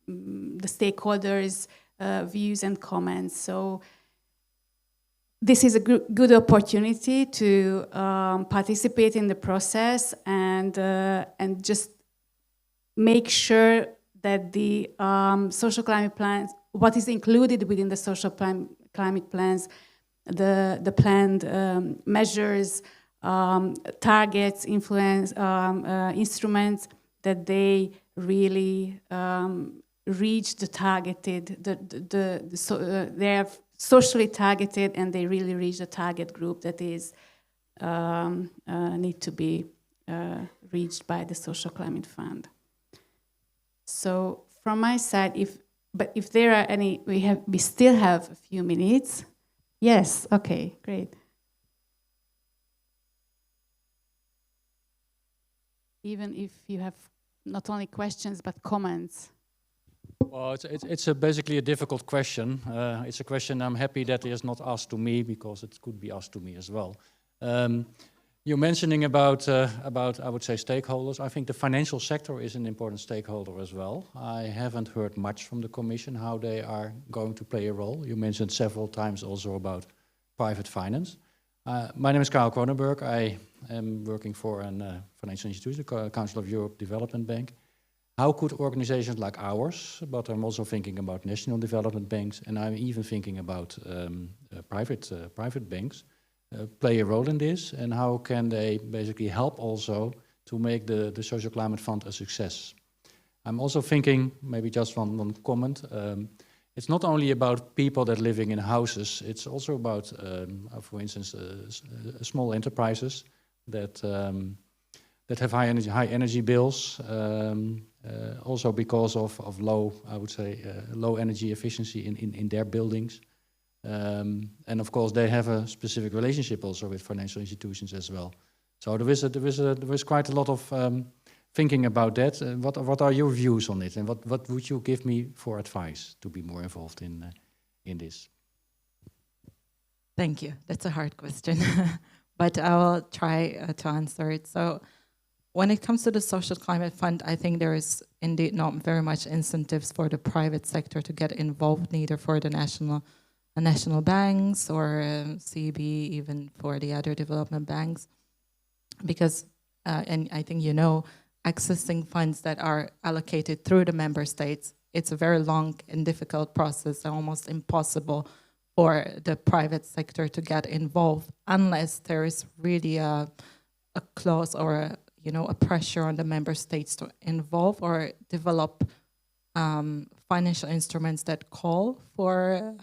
the stakeholders' views and comments. So this is a good opportunity to participate in the process and just make sure that the social climate plans, what is included within the social climate plans, the planned measures, targets, influence, instruments, that they really reach the targeted, they are socially targeted and they really reach the target group that is need to be reached by the Social Climate Fund. So from my side, if there are any, we still have a few minutes. Yes, okay, great. Even if you have not only questions but comments. Well, it's basically a difficult question. It's a question I'm happy that it is not asked to me, because it could be asked to me as well. You're mentioning about I would say stakeholders. I think the financial sector is an important stakeholder as well. I haven't heard much from the Commission how they are going to play a role. You mentioned several times also about private finance. My name is Karel Kronenberg. I am working for a financial institution, the Council of Europe Development Bank. How could organizations like ours, but I'm also thinking about national development banks, and I'm even thinking about private banks, play a role in this, and how can they basically help also to make the Social Climate Fund a success? I'm also thinking, maybe just one comment, it's not only about people that living in houses, it's also about, for instance, small enterprises that have high energy bills, also because of low, I would say, low energy efficiency in their buildings. And of course, they have a specific relationship also with financial institutions as well. So there is quite a lot of thinking about that. What are your views on it, and what would you give me for advice to be more involved in this? Thank you. That's a hard question, but I will try to answer it. So when it comes to the Social Climate Fund, I think there is indeed not very much incentives for the private sector to get involved, neither for the national banks or CEB, even for the other development banks, because, and I think you know, accessing funds that are allocated through the member states, it's a very long and difficult process, almost impossible for the private sector to get involved unless there is really a clause or a pressure on the member states to involve or develop financial instruments that call for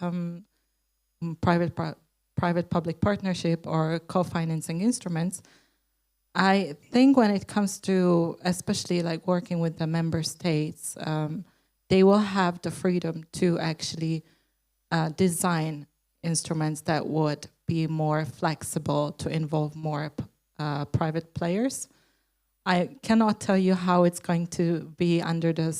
private-public partnership or co-financing instruments. I think when it comes to, especially like working with the member states, they will have the freedom to actually design instruments that would be more flexible to involve more private players. I cannot tell you how it's going to be under the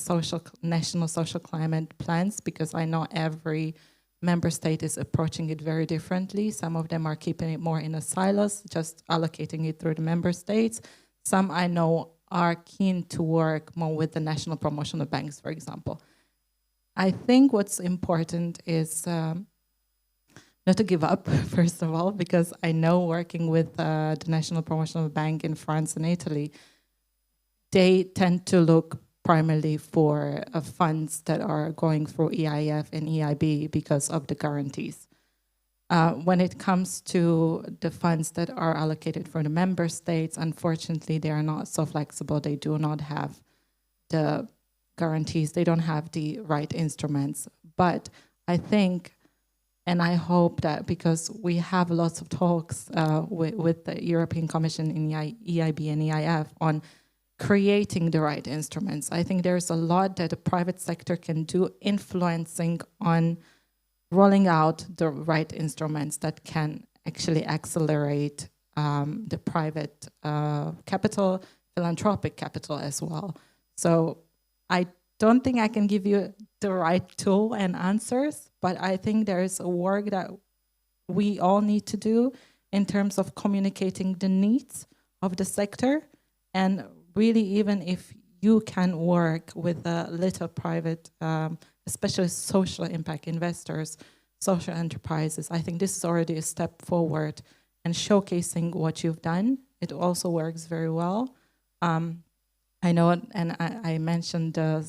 national social climate plans, because I know every member state is approaching it very differently. Some of them are keeping it more in a silos, just allocating it through the member states. Some I know are keen to work more with the national promotional banks, for example. I think what's important is not to give up, first of all, because I know working with the National Promotional Bank in France and Italy, they tend to look primarily for funds that are going through EIF and EIB because of the guarantees. When it comes to the funds that are allocated for the member states, unfortunately, they are not so flexible. They do not have the guarantees. They don't have the right instruments. But I think, and I hope that, because we have lots of talks with the European Commission in EIB and EIF on creating the right instruments. I think there's a lot that the private sector can do, influencing on rolling out the right instruments that can actually accelerate the private capital, philanthropic capital as well. So I don't think I can give you the right tool and answers, but I think there is a work that we all need to do in terms of communicating the needs of the sector. And really, even if you can work with a little private, especially social impact investors, social enterprises, I think this is already a step forward, and showcasing what you've done, it also works very well. I know, and I mentioned the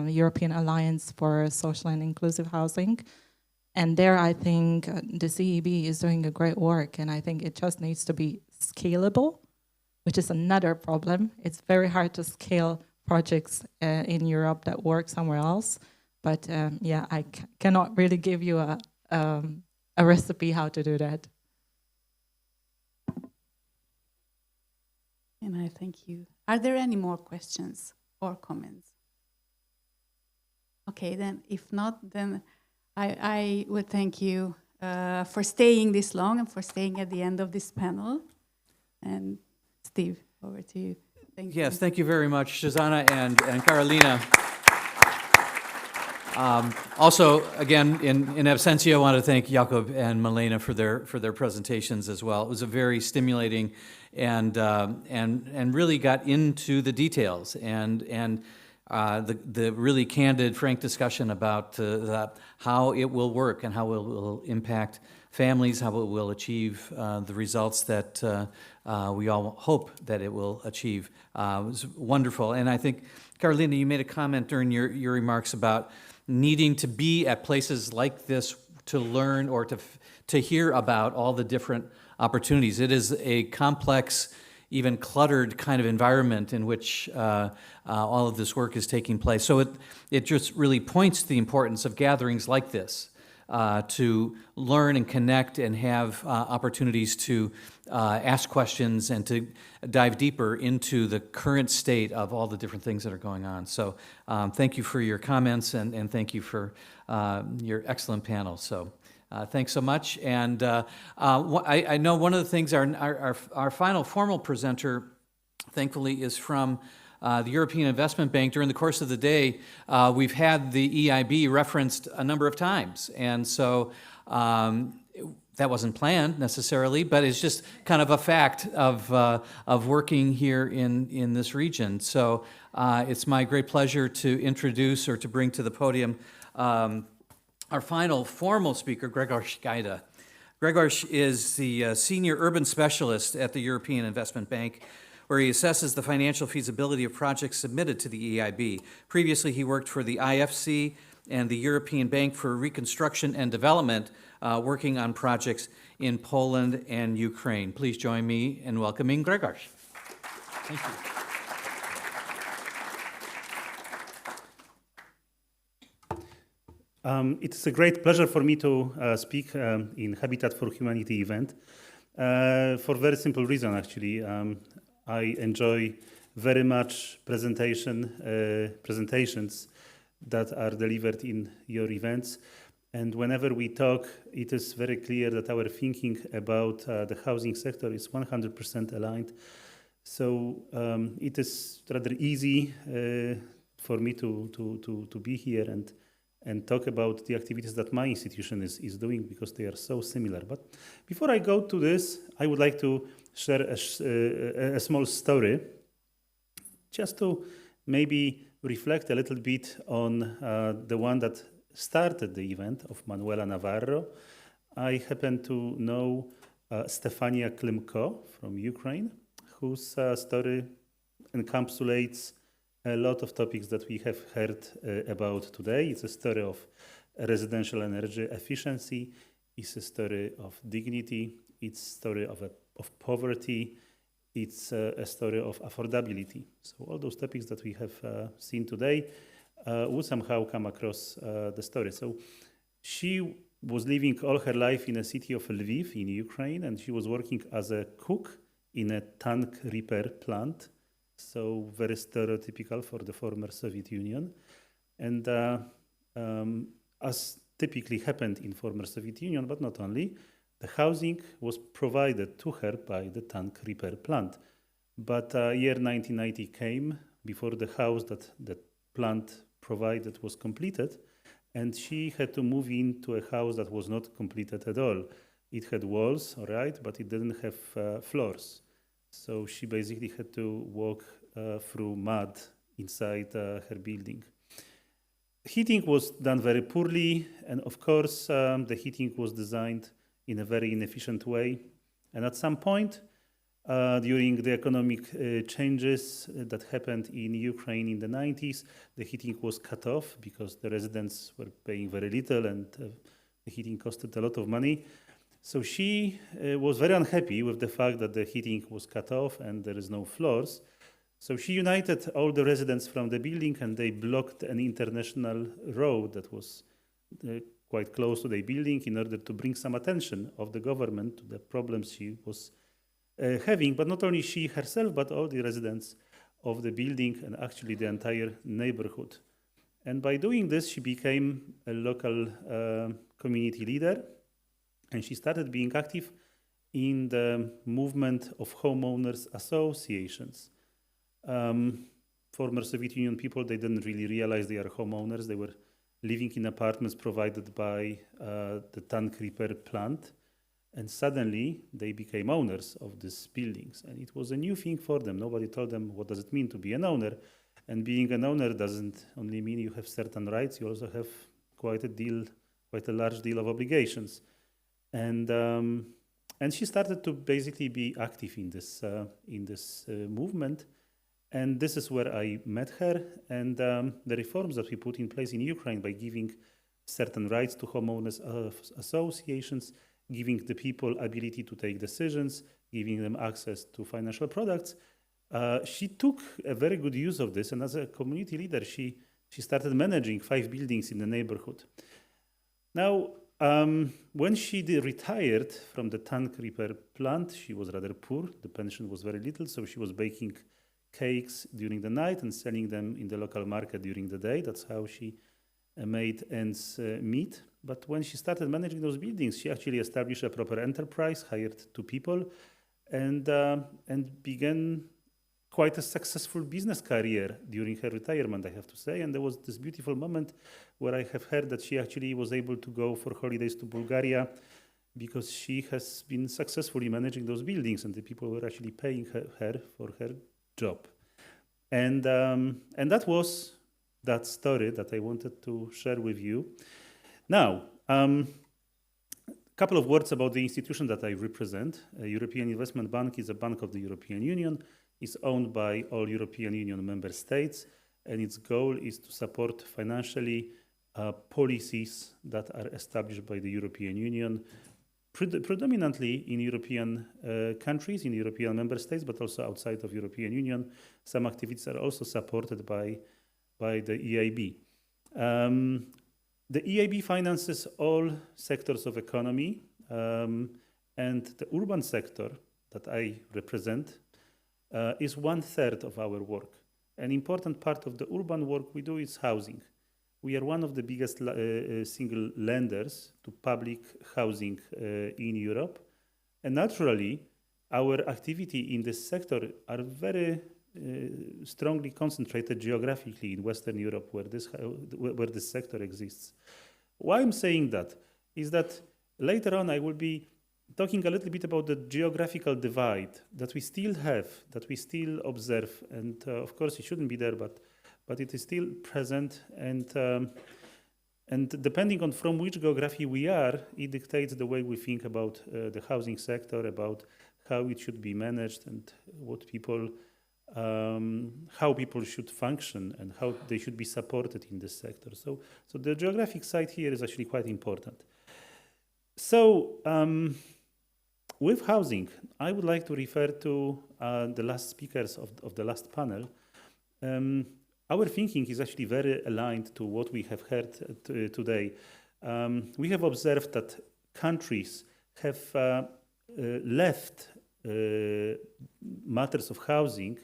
European Alliance for Social and Inclusive Housing, and there I think the CEB is doing a great work, and I think it just needs to be scalable, which is another problem. It's very hard to scale projects in Europe that work somewhere else. But yeah, I cannot really give you a recipe how to do that. And I thank you. Are there any more questions or comments? Okay, then if not, then I would thank you for staying this long and for staying at the end of this panel. And Steve, over to you. Thank you. Yes, thank you very much, Shoshana and Carolina. Also, again, in absentia, I want to thank Jakob and Milena for their presentations as well. It was a very stimulating and really got into the details and the really candid, frank discussion about how it will work and how it will impact families, how it will achieve the results that we all hope that it will achieve. It was wonderful. And I think, Carolina, you made a comment during your remarks about needing to be at places like this to learn or to hear about all the different opportunities. It is a complex, even cluttered kind of environment in which all of this work is taking place. So it just really points to the importance of gatherings like this to learn and connect and have opportunities to ask questions and to dive deeper into the current state of all the different things that are going on. So thank you for your comments and thank you for your excellent panel. So thanks so much. And I know one of the things our final formal presenter, thankfully, is from the European Investment Bank. During the course of the day, we've had the EIB referenced a number of times. And so that wasn't planned necessarily, but it's just kind of a fact of working here in this region. So it's my great pleasure to introduce or to bring to the podium our final formal speaker, Grzegorz Gajda. Grzegorz is the Senior Urban Specialist at the European Investment Bank, where he assesses the financial feasibility of projects submitted to the EIB. Previously, he worked for the IFC and the European Bank for Reconstruction and Development, working on projects in Poland and Ukraine. Please join me in welcoming Grzegorz. Thank you. It's a great pleasure for me to speak in Habitat for Humanity event for a very simple reason, actually. I enjoy very much presentations that are delivered in your events. And whenever we talk, it is very clear that our thinking about the housing sector is 100% aligned. So it is rather easy for me to be here and talk about the activities that my institution is doing because they are so similar. But before I go to this, I would like to share a small story just to maybe reflect a little bit on the one that started the event of Manuela Navarro. I happen to know Stefania Klimko from Ukraine, whose story encapsulates a lot of topics that we have heard about today. It's a story of residential energy efficiency. It's a story of dignity. It's a story of poverty. It's a story of affordability. So all those topics that we have seen today will somehow come across the story. So she was living all her life in a city of Lviv in Ukraine, and she was working as a cook in a tank repair plant. So very stereotypical for the former Soviet Union. And as typically happened in former Soviet Union, but not only, the housing was provided to her by the tank repair plant. But year 1990 came before the house that the plant provided was completed, and she had to move into a house that was not completed at all. It had walls, all right, but it didn't have floors. So she basically had to walk through mud inside her building. Heating was done very poorly, and of course, the heating was designed in a very inefficient way. And at some point, during the economic changes that happened in Ukraine in the 90s, the heating was cut off because the residents were paying very little and the heating costed a lot of money. So she was very unhappy with the fact that the heating was cut off and there is no floors. So she united all the residents from the building and they blocked an international road that was quite close to the building in order to bring some attention of the government to the problems she was having, but not only she herself, but all the residents of the building and actually the entire neighborhood. And by doing this, she became a local community leader, and she started being active in the movement of homeowners associations. Former Soviet Union people, they didn't really realize they are homeowners. They were living in apartments provided by the tank repair plant. And suddenly they became owners of these buildings. And it was a new thing for them. Nobody told them what does it mean to be an owner. And being an owner doesn't only mean you have certain rights, you also have quite a large deal of obligations. And she started to basically be active in this movement. And this is where I met her, and the reforms that we put in place in Ukraine by giving certain rights to homeowners associations, giving the people ability to take decisions, giving them access to financial products. She took a very good use of this, and as a community leader, she started managing 5 buildings in the neighborhood. Now, when she retired from the tank repair plant, she was rather poor. The pension was very little, so she was baking cakes during the night and selling them in the local market during the day. That's how she made ends meet. But when she started managing those buildings, she actually established a proper enterprise, hired 2 people, and began quite a successful business career during her retirement, I have to say. And there was this beautiful moment where I have heard that she actually was able to go for holidays to Bulgaria because she has been successfully managing those buildings, and the people were actually paying her for her job. And that was that story that I wanted to share with you. Now, a couple of words about the institution that I represent. European Investment Bank is a bank of the European Union. It's owned by all European Union member states, and its goal is to support financially policies that are established by the European Union, predominantly in European countries, in European member states, but also outside of European Union. Some activities are also supported by the EIB. The EIB finances all sectors of economy, and the urban sector that I represent is 1/3 of our work. An important part of the urban work we do is housing. We are one of the biggest single lenders to public housing in Europe. And naturally, our activity in this sector are very strongly concentrated geographically in Western Europe, where this sector exists. Why I'm saying that is that later on I will be talking a little bit about the geographical divide that we still have, that we still observe. And of course, it shouldn't be there, but it is still present, and depending on from which geography we are, it dictates the way we think about the housing sector, about how it should be managed, and what people, how people should function, and how they should be supported in this sector. So the geographic side here is actually quite important. So with housing, I would like to refer to the last speakers of the last panel. Our thinking is actually very aligned to what we have heard today. We have observed that countries have left matters of housing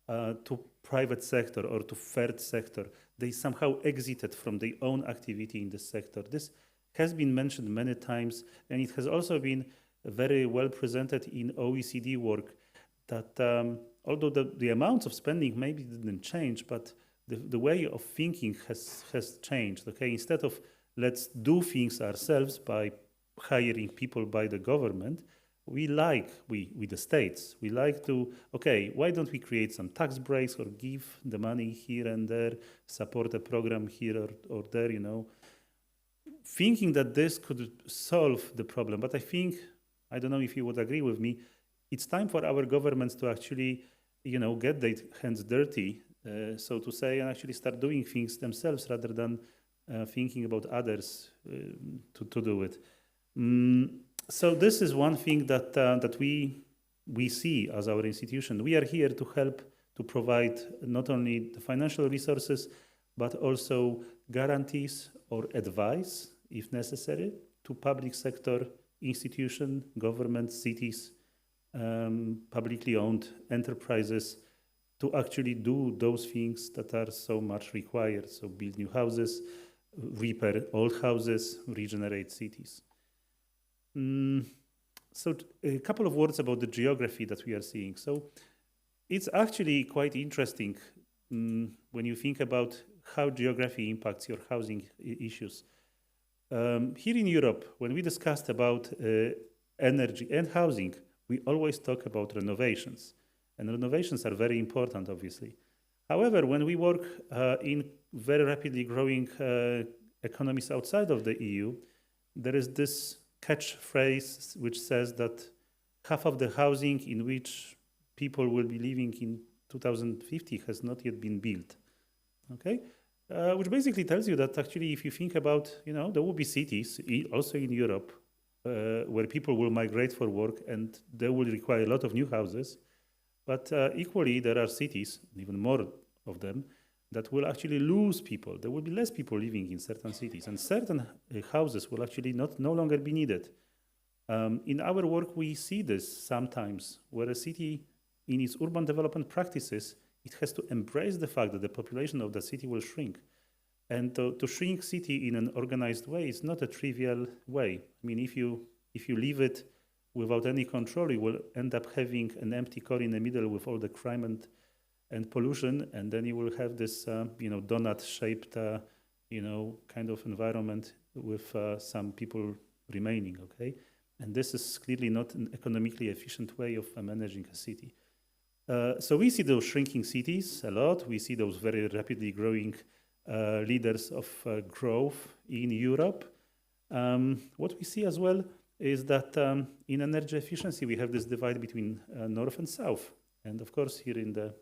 to private sector or to third sector. They somehow exited from their own activity in this sector. This has been mentioned many times, and it has also been very well presented in OECD work, that although the amounts of spending maybe didn't change, but the way of thinking has changed. Okay, instead of let's do things ourselves by hiring people by the government, we the states, we like to, okay, why don't we create some tax breaks or give the money here and there, support a program here or there, you know, thinking that this could solve the problem. But I think, I don't know if you would agree with me, it's time for our governments to actually, you know, get their hands dirty, so to say, and actually start doing things themselves rather than thinking about others to do it. So this is one thing that we see as our institution. We are here to help to provide not only the financial resources, but also guarantees or advice, if necessary, to public sector institutions, governments, cities, publicly owned enterprises to actually do those things that are so much required. So build new houses, repair old houses, regenerate cities. So a couple of words about the geography that we are seeing. So it's actually quite interesting when you think about how geography impacts your housing issues. Here in Europe, when we discussed about energy and housing, we always talk about renovations. And renovations are very important, obviously. However, when we work in very rapidly growing economies outside of the EU, there is this catchphrase which says that half of the housing in which people will be living in 2050 has not yet been built. Okay? Which basically tells you that actually, if you think about, there will be cities, also in Europe, where people will migrate for work and they will require a lot of new houses. But equally, there are cities, even more of them, that will actually lose people. There will be less people living in certain cities, and certain houses will actually no longer be needed. In our work, we see this sometimes, where a city, in its urban development practices, it has to embrace the fact that the population of the city will shrink. And to shrink city in an organized way is not a trivial way. I mean, if you leave it without any control, you will end up having an empty core in the middle with all the crime and pollution, and then you will have this, donut-shaped, kind of environment with some people remaining, okay? And this is clearly not an economically efficient way of managing a city. So we see those shrinking cities a lot. We see those very rapidly growing leaders of growth in Europe. What we see as well is that in energy efficiency, we have this divide between north and south. And of course, here in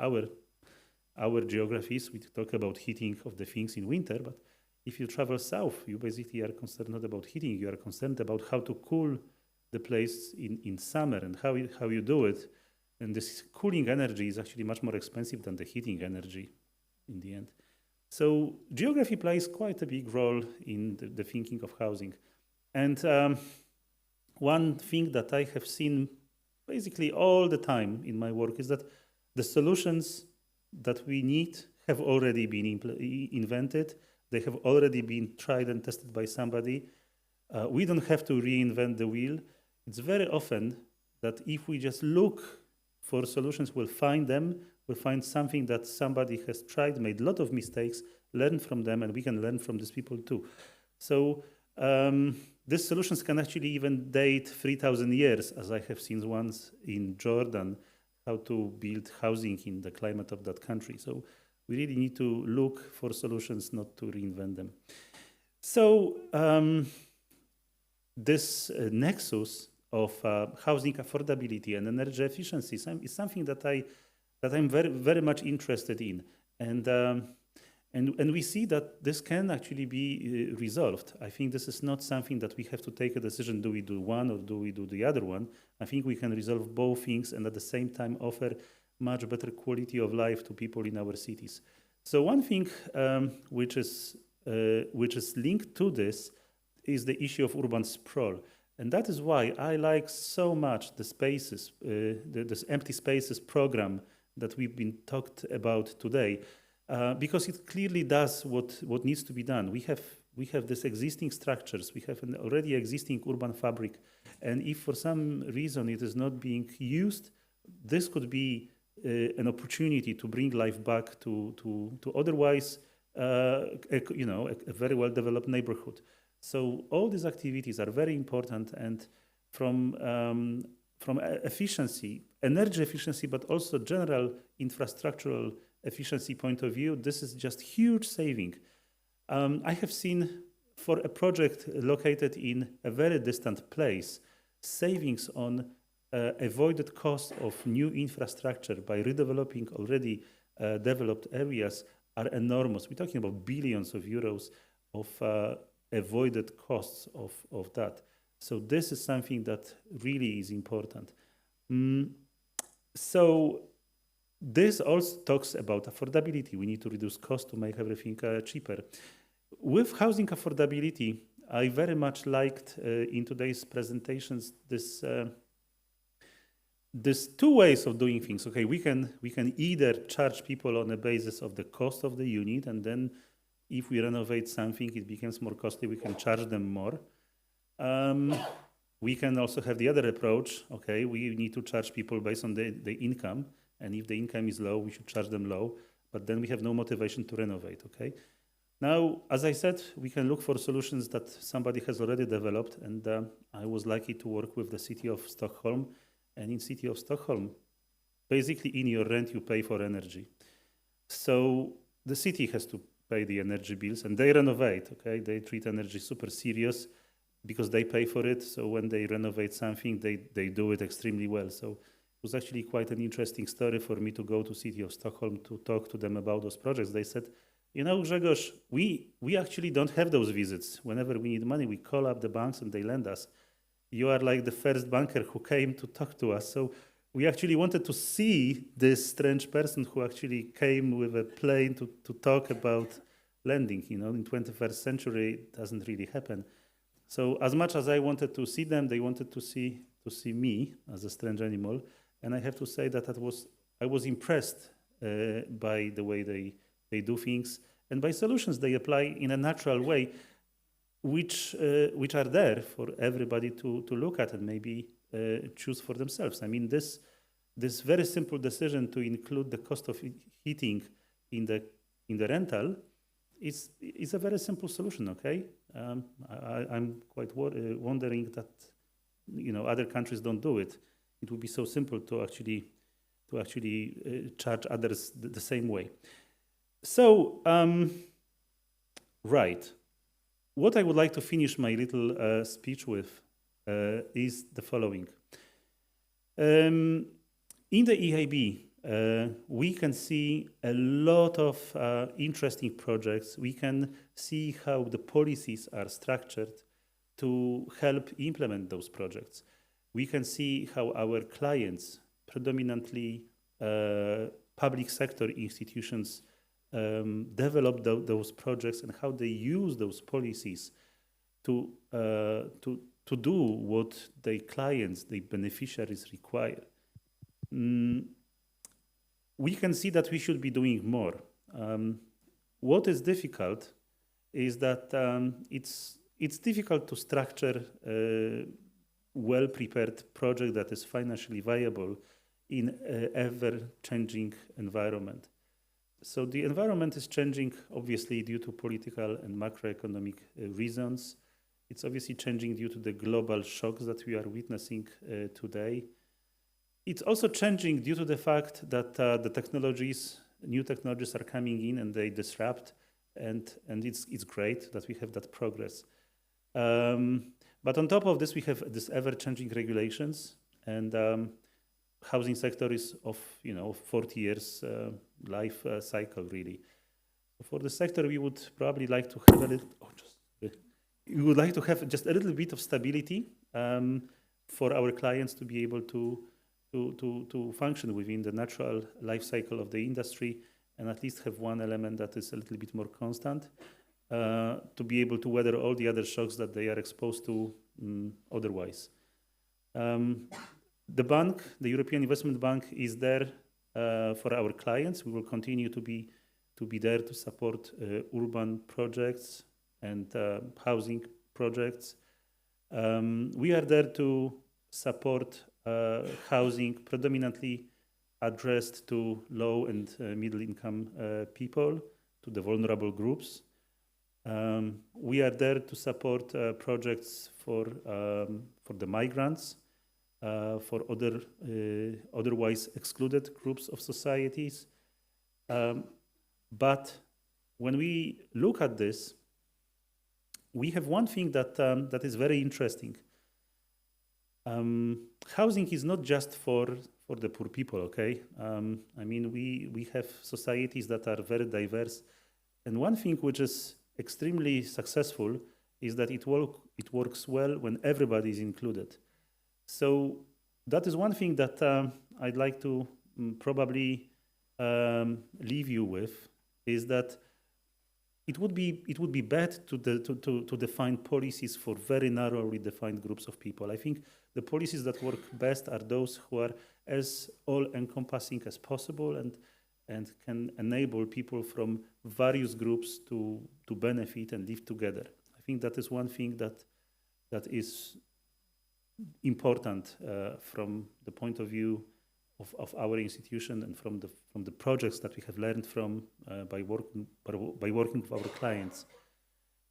our geographies, we talk about heating of the things in winter, but if you travel south, you basically are concerned not about heating, you are concerned about how to cool the place in summer and how you do it. And this cooling energy is actually much more expensive than the heating energy in the end. So geography plays quite a big role in the thinking of housing. And one thing that I have seen basically all the time in my work is that the solutions that we need have already been invented. They have already been tried and tested by somebody. We don't have to reinvent the wheel. It's very often that if we just look for solutions, we'll find them. We'll find something that somebody has tried, made a lot of mistakes, learn from them, and we can learn from these people too. So these solutions can actually even date 3,000 years, as I have seen once in Jordan, how to build housing in the climate of that country. So we really need to look for solutions, not to reinvent them. So this nexus of housing affordability and energy efficiency is something that I'm very, very much interested in. And we see that this can actually be resolved. I think this is not something that we have to take a decision, do we do one or do we do the other one? I think we can resolve both things and at the same time offer much better quality of life to people in our cities. So one thing which is linked to this is the issue of urban sprawl. And that is why I like so much the spaces, this empty spaces program that we've been talked about today, because it clearly does what needs to be done. We have these existing structures, we have an already existing urban fabric, and if for some reason it is not being used, this could be an opportunity to bring life back to otherwise, a very well developed neighborhood. So all these activities are very important, and from efficiency, energy efficiency, but also general infrastructural efficiency point of view, this is just huge saving. I have seen for a project located in a very distant place, savings on avoided cost of new infrastructure by redeveloping already developed areas are enormous. We're talking about billions of euros of avoided costs of that. So this is something that really is important. So this also talks about affordability. We need to reduce costs to make everything cheaper. With housing affordability, I very much liked in today's presentations this there's two ways of doing things. Okay, we can either charge people on the basis of the cost of the unit, and then if we renovate something, it becomes more costly, we can charge them more. We can also have the other approach. Okay, we need to charge people based on the income, and if the income is low, we should charge them low, but then we have no motivation to renovate, okay? Now, as I said, we can look for solutions that somebody has already developed, and I was lucky to work with the city of Stockholm, and in city of Stockholm, basically in your rent, you pay for energy. So the city has to pay the energy bills, and they renovate, okay? They treat energy super serious because they pay for it. So when they renovate something, they do it extremely well. So it was actually quite an interesting story for me to go to city of Stockholm to talk to them about those projects. They said, you know, Grzegorz, we actually don't have those visits. Whenever we need money, we call up the banks and they lend us. You are like the first banker who came to talk to us. So we actually wanted to see this strange person who actually came with a plane to talk about lending. You know, in 21st century, it doesn't really happen. So as much as I wanted to see them, they wanted to see me as a strange animal. And I have to say that I was impressed by the way they do things and by solutions they apply in a natural way, which are there for everybody to look at and maybe choose for themselves. I mean, this very simple decision to include the cost of heating in the rental is a very simple solution. Okay, I'm quite wondering that other countries don't do it. It would be so simple to actually charge others the same way. So, right. What I would like to finish my little speech with is the following. In the EIB, we can see a lot of interesting projects. We can see how the policies are structured to help implement those projects. We can see how our clients, predominantly public sector institutions, develop those projects and how they use those policies to do what their clients, their beneficiaries require. We can see that we should be doing more. What is difficult is that it's difficult to structure a well-prepared project that is financially viable in an ever-changing environment. So the environment is changing, obviously, due to political and macroeconomic reasons. It's obviously changing due to the global shocks that we are witnessing today. It's also changing due to the fact that new technologies are coming in and they disrupt, and it's great that we have that progress. But on top of this, we have this ever-changing regulations, and housing sector is of 40 years life cycle, really. For the sector, we would probably like to have we would like to have just a little bit of stability for our clients to be able to function within the natural life cycle of the industry, and at least have one element that is a little bit more constant to be able to weather all the other shocks that they are exposed to otherwise. The bank, the European Investment Bank, is there for our clients. We will continue to be there to support urban projects and housing projects. We are there to support housing predominantly addressed to low and middle income people, to the vulnerable groups. We are there to support projects for the migrants, for otherwise excluded groups of societies. But when we look at this, we have one thing that is very interesting. Housing is not just for the poor people, okay? I mean, we have societies that are very diverse. And one thing which is extremely successful is that it works well when everybody is included. So that is one thing that I'd like to probably leave you with, is that it would be bad to define policies for very narrowly defined groups of people. I think the policies that work best are those who are as all-encompassing as possible and can enable people from various groups to benefit and live together. I think that is one thing that is important from the point of view of our institution and from the projects that we have learned from by working with our clients.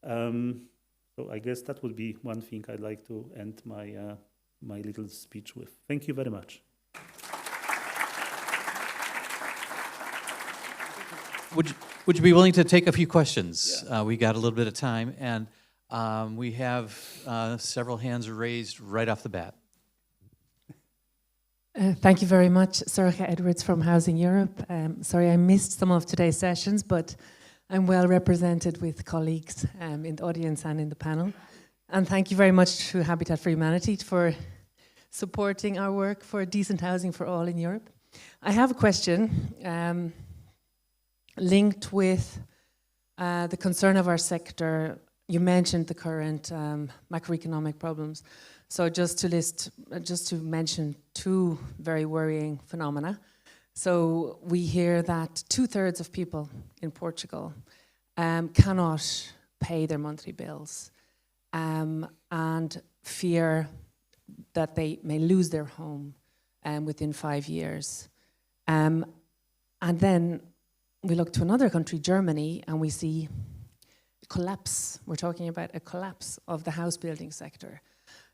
So I guess that would be one thing I'd like to end my little speech with. Thank you very much. Would you be willing to take a few questions? Yeah. We got a little bit of time, and we have several hands raised right off the bat. Thank you very much, Sorcha Edwards from Housing Europe. Sorry I missed some of today's sessions, but I'm well represented with colleagues in the audience and in the panel. And thank you very much to Habitat for Humanity for supporting our work for decent housing for all in Europe. I have a question linked with the concern of our sector. You mentioned the current macroeconomic problems. So just to mention two very worrying phenomena. So we hear that 2/3 of people in Portugal cannot pay their monthly bills and fear that they may lose their home within 5 years. And then we look to another country, Germany, and we see a collapse. We're talking about a collapse of the house building sector.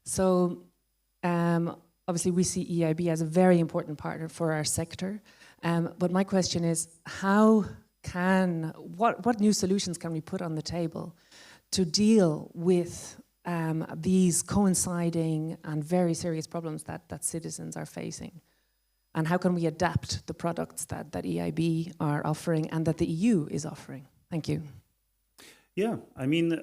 So obviously we see EIB as a very important partner for our sector. But my question is, what new solutions can we put on the table to deal with these coinciding and very serious problems that citizens are facing? And how can we adapt the products that EIB are offering and that the EU is offering? Thank you. Yeah, I mean,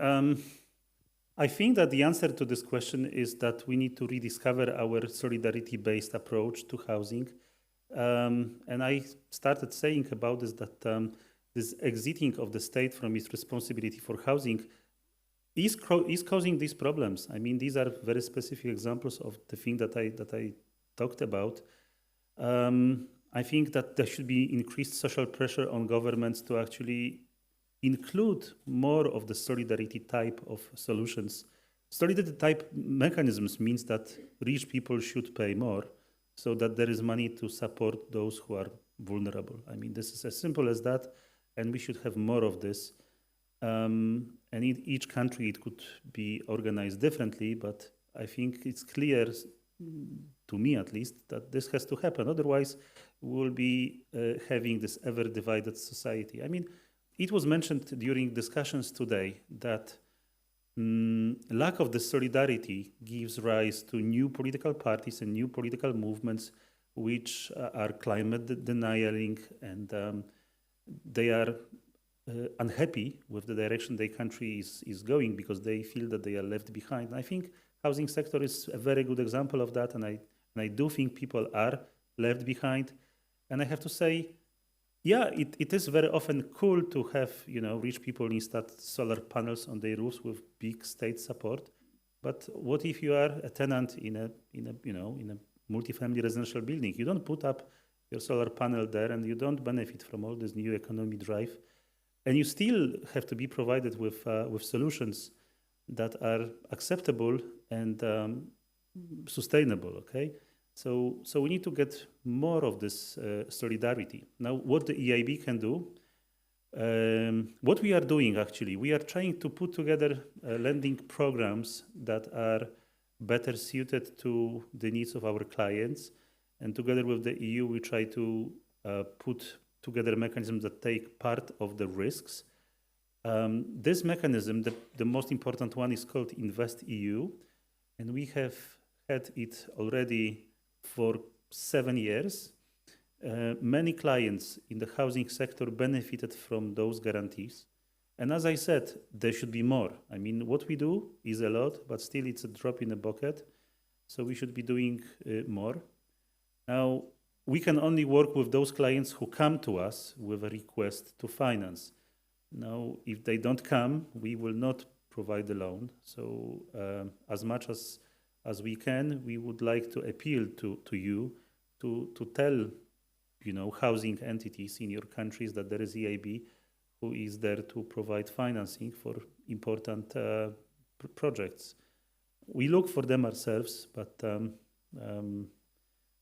I think that the answer to this question is that we need to rediscover our solidarity-based approach to housing. And I started saying about this, that this exiting of the state from its responsibility for housing is causing these problems. I mean, these are very specific examples of the thing that I talked about. I think that there should be increased social pressure on governments to actually include more of the solidarity type of solutions. Solidarity type mechanisms means that rich people should pay more so that there is money to support those who are vulnerable. I mean, this is as simple as that, and we should have more of this. And in each country it could be organized differently, but I think it's clear, to me at least, that this has to happen. Otherwise, we will be having this ever-divided society. I mean, it was mentioned during discussions today that lack of the solidarity gives rise to new political parties and new political movements which are climate denying, and they are unhappy with the direction their country is going because they feel that they are left behind. And I think housing sector is a very good example of that, and I do think people are left behind. And I have to say, yeah, it is very often cool to have, rich people install solar panels on their roofs with big state support. But what if you are a tenant in a multifamily residential building? You don't put up your solar panel there, and you don't benefit from all this new economy drive, and you still have to be provided with solutions that are acceptable and sustainable. Okay. So we need to get more of this solidarity. Now, what the EIB can do, what we are doing actually, we are trying to put together lending programs that are better suited to the needs of our clients. And together with the EU, we try to put together mechanisms that take part of the risks. This mechanism, the most important one, is called Invest EU. And we have had it already for 7 years. Many clients in the housing sector benefited from those guarantees. And as I said, there should be more. I mean, what we do is a lot, but still it's a drop in the bucket. So we should be doing more. Now, we can only work with those clients who come to us with a request to finance. Now, if they don't come, we will not provide the loan. So as much as we can, we would like to appeal to you to tell, housing entities in your countries that there is EIB who is there to provide financing for important projects. We look for them ourselves, but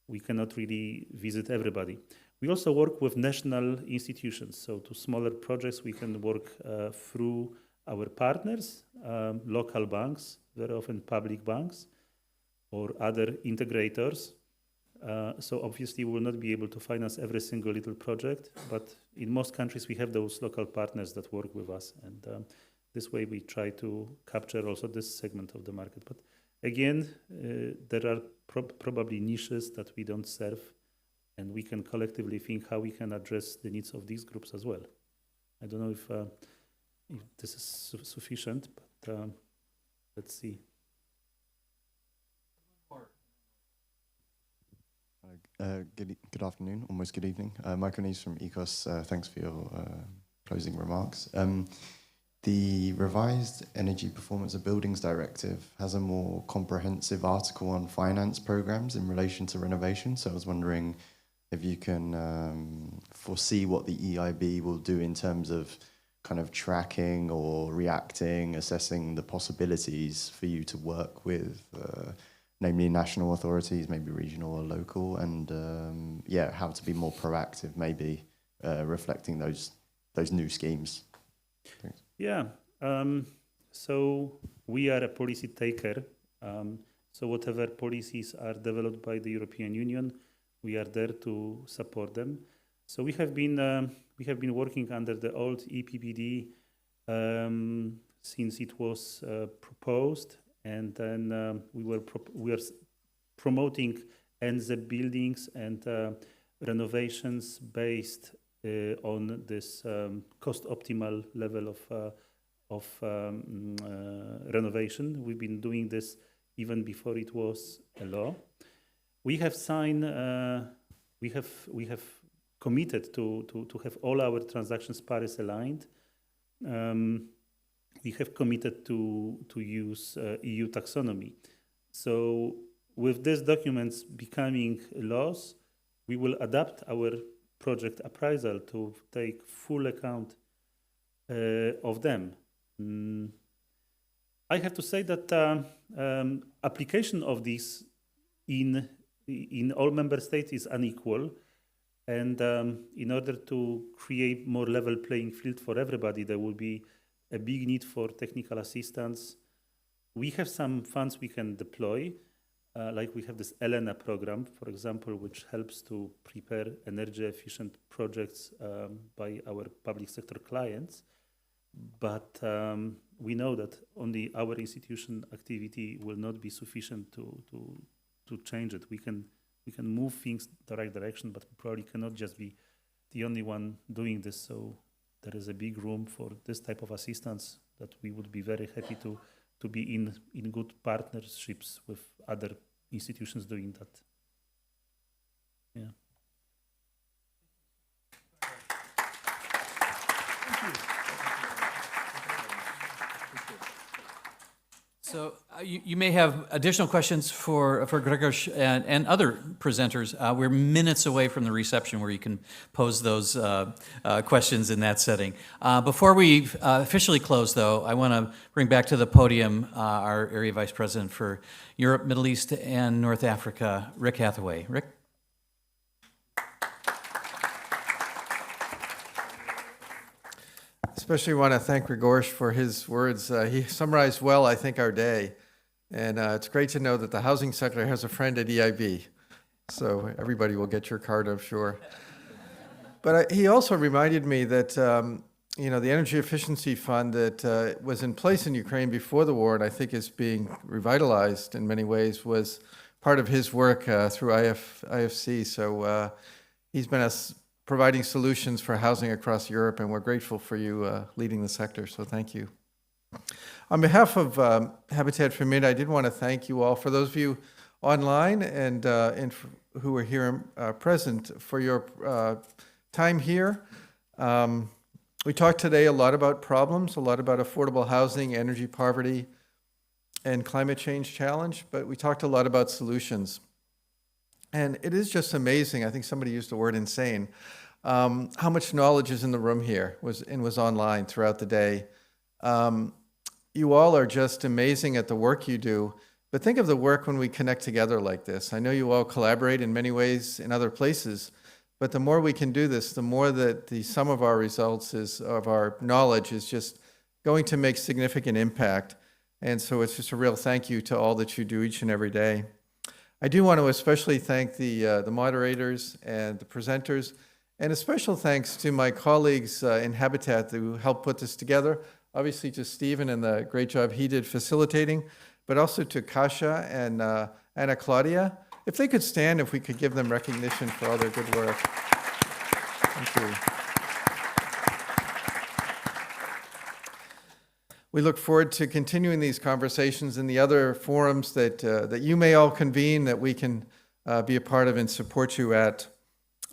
we cannot really visit everybody. We also work with national institutions. So to smaller projects, we can work through our partners, local banks, very often public banks, or other integrators. So obviously we will not be able to finance every single little project, but in most countries we have those local partners that work with us, and this way we try to capture also this segment of the market. But again, there are probably niches that we don't serve, and we can collectively think how we can address the needs of these groups as well. I don't know if this is sufficient, but let's see. Good afternoon, almost good evening. Michael Neves from ECOS. Thanks for your closing remarks. The revised Energy Performance of Buildings Directive has a more comprehensive article on finance programs in relation to renovation. So I was wondering if you can foresee what the EIB will do in terms of kind of tracking or reacting, assessing the possibilities for you to work with namely national authorities, maybe regional or local, and how to be more proactive, maybe reflecting those new schemes. Thanks. Yeah, so we are a policy taker. So whatever policies are developed by the European Union, we are there to support them. So we have been working under the old EPBD since it was proposed. And then we are promoting NZ buildings and renovations based on this cost optimal level of renovation. We've been doing this even before it was a law. We have signed. We have committed to have all our transactions Paris aligned. We have committed to use EU taxonomy. So with these documents becoming laws, we will adapt our project appraisal to take full account of them. I have to say that application of this in all member states is unequal. And in order to create more level playing field for everybody, there will be a big need for technical assistance. We have some funds we can deploy, like we have this ELENA program, for example, which helps to prepare energy efficient projects by our public sector clients. But we know that only our institution activity will not be sufficient to change it. We can move things the right direction, but we probably cannot just be the only one doing this. So there is a big room for this type of assistance that we would be very happy to be in good partnerships with other institutions doing that. Yeah. So you may have additional questions for Grzegorz and other presenters. We're minutes away from the reception where you can pose those questions in that setting. Before we officially close, though, I want to bring back to the podium our Area Vice President for Europe, Middle East, and North Africa, Rick Hathaway. Rick? Especially want to thank Grzegorz for his words. He summarized well, I think, our day. And it's great to know that the housing sector has a friend at EIB. So everybody will get your card, I'm sure. But he also reminded me that, the Energy Efficiency Fund that was in place in Ukraine before the war, and I think is being revitalized in many ways, was part of his work through IFC. So he's been providing solutions for housing across Europe, and we're grateful for you leading the sector, so thank you. On behalf of Habitat for Humanity, I did want to thank you all, for those of you online and who are here present, for your time here. We talked today a lot about problems, a lot about affordable housing, energy poverty, and climate change challenge, but we talked a lot about solutions. And it is just amazing, I think somebody used the word insane, how much knowledge is in the room here was online throughout the day. You all are just amazing at the work you do, but think of the work when we connect together like this. I know you all collaborate in many ways in other places, but the more we can do this, the more that the sum of our results of our knowledge is just going to make significant impact. And so it's just a real thank you to all that you do each and every day. I do want to especially thank the moderators and the presenters, and a special thanks to my colleagues in Habitat who helped put this together. Obviously to Stephen and the great job he did facilitating, but also to Kasia and Anna Claudia. If they could stand, if we could give them recognition for all their good work. Thank you. We look forward to continuing these conversations in the other forums that you may all convene, that we can be a part of and support you at.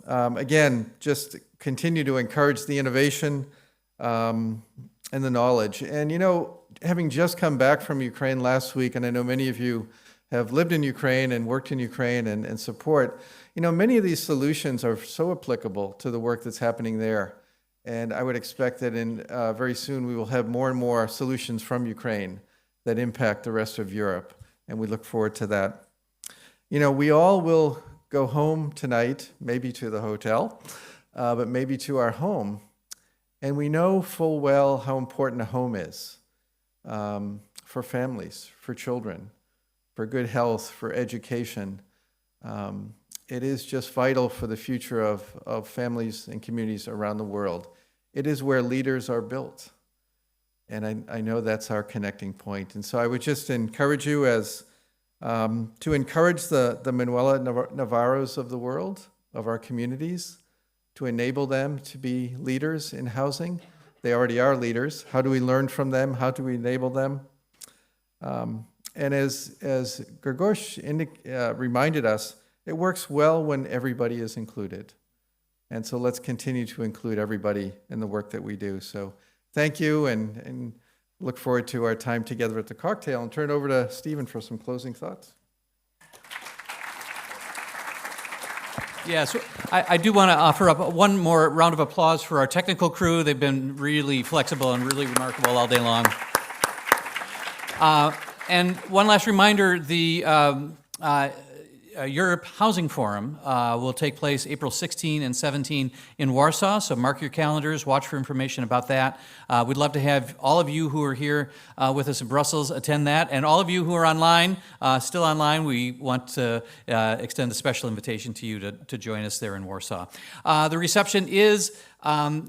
Again, just continue to encourage the innovation and the knowledge. And you know, having just come back from Ukraine last week, and I know many of you have lived in Ukraine and worked in Ukraine and support, you know, many of these solutions are so applicable to the work that's happening there. And I would expect that very soon we will have more and more solutions from Ukraine that impact the rest of Europe. And we look forward to that. You know, we all will go home tonight, maybe to the hotel, but maybe to our home. And we know full well how important a home is for families, for children, for good health, for education. It is just vital for the future of families and communities around the world. It is where leaders are built. And I know that's our connecting point. And so I would just encourage you to encourage the Manuela Navarros of the world, of our communities, to enable them to be leaders in housing. They already are leaders. How do we learn from them? How do we enable them? And as Grzegorz reminded us, it works well when everybody is included. And so let's continue to include everybody in the work that we do. So thank you, and look forward to our time together at the cocktail, and turn it over to Stephen for some closing thoughts. Yeah, so I do want to offer up one more round of applause for our technical crew. They've been really flexible and really remarkable all day long. And one last reminder, the Europe Housing Forum will take place April 16 and 17 in Warsaw, so mark your calendars, watch for information about that. We'd love to have all of you who are here with us in Brussels attend that, and all of you who are online, still online, we want to extend a special invitation to you to join us there in Warsaw. The reception is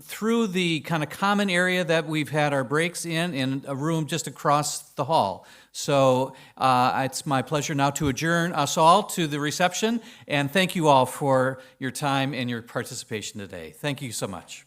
through the kind of common area that we've had our breaks in a room just across the hall. So it's my pleasure now to adjourn us all to the reception, and thank you all for your time and your participation today. Thank you so much.